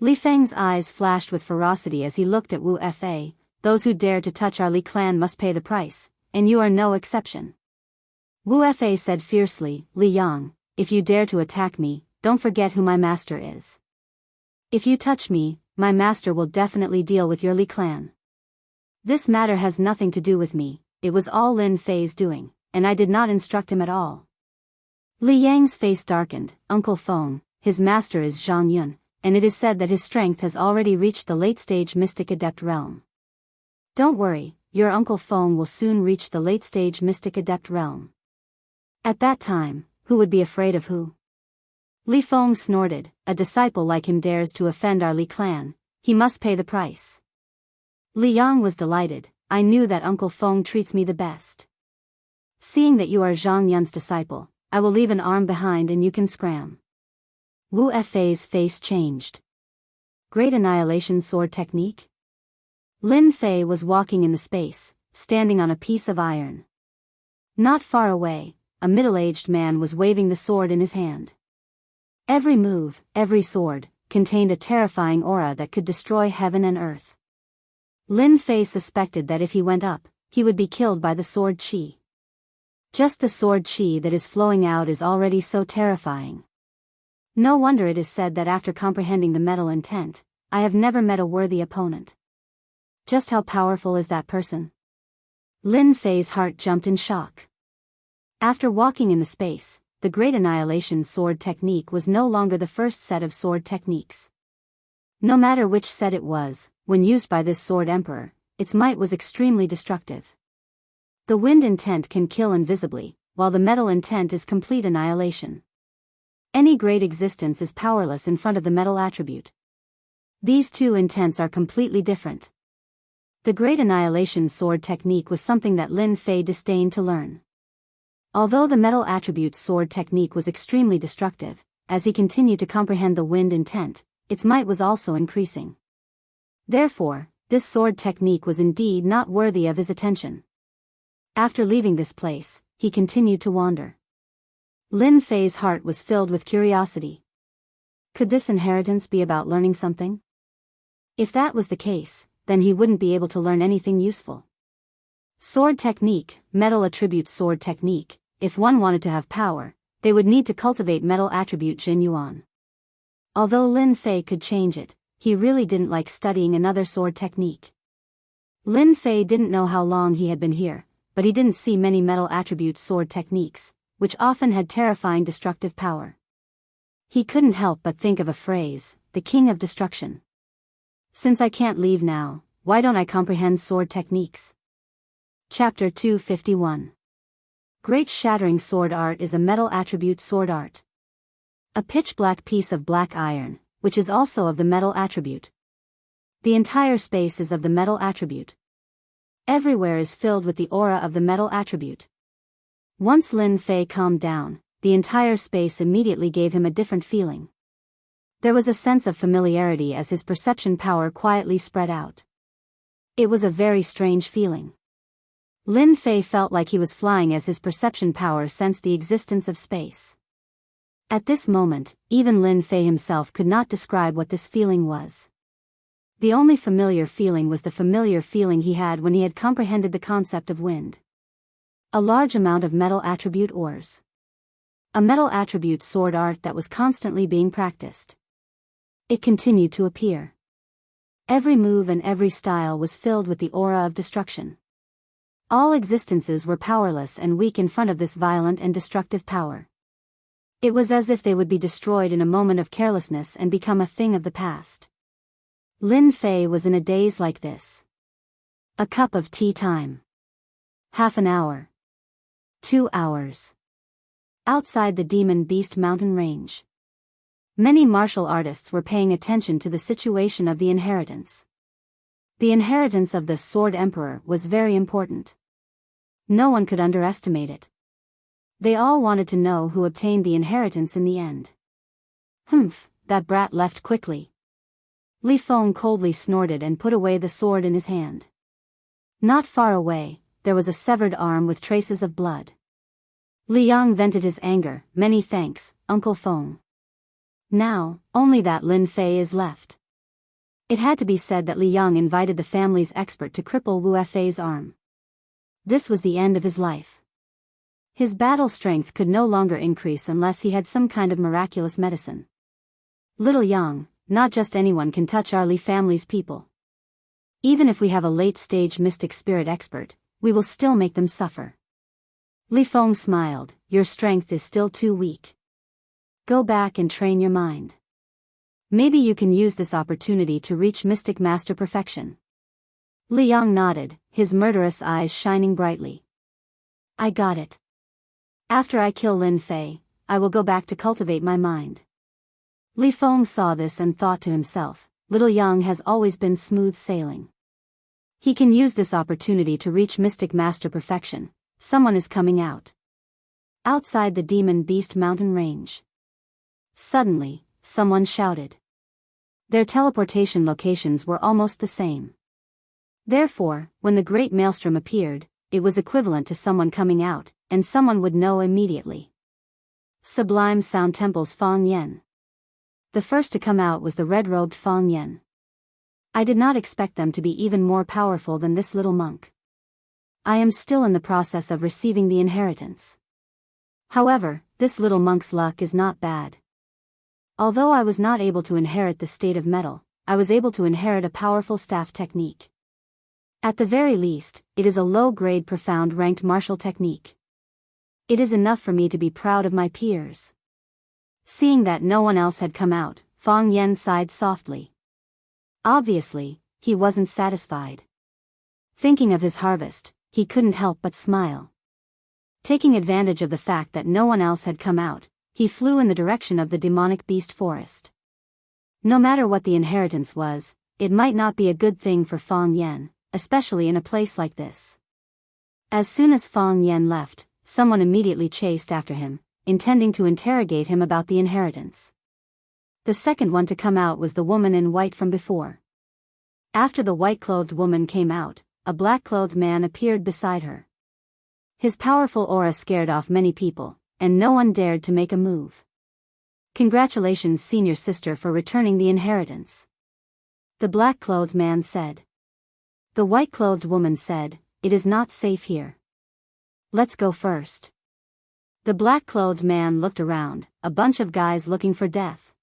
Li Feng's eyes flashed with ferocity as he looked at Wu Fei. Those who dare to touch our Li clan must pay the price, and you are no exception. Wu Fei said fiercely, Li Yang, if you dare to attack me, don't forget who my master is. If you touch me, my master will definitely deal with your Li clan. This matter has nothing to do with me, it was all Lin Fei's doing, and I did not instruct him at all. Li Yang's face darkened. Uncle Feng, his master is Zhang Yun, and it is said that his strength has already reached the late-stage mystic adept realm. Don't worry, your Uncle Feng will soon reach the late-stage mystic adept realm. At that time, who would be afraid of who? Li Feng snorted, a disciple like him dares to offend our Li clan, he must pay the price. Li Yang was delighted, I knew that Uncle Feng treats me the best. Seeing that you are Zhang Yun's disciple, I will leave an arm behind and you can scram. Wu Fei's face changed. Great annihilation sword technique? Lin Fei was walking in the space, standing on a piece of iron. Not far away, a middle-aged man was waving the sword in his hand. Every move, every sword, contained a terrifying aura that could destroy heaven and earth. Lin Fei suspected that if he went up, he would be killed by the sword qi. Just the sword qi that is flowing out is already so terrifying. No wonder it is said that after comprehending the metal intent, I have never met a worthy opponent. Just how powerful is that person? Lin Fei's heart jumped in shock. After walking in the space, the Great Annihilation sword technique was no longer the first set of sword techniques. No matter which set it was, when used by this sword emperor, its might was extremely destructive. The wind intent can kill invisibly, while the metal intent is complete annihilation. Any great existence is powerless in front of the metal attribute. These two intents are completely different. The Great Annihilation sword technique was something that Lin Fei disdained to learn. Although the metal attribute sword technique was extremely destructive, as he continued to comprehend the wind intent, its might was also increasing. Therefore, this sword technique was indeed not worthy of his attention. After leaving this place, he continued to wander. Lin Fei's heart was filled with curiosity. Could this inheritance be about learning something? If that was the case, then he wouldn't be able to learn anything useful. Sword technique, metal attribute sword technique. If one wanted to have power, they would need to cultivate metal attribute Jin Yuan. Although Lin Fei could change it, he really didn't like studying another sword technique. Lin Fei didn't know how long he had been here, but he didn't see many metal attribute sword techniques, which often had terrifying destructive power. He couldn't help but think of a phrase, the king of destruction. Since I can't leave now, why don't I comprehend sword techniques? Chapter 251. Great shattering sword art is a metal attribute sword art. A pitch-black piece of black iron, which is also of the metal attribute. The entire space is of the metal attribute. Everywhere is filled with the aura of the metal attribute. Once Lin Fei calmed down, the entire space immediately gave him a different feeling. There was a sense of familiarity as his perception power quietly spread out. It was a very strange feeling. Lin Fei felt like he was flying as his perception power sensed the existence of space. At this moment, even Lin Fei himself could not describe what this feeling was. The only familiar feeling was the familiar feeling he had when he had comprehended the concept of wind. A large amount of metal attribute ores. A metal attribute sword art that was constantly being practiced. It continued to appear. Every move and every style was filled with the aura of destruction. All existences were powerless and weak in front of this violent and destructive power. It was as if they would be destroyed in a moment of carelessness and become a thing of the past. Lin Fei was in a daze like this. A cup of tea time. Half an hour. 2 hours. Outside the Demon Beast mountain range. Many martial artists were paying attention to the situation of the inheritance. The inheritance of the Sword Emperor was very important. No one could underestimate it. They all wanted to know who obtained the inheritance in the end. Humph, that brat left quickly. Li Feng coldly snorted and put away the sword in his hand. Not far away, there was a severed arm with traces of blood. Li Yang vented his anger, "Many thanks, Uncle Feng. Now, only that Lin Fei is left." It had to be said that Li Yang invited the family's expert to cripple Wu Fei's arm. This was the end of his life. His battle strength could no longer increase unless he had some kind of miraculous medicine. Little Yang, not just anyone can touch our Li family's people. Even if we have a late-stage mystic spirit expert, we will still make them suffer. Li Feng smiled, "Your strength is still too weak. Go back and train your mind. Maybe you can use this opportunity to reach mystic master perfection." Li Yang nodded, his murderous eyes shining brightly. "I got it. After I kill Lin Fei, I will go back to cultivate my mind." Li Feng saw this and thought to himself, little Yang has always been smooth sailing. He can use this opportunity to reach mystic master perfection. Someone is coming out. Outside the Demon Beast mountain range. Suddenly, someone shouted. Their teleportation locations were almost the same. Therefore, when the great maelstrom appeared, it was equivalent to someone coming out, and someone would know immediately. Sublime Sound Temple's Fang Yen. The first to come out was the red-robed Fang Yen. I did not expect them to be even more powerful than this little monk. I am still in the process of receiving the inheritance. However, this little monk's luck is not bad. Although I was not able to inherit the state of metal, I was able to inherit a powerful staff technique. At the very least, it is a low-grade profound ranked martial technique. It is enough for me to be proud of my peers. Seeing that no one else had come out, Fang Yen sighed softly. Obviously, he wasn't satisfied. Thinking of his harvest, he couldn't help but smile. Taking advantage of the fact that no one else had come out, he flew in the direction of the demonic beast forest. No matter what the inheritance was, it might not be a good thing for Fang Yen, especially in a place like this. As soon as Fang Yen left, someone immediately chased after him, intending to interrogate him about the inheritance. The second one to come out was the woman in white from before. After the white-clothed woman came out, a black-clothed man appeared beside her. His powerful aura scared off many people, and no one dared to make a move. "Congratulations, senior sister, for returning the inheritance," the black-clothed man said. The white-clothed woman said, "It is not safe here. Let's go first." The black-clothed man looked around, a bunch of guys looking for death.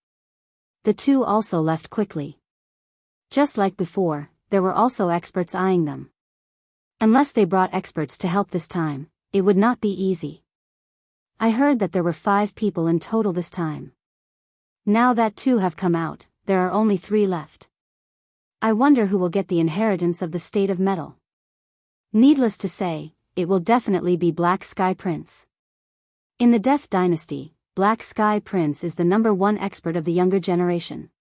The two also left quickly. Just like before, there were also experts eyeing them. Unless they brought experts to help this time, it would not be easy. I heard that there were 5 people in total this time. Now that 2 have come out, there are only 3 left. I wonder who will get the inheritance of the state of metal. Needless to say, it will definitely be Black Sky Prince. In the Death Dynasty, Black Sky Prince is the #1 expert of the younger generation.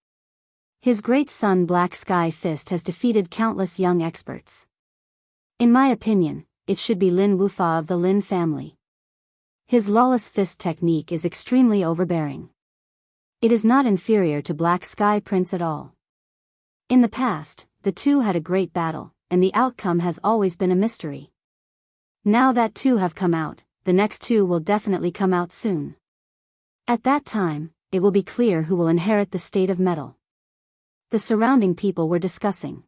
His great son Black Sky Fist has defeated countless young experts. In my opinion, it should be Lin Wufa of the Lin family. His lawless fist technique is extremely overbearing. It is not inferior to Black Sky Prince at all. In the past, the two had a great battle, and the outcome has always been a mystery. Now that 2 have come out, the next 2 will definitely come out soon. At that time, it will be clear who will inherit the state of metal. The surrounding people were discussing.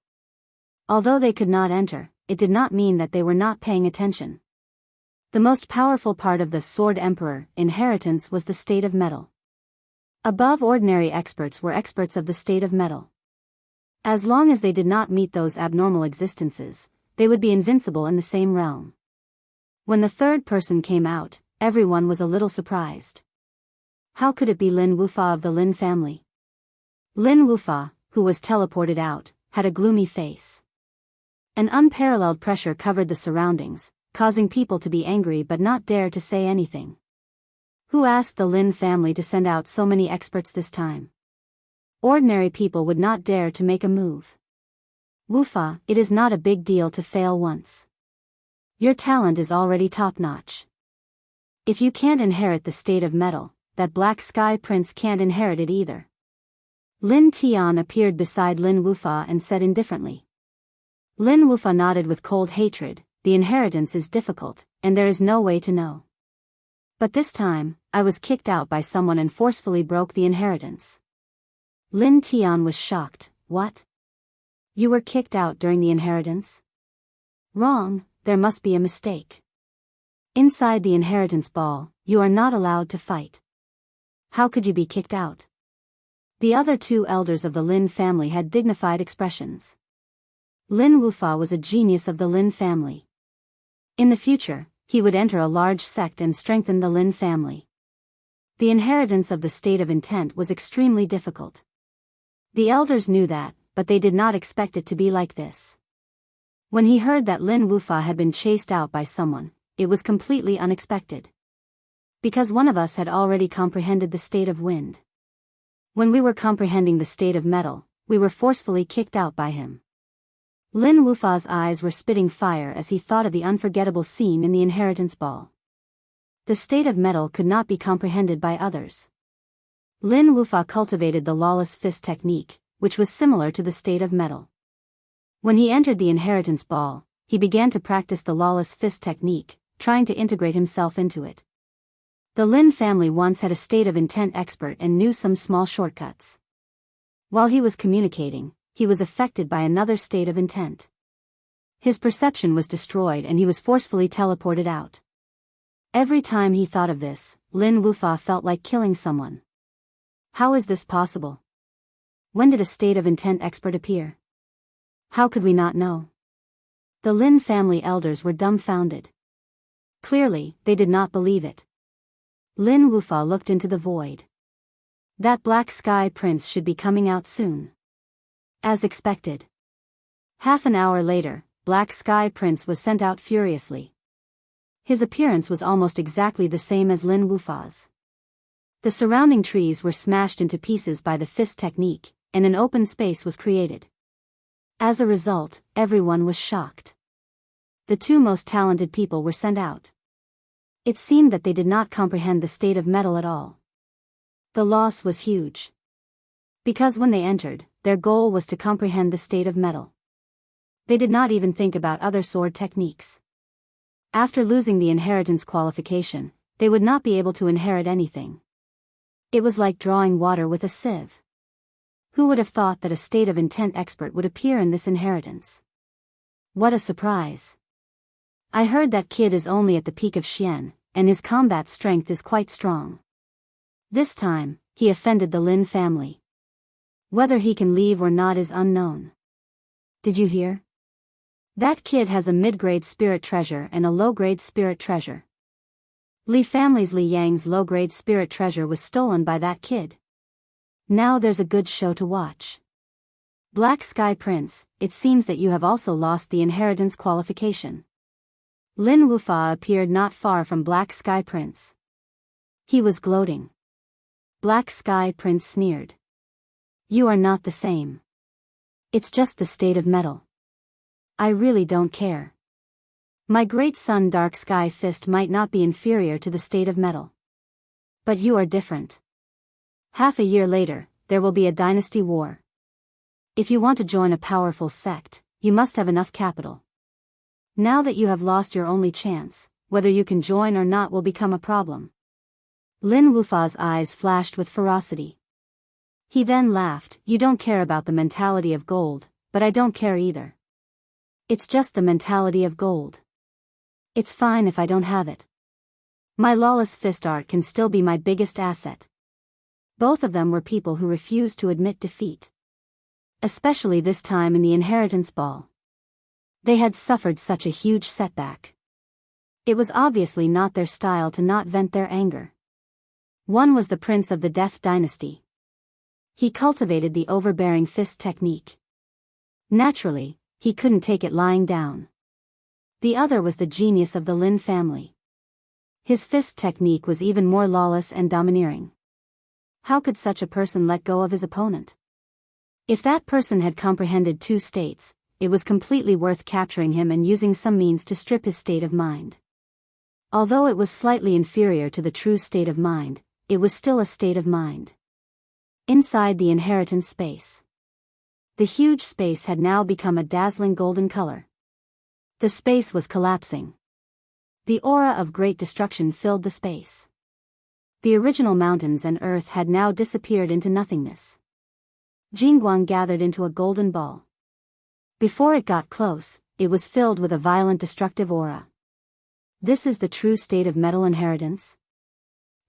Although they could not enter, it did not mean that they were not paying attention. The most powerful part of the Sword Emperor inheritance was the state of metal. Above ordinary experts were experts of the state of metal. As long as they did not meet those abnormal existences, they would be invincible in the same realm. When the third person came out, everyone was a little surprised. How could it be Lin Wufa of the Lin family? Lin Wufa, who was teleported out, had a gloomy face. An unparalleled pressure covered the surroundings, causing people to be angry but not dare to say anything. Who asked the Lin family to send out so many experts this time? Ordinary people would not dare to make a move. Wufa, it is not a big deal to fail once. Your talent is already top-notch. If you can't inherit the state of metal, that Black Sky Prince can't inherit it either. Lin Tian appeared beside Lin Wufa and said indifferently. Lin Wufa nodded with cold hatred. The inheritance is difficult, and there is no way to know. But this time, I was kicked out by someone and forcefully broke the inheritance. Lin Tian was shocked. What? You were kicked out during the inheritance? Wrong, there must be a mistake. Inside the inheritance ball, you are not allowed to fight. How could you be kicked out? The other 2 elders of the Lin family had dignified expressions. Lin Wufa was a genius of the Lin family. In the future, he would enter a large sect and strengthen the Lin family. The inheritance of the state of intent was extremely difficult. The elders knew that, but they did not expect it to be like this. When he heard that Lin Wufa had been chased out by someone, it was completely unexpected. Because one of us had already comprehended the state of wind. When we were comprehending the state of metal, we were forcefully kicked out by him. Lin Wufa's eyes were spitting fire as he thought of the unforgettable scene in the inheritance ball. The state of metal could not be comprehended by others. Lin Wufa cultivated the lawless fist technique, which was similar to the state of metal. When he entered the inheritance ball, he began to practice the lawless fist technique, trying to integrate himself into it. The Lin family once had a state of intent expert and knew some small shortcuts. While he was communicating, he was affected by another state of intent. His perception was destroyed and he was forcefully teleported out. Every time he thought of this, Lin Wufa felt like killing someone. How is this possible? When did a state of intent expert appear? How could we not know? The Lin family elders were dumbfounded. Clearly, they did not believe it. Lin Wufa looked into the void. That Black Sky Prince should be coming out soon. As expected. Half an hour later, Black Sky Prince was sent out furiously. His appearance was almost exactly the same as Lin Wufa's. The surrounding trees were smashed into pieces by the fist technique, and an open space was created. As a result, everyone was shocked. The 2 most talented people were sent out. It seemed that they did not comprehend the state of metal at all. The loss was huge. Because when they entered, their goal was to comprehend the state of metal. They did not even think about other sword techniques. After losing the inheritance qualification, they would not be able to inherit anything. It was like drawing water with a sieve. Who would have thought that a state of intent expert would appear in this inheritance? What a surprise. I heard that kid is only at the peak of Xian, and his combat strength is quite strong. This time, he offended the Lin family. Whether he can leave or not is unknown. Did you hear? That kid has a mid-grade spirit treasure and a low-grade spirit treasure. Li family's Li Yang's low-grade spirit treasure was stolen by that kid. Now there's a good show to watch. Black Sky Prince, it seems that you have also lost the inheritance qualification. Lin Wufa appeared not far from Black Sky Prince. He was gloating. Black Sky Prince sneered. You are not the same. It's just the state of metal. I really don't care. My great son Dark Sky Fist might not be inferior to the state of metal. But you are different. Half a year later, there will be a dynasty war. If you want to join a powerful sect, you must have enough capital. Now that you have lost your only chance, whether you can join or not will become a problem. Lin Wufa's eyes flashed with ferocity. He then laughed. You don't care about the mentality of gold, but I don't care either. It's just the mentality of gold. It's fine if I don't have it. My lawless fist art can still be my biggest asset. Both of them were people who refused to admit defeat. Especially this time in the inheritance ball. They had suffered such a huge setback. It was obviously not their style to not vent their anger. One was the prince of the Death Dynasty. He cultivated the overbearing fist technique. Naturally, he couldn't take it lying down. The other was the genius of the Lin family. His fist technique was even more lawless and domineering. How could such a person let go of his opponent? If that person had comprehended two states, it was completely worth capturing him and using some means to strip his state of mind. Although it was slightly inferior to the true state of mind, it was still a state of mind. Inside the inheritance space. The huge space had now become a dazzling golden color. The space was collapsing. The aura of great destruction filled the space. The original mountains and earth had now disappeared into nothingness. Jingguang gathered into a golden ball. Before it got close, it was filled with a violent destructive aura. This is the true state of metal inheritance?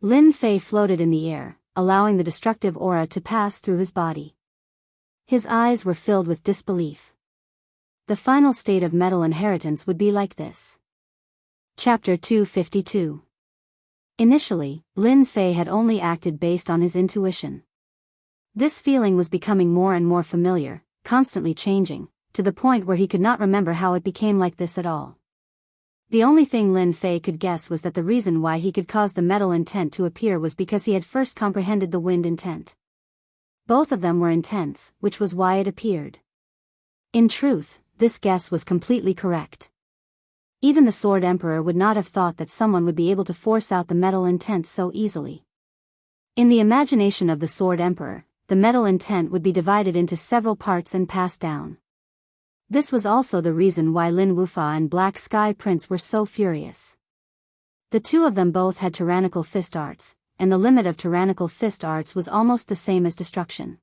Lin Fei floated in the air, allowing the destructive aura to pass through his body. His eyes were filled with disbelief. The final state of metal inheritance would be like this. Chapter 252. Initially, Lin Fei had only acted based on his intuition. This feeling was becoming more and more familiar, constantly changing, to the point where he could not remember how it became like this at all. The only thing Lin Fei could guess was that the reason why he could cause the metal intent to appear was because he had first comprehended the wind intent. Both of them were intense, which was why it appeared. In truth, this guess was completely correct. Even the Sword Emperor would not have thought that someone would be able to force out the metal intent so easily. In the imagination of the Sword Emperor, the metal intent would be divided into several parts and passed down. This was also the reason why Lin Wufa and Black Sky Prince were so furious. The two of them both had tyrannical fist arts, and the limit of tyrannical fist arts was almost the same as destruction.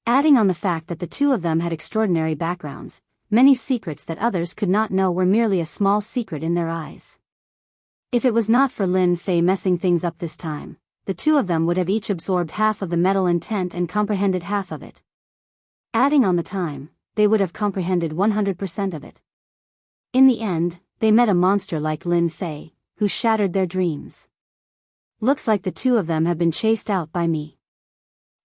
Adding on the fact that the two of them had extraordinary backgrounds, many secrets that others could not know were merely a small secret in their eyes. If it was not for Lin Fei messing things up this time, the two of them would have each absorbed half of the metal intent and comprehended half of it. Adding on the time, they would have comprehended 100% of it. In the end, they met a monster like Lin Fei, who shattered their dreams. Looks like the two of them have been chased out by me.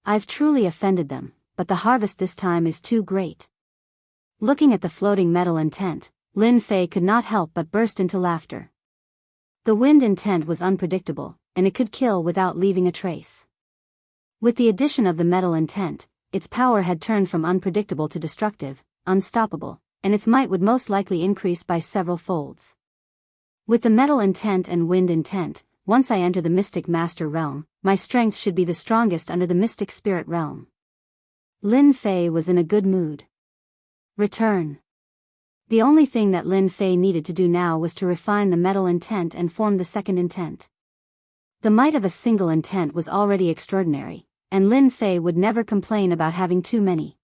I've truly offended them, but the harvest this time is too great. Looking at the floating metal intent, Lin Fei could not help but burst into laughter. The wind intent was unpredictable, and it could kill without leaving a trace. With the addition of the metal intent, its power had turned from unpredictable to destructive, unstoppable, and its might would most likely increase by several folds. With the metal intent and wind intent, once I enter the mystic master realm, my strength should be the strongest under the mystic spirit realm. Lin Fei was in a good mood. Return. The only thing that Lin Fei needed to do now was to refine the metal intent and form the second intent. The might of a single intent was already extraordinary, and Lin Fei would never complain about having too many.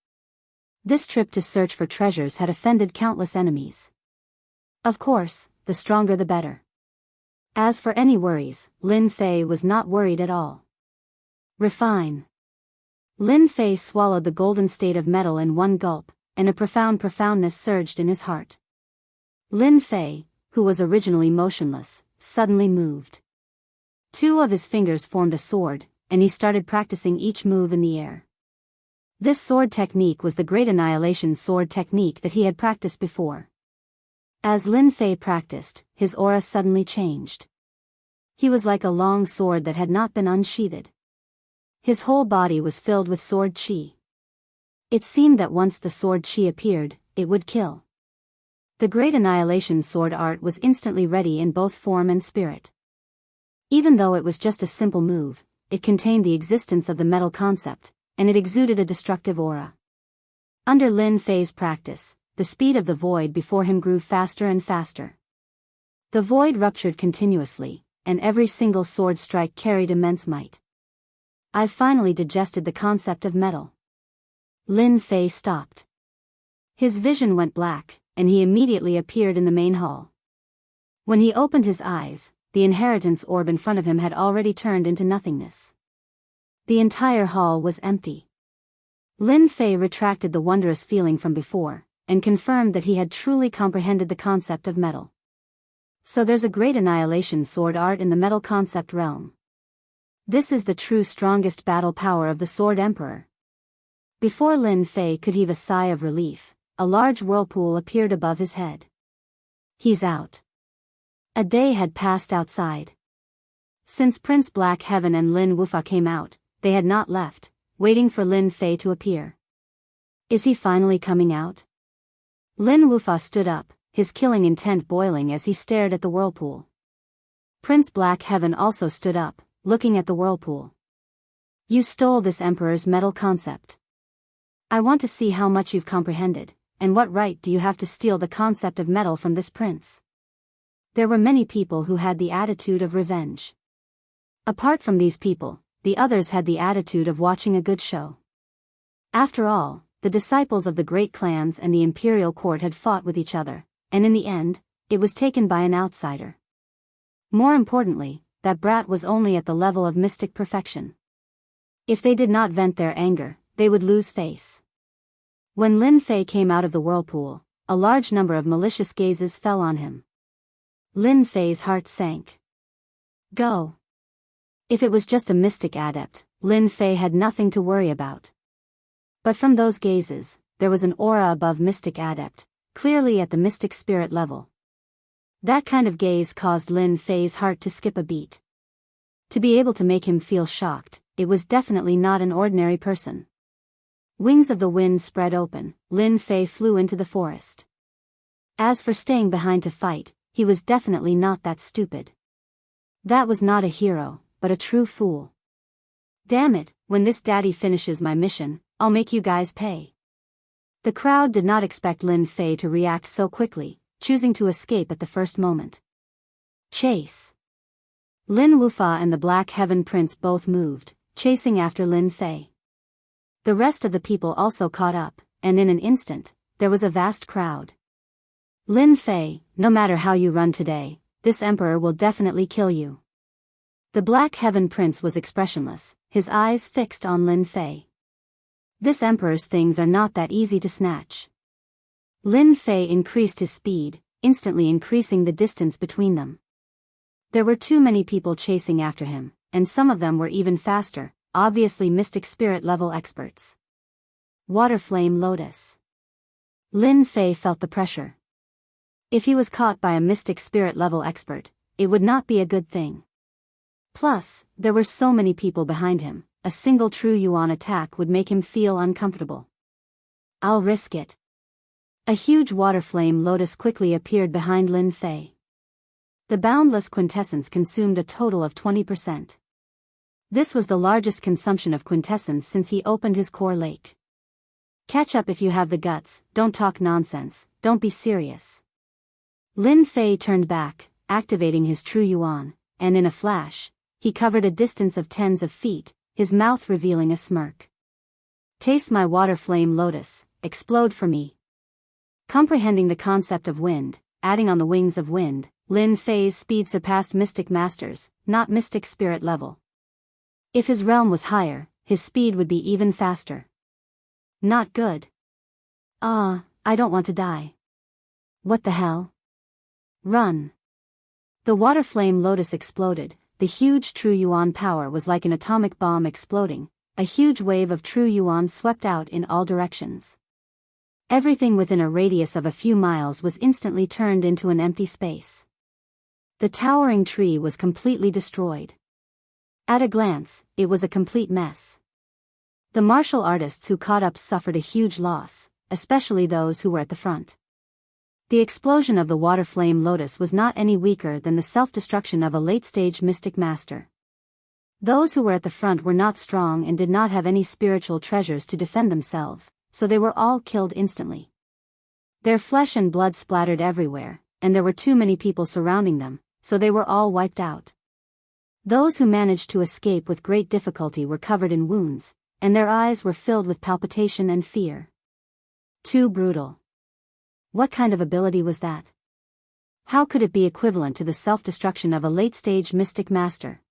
This trip to search for treasures had offended countless enemies. Of course, the stronger the better. As for any worries, Lin Fei was not worried at all. Refine. Lin Fei swallowed the golden state of metal in one gulp, and a profoundness surged in his heart. Lin Fei, who was originally motionless, suddenly moved. Two of his fingers formed a sword, and he started practicing each move in the air. This sword technique was the Great Annihilation sword technique that he had practiced before. As Lin Fei practiced, his aura suddenly changed. He was like a long sword that had not been unsheathed. His whole body was filled with sword qi. It seemed that once the sword qi appeared, it would kill. The Great Annihilation sword art was instantly ready in both form and spirit. Even though it was just a simple move, it contained the existence of the metal concept, and it exuded a destructive aura. Under Lin Fei's practice, the speed of the void before him grew faster and faster. The void ruptured continuously, and every single sword strike carried immense might. I've finally digested the concept of metal. Lin Fei stopped. His vision went black, and he immediately appeared in the main hall. When he opened his eyes, the inheritance orb in front of him had already turned into nothingness. The entire hall was empty. Lin Fei retracted the wondrous feeling from before, and confirmed that he had truly comprehended the concept of metal. So there's a Great Annihilation sword art in the metal concept realm. This is the true strongest battle power of the Sword Emperor. Before Lin Fei could heave a sigh of relief, a large whirlpool appeared above his head. He's out. A day had passed outside. Since Prince Black Heaven and Lin Wufa came out, they had not left, waiting for Lin Fei to appear. Is he finally coming out? Lin Wufa stood up, his killing intent boiling as he stared at the whirlpool. Prince Black Heaven also stood up, looking at the whirlpool. You stole this emperor's metal concept. I want to see how much you've comprehended, and what right do you have to steal the concept of metal from this prince? There were many people who had the attitude of revenge. Apart from these people, the others had the attitude of watching a good show. After all, the disciples of the great clans and the imperial court had fought with each other, and in the end, it was taken by an outsider. More importantly, that brat was only at the level of mystic perfection. If they did not vent their anger, they would lose face. When Lin Fei came out of the whirlpool, a large number of malicious gazes fell on him. Lin Fei's heart sank. Go. If it was just a mystic adept, Lin Fei had nothing to worry about. But from those gazes, there was an aura above mystic adept, clearly at the mystic spirit level. That kind of gaze caused Lin Fei's heart to skip a beat. To be able to make him feel shocked, it was definitely not an ordinary person. Wings of the wind spread open, Lin Fei flew into the forest. As for staying behind to fight, he was definitely not that stupid. That was not a hero, but a true fool. Damn it, when this daddy finishes my mission, I'll make you guys pay. The crowd did not expect Lin Fei to react so quickly, choosing to escape at the first moment. Chase. Lin Wufa and the Black Heaven Prince both moved, chasing after Lin Fei. The rest of the people also caught up, and in an instant, there was a vast crowd. Lin Fei, no matter how you run today, this emperor will definitely kill you. The Black Heaven Prince was expressionless, his eyes fixed on Lin Fei. This emperor's things are not that easy to snatch. Lin Fei increased his speed, instantly increasing the distance between them. There were too many people chasing after him, and some of them were even faster, obviously mystic spirit level experts. Water Flame Lotus. Lin Fei felt the pressure. If he was caught by a mystic spirit level expert, it would not be a good thing. Plus, there were so many people behind him, a single true Yuan attack would make him feel uncomfortable. I'll risk it. A huge water flame lotus quickly appeared behind Lin Fei. The boundless quintessence consumed a total of 20%. This was the largest consumption of quintessence since he opened his core lake. Catch up if you have the guts, don't talk nonsense, don't be serious. Lin Fei turned back, activating his true yuan, and in a flash, he covered a distance of tens of feet, his mouth revealing a smirk. Taste my water flame lotus, explode for me. Comprehending the concept of wind, adding on the wings of wind, Lin Fei's speed surpassed Mystic Masters, not Mystic Spirit level. If his realm was higher, his speed would be even faster. Not good. I don't want to die. What the hell? Run. The water flame lotus exploded, the huge true yuan power was like an atomic bomb exploding, a huge wave of true yuan swept out in all directions. Everything within a radius of a few miles was instantly turned into an empty space. The towering tree was completely destroyed. At a glance, it was a complete mess. The martial artists who caught up suffered a huge loss, especially those who were at the front. The explosion of the water flame lotus was not any weaker than the self-destruction of a late-stage mystic master. Those who were at the front were not strong and did not have any spiritual treasures to defend themselves, so they were all killed instantly. Their flesh and blood splattered everywhere, and there were too many people surrounding them, so they were all wiped out. Those who managed to escape with great difficulty were covered in wounds, and their eyes were filled with palpitation and fear. Too brutal. What kind of ability was that? How could it be equivalent to the self-destruction of a late-stage mystic master?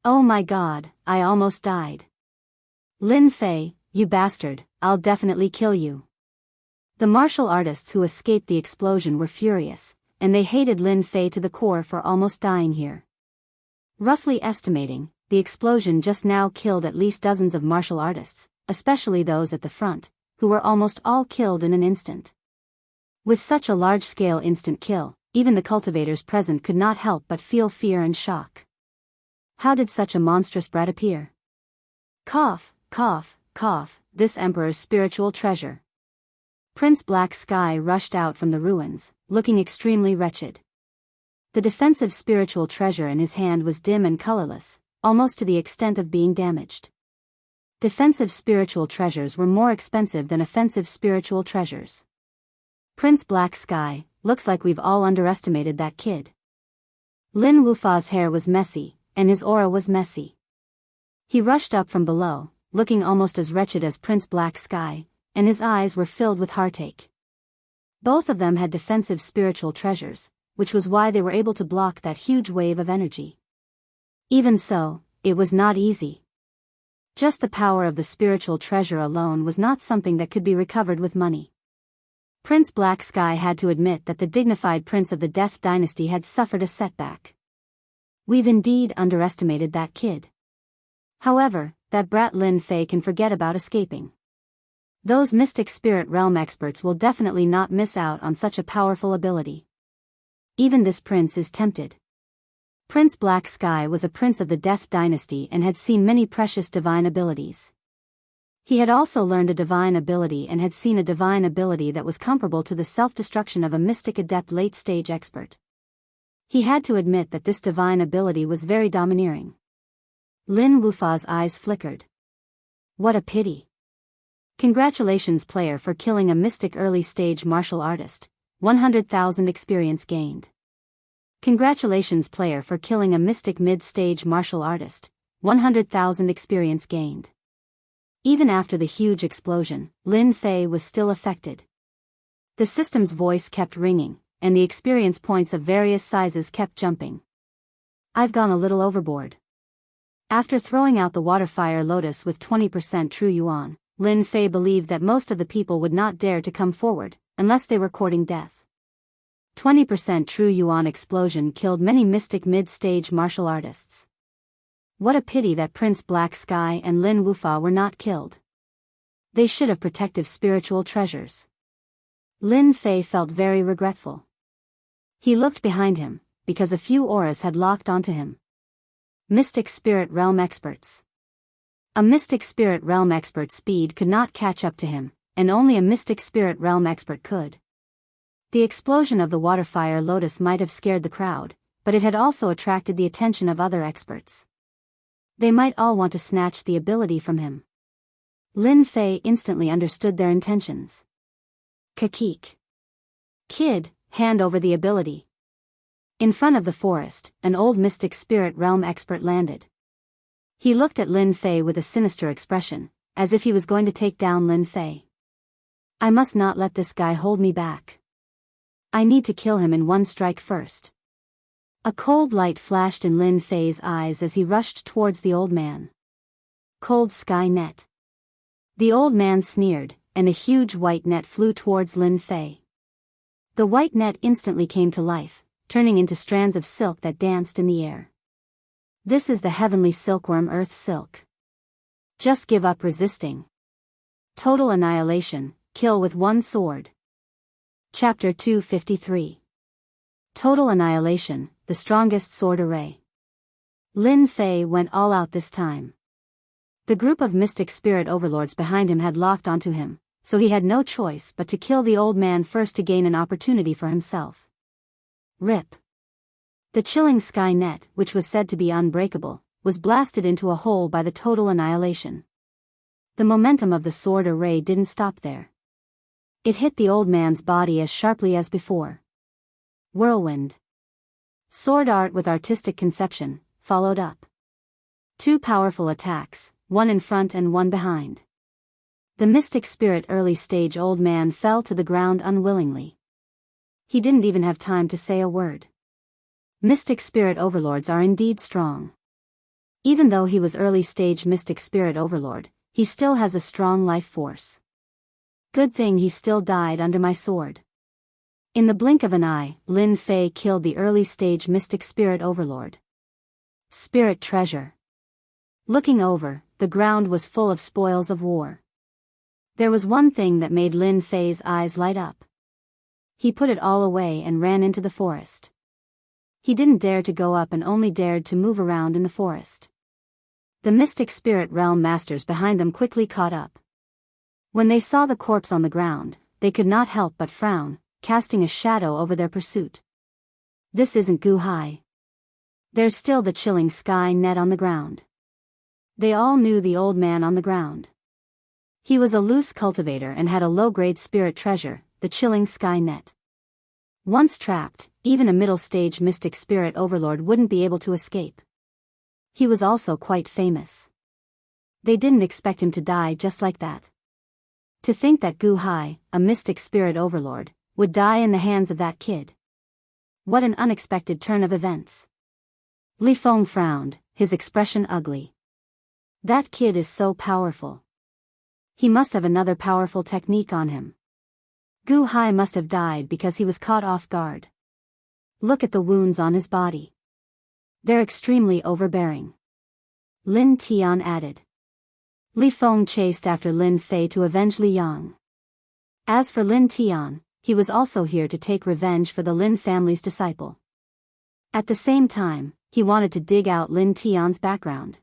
Oh my god, I almost died. Lin Fei, you bastard, I'll definitely kill you. The martial artists who escaped the explosion were furious, and they hated Lin Fei to the core for almost dying here. Roughly estimating, the explosion just now killed at least dozens of martial artists, especially those at the front, who were almost all killed in an instant. With such a large-scale instant kill, even the cultivators present could not help but feel fear and shock. How did such a monstrous brat appear? Cough, cough, cough, this emperor's spiritual treasure. Prince Black Sky rushed out from the ruins, looking extremely wretched. The defensive spiritual treasure in his hand was dim and colorless, almost to the extent of being damaged. Defensive spiritual treasures were more expensive than offensive spiritual treasures. Prince Black Sky, looks like we've all underestimated that kid. Lin Wufa's hair was messy, and his aura was messy. He rushed up from below, looking almost as wretched as Prince Black Sky, and his eyes were filled with heartache. Both of them had defensive spiritual treasures, which was why they were able to block that huge wave of energy. Even so, it was not easy. Just the power of the spiritual treasure alone was not something that could be recovered with money. Prince Black Sky had to admit that the dignified prince of the Death Dynasty had suffered a setback. We've indeed underestimated that kid. However, that brat Lin Fei can forget about escaping. Those Mystic Spirit Realm experts will definitely not miss out on such a powerful ability. Even this prince is tempted. Prince Black Sky was a prince of the Death Dynasty and had seen many precious divine abilities. He had also learned a divine ability and had seen a divine ability that was comparable to the self-destruction of a mystic adept late-stage expert. He had to admit that this divine ability was very domineering. Lin Wufa's eyes flickered. What a pity. Congratulations player for killing a mystic early-stage martial artist, 100,000 experience gained. Congratulations player for killing a mystic mid-stage martial artist, 100,000 experience gained. Even after the huge explosion, Lin Fei was still affected. The system's voice kept ringing, and the experience points of various sizes kept jumping. I've gone a little overboard. After throwing out the water fire lotus with 20% true yuan, Lin Fei believed that most of the people would not dare to come forward, unless they were courting death. 20% true yuan explosion killed many mystic mid-stage martial artists. What a pity that Prince Black Sky and Lin Wufa were not killed. They should have protective spiritual treasures. Lin Fei felt very regretful. He looked behind him, because a few auras had locked onto him. Mystic Spirit Realm experts. A Mystic Spirit Realm expert's speed could not catch up to him, and only a Mystic Spirit Realm expert could. The explosion of the water fire lotus might have scared the crowd, but it had also attracted the attention of other experts. They might all want to snatch the ability from him. Lin Fei instantly understood their intentions. Kakik. Kid, hand over the ability. In front of the forest, an old mystic spirit realm expert landed. He looked at Lin Fei with a sinister expression, as if he was going to take down Lin Fei. I must not let this guy hold me back. I need to kill him in one strike first. A cold light flashed in Lin Fei's eyes as he rushed towards the old man. Cold sky net. The old man sneered, and a huge white net flew towards Lin Fei. The white net instantly came to life, turning into strands of silk that danced in the air. This is the heavenly silkworm earth silk. Just give up resisting. Total annihilation, kill with one sword. Chapter 253. Total annihilation, the strongest sword array. Lin Fei went all out this time. The group of mystic spirit overlords behind him had locked onto him, so he had no choice but to kill the old man first to gain an opportunity for himself. Rip. The chilling sky net, which was said to be unbreakable, was blasted into a hole by the total annihilation. The momentum of the sword array didn't stop there. It hit the old man's body as sharply as before. Whirlwind. Sword art with artistic conception, followed up. Two powerful attacks, one in front and one behind. The mystic spirit early stage old man fell to the ground unwillingly. He didn't even have time to say a word. Mystic spirit overlords are indeed strong. Even though he was early stage mystic spirit overlord, he still has a strong life force. Good thing he still died under my sword. In the blink of an eye, Lin Fei killed the early stage mystic spirit overlord. Spirit treasure. Looking over, the ground was full of spoils of war. There was one thing that made Lin Fei's eyes light up. He put it all away and ran into the forest. He didn't dare to go up and only dared to move around in the forest. The mystic spirit realm masters behind them quickly caught up. When they saw the corpse on the ground, they could not help but frown, casting a shadow over their pursuit. This isn't Gu Hai. There's still the chilling sky net on the ground. They all knew the old man on the ground. He was a loose cultivator and had a low-grade spirit treasure, the chilling sky net. Once trapped, even a middle-stage mystic spirit overlord wouldn't be able to escape. He was also quite famous. They didn't expect him to die just like that. To think that Gu Hai, a mystic spirit overlord, would die in the hands of that kid. What an unexpected turn of events. Li Feng frowned, his expression ugly. That kid is so powerful. He must have another powerful technique on him. Gu Hai must have died because he was caught off guard. Look at the wounds on his body. They're extremely overbearing. Lin Tian added. Li Feng chased after Lin Fei to avenge Li Yang. As for Lin Tian, he was also here to take revenge for the Lin family's disciple. At the same time, he wanted to dig out Lin Tian's background.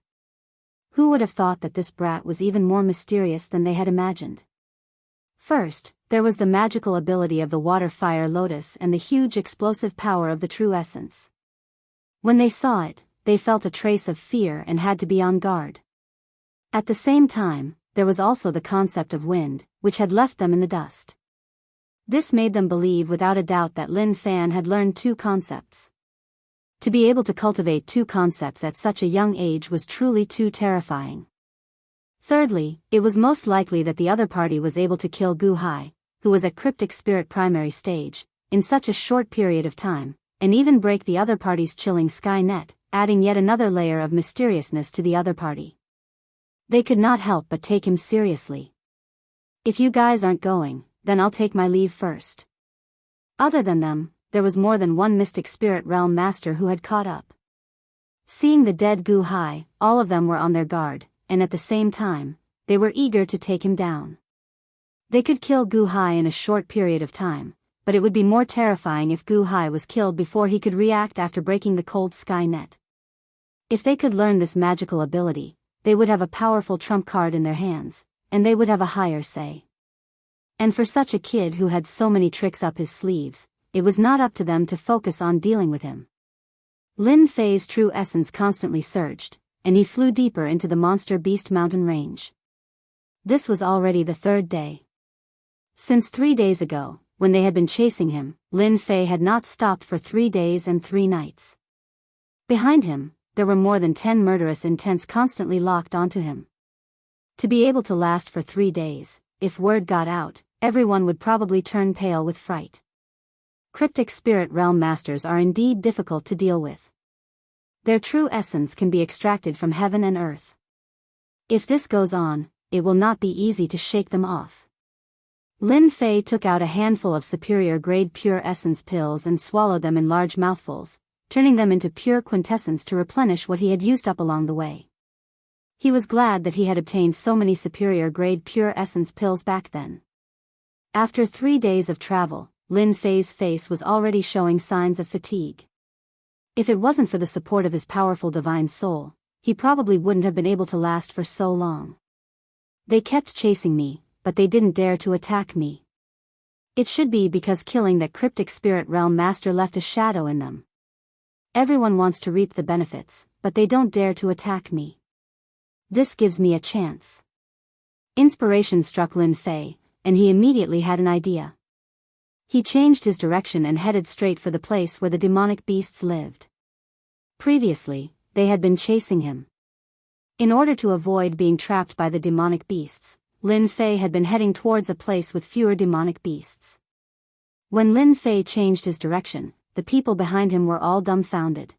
Who would have thought that this brat was even more mysterious than they had imagined? First, there was the magical ability of the water-fire lotus and the huge explosive power of the true essence. When they saw it, they felt a trace of fear and had to be on guard. At the same time, there was also the concept of wind, which had left them in the dust. This made them believe without a doubt that Lin Fan had learned two concepts. To be able to cultivate two concepts at such a young age was truly too terrifying. Thirdly, it was most likely that the other party was able to kill Gu Hai, who was at cryptic spirit primary stage, in such a short period of time, and even break the other party's chilling sky net, adding yet another layer of mysteriousness to the other party. They could not help but take him seriously. If you guys aren't going, then I'll take my leave first. Other than them, there was more than one mystic spirit realm master who had caught up. Seeing the dead Gu Hai, all of them were on their guard, and at the same time, they were eager to take him down. They could kill Gu Hai in a short period of time, but it would be more terrifying if Gu Hai was killed before he could react after breaking the cold sky net. If they could learn this magical ability, they would have a powerful trump card in their hands, and they would have a higher say. And for such a kid who had so many tricks up his sleeves, it was not up to them to focus on dealing with him. Lin Fei's true essence constantly surged, and he flew deeper into the monster beast mountain range. This was already the third day. Since 3 days ago, when they had been chasing him, Lin Fei had not stopped for 3 days and 3 nights. Behind him, there were more than 10 murderous intents constantly locked onto him. To be able to last for 3 days, if word got out, everyone would probably turn pale with fright. Cryptic spirit realm masters are indeed difficult to deal with. Their true essence can be extracted from heaven and earth. If this goes on, it will not be easy to shake them off. Lin Fei took out a handful of superior-grade pure essence pills and swallowed them in large mouthfuls, turning them into pure quintessence to replenish what he had used up along the way. He was glad that he had obtained so many superior-grade pure essence pills back then. After 3 days of travel, Lin Fei's face was already showing signs of fatigue. If it wasn't for the support of his powerful divine soul, he probably wouldn't have been able to last for so long. They kept chasing me, but they didn't dare to attack me. It should be because killing that cryptic spirit realm master left a shadow in them. Everyone wants to reap the benefits, but they don't dare to attack me. This gives me a chance. Inspiration struck Lin Fei, and he immediately had an idea. He changed his direction and headed straight for the place where the demonic beasts lived. Previously, they had been chasing him. In order to avoid being trapped by the demonic beasts, Lin Fei had been heading towards a place with fewer demonic beasts. When Lin Fei changed his direction, the people behind him were all dumbfounded.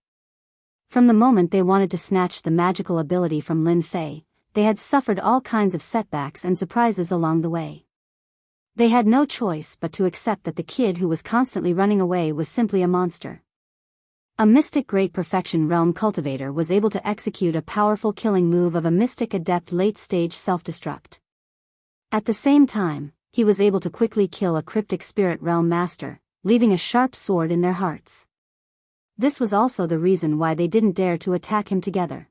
From the moment they wanted to snatch the magical ability from Lin Fei, they had suffered all kinds of setbacks and surprises along the way. They had no choice but to accept that the kid who was constantly running away was simply a monster. A mystic great perfection realm cultivator was able to execute a powerful killing move of a mystic adept late-stage self-destruct. At the same time, he was able to quickly kill a cryptic spirit realm master, leaving a sharp sword in their hearts. This was also the reason why they didn't dare to attack him together.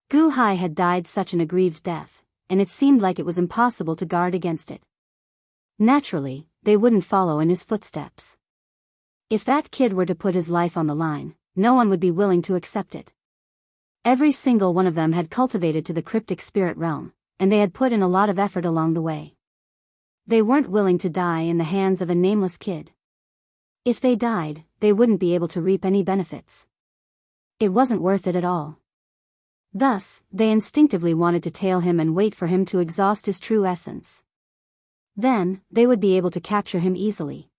Gu Hai had died such an aggrieved death, and it seemed like it was impossible to guard against it. Naturally, they wouldn't follow in his footsteps. If that kid were to put his life on the line, no one would be willing to accept it. Every single one of them had cultivated to the cryptic spirit realm, and they had put in a lot of effort along the way. They weren't willing to die in the hands of a nameless kid. If they died, they wouldn't be able to reap any benefits. It wasn't worth it at all. Thus, they instinctively wanted to tail him and wait for him to exhaust his true essence. Then, they would be able to capture him easily.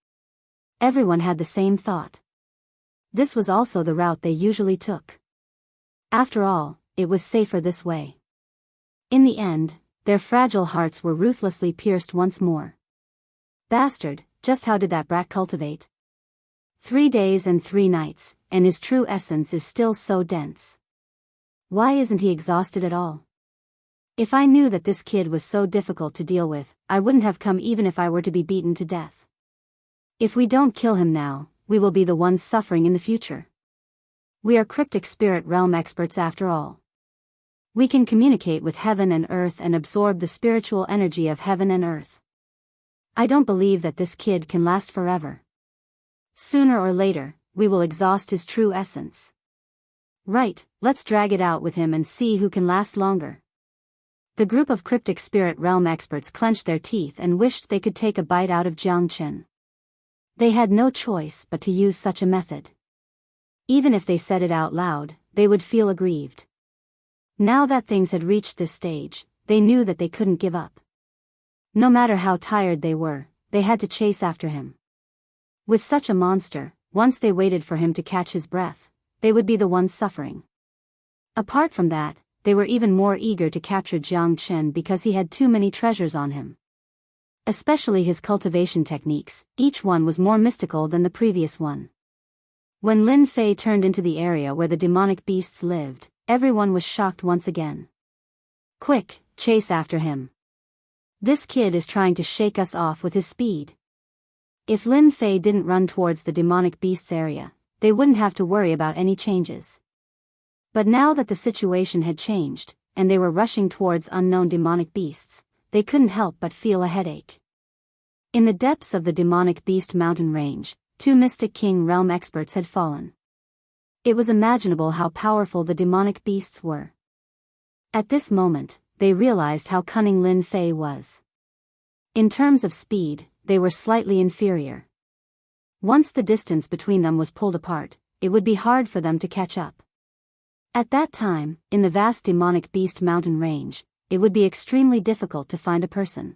Everyone had the same thought. This was also the route they usually took. After all, it was safer this way. In the end, their fragile hearts were ruthlessly pierced once more. Bastard, just how did that brat cultivate? 3 days and 3 nights, and his true essence is still so dense. Why isn't he exhausted at all? If I knew that this kid was so difficult to deal with, I wouldn't have come even if I were to be beaten to death. If we don't kill him now, we will be the ones suffering in the future. We are cryptic spirit realm experts after all. We can communicate with heaven and earth and absorb the spiritual energy of heaven and earth. I don't believe that this kid can last forever. Sooner or later, we will exhaust his true essence. Right, let's drag it out with him and see who can last longer. The group of cryptic spirit realm experts clenched their teeth and wished they could take a bite out of Jianghu. They had no choice but to use such a method. Even if they said it out loud, they would feel aggrieved. Now that things had reached this stage, they knew that they couldn't give up. No matter how tired they were, they had to chase after him. With such a monster, once they waited for him to catch his breath, they would be the ones suffering. Apart from that, they were even more eager to capture Jianghu because he had too many treasures on him. Especially his cultivation techniques, each one was more mystical than the previous one. When Lin Fei turned into the area where the demonic beasts lived, everyone was shocked once again. Quick, chase after him. This kid is trying to shake us off with his speed. If Lin Fei didn't run towards the demonic beasts area, they wouldn't have to worry about any changes. But now that the situation had changed, and they were rushing towards unknown demonic beasts, they couldn't help but feel a headache. In the depths of the demonic beast mountain range, 2 Mystic King realm experts had fallen. It was imaginable how powerful the demonic beasts were. At this moment, they realized how cunning Lin Fei was. In terms of speed, they were slightly inferior. Once the distance between them was pulled apart, it would be hard for them to catch up. At that time, in the vast demonic beast mountain range, it would be extremely difficult to find a person.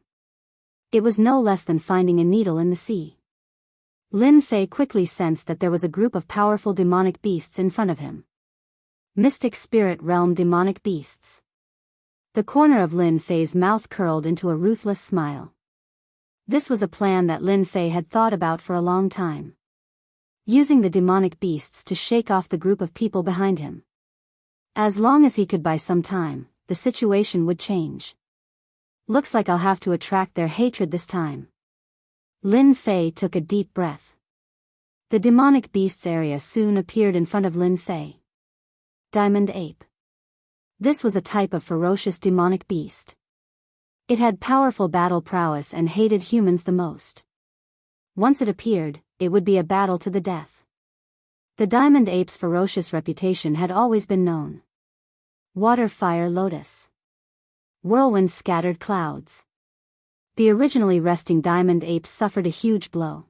It was no less than finding a needle in the sea. Lin Fei quickly sensed that there was a group of powerful demonic beasts in front of him. Mystic Spirit Realm demonic beasts. The corner of Lin Fei's mouth curled into a ruthless smile. This was a plan that Lin Fei had thought about for a long time. Using the demonic beasts to shake off the group of people behind him. As long as he could buy some time, the situation would change. Looks like I'll have to attract their hatred this time. Lin Fei took a deep breath. The demonic beasts area soon appeared in front of Lin Fei. Diamond Ape. This was a type of ferocious demonic beast. It had powerful battle prowess and hated humans the most. Once it appeared, it would be a battle to the death. The Diamond Ape's ferocious reputation had always been known. Water Fire Lotus. Whirlwind scattered clouds. The originally resting Diamond Apes suffered a huge blow.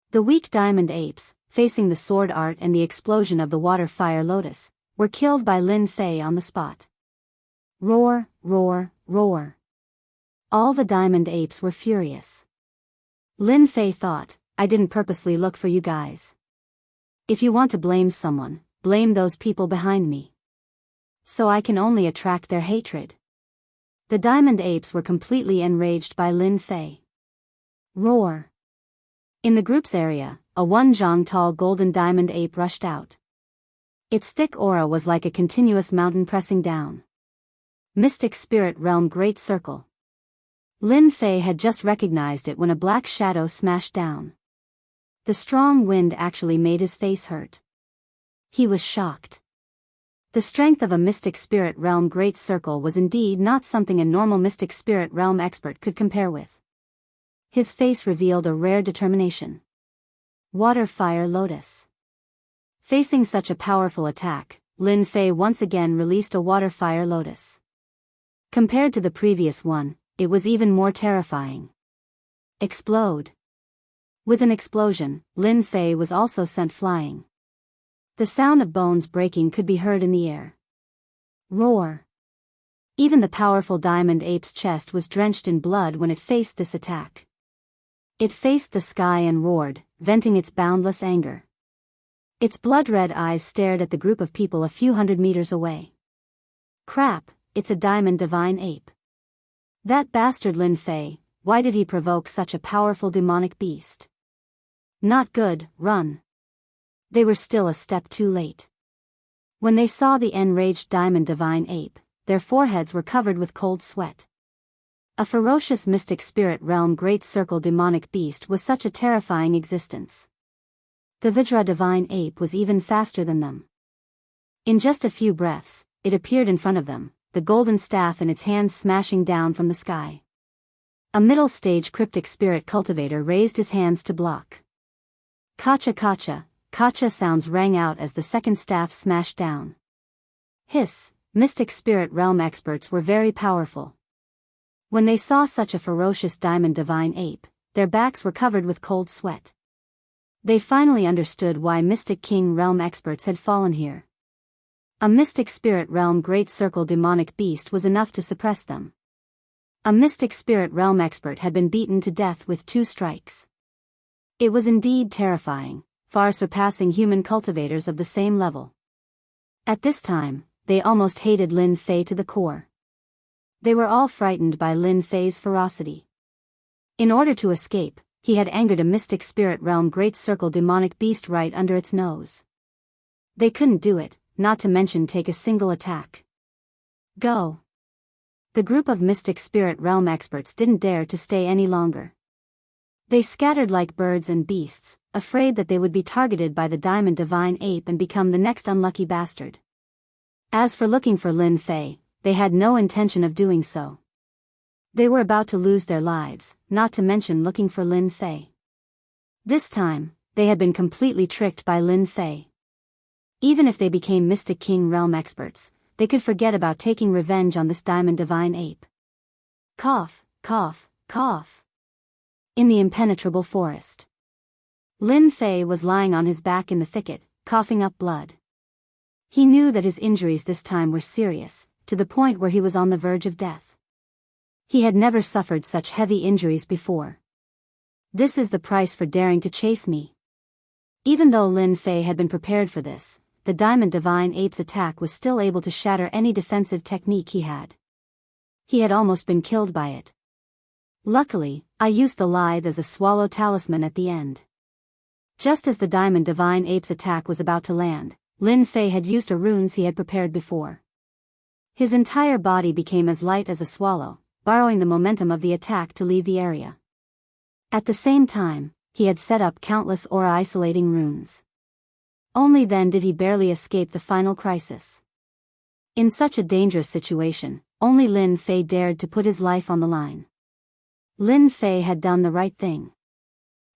The weak Diamond Apes, facing the sword art and the explosion of the Water Fire Lotus, were killed by Lin Fei on the spot. Roar, roar, roar. All the Diamond Apes were furious. Lin Fei thought, I didn't purposely look for you guys. If you want to blame someone, blame those people behind me. So I can only attract their hatred. The Diamond Apes were completely enraged by Lin Fei. Roar. In the group's area, a 1 zhang tall golden diamond ape rushed out. Its thick aura was like a continuous mountain pressing down. Mystic Spirit Realm Great Circle. Lin Fei had just recognized it when a black shadow smashed down. The strong wind actually made his face hurt. He was shocked. The strength of a Mystic Spirit Realm Great Circle was indeed not something a normal Mystic Spirit Realm expert could compare with. His face revealed a rare determination. Water Fire Lotus. Facing such a powerful attack, Lin Fei once again released a Water Fire Lotus. Compared to the previous one, it was even more terrifying. Explode. With an explosion, Lin Fei was also sent flying. The sound of bones breaking could be heard in the air. Roar. Even the powerful Diamond Ape's chest was drenched in blood when it faced this attack. It faced the sky and roared, venting its boundless anger. Its blood-red eyes stared at the group of people a few hundred meters away. Crap, it's a Diamond Divine Ape. That bastard Lin Fei, why did he provoke such a powerful demonic beast? Not good, run. They were still a step too late. When they saw the enraged Diamond Divine Ape, their foreheads were covered with cold sweat. A ferocious Mystic Spirit Realm Great Circle demonic beast was such a terrifying existence. The Vajra Divine Ape was even faster than them. In just a few breaths, it appeared in front of them, the golden staff in its hands smashing down from the sky. A middle-stage cryptic spirit cultivator raised his hands to block. Kacha kacha. Kacha sounds rang out as the second staff smashed down. Hiss, Mystic Spirit Realm experts were very powerful. When they saw such a ferocious Diamond Divine Ape, their backs were covered with cold sweat. They finally understood why Mystic King Realm experts had fallen here. A Mystic Spirit Realm Great Circle demonic beast was enough to suppress them. A Mystic Spirit Realm expert had been beaten to death with 2 strikes. It was indeed terrifying, far surpassing human cultivators of the same level. At this time, they almost hated Lin Fei to the core. They were all frightened by Lin Fei's ferocity. In order to escape, he had angered a Mystic Spirit Realm Great Circle demonic beast right under its nose. They couldn't do it, not to mention take a single attack. Go. The group of Mystic Spirit Realm experts didn't dare to stay any longer. They scattered like birds and beasts, afraid that they would be targeted by the Diamond Divine Ape and become the next unlucky bastard. As for looking for Lin Fei, they had no intention of doing so. They were about to lose their lives, not to mention looking for Lin Fei. This time, they had been completely tricked by Lin Fei. Even if they became Mystic King realm experts, they could forget about taking revenge on this Diamond Divine Ape. Cough, cough, cough. In the impenetrable forest, Lin Fei was lying on his back in the thicket, coughing up blood. He knew that his injuries this time were serious, to the point where he was on the verge of death. He had never suffered such heavy injuries before. This is the price for daring to chase me. Even though Lin Fei had been prepared for this, the Diamond Divine Ape's attack was still able to shatter any defensive technique he had. He had almost been killed by it. Luckily, I used the lithe as a swallow talisman at the end. Just as the Diamond Divine Ape's attack was about to land, Lin Fei had used a runes he had prepared before. His entire body became as light as a swallow, borrowing the momentum of the attack to leave the area. At the same time, he had set up countless aura-isolating runes. Only then did he barely escape the final crisis. In such a dangerous situation, only Lin Fei dared to put his life on the line. Lin Fei had done the right thing.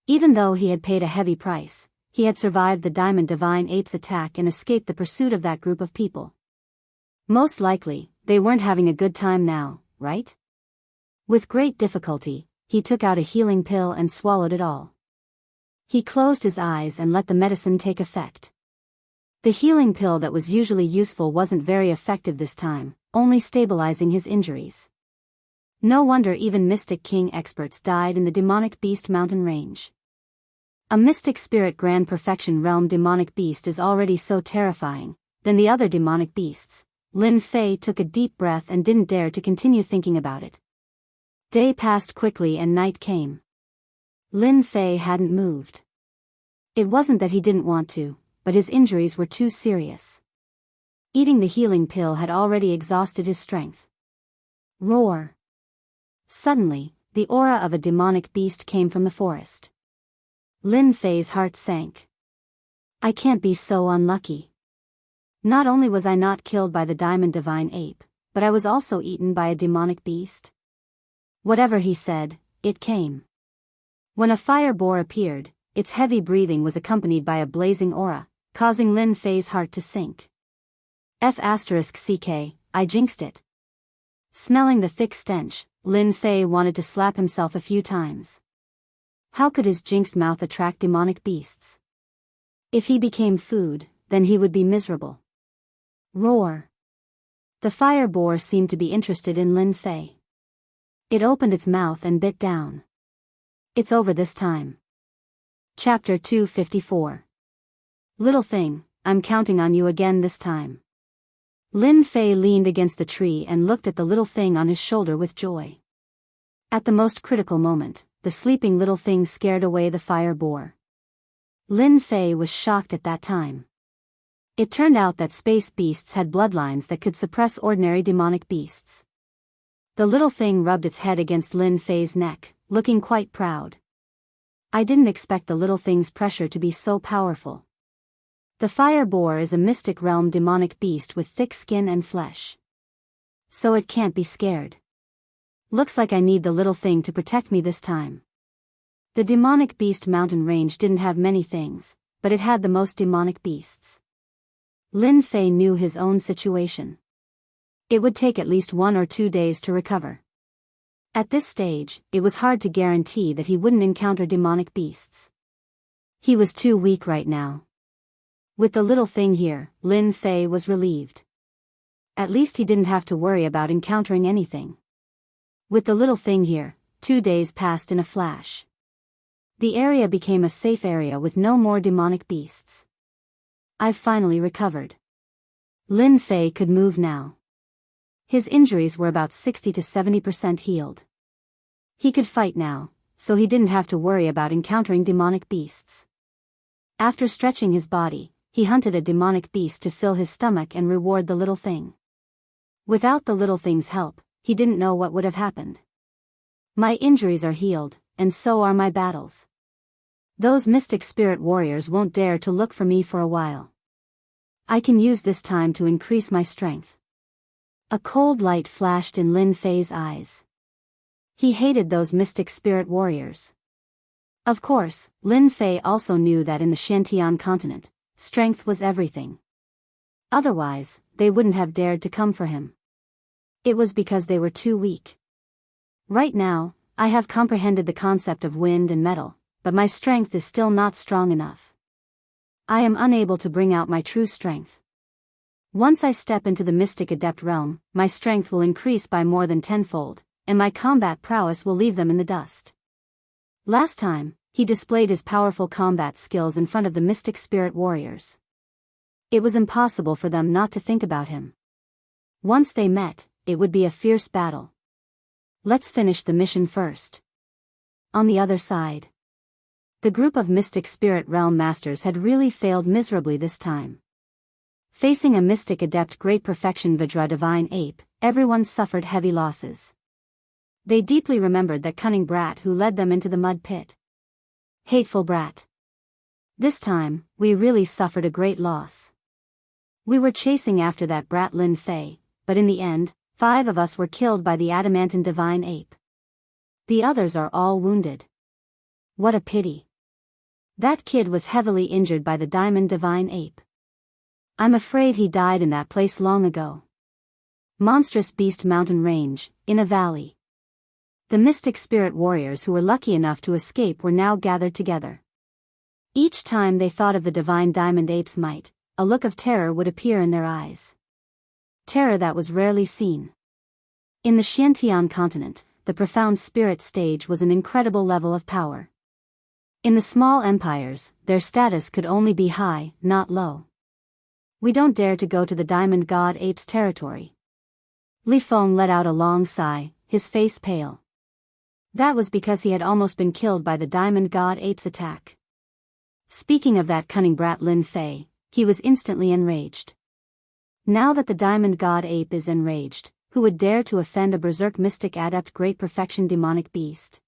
Even though he had paid a heavy price, he had survived the Diamond Divine Ape's attack and escaped the pursuit of that group of people. Most likely, they weren't having a good time now, right? With great difficulty, he took out a healing pill and swallowed it all. He closed his eyes and let the medicine take effect. The healing pill that was usually useful wasn't very effective this time, only stabilizing his injuries. No wonder even Mystic King experts died in the Demonic Beast mountain range. A Mystic Spirit Grand Perfection Realm demonic beast is already so terrifying, than the other demonic beasts. Lin Fei took a deep breath and didn't dare to continue thinking about it. Day passed quickly and night came. Lin Fei hadn't moved. It wasn't that he didn't want to, but his injuries were too serious. Eating the healing pill had already exhausted his strength. Roar! Suddenly, the aura of a demonic beast came from the forest. Lin Fei's heart sank. I can't be so unlucky. Not only was I not killed by the Diamond Divine Ape, but I was also eaten by a demonic beast. Whatever he said, it came. When a fire boar appeared, its heavy breathing was accompanied by a blazing aura, causing Lin Fei's heart to sink. F***ck, I jinxed it. Smelling the thick stench, Lin Fei wanted to slap himself a few times. How could his jinxed mouth attract demonic beasts? If he became food, then he would be miserable. Roar! The fire boar seemed to be interested in Lin Fei. It opened its mouth and bit down. It's over this time. Chapter 254. Little thing, I'm counting on you again this time. Lin Fei leaned against the tree and looked at the little thing on his shoulder with joy. At the most critical moment, the sleeping little thing scared away the fire boar. Lin Fei was shocked at that time. It turned out that space beasts had bloodlines that could suppress ordinary demonic beasts. The little thing rubbed its head against Lin Fei's neck, looking quite proud. I didn't expect the little thing's pressure to be so powerful. The fire boar is a mystic realm demonic beast with thick skin and flesh. So it can't be scared. Looks like I need the little thing to protect me this time. The demonic beast mountain range didn't have many things, but it had the most demonic beasts. Lin Fei knew his own situation. It would take at least 1 or 2 days to recover. At this stage, it was hard to guarantee that he wouldn't encounter demonic beasts. He was too weak right now. With the little thing here, Lin Fei was relieved. At least he didn't have to worry about encountering anything. With the little thing here, 2 days passed in a flash. The area became a safe area with no more demonic beasts. I've finally recovered. Lin Fei could move now. His injuries were about 60 to 70% healed. He could fight now, so he didn't have to worry about encountering demonic beasts. After stretching his body, he hunted a demonic beast to fill his stomach and reward the little thing. Without the little thing's help, he didn't know what would have happened. My injuries are healed, and so are my battles. Those mystic spirit warriors won't dare to look for me for a while. I can use this time to increase my strength. A cold light flashed in Lin Fei's eyes. He hated those mystic spirit warriors. Of course, Lin Fei also knew that in the Shantian continent, strength was everything. Otherwise, they wouldn't have dared to come for him. It was because they were too weak. Right now, I have comprehended the concept of wind and metal, but my strength is still not strong enough. I am unable to bring out my true strength. Once I step into the mystic adept realm, my strength will increase by more than tenfold, and my combat prowess will leave them in the dust. Last time, he displayed his powerful combat skills in front of the mystic spirit warriors. It was impossible for them not to think about him. Once they met, it would be a fierce battle. Let's finish the mission first. On the other side, the group of mystic spirit realm masters had really failed miserably this time. Facing a mystic adept great perfection Vajra divine ape, everyone suffered heavy losses. They deeply remembered that cunning brat who led them into the mud pit. Hateful brat. This time, we really suffered a great loss. We were chasing after that brat Lin Fei, but in the end, 5 of us were killed by the adamantine divine ape. The others are all wounded. What a pity. That kid was heavily injured by the diamond divine ape. I'm afraid he died in that place long ago. Monstrous Beast Mountain Range, in a valley. The mystic spirit warriors who were lucky enough to escape were now gathered together. Each time they thought of the divine diamond ape's might, a look of terror would appear in their eyes. Terror that was rarely seen. In the Xiantian continent, the profound spirit stage was an incredible level of power. In the small empires, their status could only be high, not low. We don't dare to go to the diamond god ape's territory. Li Feng let out a long sigh, his face pale. That was because he had almost been killed by the diamond god ape's attack. Speaking of that cunning brat Lin Fei, he was instantly enraged. Now that the diamond god ape is enraged, who would dare to offend a berserk mystic adept great perfection demonic beast?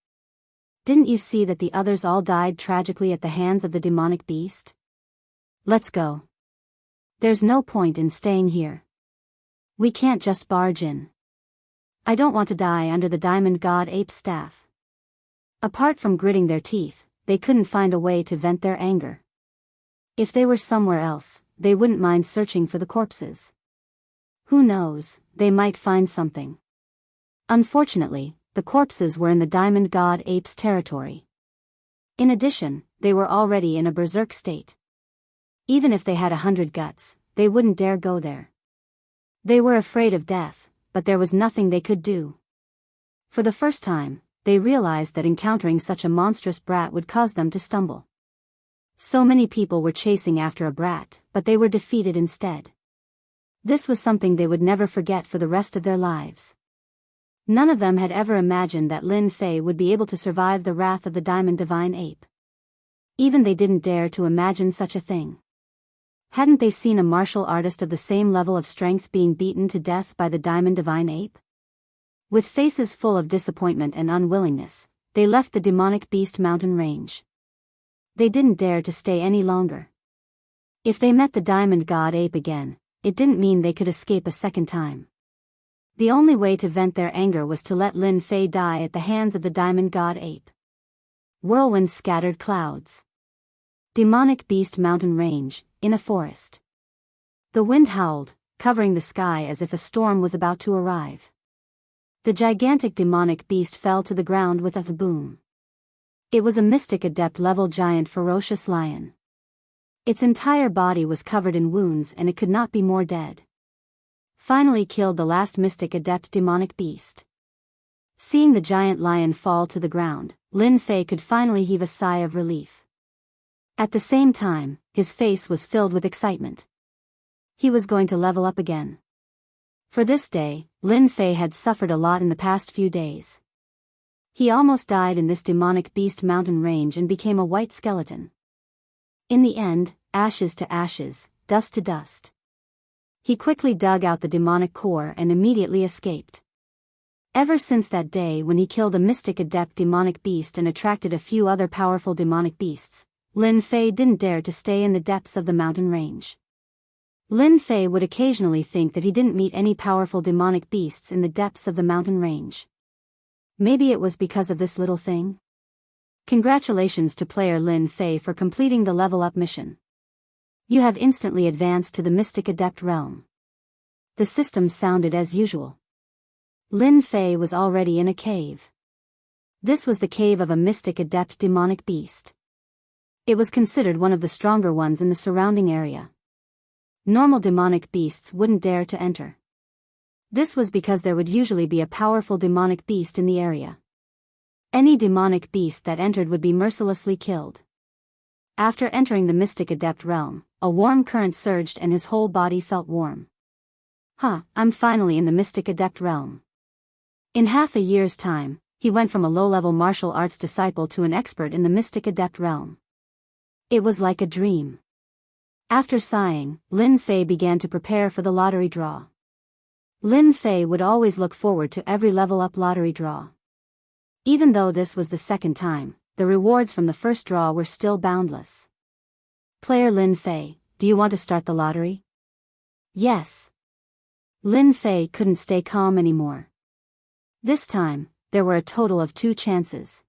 Didn't you see that the others all died tragically at the hands of the demonic beast? Let's go. There's no point in staying here. We can't just barge in. I don't want to die under the diamond god ape's staff. Apart from gritting their teeth, they couldn't find a way to vent their anger. If they were somewhere else, they wouldn't mind searching for the corpses. Who knows, they might find something. Unfortunately, the corpses were in the diamond god ape's territory. In addition, they were already in a berserk state. Even if they had 100 guts, they wouldn't dare go there. They were afraid of death, but there was nothing they could do. For the first time, they realized that encountering such a monstrous brat would cause them to stumble. So many people were chasing after a brat, but they were defeated instead. This was something they would never forget for the rest of their lives. None of them had ever imagined that Lin Fei would be able to survive the wrath of the diamond divine ape. Even they didn't dare to imagine such a thing. Hadn't they seen a martial artist of the same level of strength being beaten to death by the diamond divine ape? With faces full of disappointment and unwillingness, they left the demonic beast mountain range. They didn't dare to stay any longer. If they met the diamond god ape again, it didn't mean they could escape a second time. The only way to vent their anger was to let Lin Fei die at the hands of the diamond god ape. Whirlwind scattered clouds. Demonic beast mountain range, in a forest. The wind howled, covering the sky as if a storm was about to arrive. The gigantic demonic beast fell to the ground with a boom. It was a mystic adept level giant ferocious lion. Its entire body was covered in wounds and it could not be more dead. Finally killed the last mystic adept demonic beast. Seeing the giant lion fall to the ground, Lin Fei could finally heave a sigh of relief. At the same time, his face was filled with excitement. He was going to level up again. For this day, Lin Fei had suffered a lot in the past few days. He almost died in this demonic beast mountain range and became a white skeleton. In the end, ashes to ashes, dust to dust. He quickly dug out the demonic core and immediately escaped. Ever since that day when he killed a mystic adept demonic beast and attracted a few other powerful demonic beasts, Lin Fei didn't dare to stay in the depths of the mountain range. Lin Fei would occasionally think that he didn't meet any powerful demonic beasts in the depths of the mountain range. Maybe it was because of this little thing? Congratulations to player Lin Fei for completing the level up mission. You have instantly advanced to the Mystic Adept realm. The system sounded as usual. Lin Fei was already in a cave. This was the cave of a Mystic Adept demonic beast. It was considered one of the stronger ones in the surrounding area. Normal demonic beasts wouldn't dare to enter. This was because there would usually be a powerful demonic beast in the area. Any demonic beast that entered would be mercilessly killed. After entering the Mystic Adept realm, a warm current surged and his whole body felt warm. I'm finally in the Mystic Adept realm. In half a year's time, he went from a low-level martial arts disciple to an expert in the Mystic Adept realm. It was like a dream. After sighing, Lin Fei began to prepare for the lottery draw. Lin Fei would always look forward to every level-up lottery draw. Even though this was the second time, the rewards from the first draw were still boundless. Player Lin Fei, do you want to start the lottery? Yes. Lin Fei couldn't stay calm anymore. This time, there were a total of 2 chances.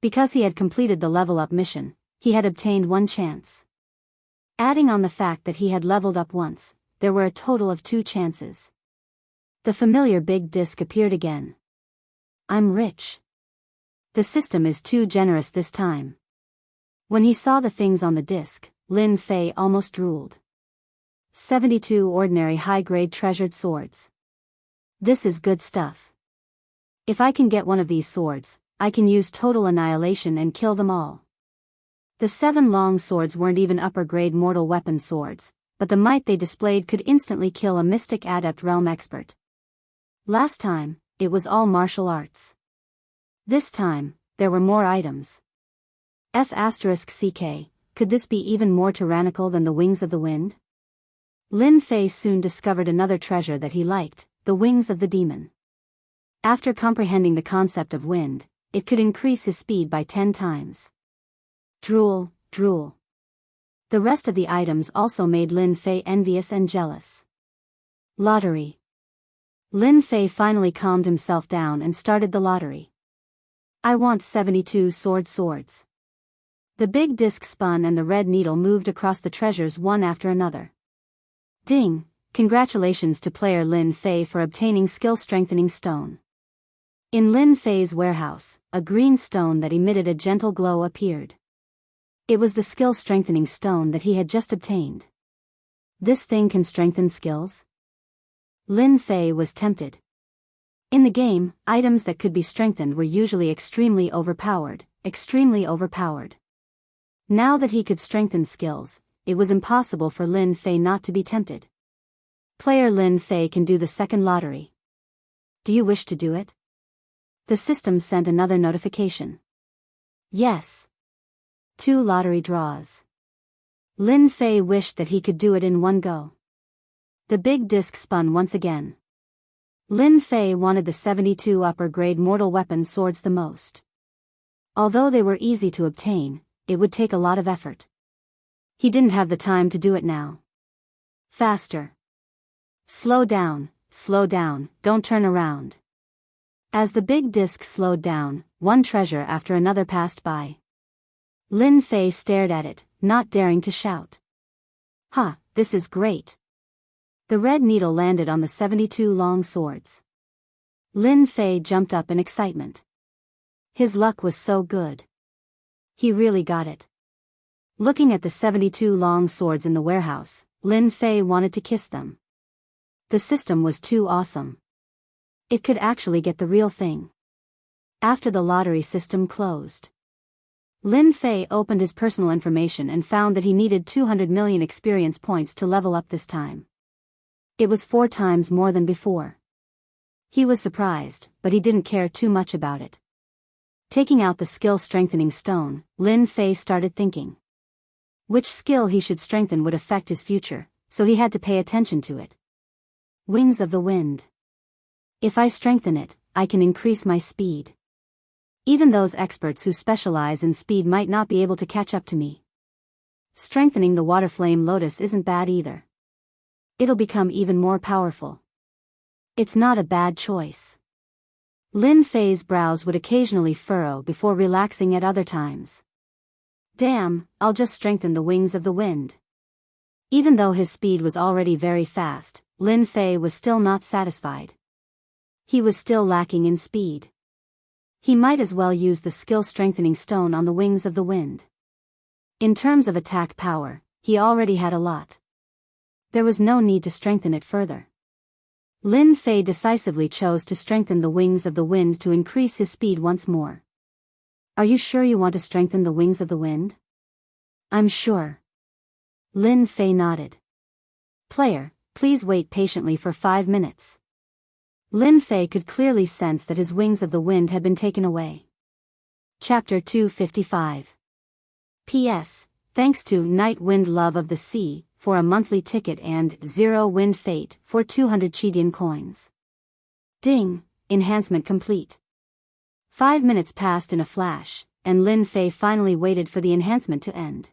Because he had completed the level-up mission, he had obtained 1 chance. Adding on the fact that he had leveled up once, there were a total of 2 chances. The familiar big disc appeared again. I'm rich. The system is too generous this time. When he saw the things on the disc, Lin Fei almost drooled. 72 ordinary high-grade treasured swords. This is good stuff. If I can get one of these swords, I can use total annihilation and kill them all. The 7 long swords weren't even upper-grade mortal weapon swords, but the might they displayed could instantly kill a Mystic Adept realm expert. Last time, it was all martial arts. This time, there were more items. F***CK, could this be even more tyrannical than the wings of the wind? Lin Fei soon discovered another treasure that he liked, the wings of the demon. After comprehending the concept of wind, it could increase his speed by 10 times. Drool, drool. The rest of the items also made Lin Fei envious and jealous. Lottery. Lin Fei finally calmed himself down and started the lottery. I want 72 swords. The big disc spun and the red needle moved across the treasures one after another. Ding! Congratulations to player Lin Fei for obtaining skill strengthening stone. In Lin Fei's warehouse, a green stone that emitted a gentle glow appeared. It was the skill strengthening stone that he had just obtained. This thing can strengthen skills? Lin Fei was tempted. In the game, items that could be strengthened were usually extremely overpowered. Now that he could strengthen skills, it was impossible for Lin Fei not to be tempted. Player Lin Fei can do the second lottery. Do you wish to do it? The system sent another notification. Yes. 2 lottery draws. Lin Fei wished that he could do it in one go. The big disc spun once again. Lin Fei wanted the 72 upper-grade mortal weapon swords the most. Although they were easy to obtain, it would take a lot of effort. He didn't have the time to do it now. Faster. Slow down, don't turn around. As the big disc slowed down, one treasure after another passed by. Lin Fei stared at it, not daring to shout. This is great. The red needle landed on the 72 long swords. Lin Fei jumped up in excitement. His luck was so good. He really got it. Looking at the 72 long swords in the warehouse, Lin Fei wanted to kiss them. The system was too awesome. It could actually get the real thing. After the lottery system closed, Lin Fei opened his personal information and found that he needed 200 million experience points to level up this time. It was 4 times more than before. He was surprised, but he didn't care too much about it. Taking out the skill strengthening stone, Lin Fei started thinking. Which skill he should strengthen would affect his future, so he had to pay attention to it. Wings of the wind. If I strengthen it, I can increase my speed. Even those experts who specialize in speed might not be able to catch up to me. Strengthening the water flame lotus isn't bad either. It'll become even more powerful. It's not a bad choice. Lin Fei's brows would occasionally furrow before relaxing at other times. Damn, I'll just strengthen the wings of the wind. Even though his speed was already very fast, Lin Fei was still not satisfied. He was still lacking in speed. He might as well use the skill-strengthening stone on the wings of the wind. In terms of attack power, he already had a lot. There was no need to strengthen it further. Lin Fei decisively chose to strengthen the wings of the wind to increase his speed once more. Are you sure you want to strengthen the wings of the wind? I'm sure. Lin Fei nodded. Player, please wait patiently for 5 minutes. Lin Fei could clearly sense that his wings of the wind had been taken away. Chapter 255. P.S. Thanks to Night Wind Love of the Sea for a monthly ticket and Zero Wind Fate for 200 Chidian coins. Ding, enhancement complete. 5 minutes passed in a flash, and Lin Fei finally waited for the enhancement to end.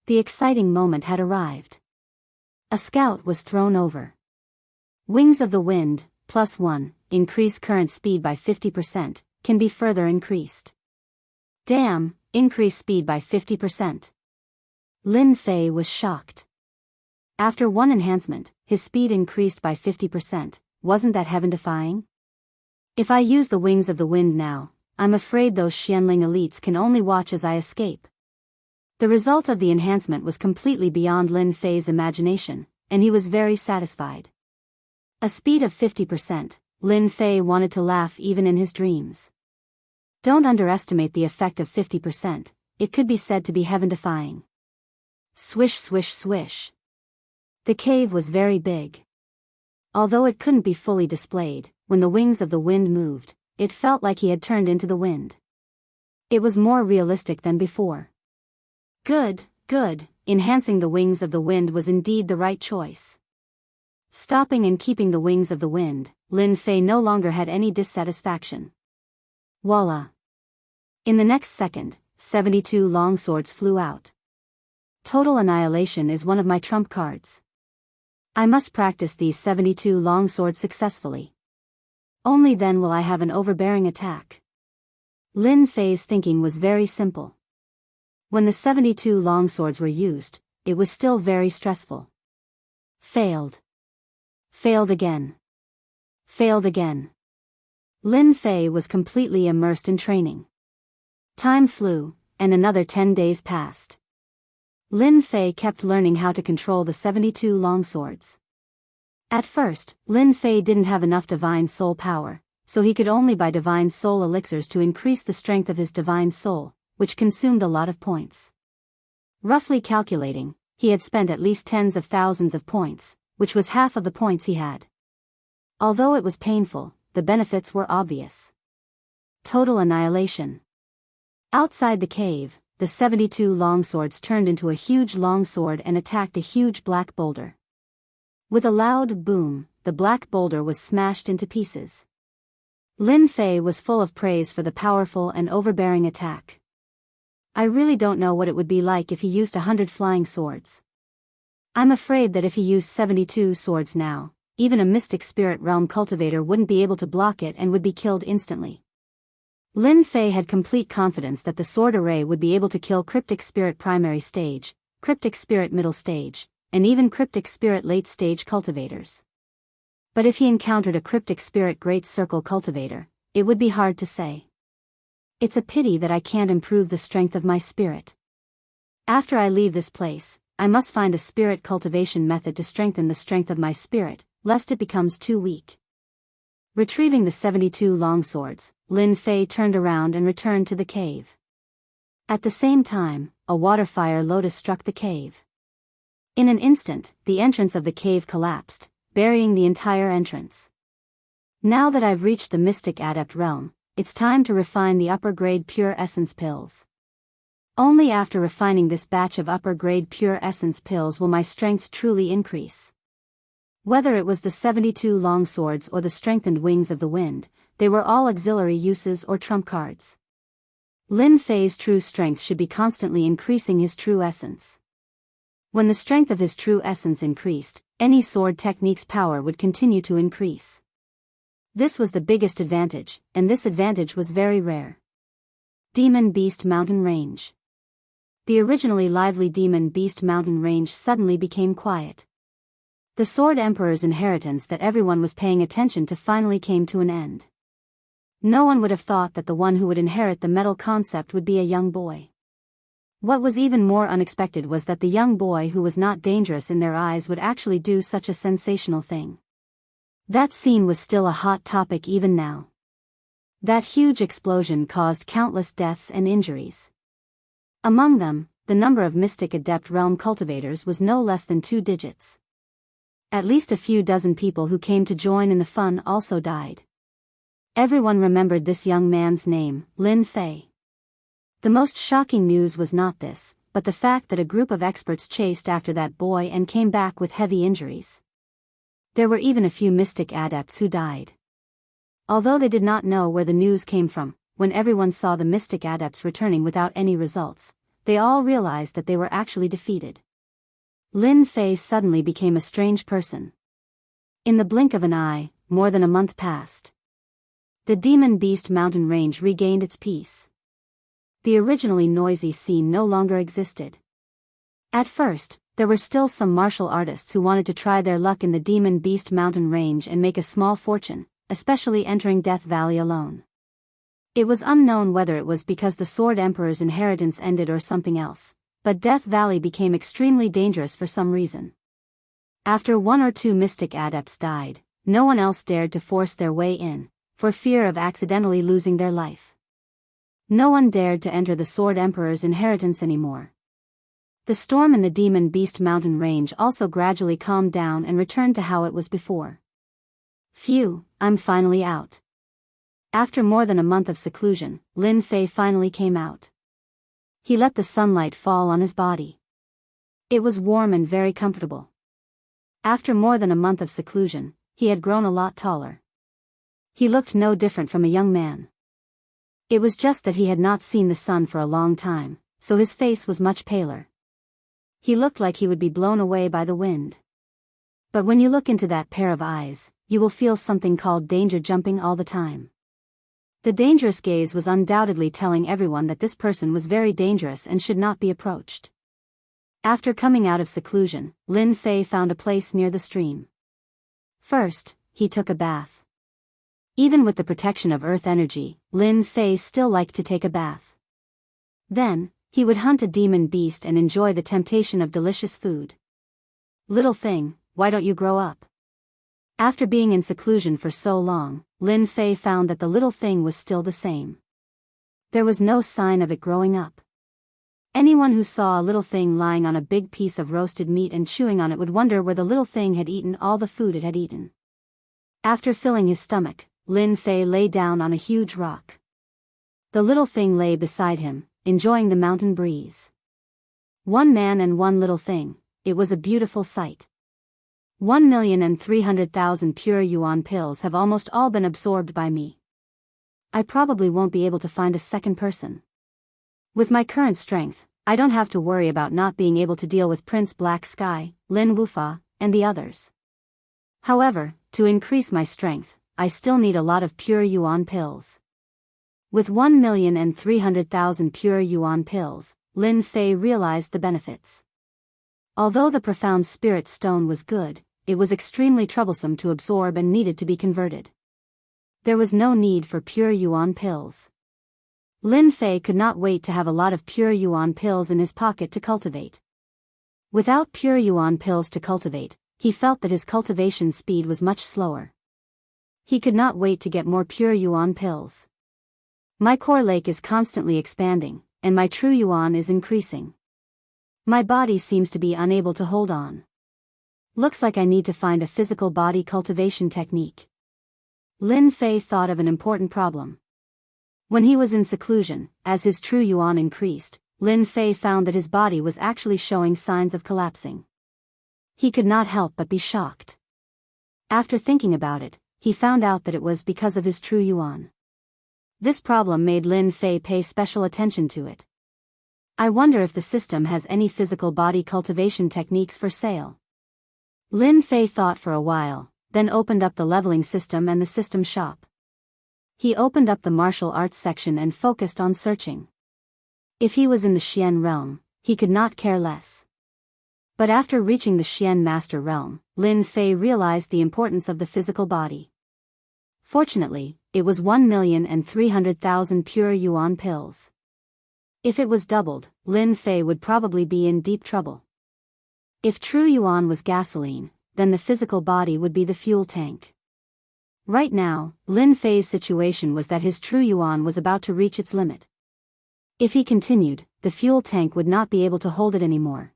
The exciting moment had arrived. A scout was thrown over. Wings of the Wind, +1, increase current speed by 50%, can be further increased. Damn, increase speed by 50%. Lin Fei was shocked. After one enhancement, his speed increased by 50%, wasn't that heaven-defying? If I use the wings of the wind now, I'm afraid those Xianling elites can only watch as I escape. The result of the enhancement was completely beyond Lin Fei's imagination, and he was very satisfied. A speed of 50%, Lin Fei wanted to laugh even in his dreams. Don't underestimate the effect of 50%, it could be said to be heaven-defying. Swish swish swish. The cave was very big. Although it couldn't be fully displayed, when the wings of the wind moved, it felt like he had turned into the wind. It was more realistic than before. Good, enhancing the wings of the wind was indeed the right choice. Stopping and keeping the wings of the wind, Lin Fei no longer had any dissatisfaction. Voila! In the next second, 72 longswords flew out. Total annihilation is one of my trump cards. I must practice these 72 longswords successfully. Only then will I have an overbearing attack. Lin Fei's thinking was very simple. When the 72 longswords were used, it was still very stressful. Failed. Failed again. Failed again. Lin Fei was completely immersed in training. Time flew, and another 10 days passed. Lin Fei kept learning how to control the 72 longswords. At first, Lin Fei didn't have enough divine soul power, so he could only buy divine soul elixirs to increase the strength of his divine soul, which consumed a lot of points. Roughly calculating, he had spent at least tens of thousands of points, which was half of the points he had. Although it was painful, the benefits were obvious. Total annihilation. Outside the cave, the 72 longswords turned into a huge longsword and attacked a huge black boulder. With a loud boom, the black boulder was smashed into pieces. Lin Fei was full of praise for the powerful and overbearing attack. I really don't know what it would be like if he used 100 flying swords. I'm afraid that if he used 72 swords now, even a mystic spirit realm cultivator wouldn't be able to block it and would be killed instantly. Lin Fei had complete confidence that the sword array would be able to kill cryptic spirit primary stage, cryptic spirit middle stage, and even cryptic spirit late stage cultivators. But if he encountered a cryptic spirit great circle cultivator, it would be hard to say. It's a pity that I can't improve the strength of my spirit. After I leave this place, I must find a spirit cultivation method to strengthen the strength of my spirit, lest it becomes too weak. Retrieving the 72 longswords, Lin Fei turned around and returned to the cave. At the same time, a water-fire lotus struck the cave. In an instant, the entrance of the cave collapsed, burying the entire entrance. Now that I've reached the mystic adept realm, it's time to refine the upper-grade pure essence pills. Only after refining this batch of upper-grade pure essence pills will my strength truly increase. Whether it was the 72 longswords or the strengthened wings of the wind, they were all auxiliary uses or trump cards. Lin Fei's true strength should be constantly increasing his true essence. When the strength of his true essence increased, any sword technique's power would continue to increase. This was the biggest advantage, and this advantage was very rare. Demon Beast Mountain Range. The originally lively Demon Beast mountain range suddenly became quiet. The Sword Emperor's inheritance that everyone was paying attention to finally came to an end. No one would have thought that the one who would inherit the metal concept would be a young boy. What was even more unexpected was that the young boy who was not dangerous in their eyes would actually do such a sensational thing. That scene was still a hot topic even now. That huge explosion caused countless deaths and injuries. Among them, the number of Mystic Adept Realm cultivators was no less than 2 digits. At least a few dozen people who came to join in the fun also died. Everyone remembered this young man's name, Lin Fei. The most shocking news was not this, but the fact that a group of experts chased after that boy and came back with heavy injuries. There were even a few Mystic Adepts who died. Although they did not know where the news came from, when everyone saw the Mystic Adepts returning without any results, they all realized that they were actually defeated. Lin Fei suddenly became a strange person. In the blink of an eye, more than a month passed. The Demon Beast mountain range regained its peace. The originally noisy scene no longer existed. At first, there were still some martial artists who wanted to try their luck in the Demon Beast mountain range and make a small fortune, especially entering Death Valley alone. It was unknown whether it was because the Sword Emperor's inheritance ended or something else, but Death Valley became extremely dangerous for some reason. After 1 or 2 Mystic Adepts died, no one else dared to force their way in, for fear of accidentally losing their life. No one dared to enter the Sword Emperor's inheritance anymore. The storm in the Demon Beast mountain range also gradually calmed down and returned to how it was before. Phew, I'm finally out. After more than a month of seclusion, Lin Fei finally came out. He let the sunlight fall on his body. It was warm and very comfortable. After more than a month of seclusion, he had grown a lot taller. He looked no different from a young man. It was just that he had not seen the sun for a long time, so his face was much paler. He looked like he would be blown away by the wind. But when you look into that pair of eyes, you will feel something called danger jumping all the time. The dangerous gaze was undoubtedly telling everyone that this person was very dangerous and should not be approached. After coming out of seclusion, Lin Fei found a place near the stream. First, he took a bath. Even with the protection of earth energy, Lin Fei still liked to take a bath. Then, he would hunt a demon beast and enjoy the temptation of delicious food. Little thing, why don't you grow up? After being in seclusion for so long, Lin Fei found that the little thing was still the same. There was no sign of it growing up. Anyone who saw a little thing lying on a big piece of roasted meat and chewing on it would wonder where the little thing had eaten all the food it had eaten. After filling his stomach, Lin Fei lay down on a huge rock. The little thing lay beside him, enjoying the mountain breeze. 1 man and 1 little thing, it was a beautiful sight. 1,300,000 pure yuan pills have almost all been absorbed by me. I probably won't be able to find a second person. With my current strength, I don't have to worry about not being able to deal with Prince Black Sky, Lin Wufa, and the others. However, to increase my strength, I still need a lot of pure yuan pills. With 1,300,000 pure yuan pills, Lin Fei realized the benefits. Although the profound spirit stone was good, it was extremely troublesome to absorb and needed to be converted. There was no need for pure yuan pills. Lin Fei could not wait to have a lot of pure yuan pills in his pocket to cultivate. Without pure yuan pills to cultivate, he felt that his cultivation speed was much slower. He could not wait to get more pure yuan pills. My core lake is constantly expanding, and my true yuan is increasing. My body seems to be unable to hold on. Looks like I need to find a physical body cultivation technique. Lin Fei thought of an important problem. When he was in seclusion, as his true yuan increased, Lin Fei found that his body was actually showing signs of collapsing. He could not help but be shocked. After thinking about it, he found out that it was because of his true yuan. This problem made Lin Fei pay special attention to it. I wonder if the system has any physical body cultivation techniques for sale. Lin Fei thought for a while, then opened up the leveling system and the system shop. He opened up the martial arts section and focused on searching. If he was in the Xian realm, he could not care less. But after reaching the Xian Master Realm, Lin Fei realized the importance of the physical body. Fortunately, it was 1,300,000 pure yuan pills. If it was doubled, Lin Fei would probably be in deep trouble. If true yuan was gasoline, then the physical body would be the fuel tank. Right now, Lin Fei's situation was that his true yuan was about to reach its limit. If he continued, the fuel tank would not be able to hold it anymore.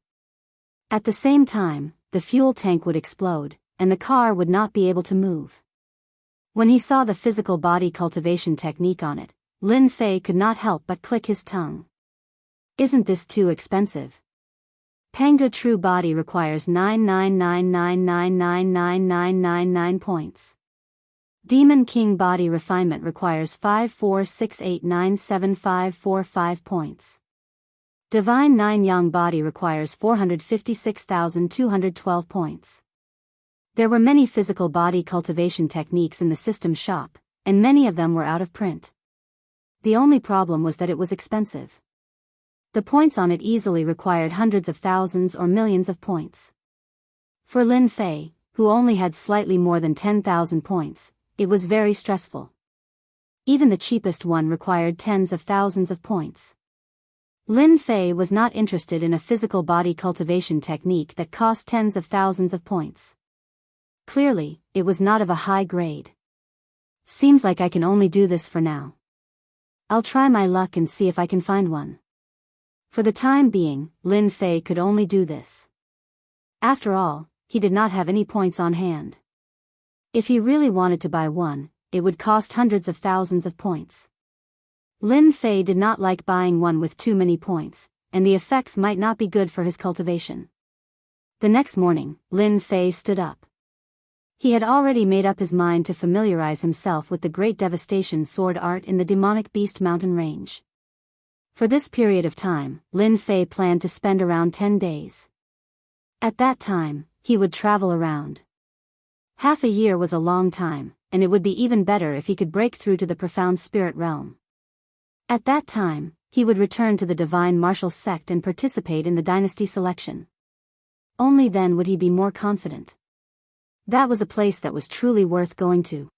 At the same time, the fuel tank would explode, and the car would not be able to move. When he saw the physical body cultivation technique on it, Lin Fei could not help but click his tongue. Isn't this too expensive? Panga True Body requires 999999999 points. Demon King Body Refinement requires 546897545 points. Divine Nine Yang Body requires 456,212 points. There were many physical body cultivation techniques in the system shop, and many of them were out of print. The only problem was that it was expensive. The points on it easily required hundreds of thousands or millions of points. For Lin Fei, who only had slightly more than 10,000 points, it was very stressful. Even the cheapest one required tens of thousands of points. Lin Fei was not interested in a physical body cultivation technique that cost tens of thousands of points. Clearly, it was not of a high grade. Seems like I can only do this for now. I'll try my luck and see if I can find one. For the time being, Lin Fei could only do this. After all, he did not have any points on hand. If he really wanted to buy one, it would cost hundreds of thousands of points. Lin Fei did not like buying one with too many points, and the effects might not be good for his cultivation. The next morning, Lin Fei stood up. He had already made up his mind to familiarize himself with the Great Devastation sword art in the Demonic Beast Mountain Range. For this period of time, Lin Fei planned to spend around 10 days. At that time, he would travel around. Half a year was a long time, and it would be even better if he could break through to the profound spirit realm. At that time, he would return to the Divine Martial Sect and participate in the dynasty selection. Only then would he be more confident. That was a place that was truly worth going to.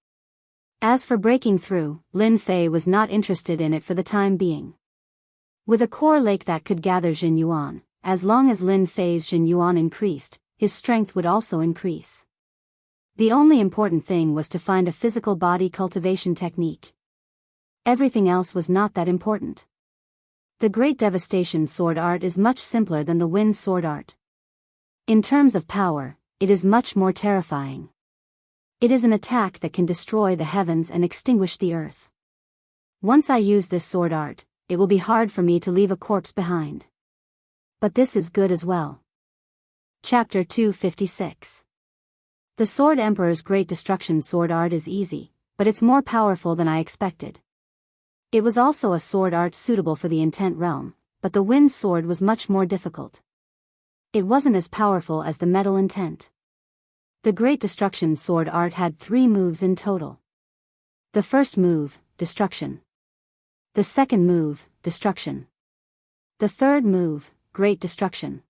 As for breaking through, Lin Fei was not interested in it for the time being. With a core lake that could gather Jin Yuan, as long as Lin Fei's Jin Yuan increased, his strength would also increase. The only important thing was to find a physical body cultivation technique. Everything else was not that important. The Great Devastation sword art is much simpler than the Wind sword art. In terms of power, it is much more terrifying. It is an attack that can destroy the heavens and extinguish the earth. Once I use this sword art, it will be hard for me to leave a corpse behind. But this is good as well. Chapter 256. The Sword Emperor's Great Destruction sword art is easy, but it's more powerful than I expected. It was also a sword art suitable for the Intent realm, but the Wind sword was much more difficult. It wasn't as powerful as the Metal Intent. The Great Destruction sword art had 3 moves in total. The first move, Destruction. The second move, Destruction. The third move, Great Destruction.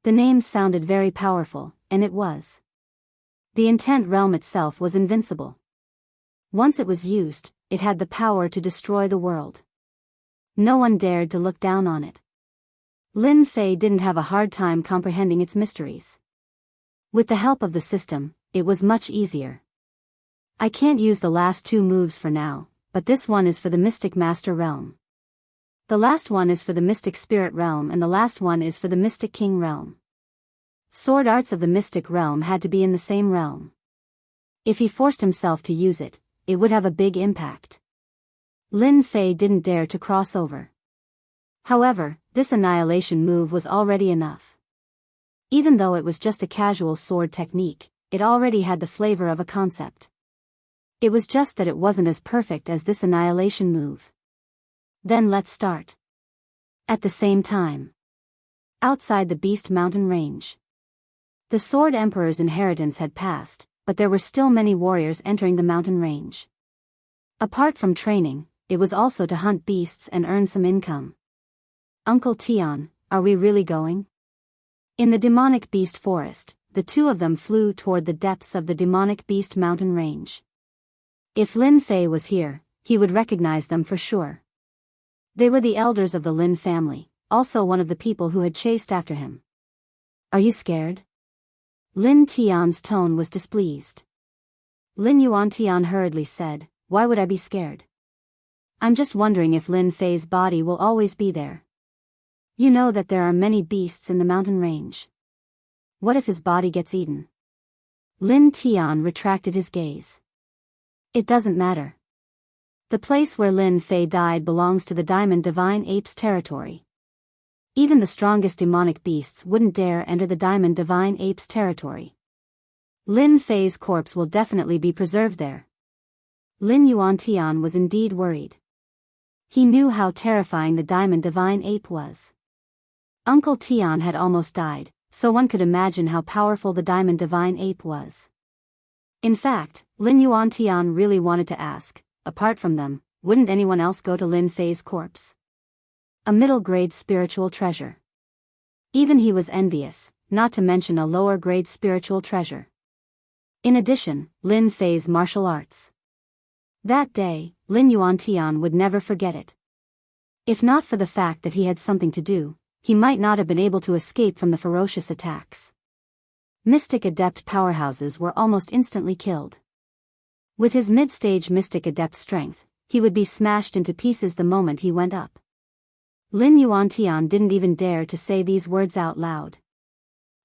The names sounded very powerful, and it was. The Intent realm itself was invincible. Once it was used, it had the power to destroy the world. No one dared to look down on it. Lin Fei didn't have a hard time comprehending its mysteries. With the help of the system, it was much easier. I can't use the last 2 moves for now, but this one is for the Mystic Master realm. The last one is for the Mystic Spirit realm and the last one is for the Mystic King realm. Sword arts of the Mystic realm had to be in the same realm. If he forced himself to use it, it would have a big impact. Lin Fei didn't dare to cross over. However, this annihilation move was already enough. Even though it was just a casual sword technique, it already had the flavor of a concept. It was just that it wasn't as perfect as this annihilation move. Then let's start. At the same time. Outside the Beast Mountain Range. The Sword Emperor's inheritance had passed, but there were still many warriors entering the mountain range. Apart from training, it was also to hunt beasts and earn some income. Uncle Tian, are we really going? In the demonic beast forest, the two of them flew toward the depths of the demonic beast mountain range. If Lin Fei was here, he would recognize them for sure. They were the elders of the Lin family, also one of the people who had chased after him. Are you scared? Lin Tian's tone was displeased. Lin Yuantian hurriedly said, why would I be scared? I'm just wondering if Lin Fei's body will always be there. You know that there are many beasts in the mountain range. What if his body gets eaten? Lin Tian retracted his gaze. It doesn't matter. The place where Lin Fei died belongs to the Diamond Divine Ape's territory. Even the strongest demonic beasts wouldn't dare enter the Diamond Divine Ape's territory. Lin Fei's corpse will definitely be preserved there. Lin Yuantian was indeed worried. He knew how terrifying the Diamond Divine Ape was. Uncle Tian had almost died, so one could imagine how powerful the Diamond Divine Ape was. In fact, Lin Yuantian really wanted to ask, apart from them, wouldn't anyone else go to Lin Fei's corpse? A middle-grade spiritual treasure. Even he was envious, not to mention a lower-grade spiritual treasure. In addition, Lin Fei's martial arts. That day, Lin Yuantian would never forget it. If not for the fact that he had something to do, he might not have been able to escape from the ferocious attacks. Mystic Adept powerhouses were almost instantly killed. With his mid-stage Mystic Adept strength, he would be smashed into pieces the moment he went up. Lin Yuantian didn't even dare to say these words out loud.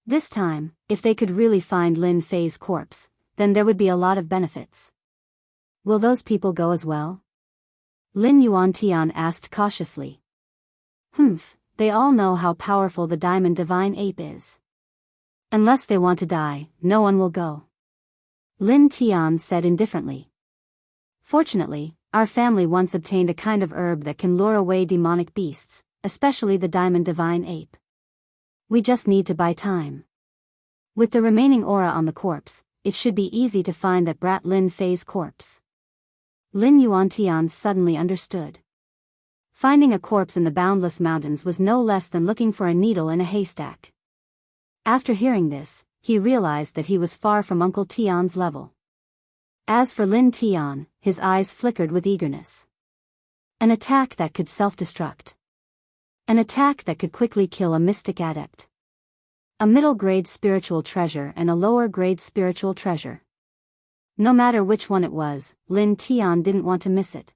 This time, if they could really find Lin Fei's corpse, then there would be a lot of benefits. Will those people go as well? Lin Yuantian asked cautiously. They all know how powerful the Diamond Divine Ape is. Unless they want to die, no one will go. Lin Tian said indifferently. Fortunately, our family once obtained a kind of herb that can lure away demonic beasts, especially the Diamond Divine Ape. We just need to buy time. With the remaining aura on the corpse, it should be easy to find that brat Lin Fei's corpse. Lin Yuantian suddenly understood. Finding a corpse in the boundless mountains was no less than looking for a needle in a haystack. After hearing this, he realized that he was far from Uncle Tian's level. As for Lin Tian, his eyes flickered with eagerness. An attack that could self-destruct. An attack that could quickly kill a mystic adept. A middle-grade spiritual treasure and a lower-grade spiritual treasure. No matter which one it was, Lin Tian didn't want to miss it.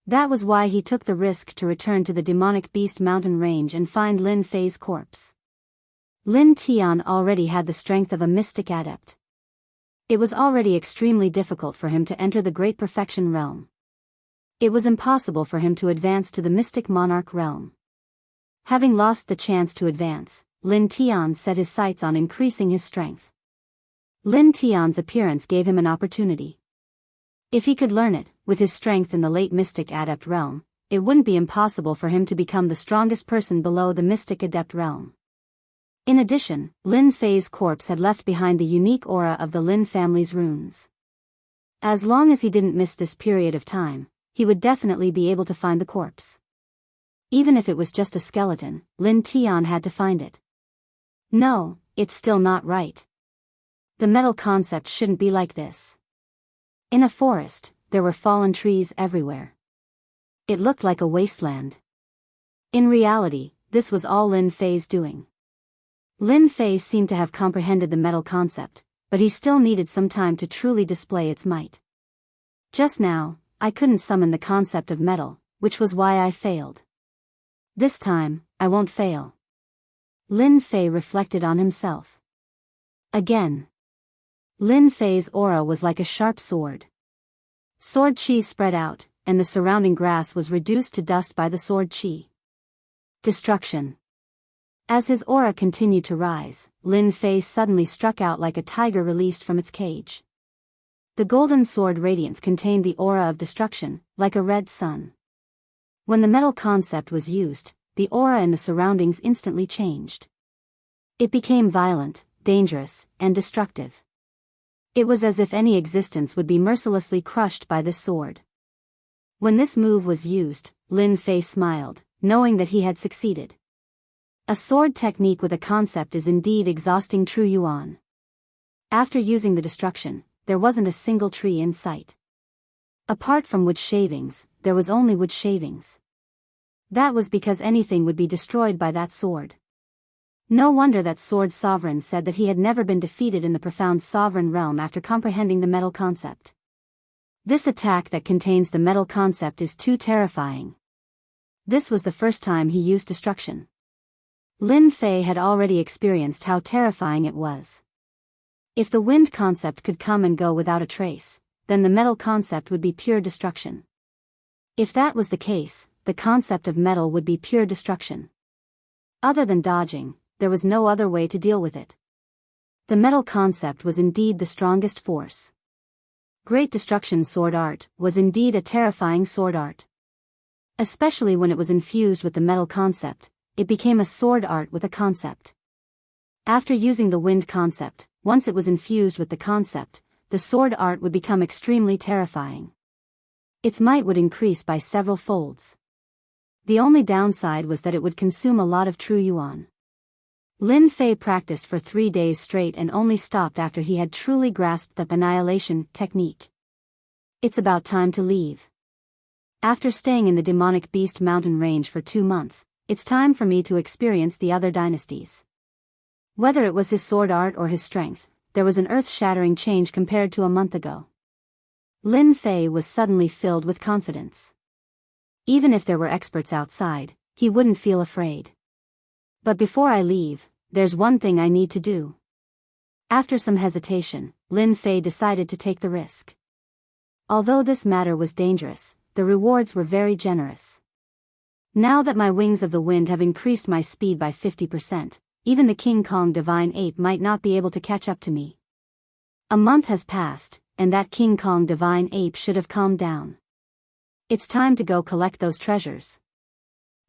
That was why he took the risk to return to the demonic beast mountain range and find Lin Fei's corpse. Lin Tian already had the strength of a mystic adept. It was already extremely difficult for him to enter the Great Perfection realm. It was impossible for him to advance to the Mystic Monarch realm. Having lost the chance to advance, Lin Tian set his sights on increasing his strength. Lin Tian's appearance gave him an opportunity. If he could learn it, with his strength in the late Mystic Adept realm, it wouldn't be impossible for him to become the strongest person below the Mystic Adept realm. In addition, Lin Fei's corpse had left behind the unique aura of the Lin family's runes. As long as he didn't miss this period of time, he would definitely be able to find the corpse. Even if it was just a skeleton, Lin Tian had to find it. No, it's still not right. The metal concept shouldn't be like this. In a forest, there were fallen trees everywhere. It looked like a wasteland. In reality, this was all Lin Fei's doing. Lin Fei seemed to have comprehended the metal concept, but he still needed some time to truly display its might. Just now, I couldn't summon the concept of metal, which was why I failed. This time, I won't fail. Lin Fei reflected on himself. Again. Lin Fei's aura was like a sharp sword. Sword chi spread out, and the surrounding grass was reduced to dust by the sword chi. Destruction. As his aura continued to rise, Lin Fei suddenly struck out like a tiger released from its cage. The golden sword radiance contained the aura of destruction, like a red sun. When the metal concept was used, the aura in the surroundings instantly changed. It became violent, dangerous, and destructive. It was as if any existence would be mercilessly crushed by this sword. When this move was used, Lin Fei smiled, knowing that he had succeeded. A sword technique with a concept is indeed exhausting. True Yuan. After using the destruction, there wasn't a single tree in sight. Apart from wood shavings, there was only wood shavings. That was because anything would be destroyed by that sword. No wonder that sword sovereign said that he had never been defeated in the profound sovereign realm after comprehending the metal concept. This attack that contains the metal concept is too terrifying. This was the first time he used destruction. Lin Fei had already experienced how terrifying it was. If the wind concept could come and go without a trace, then the metal concept would be pure destruction. If that was the case, the concept of metal would be pure destruction. Other than dodging, there was no other way to deal with it. The metal concept was indeed the strongest force. Great Destruction sword art was indeed a terrifying sword art. Especially when it was infused with the metal concept, it became a sword art with a concept. After using the wind concept, once it was infused with the concept, the sword art would become extremely terrifying. Its might would increase by several folds. The only downside was that it would consume a lot of true yuan. Lin Fei practiced for 3 days straight and only stopped after he had truly grasped the annihilation technique. It's about time to leave. After staying in the demonic beast mountain range for 2 months, it's time for me to experience the other dynasties. Whether it was his sword art or his strength, there was an earth-shattering change compared to a month ago. Lin Fei was suddenly filled with confidence. Even if there were experts outside, he wouldn't feel afraid. But before I leave, there's one thing I need to do. After some hesitation, Lin Fei decided to take the risk. Although this matter was dangerous, the rewards were very generous. Now that my wings of the wind have increased my speed by 50%, even the King Kong divine ape might not be able to catch up to me. A month has passed, and that King Kong divine ape should have calmed down. It's time to go collect those treasures.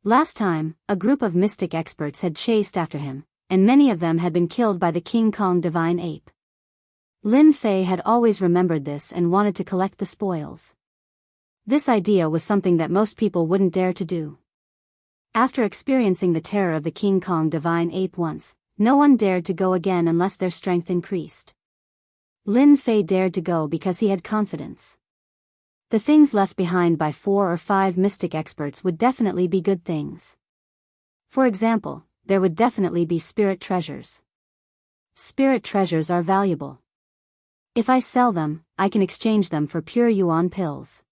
Last time, a group of mystic experts had chased after him, and many of them had been killed by the King Kong divine ape. Lin Fei had always remembered this and wanted to collect the spoils. This idea was something that most people wouldn't dare to do. After experiencing the terror of the King Kong divine ape once, no one dared to go again unless their strength increased. Lin Fei dared to go because he had confidence. The things left behind by 4 or 5 mystic experts would definitely be good things. For example, there would definitely be spirit treasures. Spirit treasures are valuable. If I sell them, I can exchange them for pure yuan pills.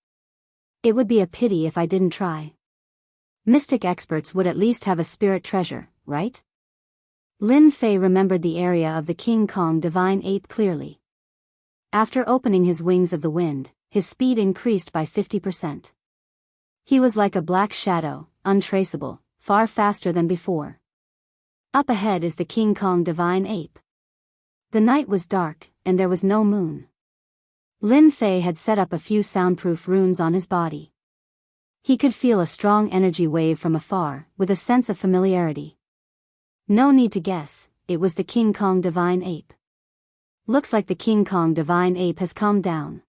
It would be a pity if I didn't try. Mystic experts would at least have a spirit treasure, right? Lin Fei remembered the area of the King Kong divine ape clearly. After opening his wings of the wind, his speed increased by 50%. He was like a black shadow, untraceable, far faster than before. Up ahead is the King Kong divine ape. The night was dark, and there was no moon. Lin Fei had set up a few soundproof runes on his body. He could feel a strong energy wave from afar, with a sense of familiarity. No need to guess, it was the King Kong divine ape. Looks like the King Kong divine ape has calmed down.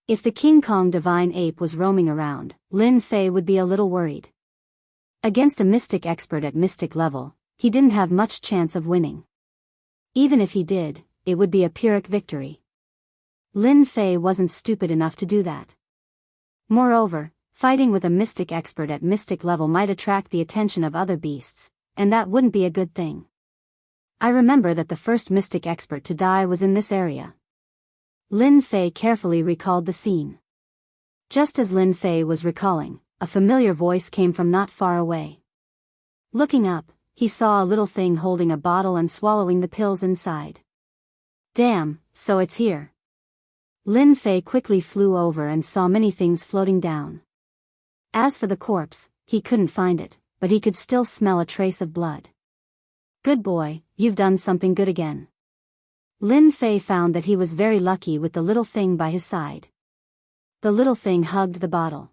If the King Kong divine ape was roaming around, Lin Fei would be a little worried. Against a mystic expert at mystic level, he didn't have much chance of winning. Even if he did, it would be a Pyrrhic victory. Lin Fei wasn't stupid enough to do that. Moreover, fighting with a mystic expert at mystic level might attract the attention of other beasts, and that wouldn't be a good thing. I remember that the first mystic expert to die was in this area. Lin Fei carefully recalled the scene. Just as Lin Fei was recalling, a familiar voice came from not far away. Looking up, he saw a little thing holding a bottle and swallowing the pills inside. Damn, so it's here. Lin Fei quickly flew over and saw many things floating down. As for the corpse, he couldn't find it, but he could still smell a trace of blood. Good boy, you've done something good again. Lin Fei found that he was very lucky with the little thing by his side. The little thing hugged the bottle.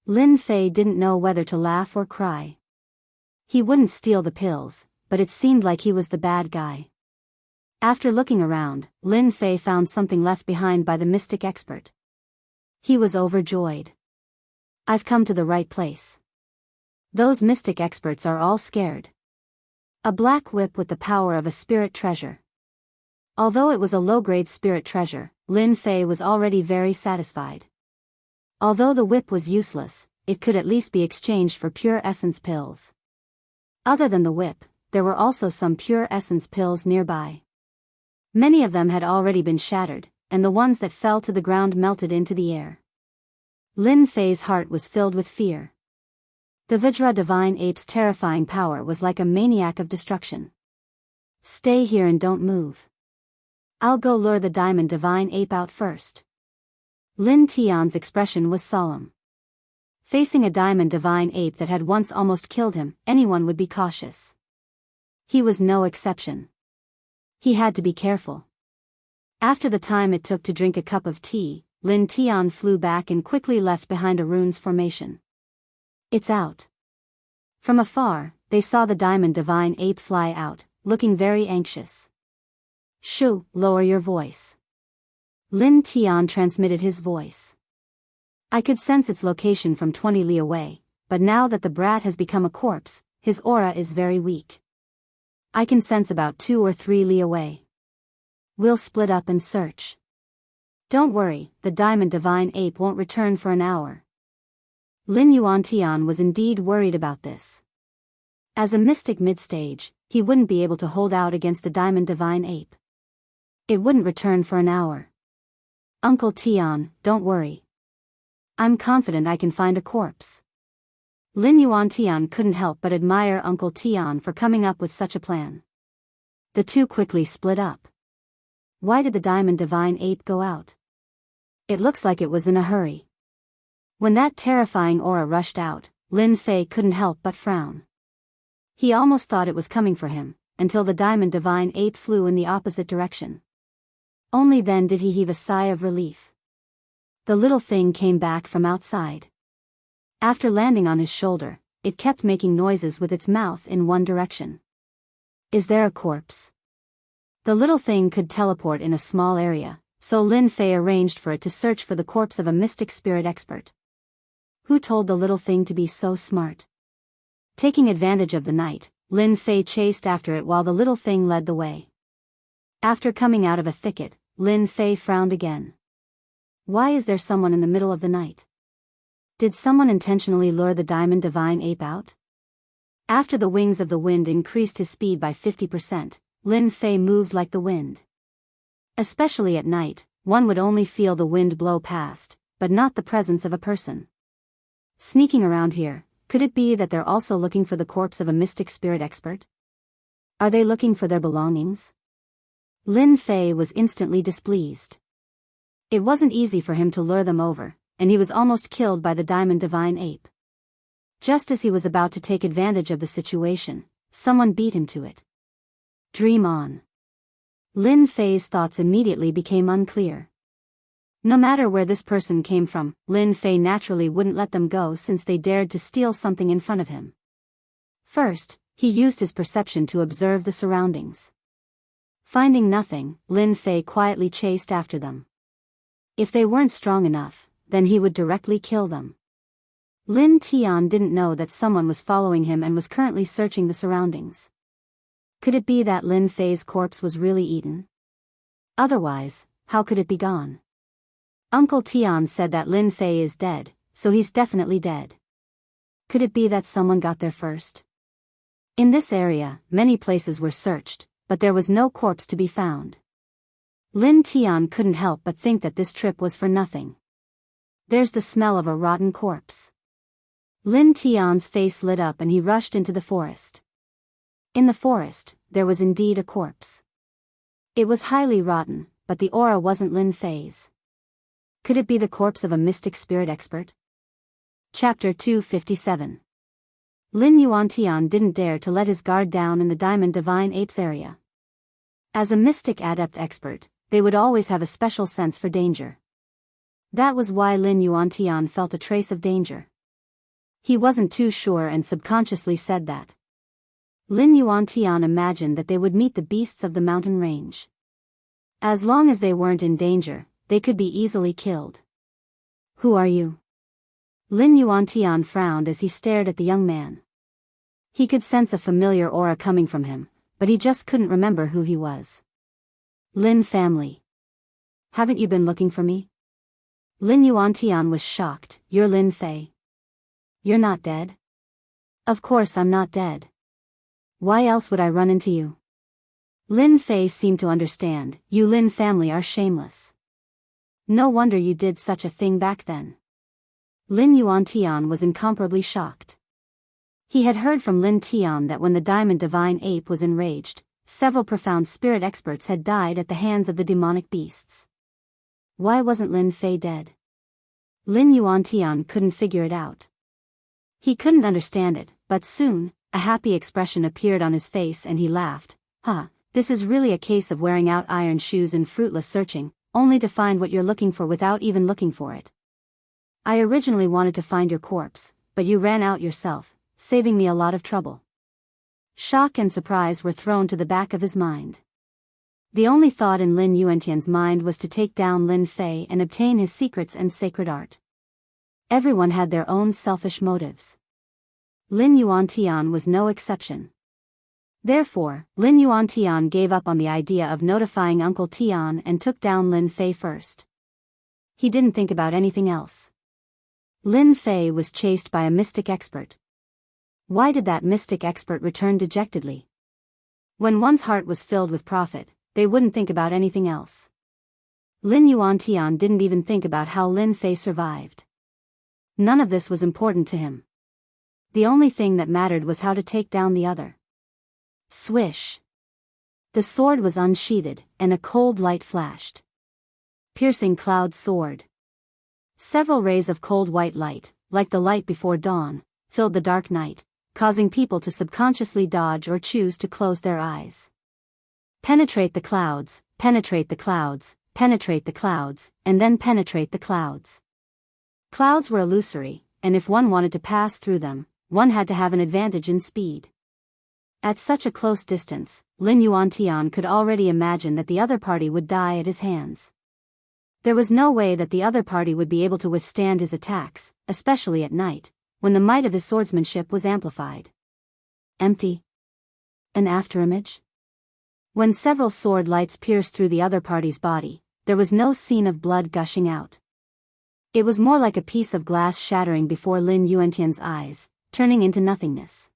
Lin Fei didn't know whether to laugh or cry. He wouldn't steal the pills, but it seemed like he was the bad guy. After looking around, Lin Fei found something left behind by the mystic expert. He was overjoyed. I've come to the right place. Those mystic experts are all scared. A black whip with the power of a spirit treasure. Although it was a low-grade spirit treasure, Lin Fei was already very satisfied. Although the whip was useless, it could at least be exchanged for pure essence pills. Other than the whip, there were also some pure essence pills nearby. Many of them had already been shattered, and the ones that fell to the ground melted into the air. Lin Fei's heart was filled with fear. The Vajra divine ape's terrifying power was like a maniac of destruction. Stay here and don't move. I'll go lure the diamond divine ape out first. Lin Tian's expression was solemn. Facing a diamond divine ape that had once almost killed him, anyone would be cautious. He was no exception. He had to be careful. After the time it took to drink a cup of tea, Lin Tian flew back and quickly left behind a rune's formation. It's out. From afar, they saw the diamond divine ape fly out, looking very anxious. Shoo, lower your voice. Lin Tian transmitted his voice. I could sense its location from 20 li away, but now that the brat has become a corpse, his aura is very weak. I can sense about 2 or 3 li away. We'll split up and search. Don't worry, the diamond divine ape won't return for an hour. Lin Yuantian was indeed worried about this. As a mystic mid-stage, he wouldn't be able to hold out against the diamond divine ape. It wouldn't return for an hour. Uncle Tian, don't worry. I'm confident I can find a corpse. Lin Yuantian couldn't help but admire Uncle Tian for coming up with such a plan. The two quickly split up. Why did the diamond divine ape go out? It looks like it was in a hurry. When that terrifying aura rushed out, Lin Fei couldn't help but frown. He almost thought it was coming for him, until the diamond divine ape flew in the opposite direction. Only then did he heave a sigh of relief. The little thing came back from outside. After landing on his shoulder, it kept making noises with its mouth in one direction. Is there a corpse? The little thing could teleport in a small area, so Lin Fei arranged for it to search for the corpse of a mystic spirit expert. Who told the little thing to be so smart? Taking advantage of the night, Lin Fei chased after it while the little thing led the way. After coming out of a thicket, Lin Fei frowned again. Why is there someone in the middle of the night? Did someone intentionally lure the diamond divine ape out? After the wings of the wind increased his speed by 50%, Lin Fei moved like the wind. Especially at night, one would only feel the wind blow past, but not the presence of a person. Sneaking around here, could it be that they're also looking for the corpse of a mystic spirit expert? Are they looking for their belongings? Lin Fei was instantly displeased. It wasn't easy for him to lure them over, and he was almost killed by the diamond divine ape. Just as he was about to take advantage of the situation, someone beat him to it. Dream on. Lin Fei's thoughts immediately became unclear. No matter where this person came from, Lin Fei naturally wouldn't let them go since they dared to steal something in front of him. First, he used his perception to observe the surroundings. Finding nothing, Lin Fei quietly chased after them. If they weren't strong enough, then he would directly kill them. Lin Tian didn't know that someone was following him and was currently searching the surroundings. Could it be that Lin Fei's corpse was really eaten? Otherwise, how could it be gone? Uncle Tian said that Lin Fei is dead, so he's definitely dead. Could it be that someone got there first? In this area, many places were searched, but there was no corpse to be found. Lin Tian couldn't help but think that this trip was for nothing. There's the smell of a rotten corpse. Lin Tian's face lit up and he rushed into the forest. In the forest, there was indeed a corpse. It was highly rotten, but the aura wasn't Lin Fei's. Could it be the corpse of a mystic spirit expert? Chapter 257. Lin Yuantian didn't dare to let his guard down in the diamond divine ape's area. As a mystic adept expert, they would always have a special sense for danger. That was why Lin Yuantian felt a trace of danger. He wasn't too sure and subconsciously said that. Lin Yuantian imagined that they would meet the beasts of the mountain range. As long as they weren't in danger, they could be easily killed. Who are you? Lin Yuantian frowned as he stared at the young man. He could sense a familiar aura coming from him, but he just couldn't remember who he was. Lin family. Haven't you been looking for me? Lin Yuantian was shocked. You're Lin Fei. You're not dead? Of course I'm not dead. Why else would I run into you? Lin Fei seemed to understand. You Lin family are shameless. No wonder you did such a thing back then. Lin Yuantian was incomparably shocked. He had heard from Lin Tian that when the diamond divine ape was enraged, several profound spirit experts had died at the hands of the demonic beasts. Why wasn't Lin Fei dead? Lin Yuantian couldn't figure it out. He couldn't understand it, but soon, a happy expression appeared on his face and he laughed. This is really a case of wearing out iron shoes and fruitless searching, only to find what you're looking for without even looking for it. I originally wanted to find your corpse, but you ran out yourself, saving me a lot of trouble. Shock and surprise were thrown to the back of his mind. The only thought in Lin Yuantian's mind was to take down Lin Fei and obtain his secrets and sacred art. Everyone had their own selfish motives. Lin Yuantian was no exception. Therefore, Lin Yuantian gave up on the idea of notifying Uncle Tian and took down Lin Fei first. He didn't think about anything else. Lin Fei was chased by a mystic expert. Why did that mystic expert return dejectedly? When one's heart was filled with profit, they wouldn't think about anything else. Lin Yuantian didn't even think about how Lin Fei survived. None of this was important to him. The only thing that mattered was how to take down the other. Swish! The sword was unsheathed, and a cold light flashed. Piercing cloud sword. Several rays of cold white light, like the light before dawn, filled the dark night, causing people to subconsciously dodge or choose to close their eyes. Penetrate the clouds, penetrate the clouds, penetrate the clouds, and then penetrate the clouds. Clouds were illusory, and if one wanted to pass through them, one had to have an advantage in speed. At such a close distance, Lin Yuantian could already imagine that the other party would die at his hands. There was no way that the other party would be able to withstand his attacks, especially at night, when the might of his swordsmanship was amplified. Empty. An afterimage? When several sword lights pierced through the other party's body, there was no scene of blood gushing out. It was more like a piece of glass shattering before Lin Yuantian's eyes, turning into nothingness.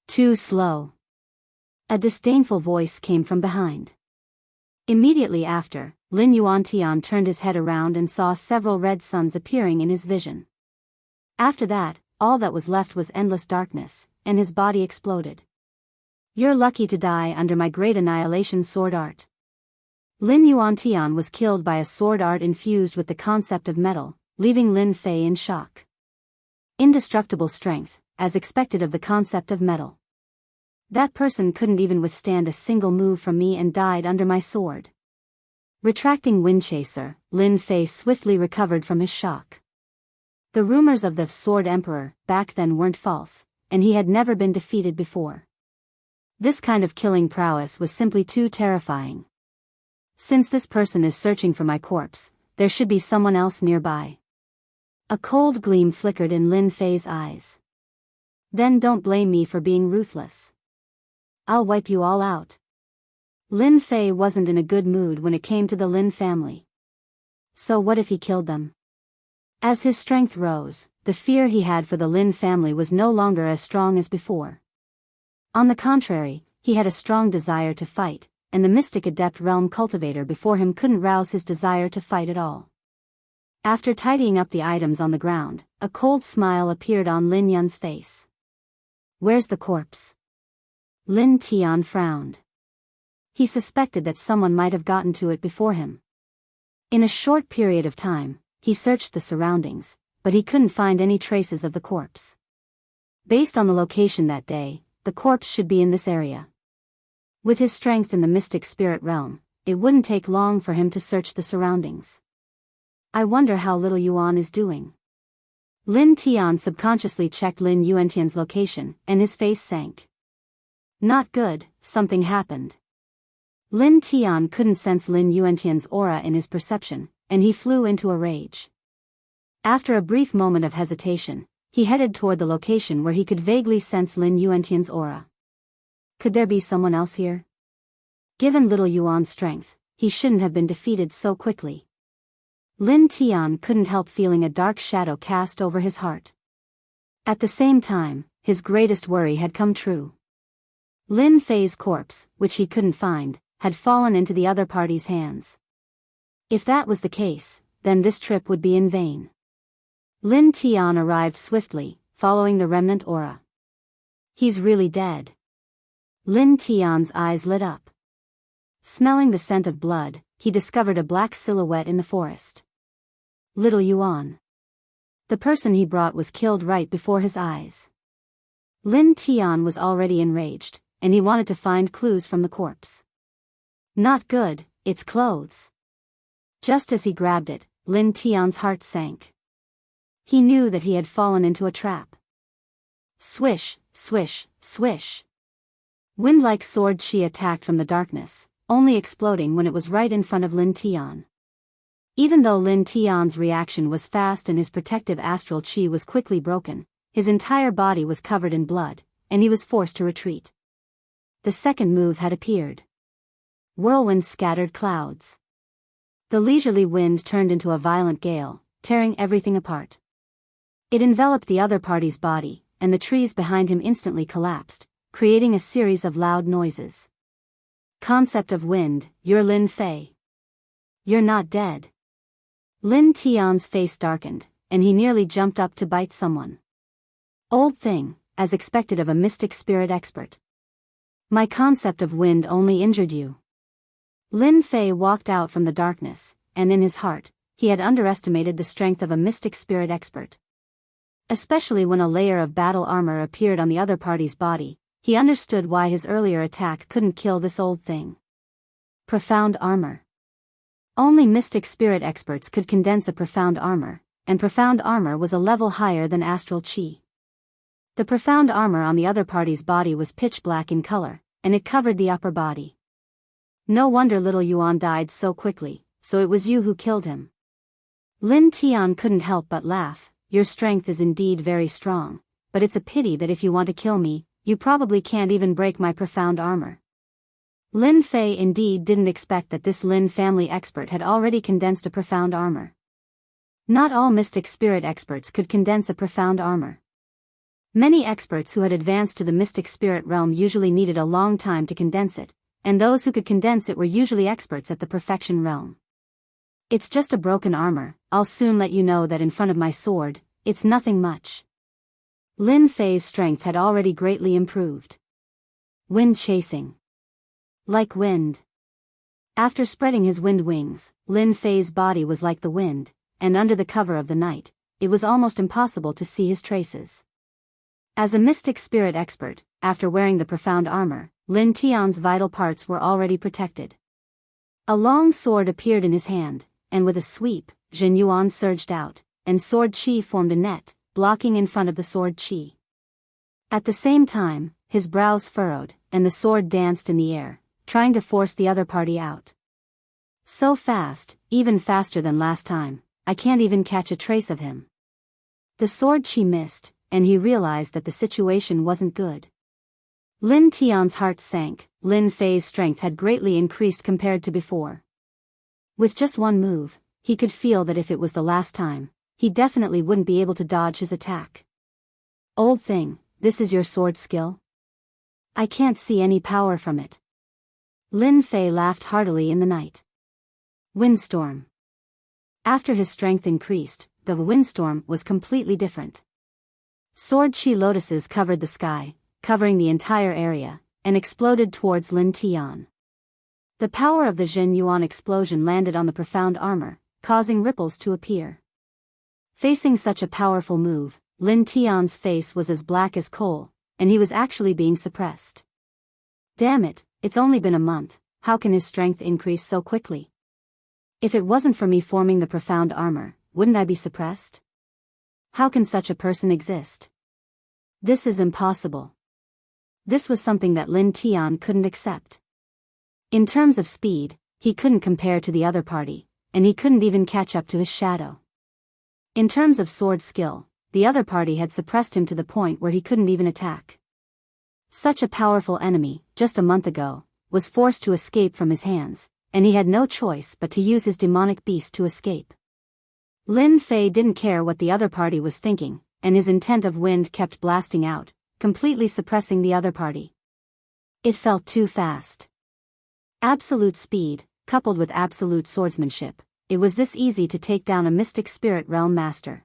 Too slow. A disdainful voice came from behind. Immediately after, Lin Yuantian turned his head around and saw several red suns appearing in his vision. After that, all that was left was endless darkness, and his body exploded. You're lucky to die under my great annihilation sword art. Lin Yuantian was killed by a sword art infused with the concept of metal, leaving Lin Fei in shock. Indestructible strength, as expected of the concept of metal. That person couldn't even withstand a single move from me and died under my sword. Retracting Windchaser, Lin Fei swiftly recovered from his shock. The rumors of the Sword Emperor back then weren't false, and he had never been defeated before. This kind of killing prowess was simply too terrifying. Since this person is searching for my corpse, there should be someone else nearby. A cold gleam flickered in Lin Fei's eyes. Then don't blame me for being ruthless. I'll wipe you all out. Lin Fei wasn't in a good mood when it came to the Lin family. So what if he killed them? As his strength rose, the fear he had for the Lin family was no longer as strong as before. On the contrary, he had a strong desire to fight, and the mystic adept realm cultivator before him couldn't rouse his desire to fight at all. After tidying up the items on the ground, a cold smile appeared on Lin Yun's face. Where's the corpse? Lin Tian frowned. He suspected that someone might have gotten to it before him. In a short period of time, he searched the surroundings, but he couldn't find any traces of the corpse. Based on the location that day, the corpse should be in this area. With his strength in the mystic spirit realm, it wouldn't take long for him to search the surroundings. I wonder how little Yuan is doing. Lin Tian subconsciously checked Lin Yuantian's location, and his face sank. Not good, something happened. Lin Tian couldn't sense Lin Yuantian's aura in his perception, and he flew into a rage. After a brief moment of hesitation, He headed toward the location where he could vaguely sense Lin Yuantian's aura. Could there be someone else here? Given little Yuan's strength, he shouldn't have been defeated so quickly. Lin Tian couldn't help feeling a dark shadow cast over his heart. At the same time, his greatest worry had come true. Lin Fei's corpse, which he couldn't find, had fallen into the other party's hands. If that was the case, then this trip would be in vain. Lin Tian arrived swiftly, following the remnant aura. He's really dead. Lin Tian's eyes lit up. Smelling the scent of blood, he discovered a black silhouette in the forest. Little Yuan. The person he brought was killed right before his eyes. Lin Tian was already enraged, and he wanted to find clues from the corpse. Not good, it's clothes. Just as he grabbed it, Lin Tian's heart sank. He knew that he had fallen into a trap. Swish, swish, swish. Wind-like sword chi attacked from the darkness, only exploding when it was right in front of Lin Tian. Even though Lin Tian's reaction was fast and his protective astral chi was quickly broken, his entire body was covered in blood, and he was forced to retreat. The second move had appeared. Whirlwind scattered clouds. The leisurely wind turned into a violent gale, tearing everything apart. It enveloped the other party's body, and the trees behind him instantly collapsed, creating a series of loud noises. Concept of wind, you're Lin Fei. You're not dead. Lin Tian's face darkened, and he nearly jumped up to bite someone. Old thing, as expected of a mystic spirit expert. My concept of wind only injured you. Lin Fei walked out from the darkness, and in his heart, he had underestimated the strength of a mystic spirit expert. Especially when a layer of battle armor appeared on the other party's body, he understood why his earlier attack couldn't kill this old thing. Profound armor. Only mystic spirit experts could condense a profound armor, and profound armor was a level higher than astral chi. The profound armor on the other party's body was pitch black in color, and it covered the upper body. No wonder little Yuan died so quickly, so it was you who killed him. Lin Tian couldn't help but laugh. Your strength is indeed very strong, but it's a pity that if you want to kill me, you probably can't even break my profound armor. Lin Fei indeed didn't expect that this Lin family expert had already condensed a profound armor. Not all mystic spirit experts could condense a profound armor. Many experts who had advanced to the mystic spirit realm usually needed a long time to condense it, and those who could condense it were usually experts at the perfection realm. It's just a broken armor, I'll soon let you know that in front of my sword, it's nothing much. Lin Fei's strength had already greatly improved. Wind chasing. Like wind. After spreading his wind wings, Lin Fei's body was like the wind, and under the cover of the night, it was almost impossible to see his traces. As a mystic spirit expert, after wearing the profound armor, Lin Tian's vital parts were already protected. A long sword appeared in his hand, and with a sweep, Zhen Yuan surged out, and sword chi formed a net, blocking in front of the sword chi. At the same time, his brows furrowed, and the sword danced in the air, trying to force the other party out. So fast, even faster than last time, I can't even catch a trace of him. The sword chi missed, and he realized that the situation wasn't good. Lin Tian's heart sank. Lin Fei's strength had greatly increased compared to before. With just one move, he could feel that if it was the last time, he definitely wouldn't be able to dodge his attack. Old thing, this is your sword skill? I can't see any power from it. Lin Fei laughed heartily in the night. Windstorm. After his strength increased, the windstorm was completely different. Sword chi lotuses covered the sky, covering the entire area, and exploded towards Lin Tian. The power of the Zhen Yuan explosion landed on the profound armor, causing ripples to appear. Facing such a powerful move, Lin Tian's face was as black as coal, and he was actually being suppressed. Damn it, it's only been a month, how can his strength increase so quickly? If it wasn't for me forming the profound armor, wouldn't I be suppressed? How can such a person exist? This is impossible. This was something that Lin Tian couldn't accept. In terms of speed, he couldn't compare to the other party, and he couldn't even catch up to his shadow. In terms of sword skill, the other party had suppressed him to the point where he couldn't even attack. Such a powerful enemy, just a month ago, was forced to escape from his hands, and he had no choice but to use his demonic beast to escape. Lin Fei didn't care what the other party was thinking, and his intent of wind kept blasting out, completely suppressing the other party. It felt too fast. Absolute speed, coupled with absolute swordsmanship, it was this easy to take down a mystic spirit realm master.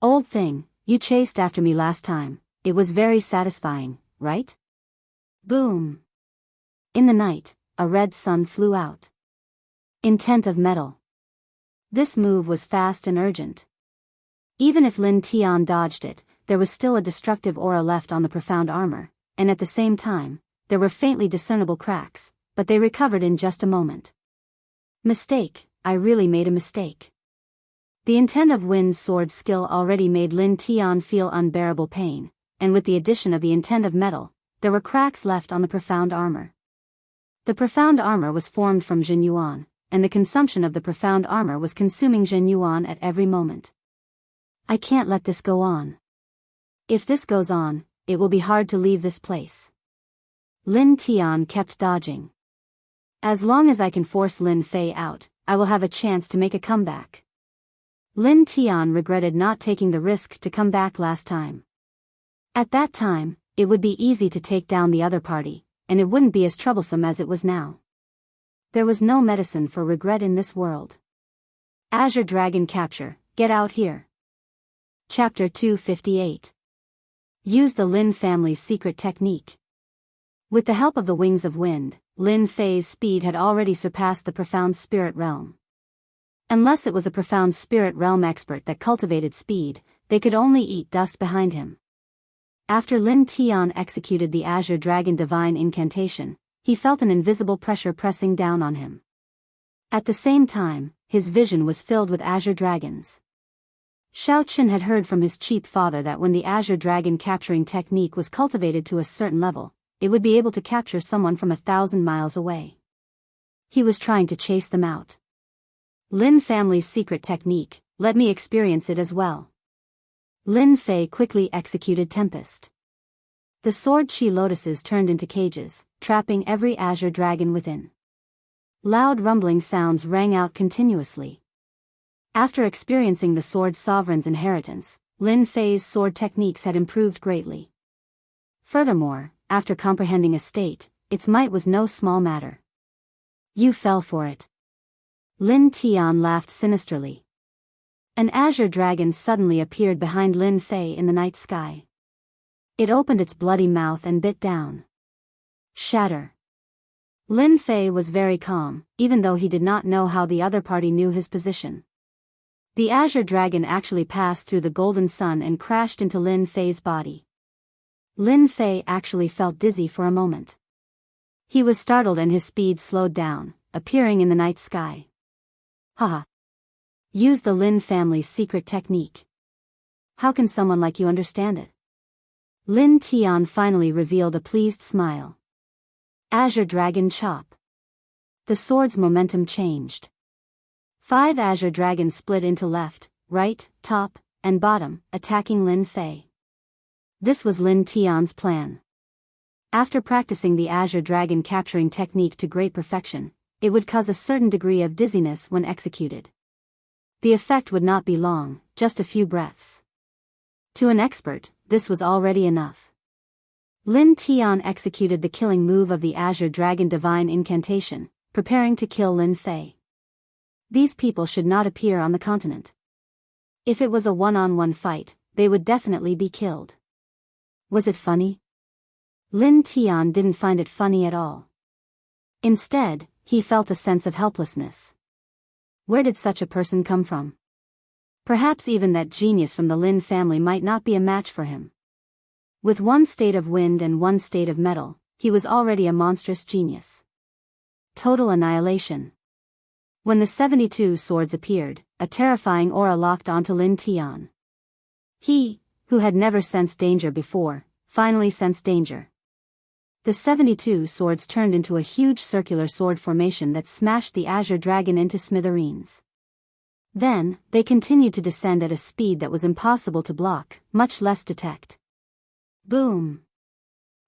Old thing, you chased after me last time, it was very satisfying, right? Boom! In the night, a red sun flew out. Intent of metal. This move was fast and urgent. Even if Lin Tian dodged it, there was still a destructive aura left on the profound armor, and at the same time, there were faintly discernible cracks, but they recovered in just a moment. Mistake, I really made a mistake. The intent of Wind's sword skill already made Lin Tian feel unbearable pain, and with the addition of the intent of metal, there were cracks left on the profound armor. The profound armor was formed from Jin Yuan, and the consumption of the profound armor was consuming Jin Yuan at every moment. I can't let this go on. If this goes on, it will be hard to leave this place. Lin Tian kept dodging. As long as I can force Lin Fei out, I will have a chance to make a comeback. Lin Tian regretted not taking the risk to come back last time. At that time, it would be easy to take down the other party, and it wouldn't be as troublesome as it was now. There was no medicine for regret in this world. Azure Dragon Capture, get out here. Chapter 258. Use the Lin family's secret technique. With the help of the Wings of Wind, Lin Fei's speed had already surpassed the profound spirit realm. Unless it was a profound spirit realm expert that cultivated speed, they could only eat dust behind him. After Lin Tian executed the Azure Dragon Divine Incantation, he felt an invisible pressure pressing down on him. At the same time, his vision was filled with azure dragons. Shao Qin had heard from his cheap father that when the Azure Dragon capturing technique was cultivated to a certain level, it would be able to capture someone from 1,000 miles away. He was trying to chase them out. Lin family's secret technique, let me experience it as well. Lin Fei quickly executed Tempest. The sword chi lotuses turned into cages, trapping every azure dragon within. Loud rumbling sounds rang out continuously. After experiencing the sword sovereign's inheritance, Lin Fei's sword techniques had improved greatly. Furthermore, after comprehending a state, its might was no small matter. You fell for it. Lin Tian laughed sinisterly. An azure dragon suddenly appeared behind Lin Fei in the night sky. It opened its bloody mouth and bit down. Shatter. Lin Fei was very calm, even though he did not know how the other party knew his position. The azure dragon actually passed through the golden sun and crashed into Lin Fei's body. Lin Fei actually felt dizzy for a moment. He was startled and his speed slowed down, appearing in the night sky. Haha. Use the Lin family's secret technique. How can someone like you understand it? Lin Tian finally revealed a pleased smile. Azure Dragon Chop. The sword's momentum changed. 5 azure dragons split into left, right, top, and bottom, attacking Lin Fei. This was Lin Tian's plan. After practicing the Azure Dragon capturing technique to great perfection, it would cause a certain degree of dizziness when executed. The effect would not be long, just a few breaths. To an expert, this was already enough. Lin Tian executed the killing move of the Azure Dragon Divine Incantation, preparing to kill Lin Fei. These people should not appear on the continent. If it was a one-on-one fight, they would definitely be killed. Was it funny? Lin Tian didn't find it funny at all. Instead, he felt a sense of helplessness. Where did such a person come from? Perhaps even that genius from the Lin family might not be a match for him. With one state of wind and one state of metal, he was already a monstrous genius. Total annihilation. When the 72 swords appeared, a terrifying aura locked onto Lin Tian. He, who had never sensed danger before, finally sensed danger. The 72 swords turned into a huge circular sword formation that smashed the Azure Dragon into smithereens. Then, they continued to descend at a speed that was impossible to block, much less detect. Boom!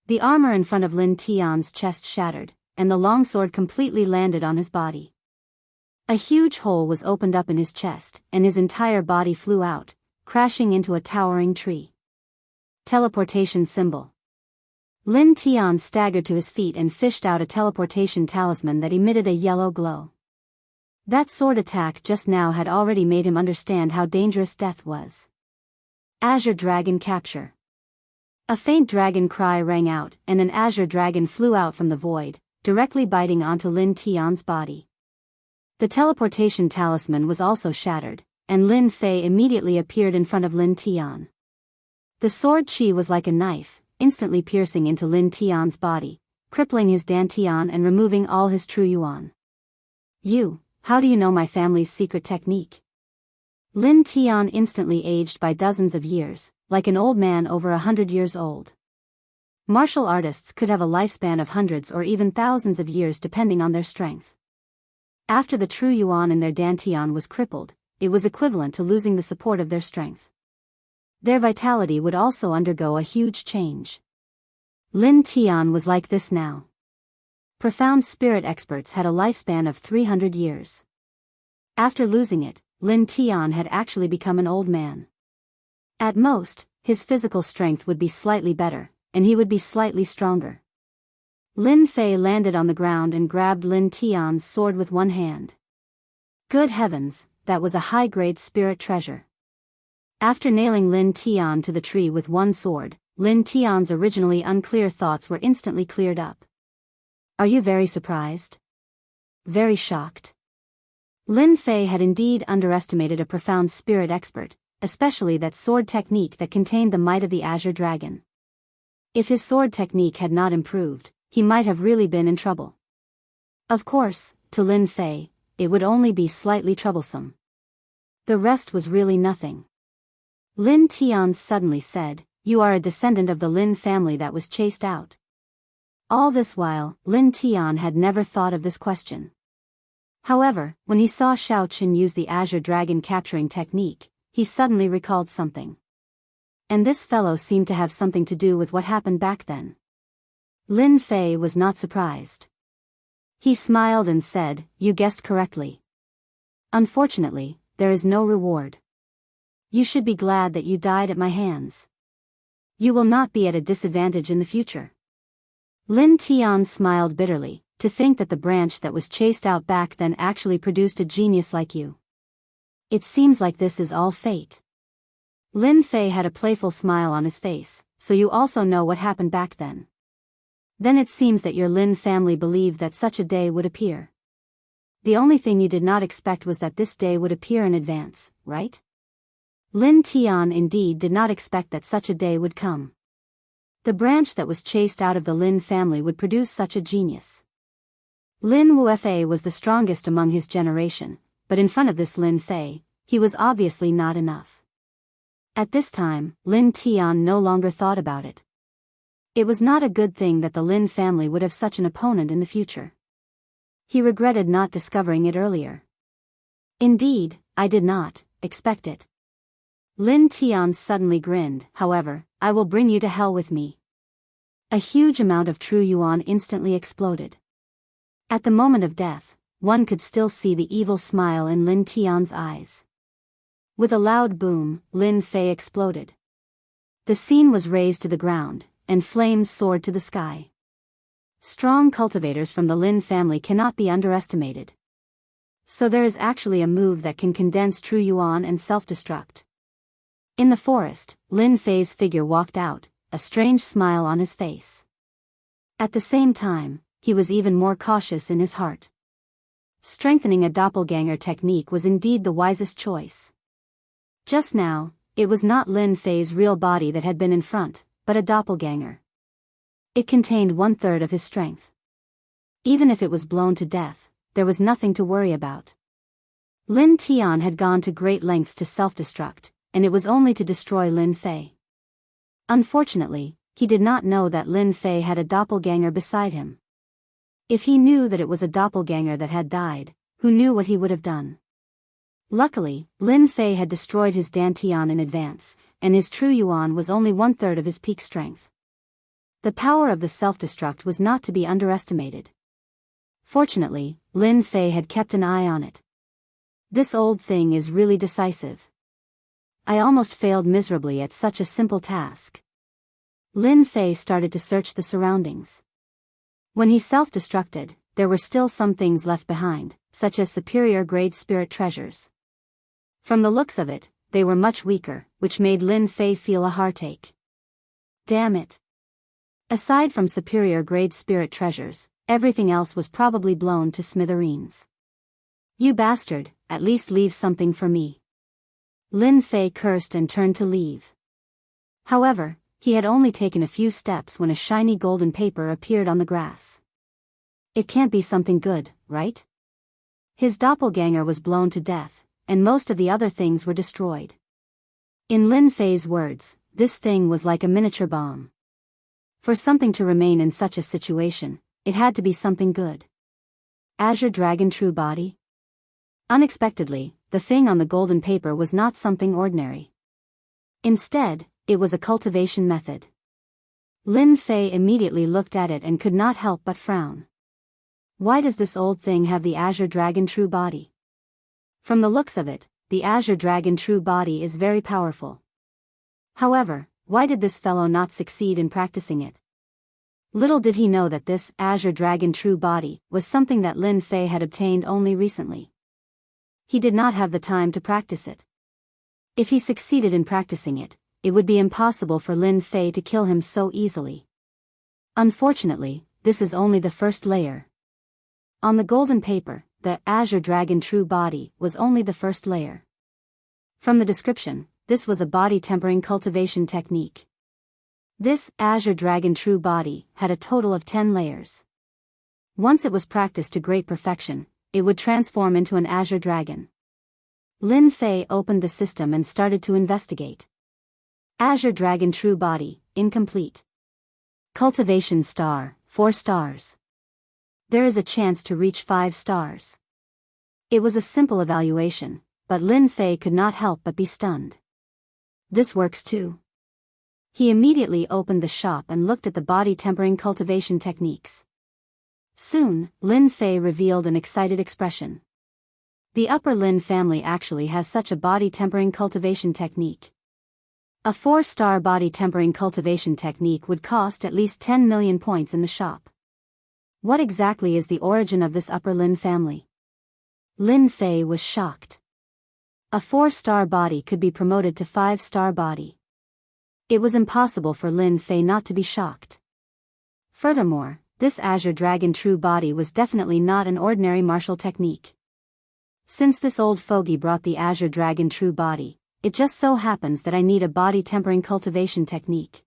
The armor in front of Lin Tian's chest shattered, and the longsword completely landed on his body. A huge hole was opened up in his chest, and his entire body flew out, crashing into a towering tree. Teleportation symbol. Lin Tian staggered to his feet and fished out a teleportation talisman that emitted a yellow glow. That sword attack just now had already made him understand how dangerous death was. Azure Dragon Capture. A faint dragon cry rang out, and an azure dragon flew out from the void, directly biting onto Lin Tian's body. The teleportation talisman was also shattered, and Lin Fei immediately appeared in front of Lin Tian. The sword chi was like a knife, instantly piercing into Lin Tian's body, crippling his dantian and removing all his true yuan. How do you know my family's secret technique? Lin Tian instantly aged by dozens of years, like an old man over 100 years old. Martial artists could have a lifespan of hundreds or even thousands of years depending on their strength. After the true yuan in their dantian was crippled, it was equivalent to losing the support of their strength. Their vitality would also undergo a huge change. Lin Tian was like this now. Profound spirit experts had a lifespan of 300 years. After losing it, Lin Tian had actually become an old man. At most, his physical strength would be slightly better, and he would be slightly stronger. Lin Fei landed on the ground and grabbed Lin Tian's sword with one hand. Good heavens, that was a high-grade spirit treasure. After nailing Lin Tian to the tree with one sword, Lin Tian's originally unclear thoughts were instantly cleared up. Are you very surprised? Very shocked? Lin Fei had indeed underestimated a profound spirit expert, especially that sword technique that contained the might of the Azure Dragon. If his sword technique had not improved, he might have really been in trouble. Of course, to Lin Fei, it would only be slightly troublesome. The rest was really nothing. Lin Tian suddenly said, "You are a descendant of the Lin family that was chased out." All this while, Lin Tian had never thought of this question. However, when he saw Shao Qin use the Azure Dragon capturing technique, he suddenly recalled something. And this fellow seemed to have something to do with what happened back then. Lin Fei was not surprised. He smiled and said, "You guessed correctly. Unfortunately, there is no reward. You should be glad that you died at my hands. You will not be at a disadvantage in the future." Lin Tian smiled bitterly, to think that the branch that was chased out back then actually produced a genius like you. It seems like this is all fate. Lin Fei had a playful smile on his face, so you also know what happened back then. Then it seems that your Lin family believed that such a day would appear. The only thing you did not expect was that this day would appear in advance, right? Lin Tian indeed did not expect that such a day would come. The branch that was chased out of the Lin family would produce such a genius. Lin Wuefei was the strongest among his generation, but in front of this Lin Fei, he was obviously not enough. At this time, Lin Tian no longer thought about it. It was not a good thing that the Lin family would have such an opponent in the future. He regretted not discovering it earlier. Indeed, I did not expect it. Lin Tian suddenly grinned. However, I will bring you to hell with me. A huge amount of true yuan instantly exploded. At the moment of death, one could still see the evil smile in Lin Tian's eyes. With a loud boom, Lin Fei exploded. The scene was razed to the ground, and flames soared to the sky. Strong cultivators from the Lin family cannot be underestimated. So there is actually a move that can condense true yuan and self-destruct. In the forest, Lin Fei's figure walked out, a strange smile on his face. At the same time, he was even more cautious in his heart. Strengthening a doppelganger technique was indeed the wisest choice. Just now, it was not Lin Fei's real body that had been in front, but a doppelganger. It contained 1/3 of his strength. Even if it was blown to death, there was nothing to worry about. Lin Tian had gone to great lengths to self-destruct, and it was only to destroy Lin Fei. Unfortunately, he did not know that Lin Fei had a doppelganger beside him. If he knew that it was a doppelganger that had died, who knew what he would have done? Luckily, Lin Fei had destroyed his dantian in advance, and his true yuan was only 1/3 of his peak strength. The power of the self-destruct was not to be underestimated. Fortunately, Lin Fei had kept an eye on it. This old thing is really decisive. I almost failed miserably at such a simple task. Lin Fei started to search the surroundings. When he self-destructed, there were still some things left behind, such as superior-grade spirit treasures. From the looks of it, they were much weaker, which made Lin Fei feel a heartache. Damn it. Aside from superior-grade spirit treasures, everything else was probably blown to smithereens. You bastard, at least leave something for me. Lin Fei cursed and turned to leave. However, he had only taken a few steps when a shiny golden paper appeared on the grass. It can't be something good, right? His doppelganger was blown to death, and most of the other things were destroyed. In Lin Fei's words, this thing was like a miniature bomb. For something to remain in such a situation, it had to be something good. Azure Dragon True Body? Unexpectedly, the thing on the golden paper was not something ordinary. Instead, it was a cultivation method. Lin Fei immediately looked at it and could not help but frown. Why does this old thing have the Azure Dragon True Body? From the looks of it, the Azure Dragon True Body is very powerful. However, why did this fellow not succeed in practicing it? Little did he know that this Azure Dragon True Body was something that Lin Fei had obtained only recently. He did not have the time to practice it. If he succeeded in practicing it, it would be impossible for Lin Fei to kill him so easily. Unfortunately, this is only the first layer. On the golden paper, the Azure Dragon True Body was only the first layer. From the description, this was a body tempering cultivation technique. This Azure Dragon True Body had a total of 10 layers. Once it was practiced to great perfection, it would transform into an Azure Dragon. Lin Fei opened the system and started to investigate. Azure Dragon True Body, incomplete. Cultivation star, 4 stars. There is a chance to reach 5 stars. It was a simple evaluation, but Lin Fei could not help but be stunned. This works too. He immediately opened the shop and looked at the body tempering cultivation techniques. Soon, Lin Fei revealed an excited expression. The Upper Lin family actually has such a body tempering cultivation technique. A 4-star body tempering cultivation technique would cost at least 10 million points in the shop. What exactly is the origin of this Upper Lin family? Lin Fei was shocked. A 4-star body could be promoted to 5-star body. It was impossible for Lin Fei not to be shocked. Furthermore, this Azure Dragon True Body was definitely not an ordinary martial technique. Since this old fogey brought the Azure Dragon True Body, it just so happens that I need a body tempering cultivation technique.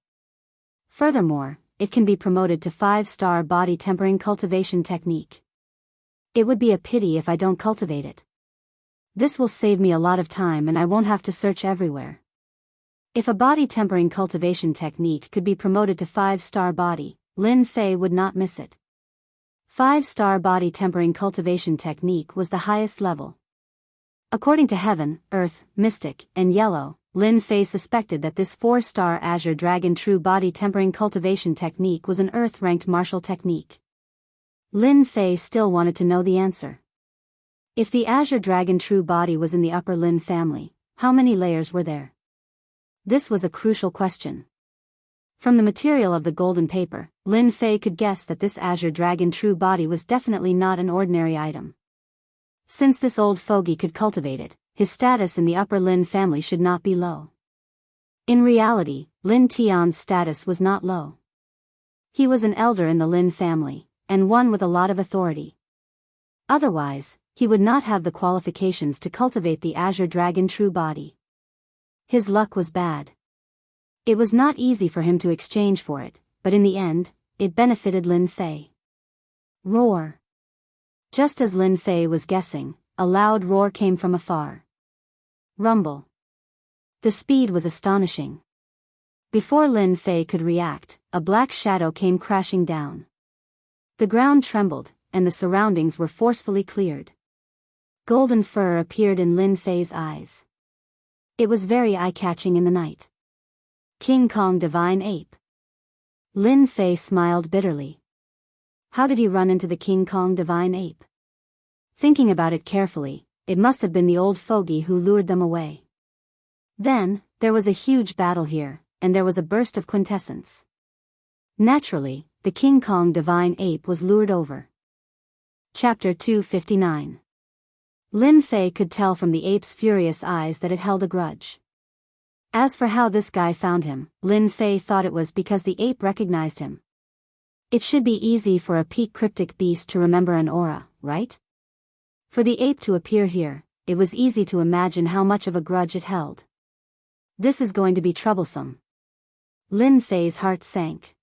Furthermore, it can be promoted to 5-star body tempering cultivation technique. It would be a pity if I don't cultivate it. This will save me a lot of time and I won't have to search everywhere. If a body tempering cultivation technique could be promoted to 5-star body, Lin Fei would not miss it. 5-star body tempering cultivation technique was the highest level. According to Heaven, Earth, Mystic, and Yellow, Lin Fei suspected that this 4-star Azure Dragon True Body tempering cultivation technique was an Earth-ranked martial technique. Lin Fei still wanted to know the answer. If the Azure Dragon True Body was in the Upper Lin family, how many layers were there? This was a crucial question. From the material of the golden paper, Lin Fei could guess that this Azure Dragon True Body was definitely not an ordinary item. Since this old fogey could cultivate it, his status in the Upper Lin family should not be low. In reality, Lin Tian's status was not low. He was an elder in the Lin family, and one with a lot of authority. Otherwise, he would not have the qualifications to cultivate the Azure Dragon True Body. His luck was bad. It was not easy for him to exchange for it, but in the end, it benefited Lin Fei. Roar. Just as Lin Fei was guessing, a loud roar came from afar. Rumble. The speed was astonishing. Before Lin Fei could react, a black shadow came crashing down. The ground trembled, and the surroundings were forcefully cleared. Golden fur appeared in Lin Fei's eyes. It was very eye-catching in the night. King Kong Divine Ape. Lin Fei smiled bitterly. How did he run into the King Kong Divine Ape? Thinking about it carefully, it must have been the old fogey who lured them away. Then, there was a huge battle here, and there was a burst of quintessence. Naturally, the King Kong Divine Ape was lured over. Chapter 259. Lin Fei could tell from the ape's furious eyes that it held a grudge. As for how this guy found him, Lin Fei thought it was because the ape recognized him. It should be easy for a peak cryptic beast to remember an aura, right? For the ape to appear here, it was easy to imagine how much of a grudge it held. This is going to be troublesome. Lin Fei's heart sank.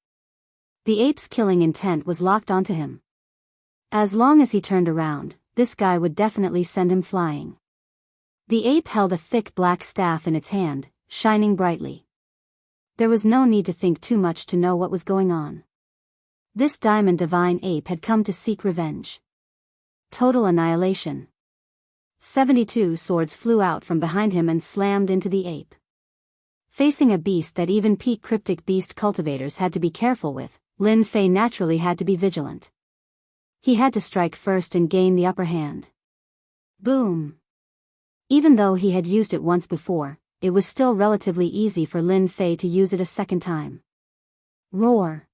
The ape's killing intent was locked onto him. As long as he turned around, this guy would definitely send him flying. The ape held a thick black staff in its hand, shining brightly. There was no need to think too much to know what was going on. This Diamond Divine Ape had come to seek revenge. Total annihilation. 72 swords flew out from behind him and slammed into the ape. Facing a beast that even peak cryptic beast cultivators had to be careful with, Lin Fei naturally had to be vigilant. He had to strike first and gain the upper hand. Boom! Even though he had used it once before, it was still relatively easy for Lin Fei to use it a second time. Roar!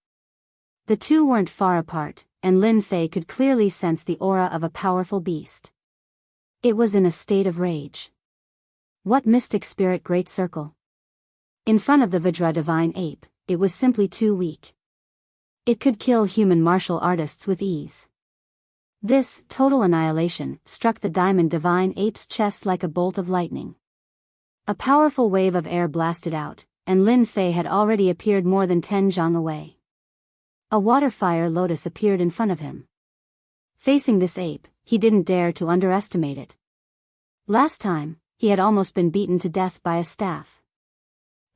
The two weren't far apart, and Lin Fei could clearly sense the aura of a powerful beast. It was in a state of rage. What mystic spirit great circle? In front of the Vajra Divine Ape, it was simply too weak. It could kill human martial artists with ease. This total annihilation struck the Diamond Divine Ape's chest like a bolt of lightning. A powerful wave of air blasted out, and Lin Fei had already appeared more than 10 zhang away. A water fire lotus appeared in front of him. Facing this ape, he didn't dare to underestimate it. Last time, he had almost been beaten to death by a staff.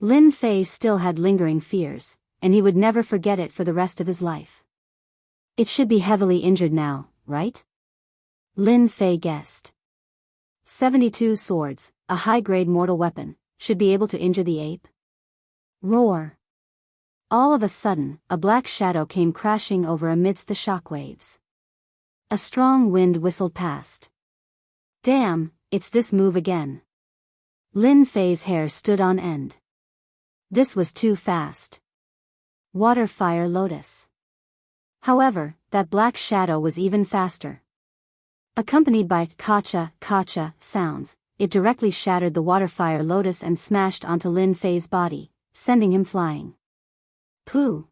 Lin Fei still had lingering fears, and he would never forget it for the rest of his life. It should be heavily injured now, right? Lin Fei guessed. 72 swords, a high-grade mortal weapon, should be able to injure the ape. Roar! All of a sudden, a black shadow came crashing over amidst the shockwaves. A strong wind whistled past. Damn, it's this move again. Lin Fei's hair stood on end. This was too fast. Water fire lotus. However, that black shadow was even faster. Accompanied by kacha, kacha sounds, it directly shattered the water fire lotus and smashed onto Lin Fei's body, sending him flying. Pooh!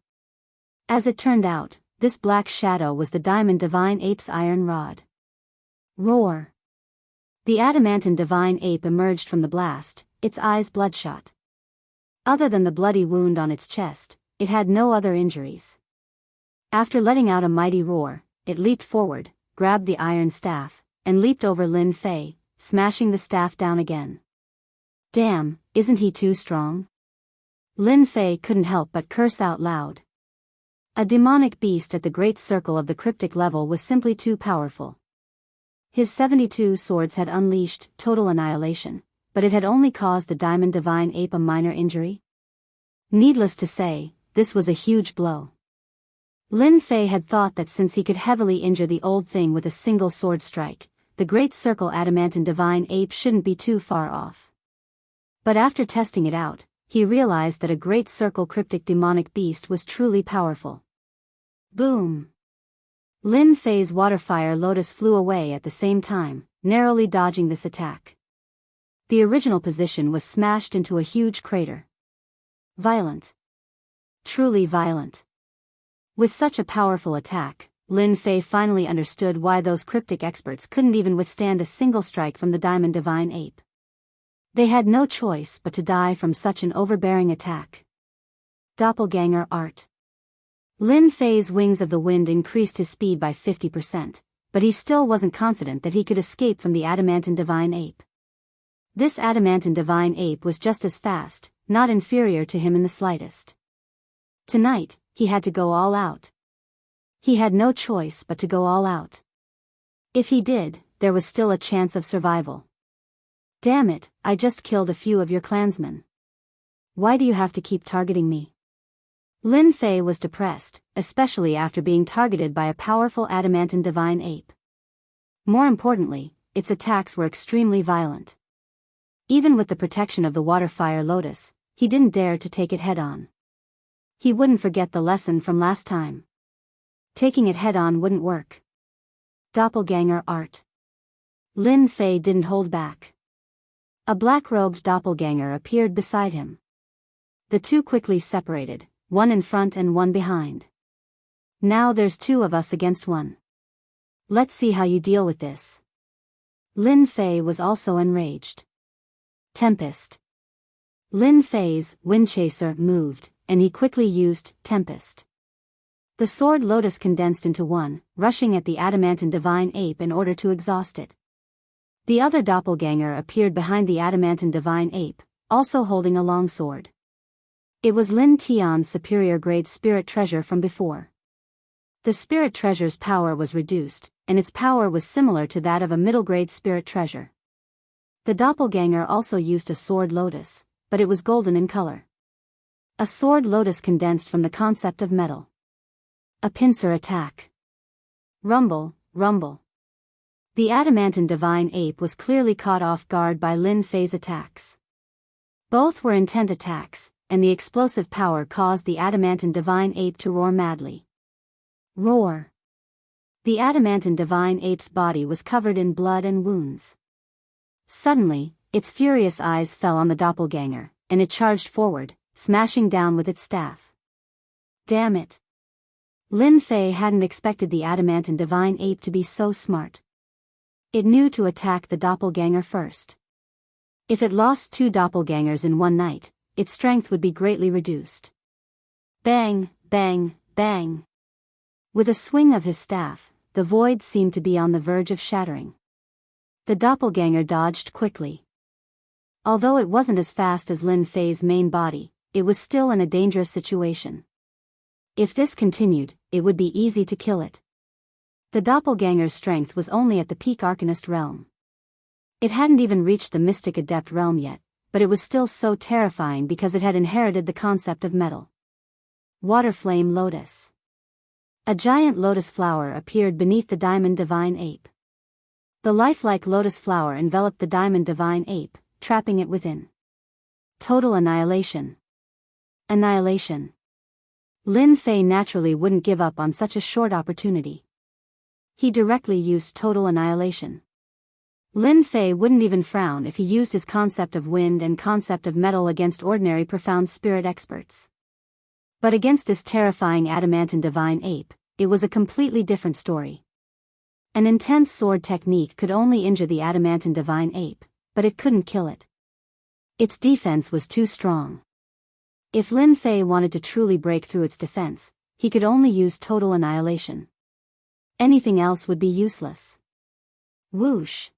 As it turned out, this black shadow was the Diamond Divine Ape's iron rod. Roar! The adamantine Divine Ape emerged from the blast, its eyes bloodshot. Other than the bloody wound on its chest, it had no other injuries. After letting out a mighty roar, it leaped forward, grabbed the iron staff, and leaped over Lin Fei, smashing the staff down again. Damn, isn't he too strong? Lin Fei couldn't help but curse out loud. A demonic beast at the great circle of the cryptic level was simply too powerful. His 72 swords had unleashed total annihilation, but it had only caused the Diamond Divine Ape a minor injury. Needless to say, this was a huge blow. Lin Fei had thought that since he could heavily injure the old thing with a single sword strike, the Great Circle Adamantine Divine Ape shouldn't be too far off. But after testing it out, he realized that a Great Circle Cryptic Demonic Beast was truly powerful. Boom! Lin Fei's waterfire lotus flew away at the same time, narrowly dodging this attack. The original position was smashed into a huge crater. Violent. Truly violent. With such a powerful attack, Lin Fei finally understood why those cryptic experts couldn't even withstand a single strike from the Diamond Divine Ape. They had no choice but to die from such an overbearing attack. Doppelganger art. Lin Fei's wings of the wind increased his speed by 50%, but he still wasn't confident that he could escape from the Adamantine Divine Ape. This Adamantine Divine Ape was just as fast, not inferior to him in the slightest. Tonight, he had to go all out. He had no choice but to go all out. If he did, there was still a chance of survival. Damn it, I just killed a few of your clansmen. Why do you have to keep targeting me? Lin Fei was depressed, especially after being targeted by a powerful adamantine divine ape. More importantly, its attacks were extremely violent. Even with the protection of the water fire lotus, he didn't dare to take it head-on. He wouldn't forget the lesson from last time. Taking it head-on wouldn't work. Doppelganger art. Lin Fei didn't hold back. A black-robed doppelganger appeared beside him. The two quickly separated, one in front and one behind. Now there's two of us against one. Let's see how you deal with this. Lin Fei was also enraged. Tempest. Lin Fei's Windchaser moved, and he quickly used Tempest. The sword lotus condensed into one, rushing at the adamantine divine ape in order to exhaust it. The other doppelganger appeared behind the adamantine divine ape, also holding a long sword. It was Lin Tian's superior grade spirit treasure from before. The spirit treasure's power was reduced, and its power was similar to that of a middle grade spirit treasure. The doppelganger also used a sword lotus, but it was golden in color. A sword lotus condensed from the concept of metal. A pincer attack. Rumble, rumble. The adamantine divine ape was clearly caught off guard by Lin Fei's attacks. Both were intent attacks, and the explosive power caused the adamantine divine ape to roar madly. Roar. The adamantine divine ape's body was covered in blood and wounds. Suddenly, its furious eyes fell on the doppelganger, and it charged forward, smashing down with its staff. Damn it. Lin Fei hadn't expected the adamantine divine ape to be so smart. It knew to attack the doppelganger first. If it lost two doppelgangers in one night, its strength would be greatly reduced. Bang, bang, bang. With a swing of his staff, the void seemed to be on the verge of shattering. The doppelganger dodged quickly. Although it wasn't as fast as Lin Fei's main body, it was still in a dangerous situation. If this continued, it would be easy to kill it. The doppelganger's strength was only at the peak Arcanist realm. It hadn't even reached the Mystic Adept realm yet, but it was still so terrifying because it had inherited the concept of metal. Water Flame Lotus. A giant lotus flower appeared beneath the diamond divine ape. The lifelike lotus flower enveloped the diamond divine ape, trapping it within. Total annihilation. Annihilation. Lin Fei naturally wouldn't give up on such a short opportunity. He directly used total annihilation. Lin Fei wouldn't even frown if he used his concept of wind and concept of metal against ordinary profound spirit experts. But against this terrifying adamantine divine ape, it was a completely different story. An intense sword technique could only injure the adamantine divine ape, but it couldn't kill it. Its defense was too strong. If Lin Fei wanted to truly break through its defense, he could only use total annihilation. Anything else would be useless. Whoosh!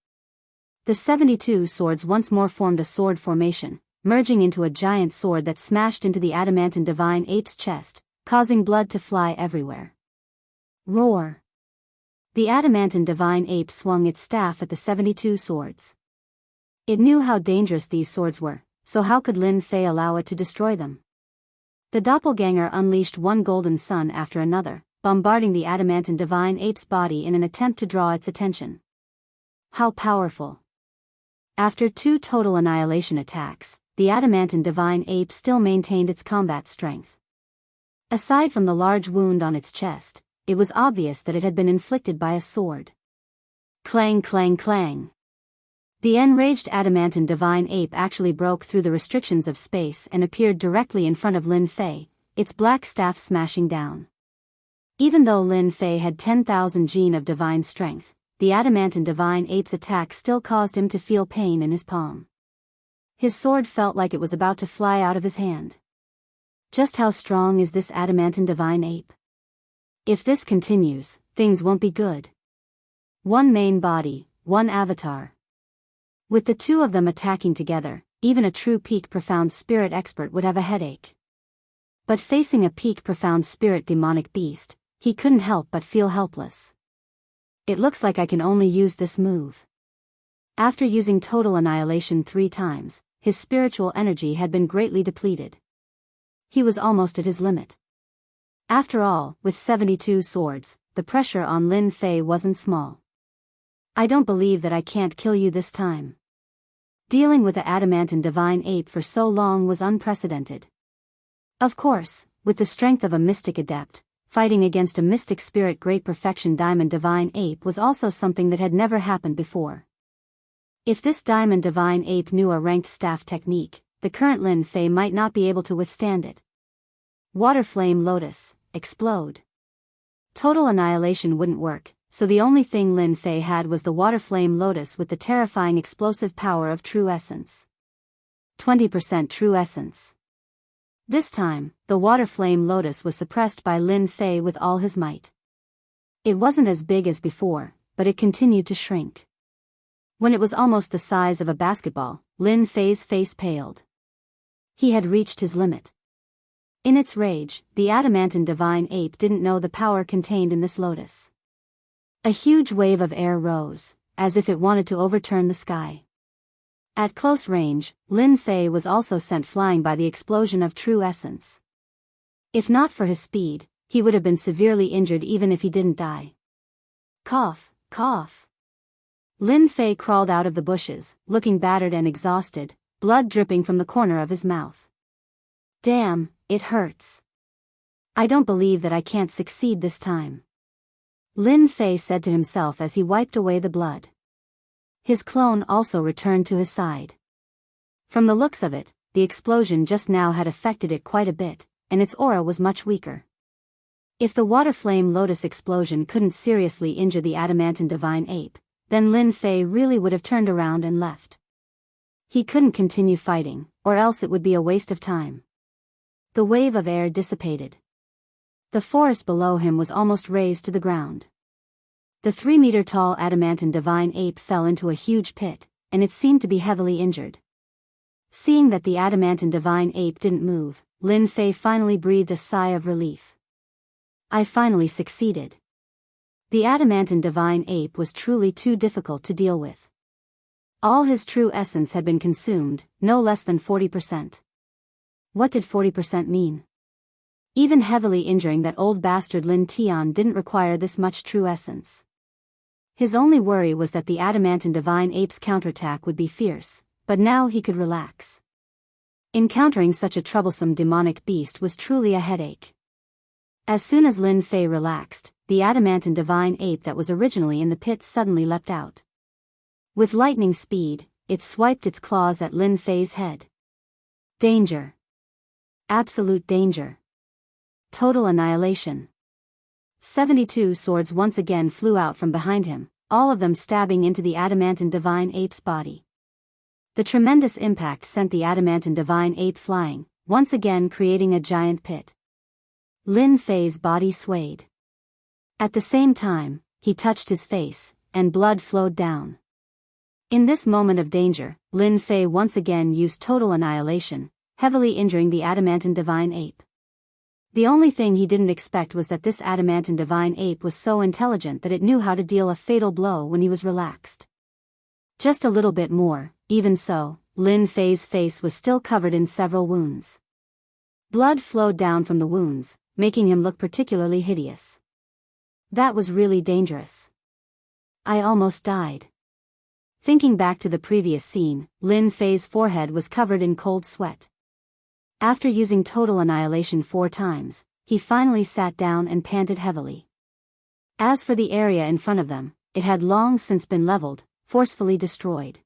The 72 swords once more formed a sword formation, merging into a giant sword that smashed into the adamantine divine ape's chest, causing blood to fly everywhere. Roar! The adamantine divine ape swung its staff at the 72 swords. It knew how dangerous these swords were, so how could Lin Fei allow it to destroy them? The doppelganger unleashed one golden sun after another, bombarding the adamantine divine ape's body in an attempt to draw its attention. How powerful! After two total annihilation attacks, the adamantine divine ape still maintained its combat strength. Aside from the large wound on its chest, it was obvious that it had been inflicted by a sword. Clang clang clang. The enraged adamantine divine ape actually broke through the restrictions of space and appeared directly in front of Lin Fei, its black staff smashing down. Even though Lin Fei had 10,000 gene of divine strength, the adamantine divine ape's attack still caused him to feel pain in his palm. His sword felt like it was about to fly out of his hand. Just how strong is this adamantine divine ape? If this continues, things won't be good. One main body, one avatar. With the two of them attacking together, even a true peak profound spirit expert would have a headache. But facing a peak profound spirit demonic beast, he couldn't help but feel helpless. It looks like I can only use this move. After using total annihilation 3 times, his spiritual energy had been greatly depleted. He was almost at his limit. After all, with 72 swords, the pressure on Lin Fei wasn't small. I don't believe that I can't kill you this time. Dealing with the adamantine divine ape for so long was unprecedented. Of course, with the strength of a mystic adept, fighting against a mystic spirit great perfection diamond divine ape was also something that had never happened before. If this diamond divine ape knew a ranked staff technique, the current Lin Fei might not be able to withstand it. Water flame lotus, explode. Total annihilation wouldn't work, so the only thing Lin Fei had was the water flame lotus with the terrifying explosive power of true essence. 20% true essence. This time, the water flame lotus was suppressed by Lin Fei with all his might. It wasn't as big as before, but it continued to shrink. When it was almost the size of a basketball, Lin Fei's face paled. He had reached his limit. In its rage, the adamantine divine ape didn't know the power contained in this lotus. A huge wave of air rose, as if it wanted to overturn the sky. At close range, Lin Fei was also sent flying by the explosion of true essence. If not for his speed, he would have been severely injured even if he didn't die. Cough, cough. Lin Fei crawled out of the bushes, looking battered and exhausted, blood dripping from the corner of his mouth. Damn, it hurts. I don't believe that I can't succeed this time. Lin Fei said to himself as he wiped away the blood. His clone also returned to his side. From the looks of it, the explosion just now had affected it quite a bit, and its aura was much weaker. If the water flame lotus explosion couldn't seriously injure the adamantine divine ape, then Lin Fei really would have turned around and left. He couldn't continue fighting, or else it would be a waste of time. The wave of air dissipated. The forest below him was almost razed to the ground. The 3-meter-tall adamantine divine ape fell into a huge pit, and it seemed to be heavily injured. Seeing that the adamantine divine ape didn't move, Lin Fei finally breathed a sigh of relief. I finally succeeded. The adamantine divine ape was truly too difficult to deal with. All his true essence had been consumed, no less than 40%. What did 40% mean? Even heavily injuring that old bastard Lin Tian didn't require this much true essence. His only worry was that the adamantine divine ape's counterattack would be fierce, but now he could relax. Encountering such a troublesome demonic beast was truly a headache. As soon as Lin Fei relaxed, the adamantine divine ape that was originally in the pit suddenly leapt out. With lightning speed, it swiped its claws at Lin Fei's head. Danger. Absolute danger. Total annihilation. 72 swords once again flew out from behind him, all of them stabbing into the adamantine divine ape's body. The tremendous impact sent the adamantine divine ape flying, once again creating a giant pit. Lin Fei's body swayed. At the same time, he touched his face, and blood flowed down. In this moment of danger, Lin Fei once again used total annihilation, heavily injuring the adamantine divine ape. The only thing he didn't expect was that this adamantine divine ape was so intelligent that it knew how to deal a fatal blow when he was relaxed. Just a little bit more, even so, Lin Fei's face was still covered in several wounds. Blood flowed down from the wounds, making him look particularly hideous. That was really dangerous. I almost died. Thinking back to the previous scene, Lin Fei's forehead was covered in cold sweat. After using total annihilation 4 times, he finally sat down and panted heavily. As for the area in front of them, it had long since been leveled, forcefully destroyed.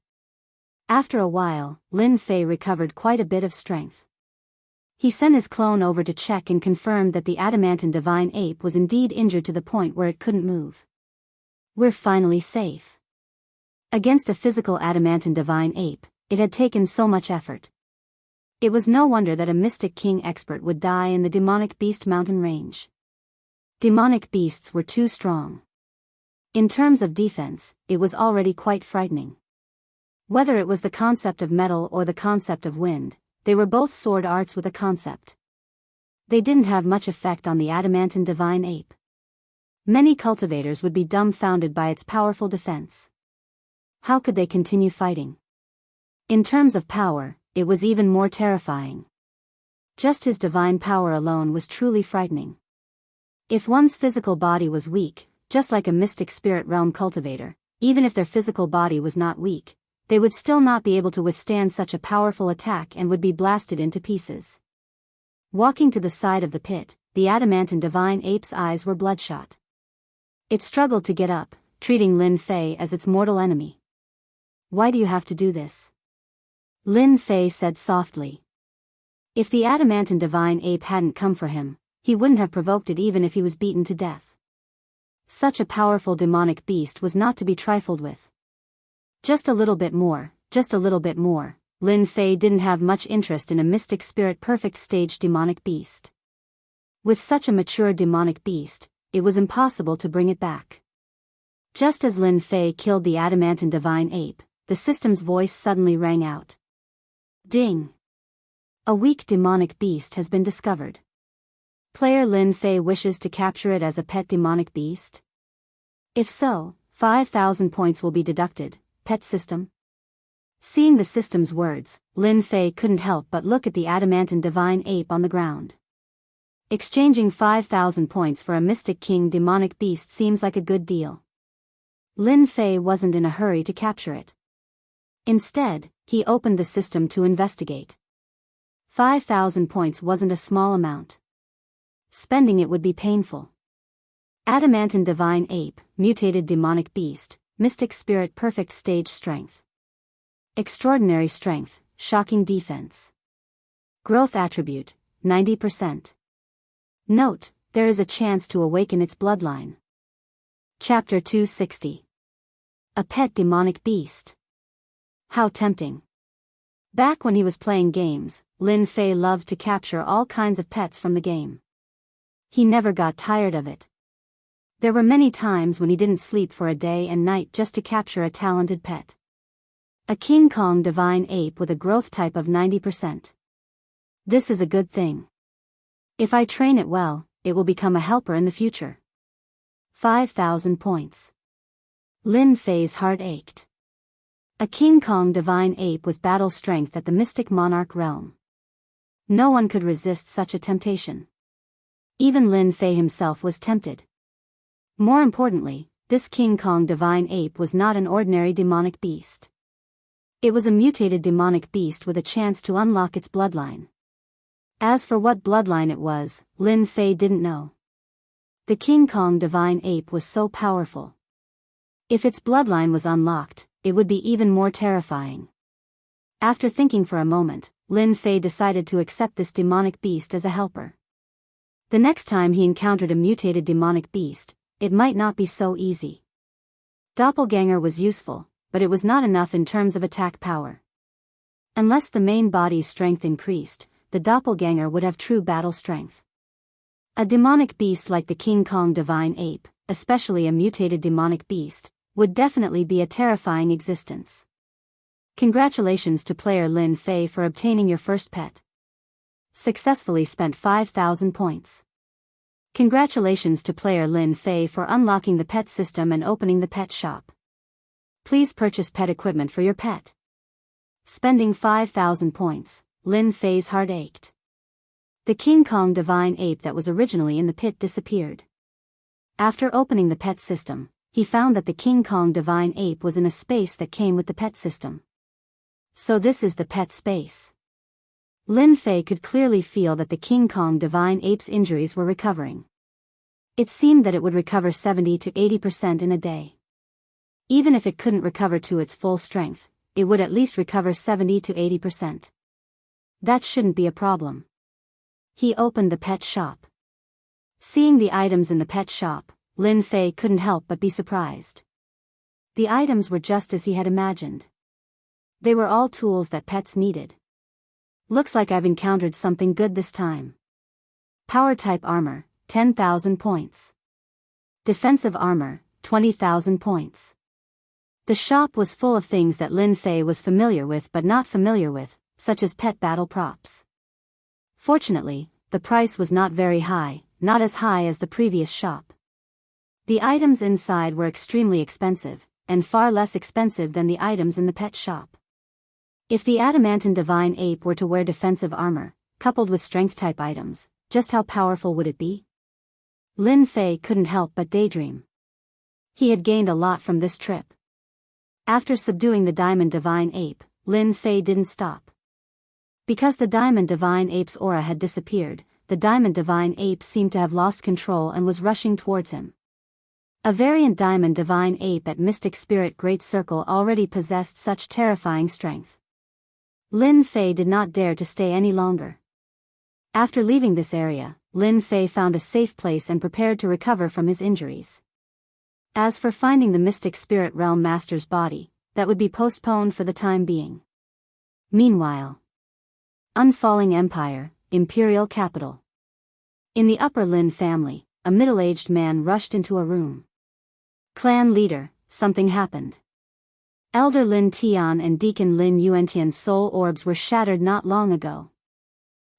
After a while, Lin Fei recovered quite a bit of strength. He sent his clone over to check and confirmed that the adamantine divine ape was indeed injured to the point where it couldn't move. We're finally safe. Against a physical adamantine divine ape, it had taken so much effort. It was no wonder that a Mystic King expert would die in the Demonic Beast mountain range. Demonic beasts were too strong. In terms of defense, it was already quite frightening. Whether it was the concept of metal or the concept of wind, they were both sword arts with a concept. They didn't have much effect on the adamantine divine ape. Many cultivators would be dumbfounded by its powerful defense. How could they continue fighting? In terms of power, it was even more terrifying. Just his divine power alone was truly frightening. If one's physical body was weak, just like a mystic spirit realm cultivator, even if their physical body was not weak, they would still not be able to withstand such a powerful attack and would be blasted into pieces. Walking to the side of the pit, the adamantine divine ape's eyes were bloodshot. It struggled to get up, treating Lin Fei as its mortal enemy. "Why do you have to do this?" Lin Fei said softly. If the adamantine divine ape hadn't come for him, he wouldn't have provoked it even if he was beaten to death. Such a powerful demonic beast was not to be trifled with. Just a little bit more, just a little bit more. Lin Fei didn't have much interest in a mystic spirit perfect stage demonic beast. With such a mature demonic beast, it was impossible to bring it back. Just as Lin Fei killed the adamantine divine ape, the system's voice suddenly rang out. Ding! A weak demonic beast has been discovered. Player Lin Fei wishes to capture it as a pet demonic beast? If so, 5,000 points will be deducted. Pet system? Seeing the system's words, Lin Fei couldn't help but look at the adamantine divine ape on the ground. Exchanging 5,000 points for a mystic king demonic beast seems like a good deal. Lin Fei wasn't in a hurry to capture it. Instead, he opened the system to investigate. 5,000 points wasn't a small amount. Spending it would be painful. Adamantine divine ape, mutated demonic beast, mystic spirit perfect stage strength. Extraordinary strength, shocking defense. Growth attribute, 90%. Note, there is a chance to awaken its bloodline. Chapter 260. A pet demonic beast. How tempting. Back when he was playing games, Lin Fei loved to capture all kinds of pets from the game. He never got tired of it. There were many times when he didn't sleep for a day and night just to capture a talented pet. A King Kong divine ape with a growth type of 90%. This is a good thing. If I train it well, it will become a helper in the future. 5,000 points. Lin Fei's heart ached. A King Kong divine ape with battle strength at the mystic monarch realm. No one could resist such a temptation. Even Lin Fei himself was tempted. More importantly, this King Kong divine ape was not an ordinary demonic beast. It was a mutated demonic beast with a chance to unlock its bloodline. As for what bloodline it was, Lin Fei didn't know. The King Kong divine ape was so powerful. If its bloodline was unlocked, it would be even more terrifying. After thinking for a moment, Lin Fei decided to accept this demonic beast as a helper. The next time he encountered a mutated demonic beast, it might not be so easy. Doppelganger was useful, but it was not enough in terms of attack power. Unless the main body's strength increased, the doppelganger would have true battle strength. A demonic beast like the King Kong divine ape, especially a mutated demonic beast, would definitely be a terrifying existence. Congratulations to player Lin Fei for obtaining your first pet. Successfully spent 5,000 points. Congratulations to player Lin Fei for unlocking the pet system and opening the pet shop. Please purchase pet equipment for your pet. Spending 5,000 points, Lin Fei's heart ached. The King Kong divine ape that was originally in the pit disappeared. After opening the pet system, he found that the King Kong divine ape was in a space that came with the pet system. So this is the pet space. Lin Fei could clearly feel that the King Kong divine ape's injuries were recovering. It seemed that it would recover 70 to 80% in a day. Even if it couldn't recover to its full strength, it would at least recover 70 to 80%. That shouldn't be a problem. He opened the pet shop. Seeing the items in the pet shop, Lin Fei couldn't help but be surprised. The items were just as he had imagined. They were all tools that pets needed. Looks like I've encountered something good this time. Power type armor, 10,000 points. Defensive armor, 20,000 points. The shop was full of things that Lin Fei was familiar with but not familiar with, such as pet battle props. Fortunately, the price was not very high, not as high as the previous shop. The items inside were extremely expensive, and far less expensive than the items in the pet shop. If the adamantine divine ape were to wear defensive armor, coupled with strength-type items, just how powerful would it be? Lin Fei couldn't help but daydream. He had gained a lot from this trip. After subduing the diamond divine ape, Lin Fei didn't stop. Because the diamond divine ape's aura had disappeared, the diamond divine ape seemed to have lost control and was rushing towards him. A variant diamond divine ape at Mystic Spirit Great Circle already possessed such terrifying strength. Lin Fei did not dare to stay any longer. After leaving this area, Lin Fei found a safe place and prepared to recover from his injuries. As for finding the Mystic Spirit Realm Master's body, that would be postponed for the time being. Meanwhile, Unfalling Empire, Imperial Capital. In the Upper Lin family, a middle-aged man rushed into a room. Clan leader, something happened. Elder Lin Tian and Deacon Lin Yuantian's soul orbs were shattered not long ago.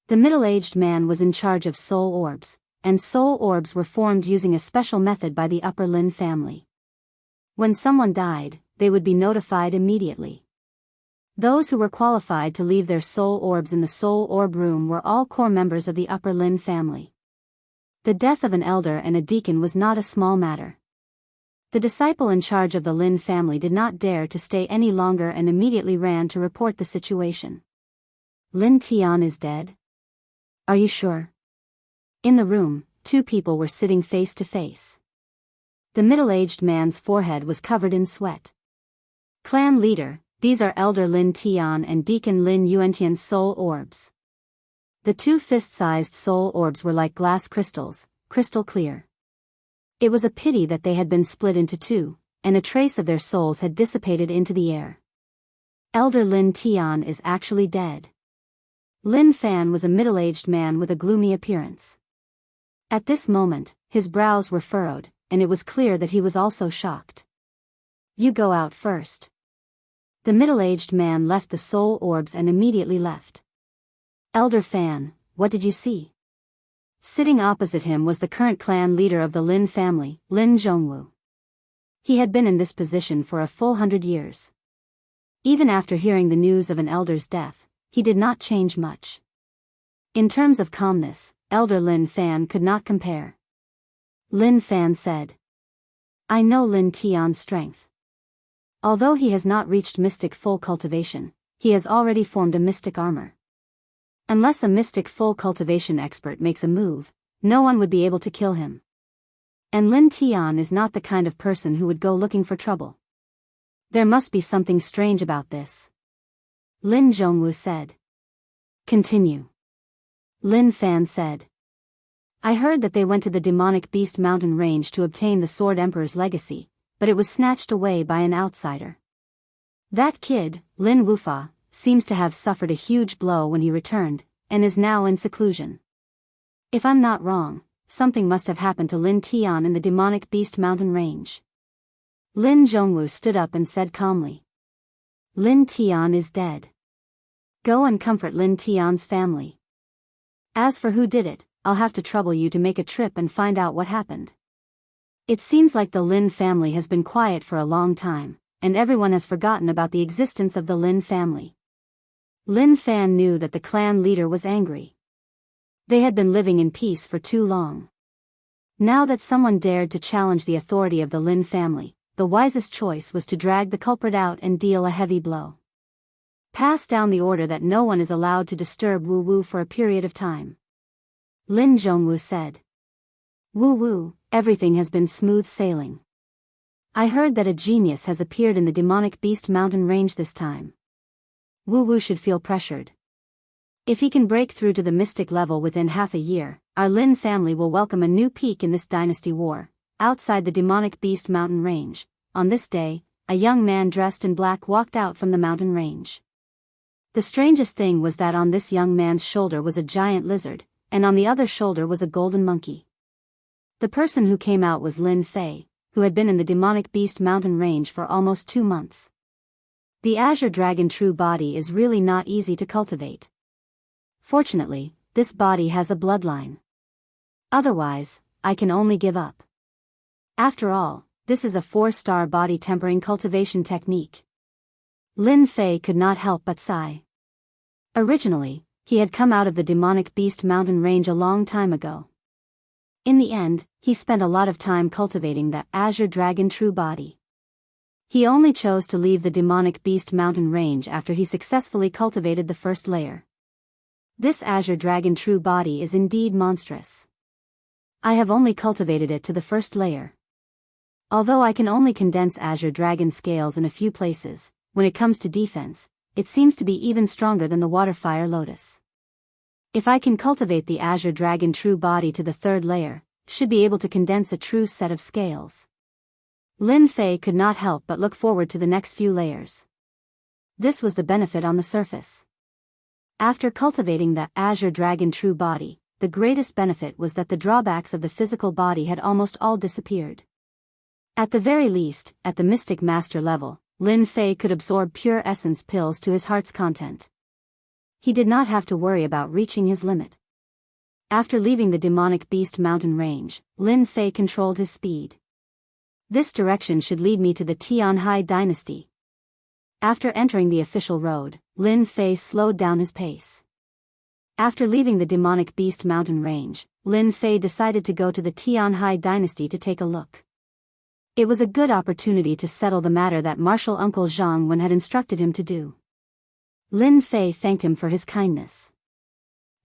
The middle-aged man was in charge of soul orbs, and soul orbs were formed using a special method by the Upper Lin family. When someone died, they would be notified immediately. Those who were qualified to leave their soul orbs in the soul orb room were all core members of the Upper Lin family. The death of an elder and a deacon was not a small matter. The disciple in charge of the Lin family did not dare to stay any longer and immediately ran to report the situation. Lin Tian is dead? Are you sure? In the room, two people were sitting face to face. The middle-aged man's forehead was covered in sweat. Clan leader, these are Elder Lin Tian and Deacon Lin Yuantian's soul orbs. The two fist-sized soul orbs were like glass crystals, crystal clear. It was a pity that they had been split into two, and a trace of their souls had dissipated into the air. Elder Lin Tian is actually dead. Lin Fan was a middle-aged man with a gloomy appearance. At this moment, his brows were furrowed, and it was clear that he was also shocked. You go out first. The middle-aged man left the soul orbs and immediately left. Elder Fan, what did you see? Sitting opposite him was the current clan leader of the Lin family, Lin Zhongwu. He had been in this position for a full 100 years. Even after hearing the news of an elder's death, he did not change much. In terms of calmness, Elder Lin Fan could not compare. Lin Fan said, I know Lin Tian's strength. Although he has not reached mystic full cultivation, he has already formed a mystic armor. Unless a mystic full cultivation expert makes a move, no one would be able to kill him. And Lin Tian is not the kind of person who would go looking for trouble. There must be something strange about this. Lin Zhongwu said. Continue. Lin Fan said. I heard that they went to the demonic beast mountain range to obtain the Sword Emperor's legacy, but it was snatched away by an outsider. That kid, Lin Wufa, seems to have suffered a huge blow when he returned, and is now in seclusion. If I'm not wrong, something must have happened to Lin Tian in the demonic beast mountain range. Lin Zhongwu stood up and said calmly. Lin Tian is dead. Go and comfort Lin Tian's family. As for who did it, I'll have to trouble you to make a trip and find out what happened. It seems like the Lin family has been quiet for a long time, and everyone has forgotten about the existence of the Lin family. Lin Fan knew that the clan leader was angry. They had been living in peace for too long. Now that someone dared to challenge the authority of the Lin family, the wisest choice was to drag the culprit out and deal a heavy blow. Pass down the order that no one is allowed to disturb Wu Wu for a period of time. Lin Zhongwu said. Wu Wu, everything has been smooth sailing. I heard that a genius has appeared in the demonic beast mountain range this time. Wu Wu should feel pressured. If he can break through to the mystic level within half a year, our Lin family will welcome a new peak in this dynasty war. Outside the demonic beast mountain range, on this day, a young man dressed in black walked out from the mountain range. The strangest thing was that on this young man's shoulder was a giant lizard, and on the other shoulder was a golden monkey. The person who came out was Lin Fei, who had been in the demonic beast mountain range for almost 2 months. The azure dragon true body is really not easy to cultivate. Fortunately, this body has a bloodline. Otherwise, I can only give up. After all, this is a 4-star body tempering cultivation technique. Lin Fei could not help but sigh. Originally, he had come out of the demonic beast mountain range a long time ago. In the end, he spent a lot of time cultivating the Azure Dragon True Body. He only chose to leave the demonic beast mountain range after he successfully cultivated the first layer. This Azure Dragon True Body is indeed monstrous. I have only cultivated it to the first layer. Although I can only condense Azure Dragon scales in a few places, when it comes to defense, it seems to be even stronger than the Waterfire Lotus. If I can cultivate the Azure Dragon True Body to the 3rd layer, should be able to condense a true set of scales. Lin Fei could not help but look forward to the next few layers. This was the benefit on the surface. After cultivating the Azure Dragon True Body, the greatest benefit was that the drawbacks of the physical body had almost all disappeared. At the very least, at the Mystic Master level, Lin Fei could absorb pure essence pills to his heart's content. He did not have to worry about reaching his limit. After leaving the demonic beast mountain range, Lin Fei controlled his speed. This direction should lead me to the Tianhai dynasty. After entering the official road, Lin Fei slowed down his pace. After leaving the demonic beast mountain range, Lin Fei decided to go to the Tianhai dynasty to take a look. It was a good opportunity to settle the matter that Martial Uncle Zhang Wen had instructed him to do. Lin Fei thanked him for his kindness.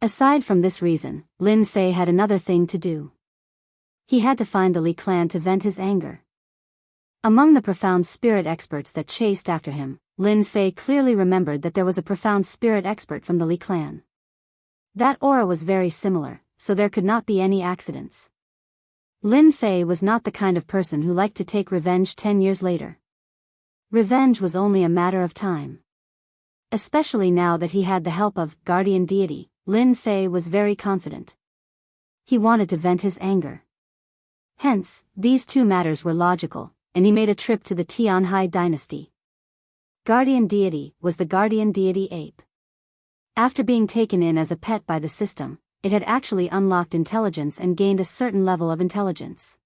Aside from this reason, Lin Fei had another thing to do. He had to find the Li clan to vent his anger. Among the profound spirit experts that chased after him, Lin Fei clearly remembered that there was a profound spirit expert from the Li clan. That aura was very similar, so there could not be any accidents. Lin Fei was not the kind of person who liked to take revenge 10 years later. Revenge was only a matter of time. Especially now that he had the help of guardian deity, Lin Fei was very confident. He wanted to vent his anger. Hence, these two matters were logical, and he made a trip to the Tianhai dynasty. Guardian deity was the guardian deity ape. After being taken in as a pet by the system, it had actually unlocked intelligence and gained a certain level of intelligence.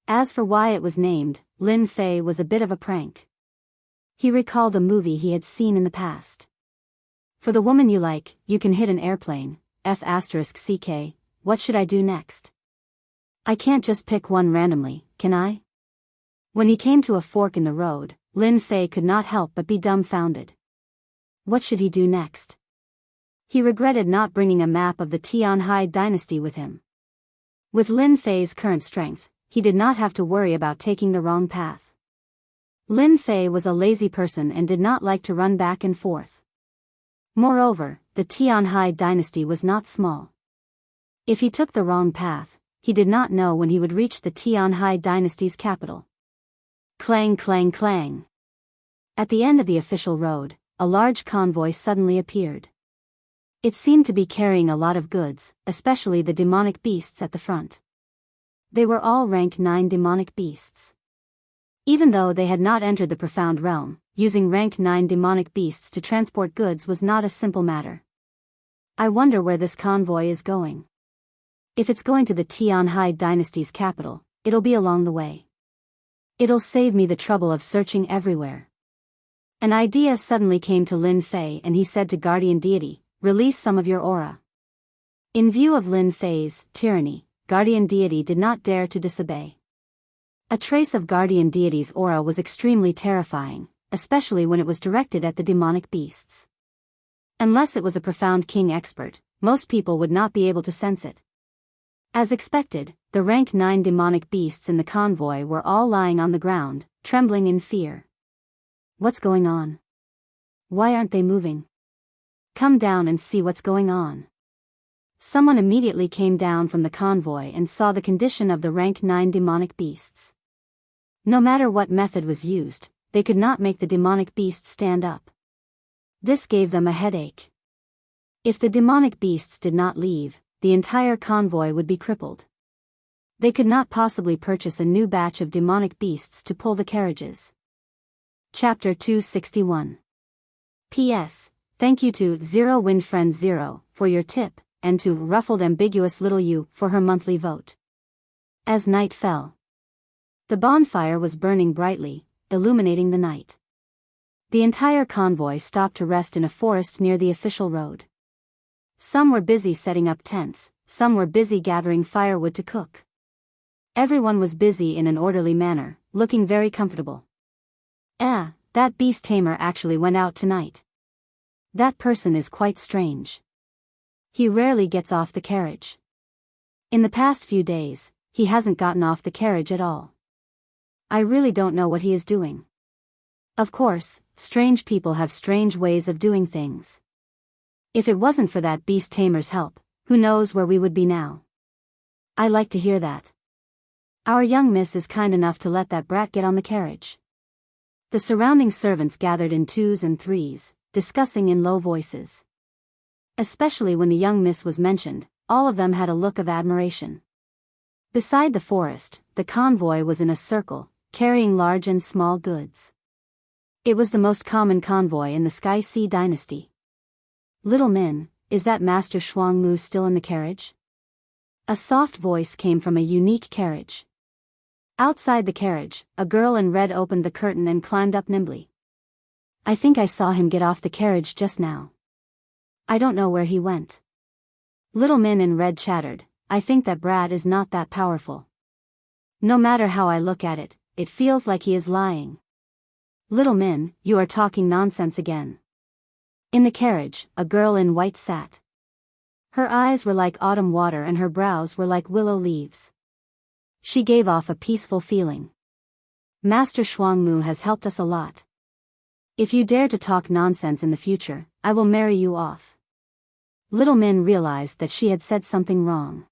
As for why it was named, Lin Fei was a bit of a prank. He recalled a movie he had seen in the past. For the woman you like, you can hit an airplane, F***CK, what should I do next? I can't just pick one randomly, can I? When he came to a fork in the road, Lin Fei could not help but be dumbfounded. What should he do next? He regretted not bringing a map of the Tianhai dynasty with him. With Lin Fei's current strength, he did not have to worry about taking the wrong path. Lin Fei was a lazy person and did not like to run back and forth. Moreover, the Tianhai dynasty was not small. If he took the wrong path, he did not know when he would reach the Tianhai dynasty's capital. Clang clang clang. At the end of the official road, a large convoy suddenly appeared. It seemed to be carrying a lot of goods, especially the demonic beasts at the front. They were all rank 9 demonic beasts. Even though they had not entered the profound realm, using rank 9 demonic beasts to transport goods was not a simple matter. I wonder where this convoy is going. If it's going to the Tianhai dynasty's capital, it'll be along the way. It'll save me the trouble of searching everywhere. An idea suddenly came to Lin Fei and he said to Guardian Deity, "Release some of your aura." In view of Lin Fei's tyranny, Guardian Deity did not dare to disobey. A trace of Guardian Deity's aura was extremely terrifying, especially when it was directed at the demonic beasts. Unless it was a profound king expert, most people would not be able to sense it. As expected, the rank 9 demonic beasts in the convoy were all lying on the ground, trembling in fear. What's going on? Why aren't they moving? Come down and see what's going on. Someone immediately came down from the convoy and saw the condition of the rank 9 demonic beasts. No matter what method was used, they could not make the demonic beasts stand up. This gave them a headache. If the demonic beasts did not leave, the entire convoy would be crippled. They could not possibly purchase a new batch of demonic beasts to pull the carriages. Chapter 261. P.S. Thank you to Zero Wind Friend Zero for your tip, and to Ruffled Ambiguous Little You for her monthly vote. As night fell, The bonfire was burning brightly, illuminating the night. The entire convoy stopped to rest in a forest near the official road. Some were busy setting up tents, some were busy gathering firewood to cook. Everyone was busy in an orderly manner, looking very comfortable. That beast tamer actually went out tonight. That person is quite strange. He rarely gets off the carriage. In the past few days, he hasn't gotten off the carriage at all. I really don't know what he is doing. Of course, strange people have strange ways of doing things. If it wasn't for that beast tamer's help, who knows where we would be now. I like to hear that. Our young miss is kind enough to let that brat get on the carriage. The surrounding servants gathered in twos and threes, discussing in low voices. Especially when the young miss was mentioned, all of them had a look of admiration. Beside the forest, the convoy was in a circle, carrying large and small goods. It was the most common convoy in the Sky Sea dynasty. Little Min, is that Master Shuangmu still in the carriage? A soft voice came from a unique carriage. Outside the carriage, a girl in red opened the curtain and climbed up nimbly. I think I saw him get off the carriage just now. I don't know where he went. Little Min in red chattered, I think that brat is not that powerful. No matter how I look at it, it feels like he is lying. Little Min, you are talking nonsense again. In the carriage, a girl in white sat. Her eyes were like autumn water and her brows were like willow leaves. She gave off a peaceful feeling. Master Shuangmu has helped us a lot. If you dare to talk nonsense in the future, I will marry you off. Little Min realized that she had said something wrong.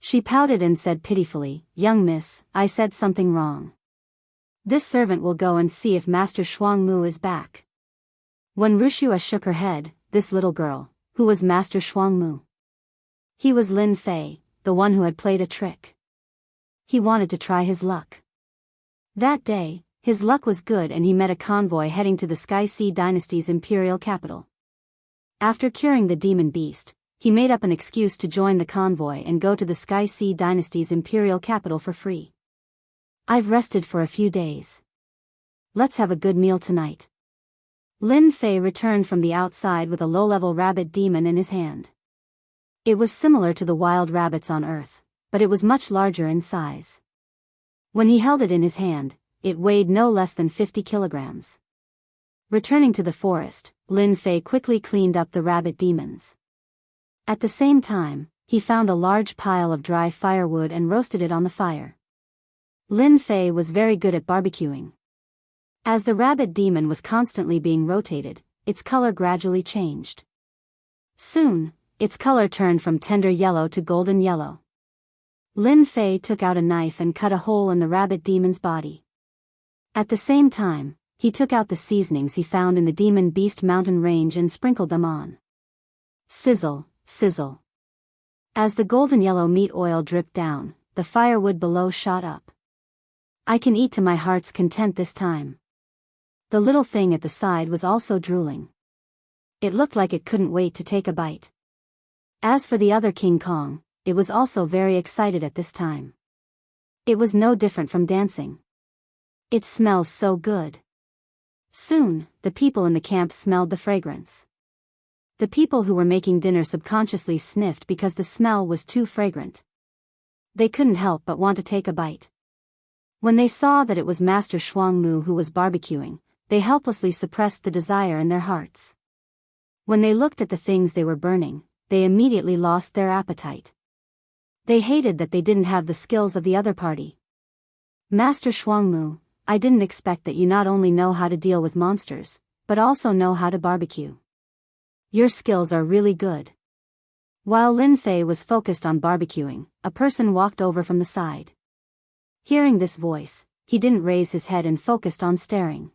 She pouted and said pitifully, Young miss, I said something wrong. This servant will go and see if Master Shuangmu is back. When Wuxia shook her head, this little girl, who was Master Shuangmu? He was Lin Fei, the one who had played a trick. He wanted to try his luck. That day, his luck was good and he met a convoy heading to the Sky Sea dynasty's imperial capital. After curing the demon beast, he made up an excuse to join the convoy and go to the Sky Sea dynasty's imperial capital for free. I've rested for a few days. Let's have a good meal tonight. Lin Fei returned from the outside with a low-level rabbit demon in his hand. It was similar to the wild rabbits on Earth, but it was much larger in size. When he held it in his hand, it weighed no less than 50 kilograms. Returning to the forest, Lin Fei quickly cleaned up the rabbit demons. At the same time, he found a large pile of dry firewood and roasted it on the fire. Lin Fei was very good at barbecuing. As the rabbit demon was constantly being rotated, its color gradually changed. Soon, its color turned from tender yellow to golden yellow. Lin Fei took out a knife and cut a hole in the rabbit demon's body. At the same time, he took out the seasonings he found in the demon beast mountain range and sprinkled them on. Sizzle, sizzle. As the golden yellow meat oil dripped down, the firewood below shot up. I can eat to my heart's content this time. The little thing at the side was also drooling. It looked like it couldn't wait to take a bite. As for the other King Kong, it was also very excited at this time. It was no different from dancing. It smells so good. Soon, the people in the camp smelled the fragrance. The people who were making dinner subconsciously sniffed because the smell was too fragrant. They couldn't help but want to take a bite. When they saw that it was Master Shuangmu who was barbecuing, they helplessly suppressed the desire in their hearts. When they looked at the things they were burning, they immediately lost their appetite. They hated that they didn't have the skills of the other party. Master Shuangmu, I didn't expect that you not only know how to deal with monsters, but also know how to barbecue. Your skills are really good. While Lin Fei was focused on barbecuing, a person walked over from the side. Hearing this voice, he didn't raise his head and focused on staring.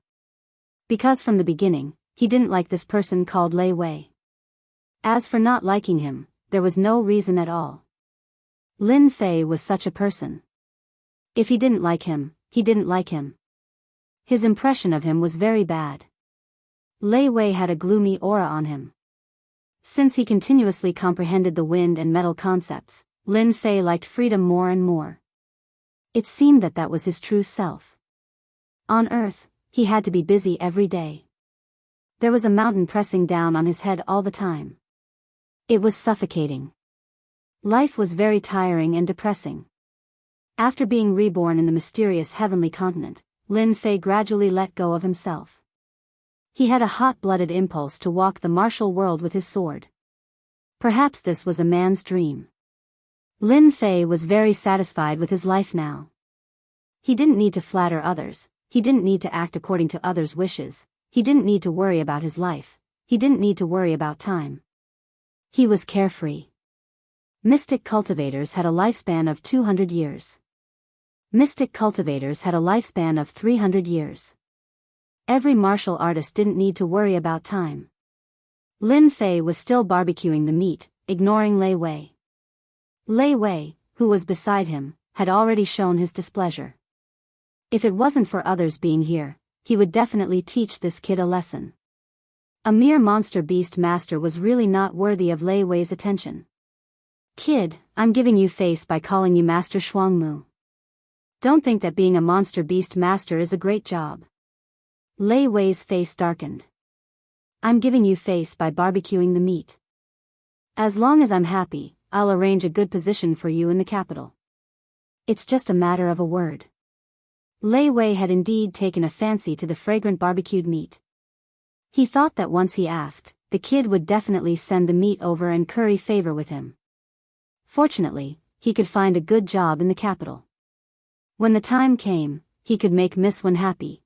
Because from the beginning, he didn't like this person called Lei Wei. As for not liking him, there was no reason at all. Lin Fei was such a person. If he didn't like him, he didn't like him. His impression of him was very bad. Lei Wei had a gloomy aura on him. Since he continuously comprehended the wind and metal concepts, Lin Fei liked freedom more and more. It seemed that that was his true self. On Earth, he had to be busy every day. There was a mountain pressing down on his head all the time. It was suffocating. Life was very tiring and depressing. After being reborn in the mysterious heavenly continent, Lin Fei gradually let go of himself. He had a hot-blooded impulse to walk the martial world with his sword. Perhaps this was a man's dream. Lin Fei was very satisfied with his life now. He didn't need to flatter others, he didn't need to act according to others' wishes, he didn't need to worry about his life, he didn't need to worry about time. He was carefree. Mystic cultivators had a lifespan of 200 years. Mystic cultivators had a lifespan of 300 years. Every martial artist didn't need to worry about time. Lin Fei was still barbecuing the meat, ignoring Lei Wei. Lei Wei, who was beside him, had already shown his displeasure. If it wasn't for others being here, he would definitely teach this kid a lesson. A mere monster beast master was really not worthy of Lei Wei's attention. Kid, I'm giving you face by calling you Master Shuangmu. Don't think that being a monster beast master is a great job. Lei Wei's face darkened. I'm giving you face by barbecuing the meat. As long as I'm happy, I'll arrange a good position for you in the capital. It's just a matter of a word. Lei Wei had indeed taken a fancy to the fragrant barbecued meat. He thought that once he asked, the kid would definitely send the meat over and curry favor with him. Fortunately, he could find a good job in the capital. When the time came, he could make Miss Wen happy.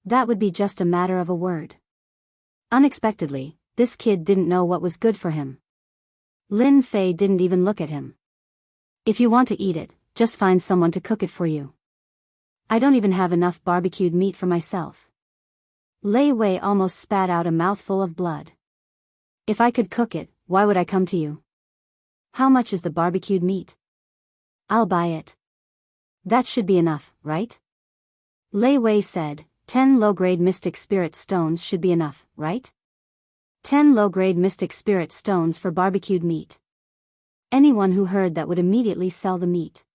That would be just a matter of a word. Unexpectedly, this kid didn't know what was good for him. Lin Fei didn't even look at him. If you want to eat it, just find someone to cook it for you. I don't even have enough barbecued meat for myself. Lei Wei almost spat out a mouthful of blood. If I could cook it, why would I come to you? How much is the barbecued meat? I'll buy it. That should be enough, right? Lei Wei said, 10 low-grade mystic spirit stones should be enough, right? 10 low-grade mystic spirit stones for barbecued meat. Anyone who heard that would immediately sell the meat.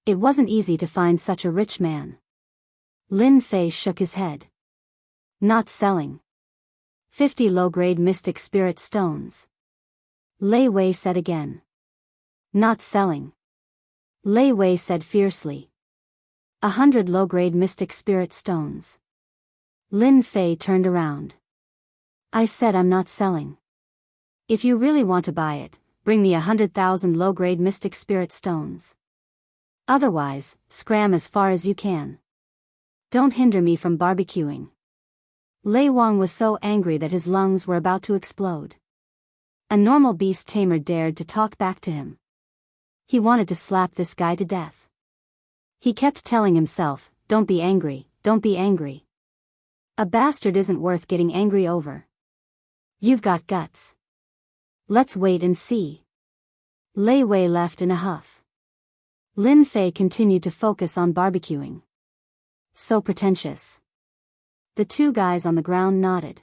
It wasn't easy to find such a rich man. Lin Fei shook his head. Not selling. 50 low-grade mystic spirit stones. Lei Wei said again. Not selling. Lei Wei said fiercely. 100 low-grade mystic spirit stones. Lin Fei turned around. I said I'm not selling. If you really want to buy it, bring me 100,000 low-grade mystic spirit stones. Otherwise, scram as far as you can. Don't hinder me from barbecuing. Lei Wang was so angry that his lungs were about to explode. A normal beast tamer dared to talk back to him. He wanted to slap this guy to death. He kept telling himself, don't be angry, don't be angry. A bastard isn't worth getting angry over. You've got guts. Let's wait and see. Lei Wei left in a huff. Lin Fei continued to focus on barbecuing. So pretentious. The two guys on the ground nodded.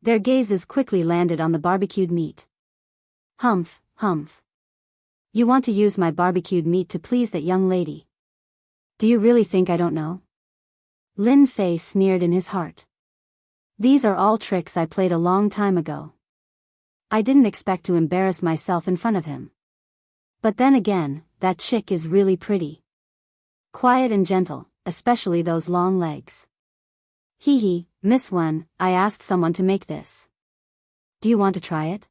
Their gazes quickly landed on the barbecued meat. Humph, humph. You want to use my barbecued meat to please that young lady? Do you really think I don't know? Lin Fei sneered in his heart. These are all tricks I played a long time ago. I didn't expect to embarrass myself in front of him. But then again, that chick is really pretty. Quiet and gentle, especially those long legs. Hee hee, Miss Wen, I asked someone to make this. Do you want to try it?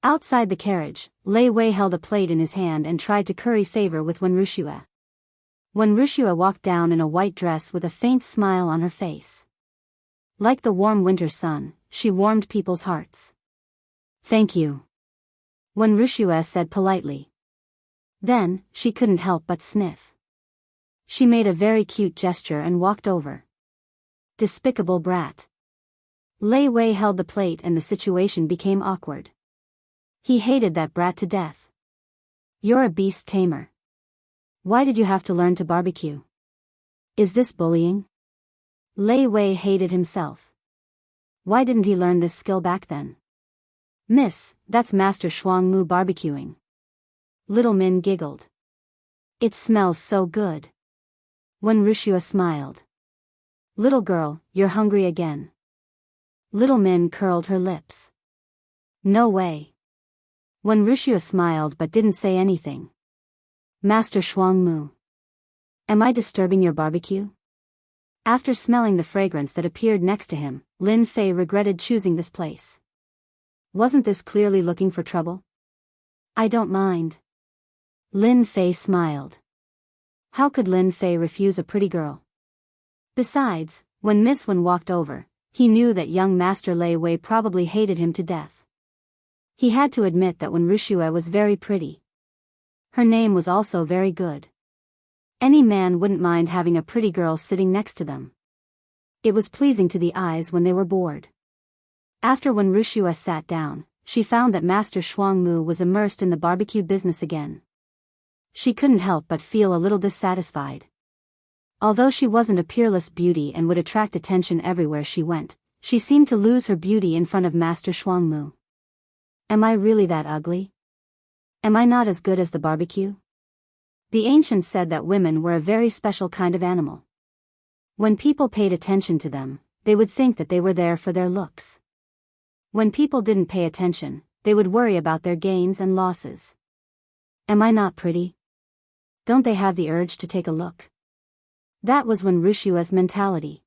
Outside the carriage, Lei Wei held a plate in his hand and tried to curry favor with Wen Wuxia. Wen Wuxia walked down in a white dress with a faint smile on her face. Like the warm winter sun, she warmed people's hearts. Thank you. Wen Wuxia said politely. Then, she couldn't help but sniff. She made a very cute gesture and walked over. Despicable brat. Lei Wei held the plate and the situation became awkward. He hated that brat to death. You're a beast tamer. Why did you have to learn to barbecue? Is this bullying? Lei Wei hated himself. Why didn't he learn this skill back then? Miss, that's Master Shuangmu barbecuing. Little Min giggled. It smells so good. Wen Wuxia smiled. Little girl, you're hungry again. Little Min curled her lips. No way. Wen Wuxia smiled but didn't say anything. Master Shuangmu. Am I disturbing your barbecue? After smelling the fragrance that appeared next to him, Lin Fei regretted choosing this place. Wasn't this clearly looking for trouble? I don't mind. Lin Fei smiled. How could Lin Fei refuse a pretty girl? Besides, when Miss Wen walked over, he knew that young Master Lei Wei probably hated him to death. He had to admit that Wen Wuxia was very pretty. Her name was also very good. Any man wouldn't mind having a pretty girl sitting next to them. It was pleasing to the eyes when they were bored. After Wen Wuxia sat down, she found that Master Shuangmu was immersed in the barbecue business again. She couldn't help but feel a little dissatisfied. Although she wasn't a peerless beauty and would attract attention everywhere she went, she seemed to lose her beauty in front of Master Shuangmu. Am I really that ugly? Am I not as good as the barbecue? The ancients said that women were a very special kind of animal. When people paid attention to them, they would think that they were there for their looks. When people didn't pay attention, they would worry about their gains and losses. Am I not pretty? Don't they have the urge to take a look? That was Wen Wuxia's mentality.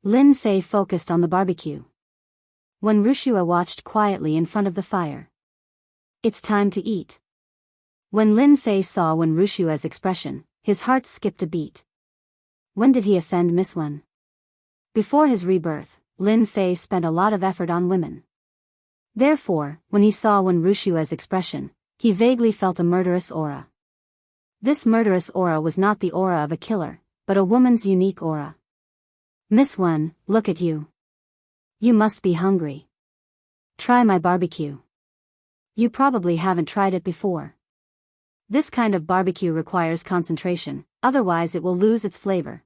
Lin Fei focused on the barbecue. Wen Wuxia watched quietly in front of the fire. It's time to eat. When Lin Fei saw Wen Wuxia's expression, his heart skipped a beat. When did he offend Miss Wen? Before his rebirth, Lin Fei spent a lot of effort on women. Therefore, when he saw Wen Wuxia's expression, he vaguely felt a murderous aura. This murderous aura was not the aura of a killer, but a woman's unique aura. Miss Wen, look at you. You must be hungry. Try my barbecue. You probably haven't tried it before. This kind of barbecue requires concentration, otherwise it will lose its flavor.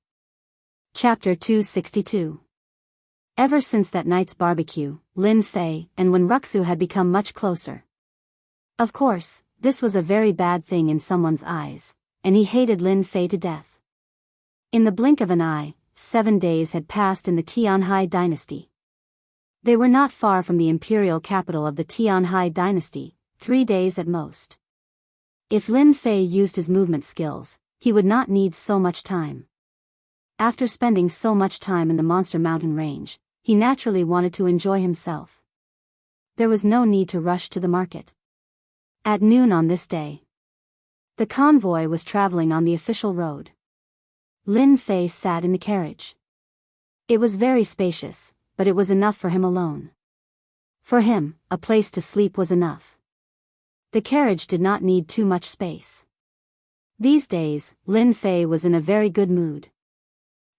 Chapter 262. Ever since that night's barbecue, Lin Fei and Wen Wuxia had become much closer. Of course, this was a very bad thing in someone's eyes, and he hated Lin Fei to death. In the blink of an eye, 7 days had passed in the Tianhai dynasty. They were not far from the imperial capital of the Tianhai dynasty, 3 days at most. If Lin Fei used his movement skills, he would not need so much time. After spending so much time in the Monster Mountain range, he naturally wanted to enjoy himself. There was no need to rush to the market. At noon on this day, the convoy was traveling on the official road. Lin Fei sat in the carriage. It was very spacious, but it was enough for him alone. For him, a place to sleep was enough. The carriage did not need too much space. These days, Lin Fei was in a very good mood.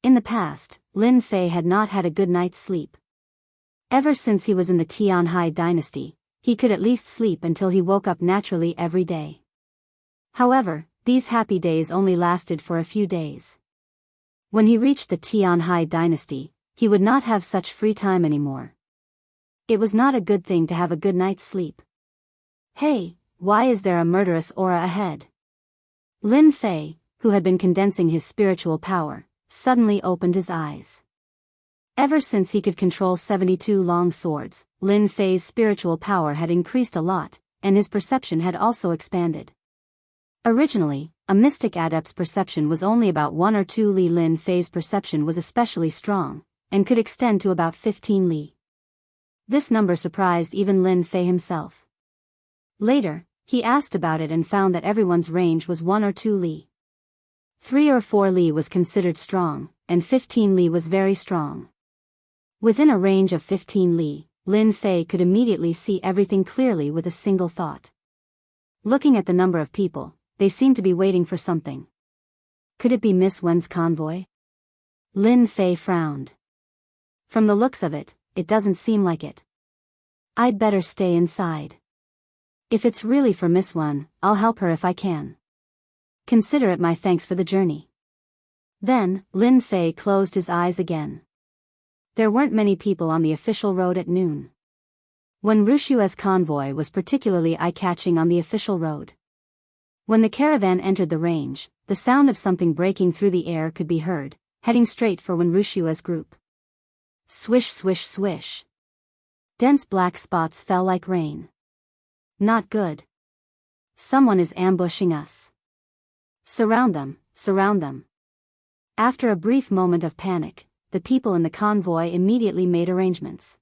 In the past, Lin Fei had not had a good night's sleep. Ever since he was in the Tianhai dynasty, he could at least sleep until he woke up naturally every day. However, these happy days only lasted for a few days. When he reached the Tianhai dynasty, he would not have such free time anymore. It was not a good thing to have a good night's sleep. Hey, why is there a murderous aura ahead? Lin Fei, who had been condensing his spiritual power, suddenly opened his eyes. Ever since he could control 72 long swords, Lin Fei's spiritual power had increased a lot, and his perception had also expanded. Originally, a mystic adept's perception was only about 1 or 2 li. Lin Fei's perception was especially strong, and could extend to about 15 li. This number surprised even Lin Fei himself. Later, he asked about it and found that everyone's range was 1 or 2 li. 3 or 4 li was considered strong, and 15 li was very strong. Within a range of 15 li, Lin Fei could immediately see everything clearly with a single thought. Looking at the number of people, they seemed to be waiting for something. Could it be Miss Wen's convoy? Lin Fei frowned. From the looks of it, it doesn't seem like it. I'd better stay inside. If it's really for Miss Wen, I'll help her if I can. Consider it my thanks for the journey. Then, Lin Fei closed his eyes again. There weren't many people on the official road at noon. Wen Wuxia's convoy was particularly eye-catching on the official road. When the caravan entered the range, the sound of something breaking through the air could be heard, heading straight for Wen Rushua's group. Swish swish swish. Dense black spots fell like rain. Not good. Someone is ambushing us. Surround them, surround them. After a brief moment of panic, the people in the convoy immediately made arrangements.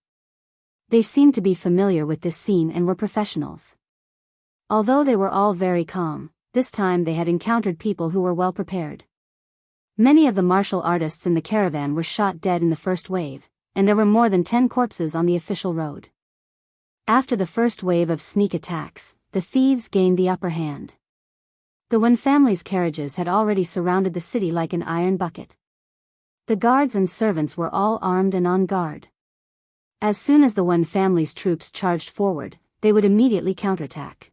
They seemed to be familiar with this scene and were professionals. Although they were all very calm, this time they had encountered people who were well prepared. Many of the martial artists in the caravan were shot dead in the first wave, and there were more than 10 corpses on the official road. After the first wave of sneak attacks, the thieves gained the upper hand. The Wen family's carriages had already surrounded the city like an iron bucket. The guards and servants were all armed and on guard. As soon as the Wen family's troops charged forward, they would immediately counterattack.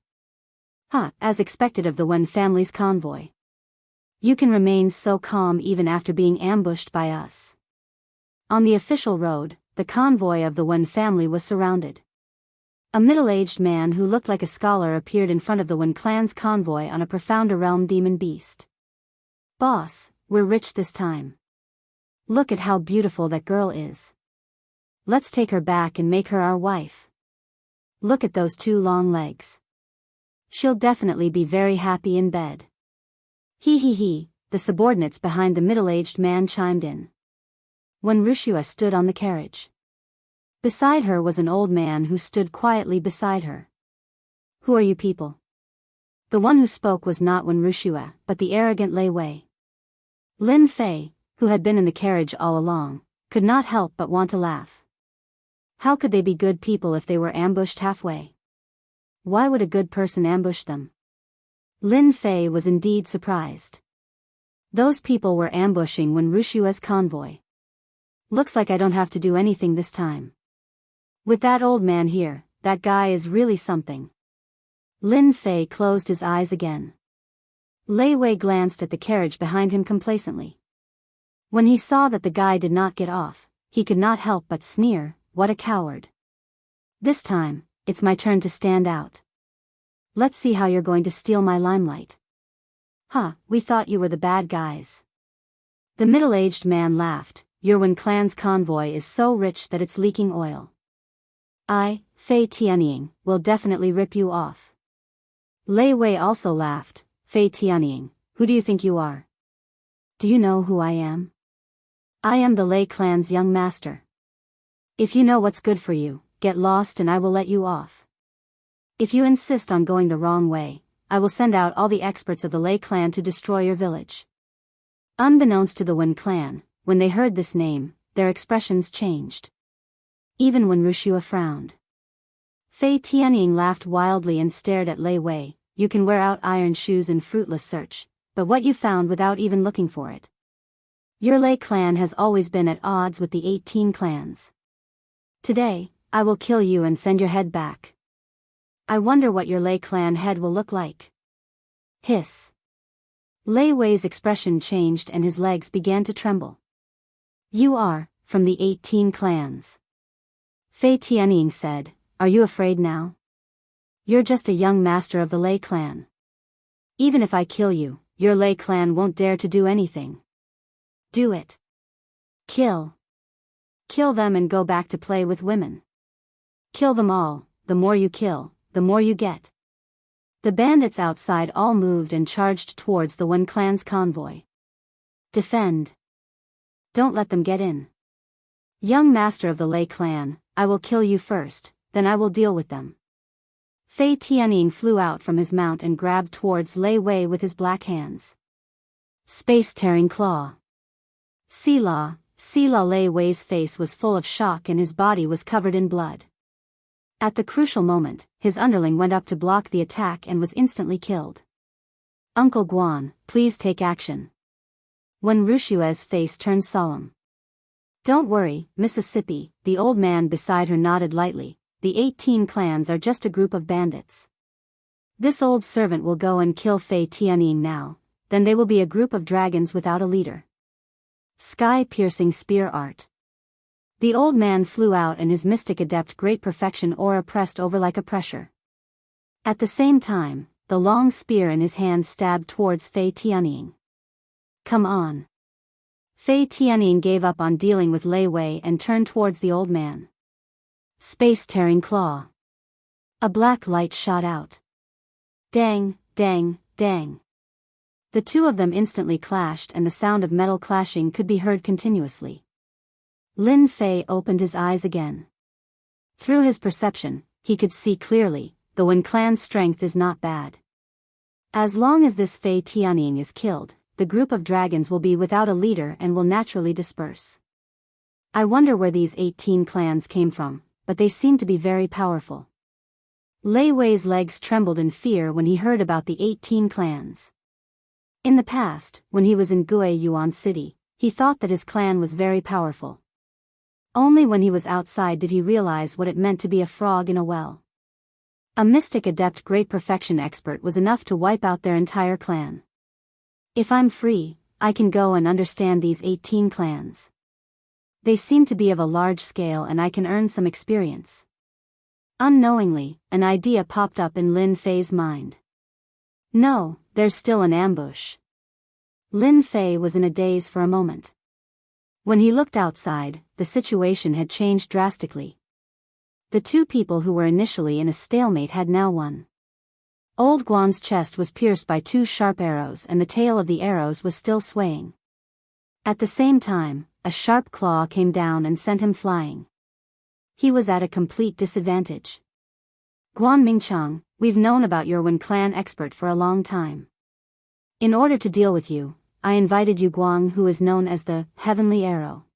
As expected of the Wen family's convoy. You can remain so calm even after being ambushed by us. On the official road, the convoy of the Wen family was surrounded. A middle-aged man who looked like a scholar appeared in front of the Wen clan's convoy on a profounder realm demon beast. Boss, we're rich this time. Look at how beautiful that girl is. Let's take her back and make her our wife. Look at those 2 long legs. She'll definitely be very happy in bed. He, the subordinates behind the middle-aged man chimed in. Wen Rushua stood on the carriage. Beside her was an old man who stood quietly beside her. Who are you people? The one who spoke was not Wen Rushua, but the arrogant Lei Wei. Lin Fei, who had been in the carriage all along, could not help but want to laugh. How could they be good people if they were ambushed halfway? Why would a good person ambush them? Lin Fei was indeed surprised. Those people were ambushing Wen Rushua's convoy. Looks like I don't have to do anything this time. With that old man here, that guy is really something. Lin Fei closed his eyes again. Lei Wei glanced at the carriage behind him complacently. When he saw that the guy did not get off, he could not help but sneer, what a coward. This time, it's my turn to stand out. Let's see how you're going to steal my limelight. We thought you were the bad guys. The middle-aged man laughed. Your Wen clan's convoy is so rich that it's leaking oil. I, Fei Tianying, will definitely rip you off. Lei Wei also laughed. Fei Tianying, who do you think you are? Do you know who I am? I am the Lei clan's young master. If you know what's good for you, get lost and I will let you off. If you insist on going the wrong way, I will send out all the experts of the Lei clan to destroy your village. Unbeknownst to the Wen clan, when they heard this name, their expressions changed. Even Wen Rushua frowned. Fei Tianying laughed wildly and stared at Lei Wei. You can wear out iron shoes in fruitless search, but what you found without even looking for it. Your Lei clan has always been at odds with the 18 clans. Today, I will kill you and send your head back. I wonder what your Lei clan head will look like. Hiss. Lei Wei's expression changed and his legs began to tremble. You are, from the 18 clans. Fei Tianying said, are you afraid now? You're just a young master of the Lei clan. Even if I kill you, your Lei clan won't dare to do anything. Do it. Kill. Kill them and go back to play with women. Kill them all, the more you kill, the more you get. The bandits outside all moved and charged towards the Wen clan's convoy. Defend. Don't let them get in. Young master of the Lei clan, I will kill you first, then I will deal with them. Fei Tianying flew out from his mount and grabbed towards Lei Wei with his black hands. Space-tearing claw. Selah, Selah. Lei Wei's face was full of shock and his body was covered in blood. At the crucial moment, his underling went up to block the attack and was instantly killed. Uncle Guan, please take action. Wen Rushua's face turned solemn. Don't worry, Mississippi, the old man beside her nodded lightly. The 18 clans are just a group of bandits. This old servant will go and kill Fei Tianying now, then they will be a group of dragons without a leader. Sky-piercing spear art. The old man flew out and his mystic adept great perfection aura pressed over like a pressure. At the same time, the long spear in his hand stabbed towards Fei Tianying. Come on. Fei Tianying gave up on dealing with Lei Wei and turned towards the old man. Space-tearing claw. A black light shot out. Dang, dang, dang. The two of them instantly clashed and the sound of metal clashing could be heard continuously. Lin Fei opened his eyes again. Through his perception, he could see clearly, the Wen clan's strength is not bad. As long as this Fei Tianying is killed, the group of dragons will be without a leader and will naturally disperse. I wonder where these 18 clans came from, but they seem to be very powerful. Lei Wei's legs trembled in fear when he heard about the 18 clans. In the past, when he was in Guiyuan City, he thought that his clan was very powerful. Only when he was outside did he realize what it meant to be a frog in a well. A mystic adept great perfection expert was enough to wipe out their entire clan. If I'm free, I can go and understand these 18 clans. They seem to be of a large scale and I can earn some experience. Unknowingly, an idea popped up in Lin Fei's mind. No, there's still an ambush. Lin Fei was in a daze for a moment. When he looked outside, the situation had changed drastically. The two people who were initially in a stalemate had now won. Old Guan's chest was pierced by 2 sharp arrows and the tail of the arrows was still swaying. At the same time, a sharp claw came down and sent him flying. He was at a complete disadvantage. Guan Mingchang, we've known about your Wen clan expert for a long time. In order to deal with you, I invited you Guang, who is known as the Heavenly Arrow.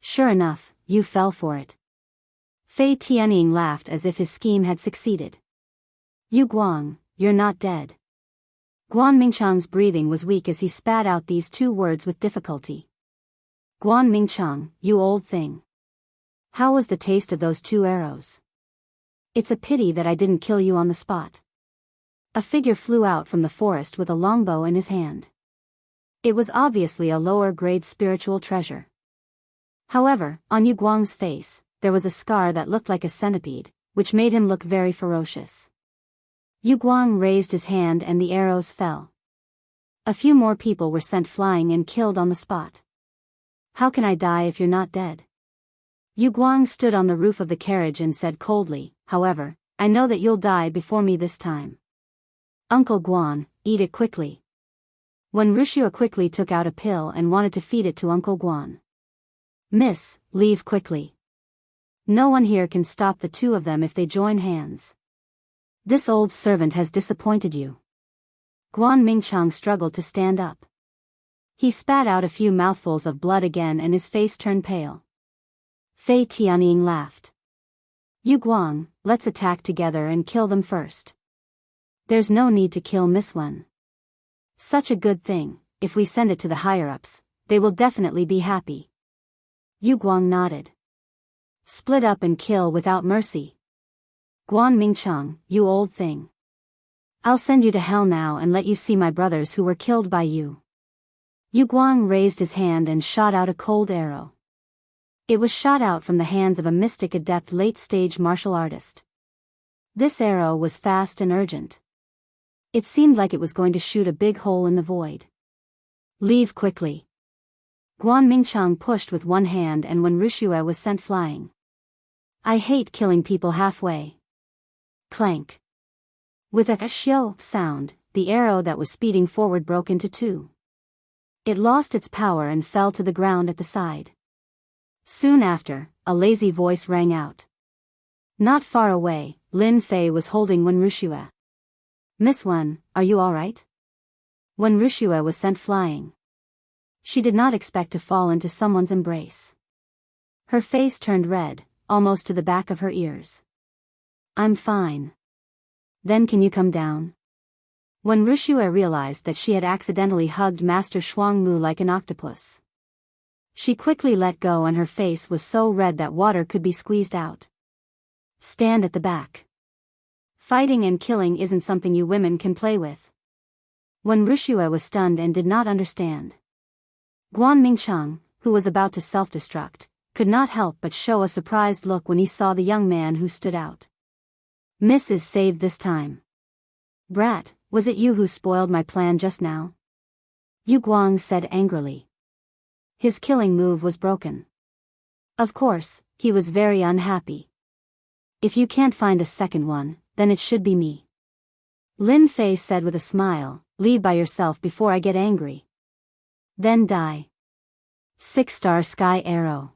Sure enough, you fell for it. Fei Tianying laughed as if his scheme had succeeded. You Guang, you're not dead. Guan Mingchang's breathing was weak as he spat out these 2 words with difficulty. Guan Mingchang, you old thing. How was the taste of those 2 arrows? It's a pity that I didn't kill you on the spot. A figure flew out from the forest with a longbow in his hand. It was obviously a lower-grade spiritual treasure. However, on Yu Guang's face, there was a scar that looked like a centipede, which made him look very ferocious. Yu Guang raised his hand and the arrows fell. A few more people were sent flying and killed on the spot. How can I die if you're not dead? Yu Guang stood on the roof of the carriage and said coldly, however, I know that you'll die before me this time. Uncle Guan, eat it quickly. When Wuxia quickly took out a pill and wanted to feed it to Uncle Guan. Miss, leave quickly. No one here can stop the 2 of them if they join hands. This old servant has disappointed you. Guan Mingchang struggled to stand up. He spat out a few mouthfuls of blood again and his face turned pale. Fei Tianying laughed. Yu Guang, let's attack together and kill them first. There's no need to kill Miss Wen. Such a good thing, if we send it to the higher-ups, they will definitely be happy. Yu Guang nodded. Split up and kill without mercy. Guan Mingchang, you old thing. I'll send you to hell now and let you see my brothers who were killed by you. Yu Guang raised his hand and shot out a cold arrow. It was shot out from the hands of a mystic adept late-stage martial artist. This arrow was fast and urgent. It seemed like it was going to shoot a big hole in the void. Leave quickly. Guan Mingchang pushed with one hand and when Wuxia was sent flying. I hate killing people halfway. Clank. With a shio sound, the arrow that was speeding forward broke into 2. It lost its power and fell to the ground at the side. Soon after, a lazy voice rang out. Not far away, Lin Fei was holding Wen Wuxia. Miss Wen, are you alright? When Wuxia was sent flying. She did not expect to fall into someone's embrace. Her face turned red, almost to the back of her ears. I'm fine. Then can you come down? When Wuxia realized that she had accidentally hugged Master Shuangmu like an octopus. She quickly let go and her face was so red that water could be squeezed out. Stand at the back. Fighting and killing isn't something you women can play with. When Wuxia was stunned and did not understand. Guan Mingchang, who was about to self-destruct, could not help but show a surprised look when he saw the young man who stood out. Miss is saved this time. Brat, was it you who spoiled my plan just now? Yu Guang said angrily. His killing move was broken. Of course, he was very unhappy. If you can't find a second one, then it should be me. Lin Fei said with a smile, lead by yourself before I get angry. Then die. 6-star sky arrow.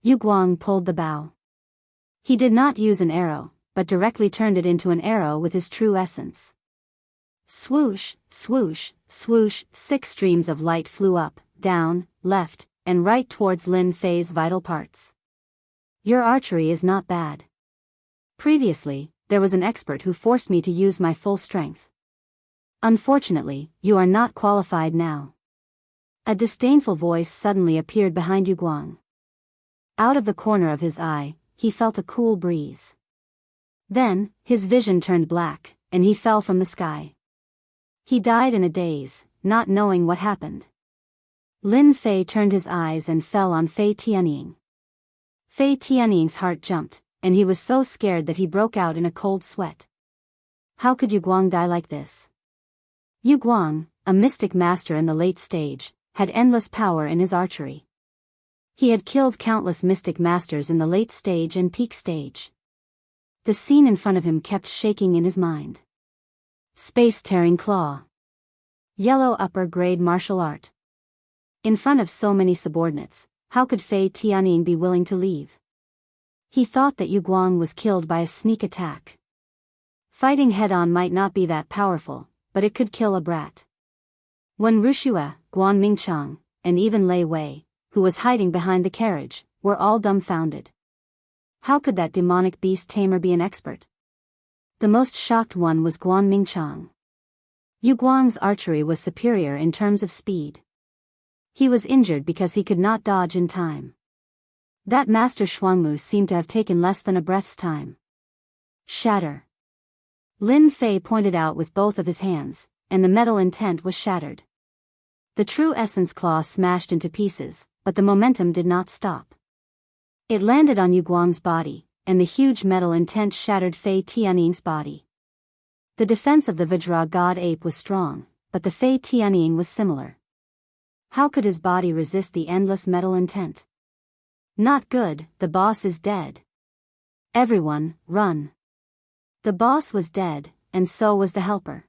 Yu Guang pulled the bow. He did not use an arrow, but directly turned it into an arrow with his true essence. Swoosh, swoosh, swoosh, 6 streams of light flew up, down, left, and right towards Lin Fei's vital parts. Your archery is not bad. Previously, there was an expert who forced me to use my full strength. Unfortunately, you are not qualified now. A disdainful voice suddenly appeared behind Yu Guang. Out of the corner of his eye, he felt a cool breeze. Then, his vision turned black, and he fell from the sky. He died in a daze, not knowing what happened. Lin Fei turned his eyes and fell on Fei Tianying. Fei Tianying's heart jumped, and he was so scared that he broke out in a cold sweat. How could Yu Guang die like this? Yu Guang, a mystic master in the late stage, had endless power in his archery. He had killed countless mystic masters in the late stage and peak stage. The scene in front of him kept shaking in his mind. Space-tearing claw. Yellow upper-grade martial art. In front of so many subordinates, how could Fei Tianying be willing to leave? He thought that Yu Guang was killed by a sneak attack. Fighting head-on might not be that powerful, but it could kill a brat. When Rushua, Guan Mingchang, and even Lei Wei, who was hiding behind the carriage, were all dumbfounded. How could that demonic beast tamer be an expert? The most shocked one was Guan Mingchang. Yu Guang's archery was superior in terms of speed. He was injured because he could not dodge in time. That Master Shuangmu seemed to have taken less than a breath's time. Shatter. Lin Fei pointed out with both of his hands, and the metal intent was shattered. The true essence claw smashed into pieces, but the momentum did not stop. It landed on Yu Guang's body, and the huge metal intent shattered Fei Tianying's body. The defense of the Vajra god ape was strong, but the Fei Tianying was similar. How could his body resist the endless metal intent? Not good, the boss is dead. Everyone, run. The boss was dead, and so was the helper.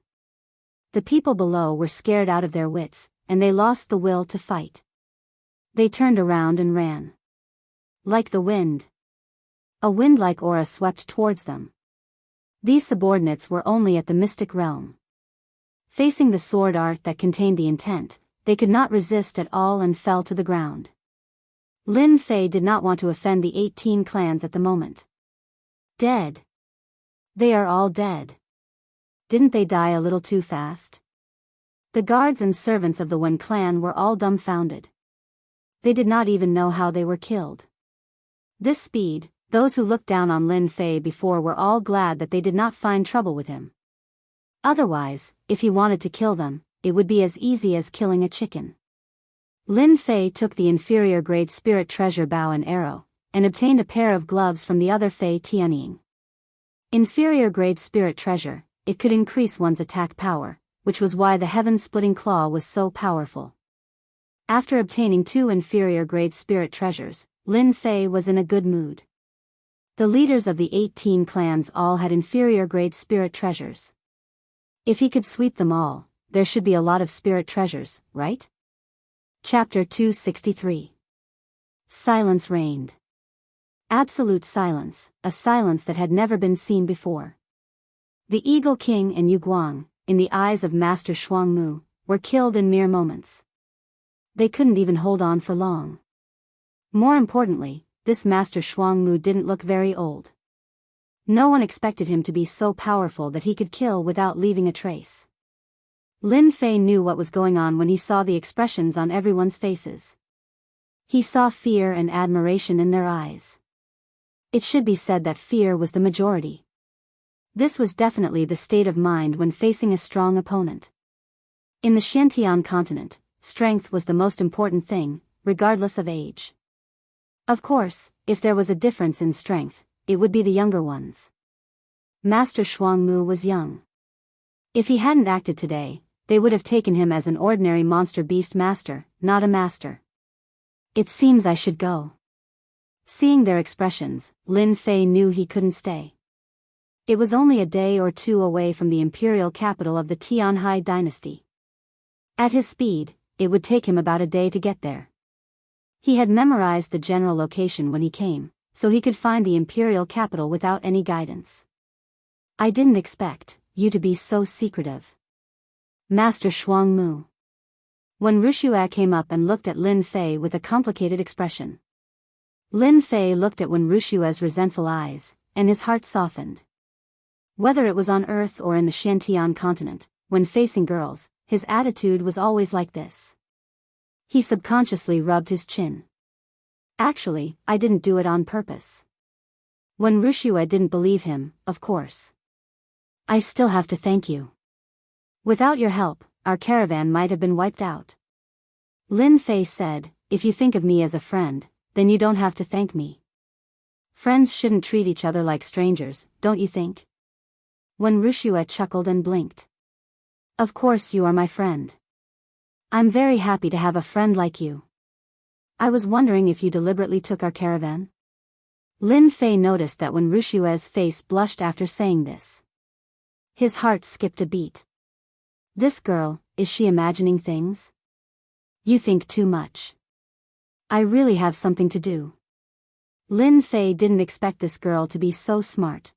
The people below were scared out of their wits, and they lost the will to fight. They turned around and ran. Like the wind. A wind-like aura swept towards them. These subordinates were only at the mystic realm. Facing the sword art that contained the intent, they could not resist at all and fell to the ground. Lin Fei did not want to offend the 18 clans at the moment. Dead. They are all dead. Didn't they die a little too fast? The guards and servants of the Wen clan were all dumbfounded. They did not even know how they were killed. This speed, those who looked down on Lin Fei before were all glad that they did not find trouble with him. Otherwise, if he wanted to kill them, it would be as easy as killing a chicken. Lin Fei took the inferior grade spirit treasure bow and arrow, and obtained a pair of gloves from the other Fei Tianying. Inferior grade spirit treasure, it could increase one's attack power, which was why the heaven-splitting claw was so powerful. After obtaining 2 inferior grade spirit treasures, Lin Fei was in a good mood. The leaders of the 18 clans all had inferior grade spirit treasures. If he could sweep them all, there should be a lot of spirit treasures, right? Chapter 263. Silence reigned. Absolute silence, a silence that had never been seen before. The Eagle King and Yu Guang, in the eyes of Master Shuangmu, were killed in mere moments. They couldn't even hold on for long. More importantly, this Master Shuangmu didn't look very old. No one expected him to be so powerful that he could kill without leaving a trace. Lin Fei knew what was going on when he saw the expressions on everyone's faces. He saw fear and admiration in their eyes. It should be said that fear was the majority. This was definitely the state of mind when facing a strong opponent. In the Xiantian continent, strength was the most important thing, regardless of age. Of course, if there was a difference in strength, it would be the younger ones. Master Shuangmu was young. If he hadn't acted today, they would have taken him as an ordinary monster beast master, not a master. It seems I should go. Seeing their expressions, Lin Fei knew he couldn't stay. It was only a day or two away from the imperial capital of the Tianhai dynasty. At his speed, it would take him about a day to get there. He had memorized the general location when he came, so he could find the imperial capital without any guidance. I didn't expect you to be so secretive, Master Shuangmu. When Wuxia came up and looked at Lin Fei with a complicated expression. Lin Fei looked at Wen Wuxia's resentful eyes, and his heart softened. Whether it was on Earth or in the Shantian continent, when facing girls, his attitude was always like this. He subconsciously rubbed his chin. Actually, I didn't do it on purpose. When Wuxia didn't believe him, of course. I still have to thank you. Without your help, our caravan might have been wiped out. Lin Fei said, if you think of me as a friend, then you don't have to thank me. Friends shouldn't treat each other like strangers, don't you think? When Wuxia chuckled and blinked. Of course you are my friend. I'm very happy to have a friend like you. I was wondering if you deliberately took our caravan? Lin Fei noticed that when Wuxia's face blushed after saying this. His heart skipped a beat. This girl, is she imagining things? You think too much. I really have something to do. Lin Fei didn't expect this girl to be so smart.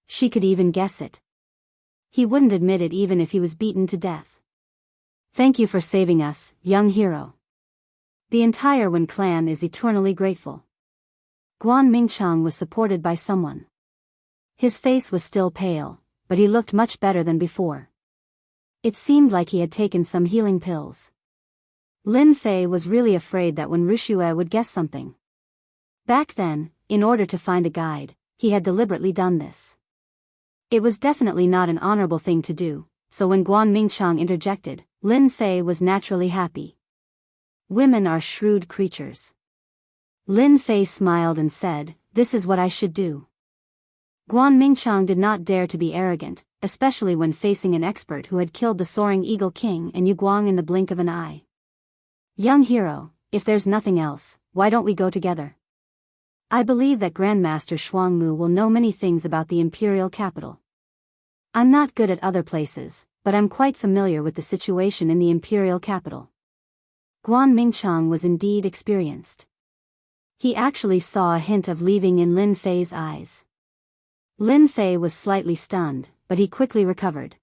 She could even guess it. He wouldn't admit it even if he was beaten to death. Thank you for saving us, young hero. The entire Wen clan is eternally grateful. Guan Mingchang was supported by someone. His face was still pale, but he looked much better than before. It seemed like he had taken some healing pills. Lin Fei was really afraid that when Wuxia would guess something. Back then, in order to find a guide, he had deliberately done this. It was definitely not an honorable thing to do, so when Guan Mingchang interjected, Lin Fei was naturally happy. Women are shrewd creatures. Lin Fei smiled and said, this is what I should do. Guan Mingchang did not dare to be arrogant, especially when facing an expert who had killed the Soaring Eagle King and Yu Guang in the blink of an eye. Young hero, if there's nothing else, why don't we go together? I believe that Grandmaster Shuangmu will know many things about the imperial capital. I'm not good at other places, but I'm quite familiar with the situation in the imperial capital. Guan Mingchang was indeed experienced. He actually saw a hint of leaving in Lin Fei's eyes. Lin Fei was slightly stunned, but he quickly recovered.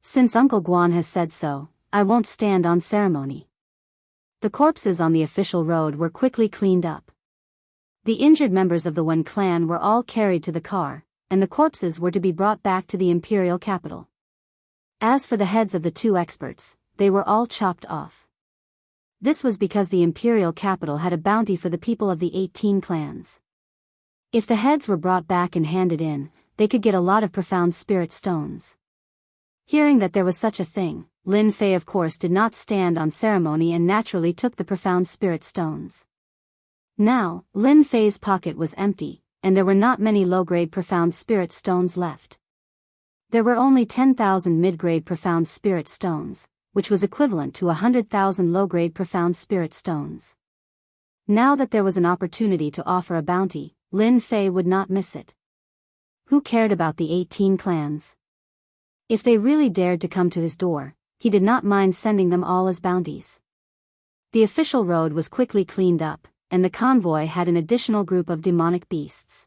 Since Uncle Guan has said so, I won't stand on ceremony. The corpses on the official road were quickly cleaned up. The injured members of the Wen clan were all carried to the car, and the corpses were to be brought back to the imperial capital. As for the heads of the two experts, they were all chopped off. This was because the imperial capital had a bounty for the people of the 18 clans. If the heads were brought back and handed in, they could get a lot of profound spirit stones. Hearing that there was such a thing, Lin Fei of course did not stand on ceremony and naturally took the profound spirit stones. Now, Lin Fei's pocket was empty, and there were not many low-grade profound spirit stones left. There were only 10,000 mid-grade profound spirit stones, which was equivalent to 100,000 low-grade profound spirit stones. Now that there was an opportunity to offer a bounty, Lin Fei would not miss it. Who cared about the 18 clans? If they really dared to come to his door, he did not mind sending them all as bounties. The official road was quickly cleaned up, and the convoy had an additional group of demonic beasts.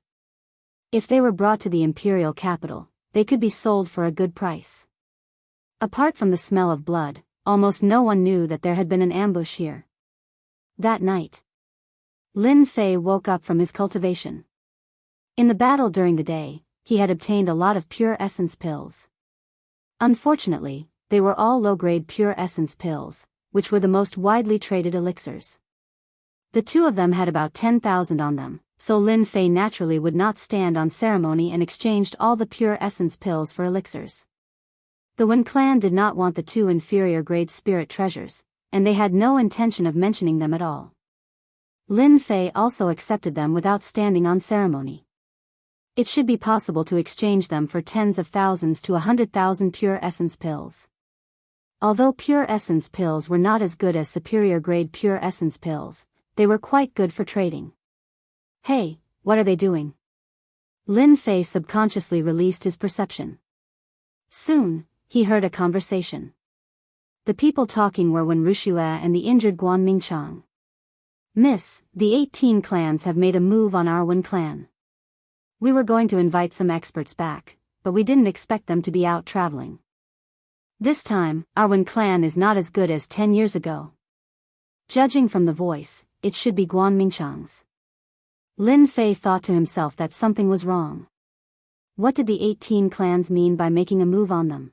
If they were brought to the imperial capital, they could be sold for a good price. Apart from the smell of blood, almost no one knew that there had been an ambush here. That night, Lin Fei woke up from his cultivation. In the battle during the day, he had obtained a lot of pure essence pills. Unfortunately, they were all low-grade pure essence pills, which were the most widely traded elixirs. The two of them had about 10,000 on them, so Lin Fei naturally would not stand on ceremony and exchanged all the pure essence pills for elixirs. The Wen clan did not want the two inferior-grade spirit treasures, and they had no intention of mentioning them at all. Lin Fei also accepted them without standing on ceremony. It should be possible to exchange them for tens of thousands to 100,000 pure essence pills. Although pure essence pills were not as good as superior grade pure essence pills, they were quite good for trading. Hey, what are they doing? Lin Fei subconsciously released his perception. Soon, he heard a conversation. The people talking were Wen Rushue and the injured Guan Mingchang. Miss, the 18 clans have made a move on our Wen clan. We were going to invite some experts back, but we didn't expect them to be out traveling. This time, our Wen clan is not as good as 10 years ago. Judging from the voice, it should be Guan Mingchang's. Lin Fei thought to himself that something was wrong. What did the 18 clans mean by making a move on them?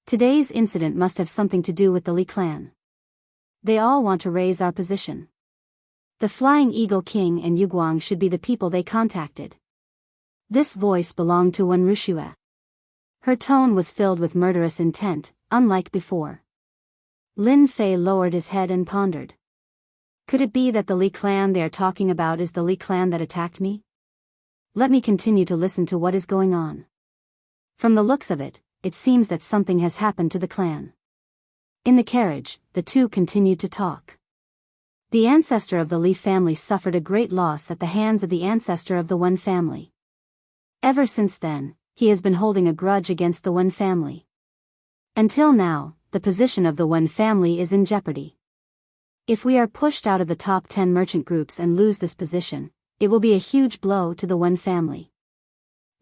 Today's incident must have something to do with the Li clan. They all want to raise our position. The Flying Eagle King and Yu Guang should be the people they contacted. This voice belonged to Wen Rushue. Her tone was filled with murderous intent, unlike before. Lin Fei lowered his head and pondered. Could it be that the Li clan they are talking about is the Li clan that attacked me? Let me continue to listen to what is going on. From the looks of it, it seems that something has happened to the clan. In the carriage, the two continued to talk. The ancestor of the Li family suffered a great loss at the hands of the ancestor of the Wen family. Ever since then, he has been holding a grudge against the Wen family. Until now, the position of the Wen family is in jeopardy. If we are pushed out of the top 10 merchant groups and lose this position, it will be a huge blow to the Wen family.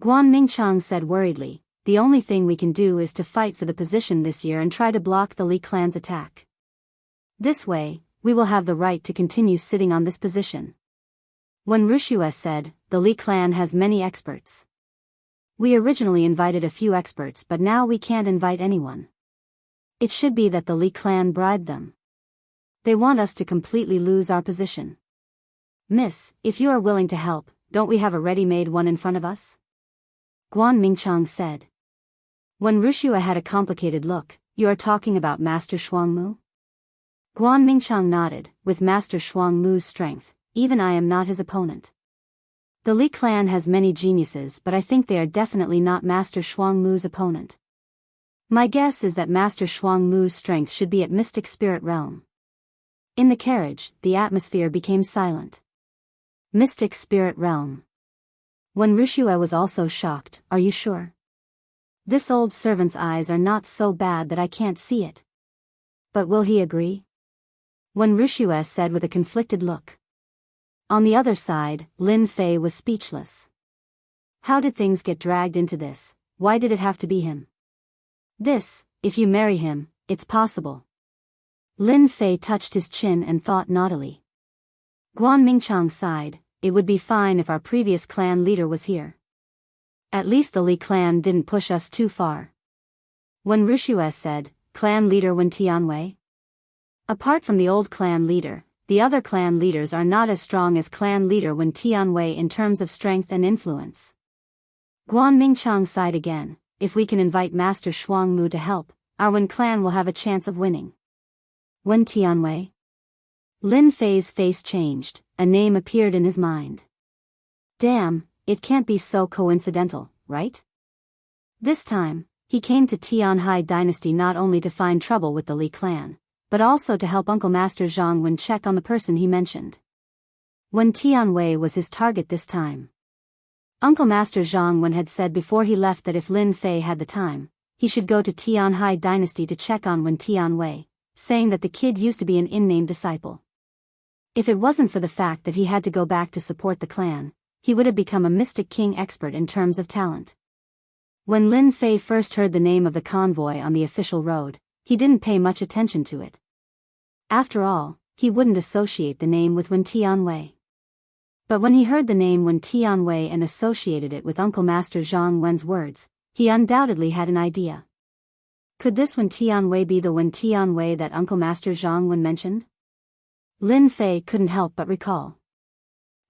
Guan Mingchang said worriedly, the only thing we can do is to fight for the position this year and try to block the Li clan's attack. This way, we will have the right to continue sitting on this position. When Rushue said, the Li clan has many experts. We originally invited a few experts but now we can't invite anyone. It should be that the Li clan bribed them. They want us to completely lose our position. Miss, if you are willing to help, don't we have a ready-made one in front of us? Guan Mingchang said. When Rushue had a complicated look, you are talking about Master Shuangmu? Guan Mingchang nodded, with Master Shuangmu's strength, even I am not his opponent. The Li clan has many geniuses but I think they are definitely not Master Shuangmu's opponent. My guess is that Master Shuangmu's strength should be at Mystic Spirit Realm. In the carriage, the atmosphere became silent. Mystic Spirit Realm. When Rushue was also shocked, are you sure? This old servant's eyes are not so bad that I can't see it. But will he agree? When Rushue said with a conflicted look. On the other side, Lin Fei was speechless. How did things get dragged into this? Why did it have to be him? This, if you marry him, it's possible. Lin Fei touched his chin and thought naughtily. Guan Mingchang sighed, it would be fine if our previous clan leader was here. At least the Li clan didn't push us too far. When Rushue said, clan leader Wen Tianwei? Apart from the old clan leader, the other clan leaders are not as strong as clan leader Wen Tianwei in terms of strength and influence. Guan Mingchang sighed again, if we can invite Master Shuangmu to help, our Wen clan will have a chance of winning. Wen Tianwei? Lin Fei's face changed, a name appeared in his mind. Damn, it can't be so coincidental, right? This time, he came to Tianhai Dynasty not only to find trouble with the Li clan, but also to help Uncle Master Zhang Wen check on the person he mentioned. Wen Tianwei was his target this time. Uncle Master Zhang Wen had said before he left that if Lin Fei had the time, he should go to Tianhai Dynasty to check on Wen Tianwei, saying that the kid used to be an in-name disciple. If it wasn't for the fact that he had to go back to support the clan, he would have become a Mystic King expert in terms of talent. When Lin Fei first heard the name of the convoy on the official road, he didn't pay much attention to it. After all, he wouldn't associate the name with Wen Tianwei. But when he heard the name Wen Tianwei and associated it with Uncle Master Zhang Wen's words, he undoubtedly had an idea. Could this Wen Tianwei be the Wen Tianwei that Uncle Master Zhang Wen mentioned? Lin Fei couldn't help but recall.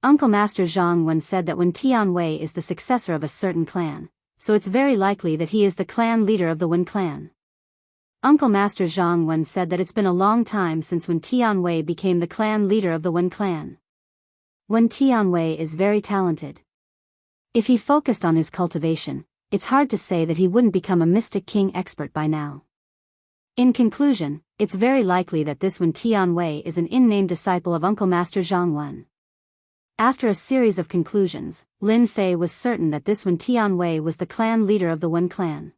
Uncle Master Zhang Wen said that Wen Tianwei is the successor of a certain clan, so it's very likely that he is the clan leader of the Wen clan. Uncle Master Zhang Wen said that it's been a long time since Wen Tianwei became the clan leader of the Wen clan. Wen Tianwei is very talented. If he focused on his cultivation, it's hard to say that he wouldn't become a mystic king expert by now. In conclusion, it's very likely that this Wen Tianwei is an in-name disciple of Uncle Master Zhang Wen. After a series of conclusions, Lin Fei was certain that this Wen Tianwei was the clan leader of the Wen clan.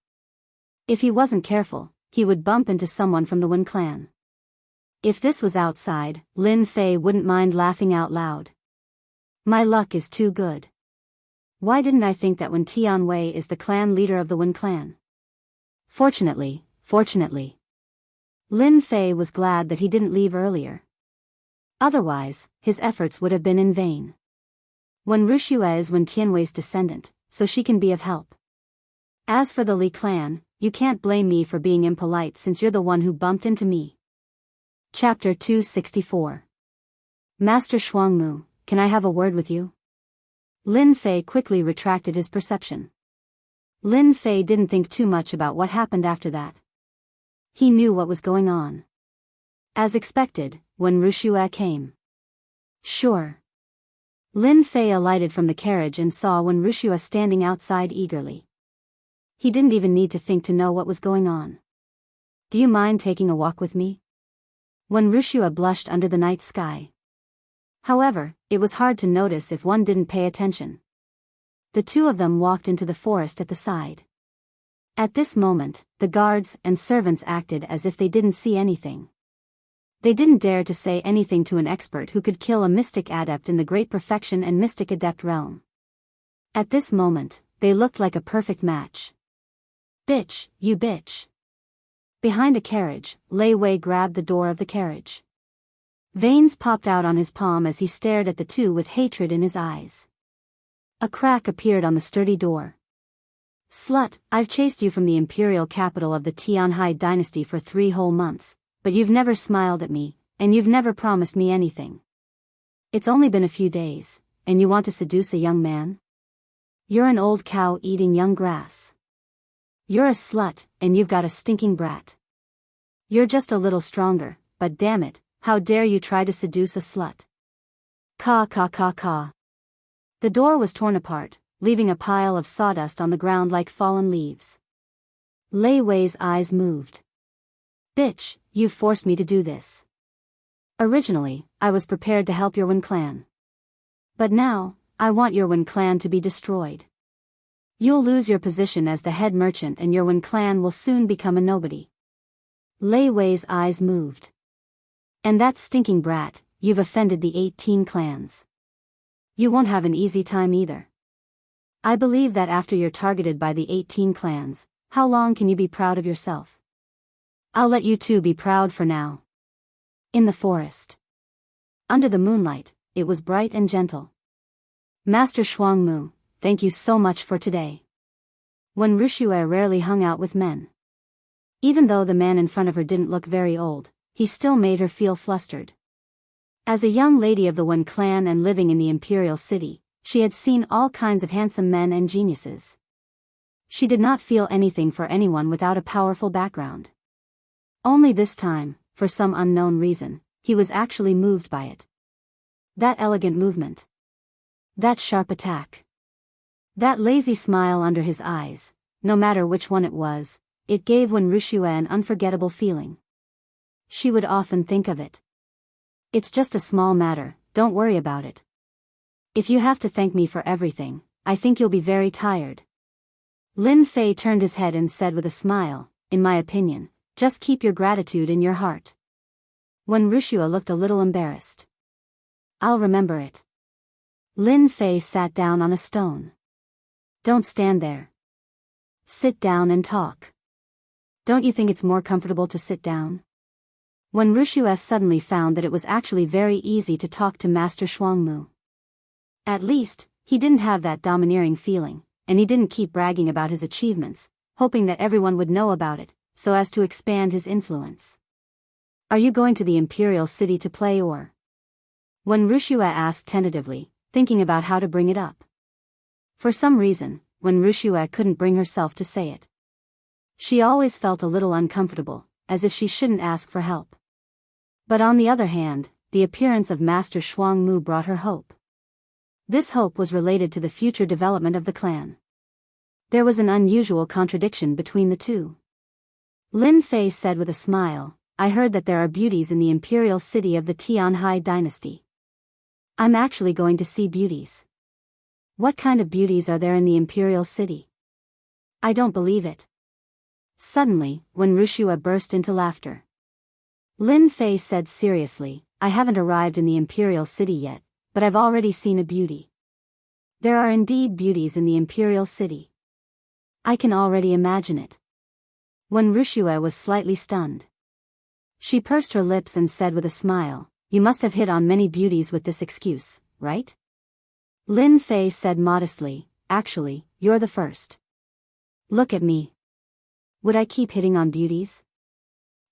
If he wasn't careful, he would bump into someone from the Wen clan. If this was outside, Lin Fei wouldn't mind laughing out loud. My luck is too good. Why didn't I think that Wen Tianwei is the clan leader of the Wen clan? Fortunately. Lin Fei was glad that he didn't leave earlier. Otherwise, his efforts would have been in vain. Wen Wuxia is Wen Tianwei's descendant, so she can be of help. As for the Li clan, you can't blame me for being impolite since you're the one who bumped into me. Chapter 264. Master Shuangmu, can I have a word with you? Lin Fei quickly retracted his perception. Lin Fei didn't think too much about what happened after that. He knew what was going on. As expected, when Wuxia came. Sure. Lin Fei alighted from the carriage and saw Wen Wuxia standing outside eagerly. He didn't even need to think to know what was going on. Do you mind taking a walk with me? Wen Wuxia blushed under the night sky. However, it was hard to notice if one didn't pay attention. The two of them walked into the forest at the side. At this moment, the guards and servants acted as if they didn't see anything. They didn't dare to say anything to an expert who could kill a mystic adept in the Great Perfection and Mystic Adept realm. At this moment, they looked like a perfect match. Bitch, you bitch. Behind a carriage, Lei Wei grabbed the door of the carriage. Veins popped out on his palm as he stared at the two with hatred in his eyes. A crack appeared on the sturdy door. Slut, I've chased you from the imperial capital of the Tianhai dynasty for 3 whole months, but you've never smiled at me, and you've never promised me anything. It's only been a few days, and you want to seduce a young man? You're an old cow eating young grass. You're a slut, and you've got a stinking brat. You're just a little stronger, but damn it, how dare you try to seduce a slut? Caw caw caw caw. The door was torn apart, leaving a pile of sawdust on the ground like fallen leaves. Lei Wei's eyes moved. Bitch, you forced me to do this. Originally, I was prepared to help your Wen clan. But now, I want your Wen clan to be destroyed. You'll lose your position as the head merchant and your Wen clan will soon become a nobody. Lei Wei's eyes moved. And that stinking brat, you've offended the 18 clans. You won't have an easy time either. I believe that after you're targeted by the 18 clans, how long can you be proud of yourself? I'll let you two be proud for now. In the forest. Under the moonlight, it was bright and gentle. Master Shuangmu, thank you so much for today. Wen Wuxia rarely hung out with men. Even though the man in front of her didn't look very old, he still made her feel flustered. As a young lady of the Wen clan and living in the imperial city, she had seen all kinds of handsome men and geniuses. She did not feel anything for anyone without a powerful background. Only this time, for some unknown reason, he was actually moved by it. That elegant movement. That sharp attack. That lazy smile under his eyes, no matter which one it was, it gave Wen Wuxia an unforgettable feeling. She would often think of it. It's just a small matter, don't worry about it. If you have to thank me for everything, I think you'll be very tired. Lin Fei turned his head and said with a smile, in my opinion, just keep your gratitude in your heart. Wen Wuxia looked a little embarrassed. I'll remember it. Lin Fei sat down on a stone. Don't stand there. Sit down and talk. Don't you think it's more comfortable to sit down? Wen Wuxia suddenly found that it was actually very easy to talk to Master Shuangmu. At least, he didn't have that domineering feeling, and he didn't keep bragging about his achievements, hoping that everyone would know about it, so as to expand his influence. Are you going to the imperial city to play or? Wen Wuxia asked tentatively, thinking about how to bring it up. For some reason, Wen Wuxia couldn't bring herself to say it. She always felt a little uncomfortable, as if she shouldn't ask for help. But on the other hand, the appearance of Master Shuangmu brought her hope. This hope was related to the future development of the clan. There was an unusual contradiction between the two. Lin Fei said with a smile, I heard that there are beauties in the imperial city of the Tianhai dynasty. I'm actually going to see beauties. What kind of beauties are there in the imperial city? I don't believe it. Suddenly, Wen Wuxia burst into laughter. Lin Fei said seriously, I haven't arrived in the imperial city yet, but I've already seen a beauty. There are indeed beauties in the imperial city. I can already imagine it. Wen Wuxia was slightly stunned. She pursed her lips and said with a smile, you must have hit on many beauties with this excuse, right? Lin Fei said modestly, actually, you're the first. Look at me. Would I keep hitting on beauties?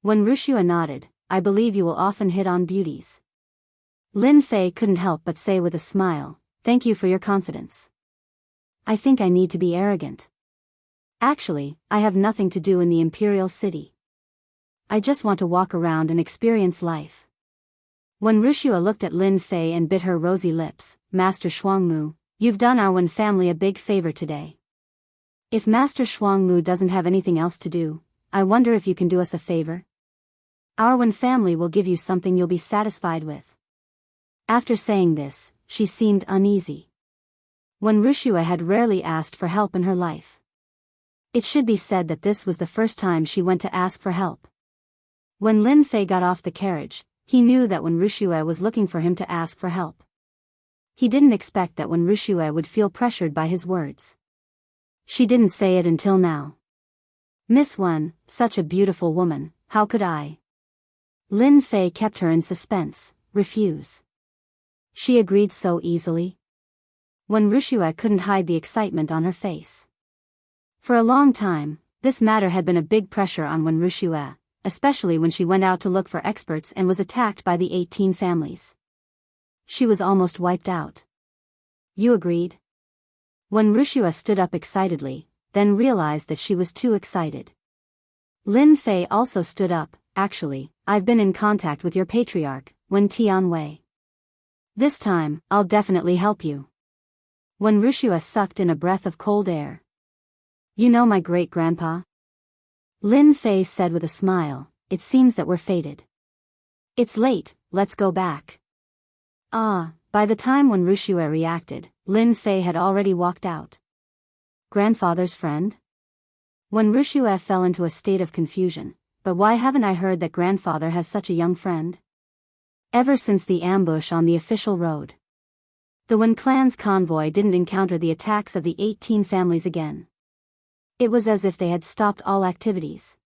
When Wuxia nodded, I believe you will often hit on beauties. Lin Fei couldn't help but say with a smile, thank you for your confidence. I think I need to be arrogant. Actually, I have nothing to do in the imperial city. I just want to walk around and experience life. When Wuxia looked at Lin Fei and bit her rosy lips, Master Shuangmu, you've done our Wen family a big favor today. If Master Shuangmu doesn't have anything else to do, I wonder if you can do us a favor? Our Wen family will give you something you'll be satisfied with. After saying this, she seemed uneasy. Wen Wuxia had rarely asked for help in her life. It should be said that this was the first time she went to ask for help. When Lin Fei got off the carriage, he knew that Wen Wuxia was looking for him to ask for help. He didn't expect that Wen Wuxia would feel pressured by his words. She didn't say it until now. Miss Wen, such a beautiful woman, how could I? Lin Fei kept her in suspense, refuse. She agreed so easily. Wen Wuxia couldn't hide the excitement on her face. For a long time, this matter had been a big pressure on Wen Wuxia, especially when she went out to look for experts and was attacked by the 18 families. She was almost wiped out. You agreed? Wen Wuxia stood up excitedly, then realized that she was too excited. Lin Fei also stood up, actually, I've been in contact with your patriarch, Wen Tianwei. This time, I'll definitely help you. Wen Wuxia sucked in a breath of cold air. You know my great-grandpa? Lin Fei said with a smile, it seems that we're fated. It's late, let's go back. By the time Wen Wuxia reacted, Lin Fei had already walked out. Grandfather's friend? Wen Wuxia fell into a state of confusion, but why haven't I heard that grandfather has such a young friend? Ever since the ambush on the official road. The Wen clan's convoy didn't encounter the attacks of the 18 families again. It was as if they had stopped all activities.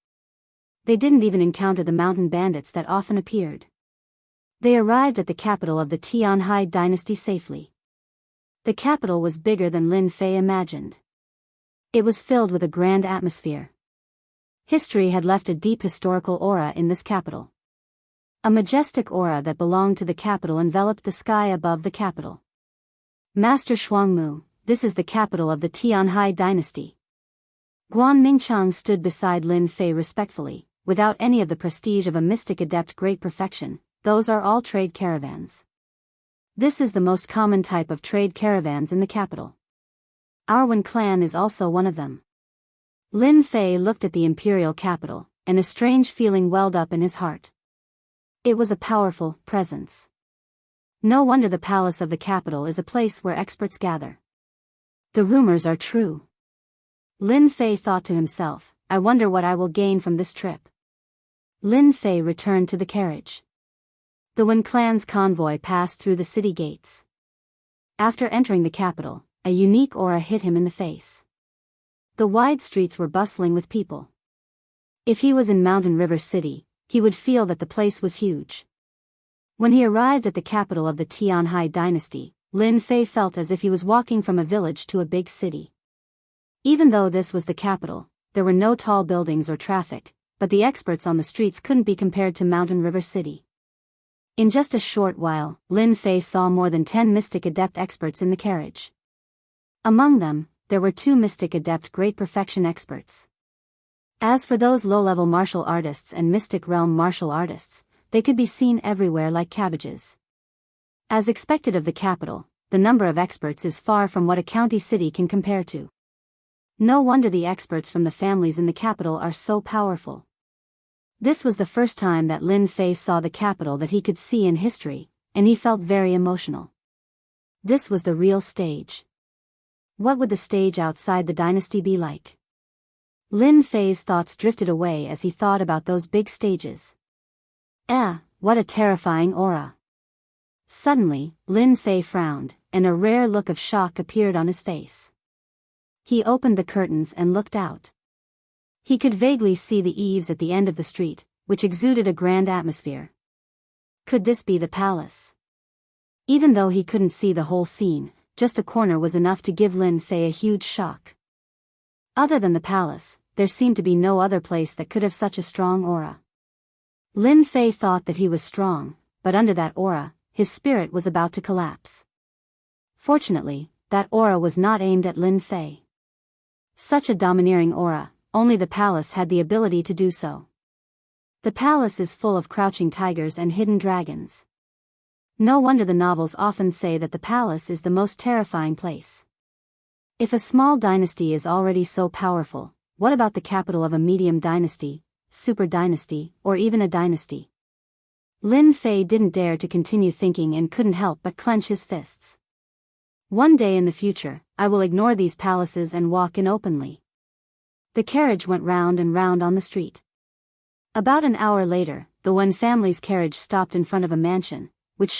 They didn't even encounter the mountain bandits that often appeared. They arrived at the capital of the Tianhai dynasty safely. The capital was bigger than Lin Fei imagined. It was filled with a grand atmosphere. History had left a deep historical aura in this capital. A majestic aura that belonged to the capital enveloped the sky above the capital. Master Shuangmu, this is the capital of the Tianhai dynasty. Guan Mingchang stood beside Lin Fei respectfully, without any of the prestige of a mystic adept great perfection. Those are all trade caravans. This is the most common type of trade caravans in the capital. Our Wen clan is also one of them. Lin Fei looked at the imperial capital, and a strange feeling welled up in his heart. It was a powerful presence. No wonder the palace of the capital is a place where experts gather. The rumors are true. Lin Fei thought to himself, I wonder what I will gain from this trip. Lin Fei returned to the carriage. The Wen clan's convoy passed through the city gates. After entering the capital, a unique aura hit him in the face. The wide streets were bustling with people. If he was in Mountain River City, he would feel that the place was huge. When he arrived at the capital of the Tianhai dynasty, Lin Fei felt as if he was walking from a village to a big city. Even though this was the capital, there were no tall buildings or traffic, but the experts on the streets couldn't be compared to Mountain River City. In just a short while, Lin Fei saw more than 10 mystic adept experts in the carriage. Among them, there were 2 mystic adept great perfection experts. As for those low-level martial artists and mystic realm martial artists, they could be seen everywhere like cabbages. As expected of the capital, the number of experts is far from what a county city can compare to. No wonder the experts from the families in the capital are so powerful. This was the first time that Lin Fei saw the capital that he could see in history, and he felt very emotional. This was the real stage. What would the stage outside the dynasty be like? Lin Fei's thoughts drifted away as he thought about those big stages. What a terrifying aura. Suddenly, Lin Fei frowned, and a rare look of shock appeared on his face. He opened the curtains and looked out. He could vaguely see the eaves at the end of the street, which exuded a grand atmosphere. Could this be the palace? Even though he couldn't see the whole scene, just a corner was enough to give Lin Fei a huge shock. Other than the palace, there seemed to be no other place that could have such a strong aura. Lin Fei thought that he was strong, but under that aura, his spirit was about to collapse. Fortunately, that aura was not aimed at Lin Fei. Such a domineering aura, only the palace had the ability to do so. The palace is full of crouching tigers and hidden dragons. No wonder the novels often say that the palace is the most terrifying place. If a small dynasty is already so powerful, what about the capital of a medium dynasty, super dynasty, or even a dynasty? Lin Fei didn't dare to continue thinking and couldn't help but clench his fists. One day in the future, I will ignore these palaces and walk in openly. The carriage went round and round on the street. About an hour later, the Wen family's carriage stopped in front of a mansion, which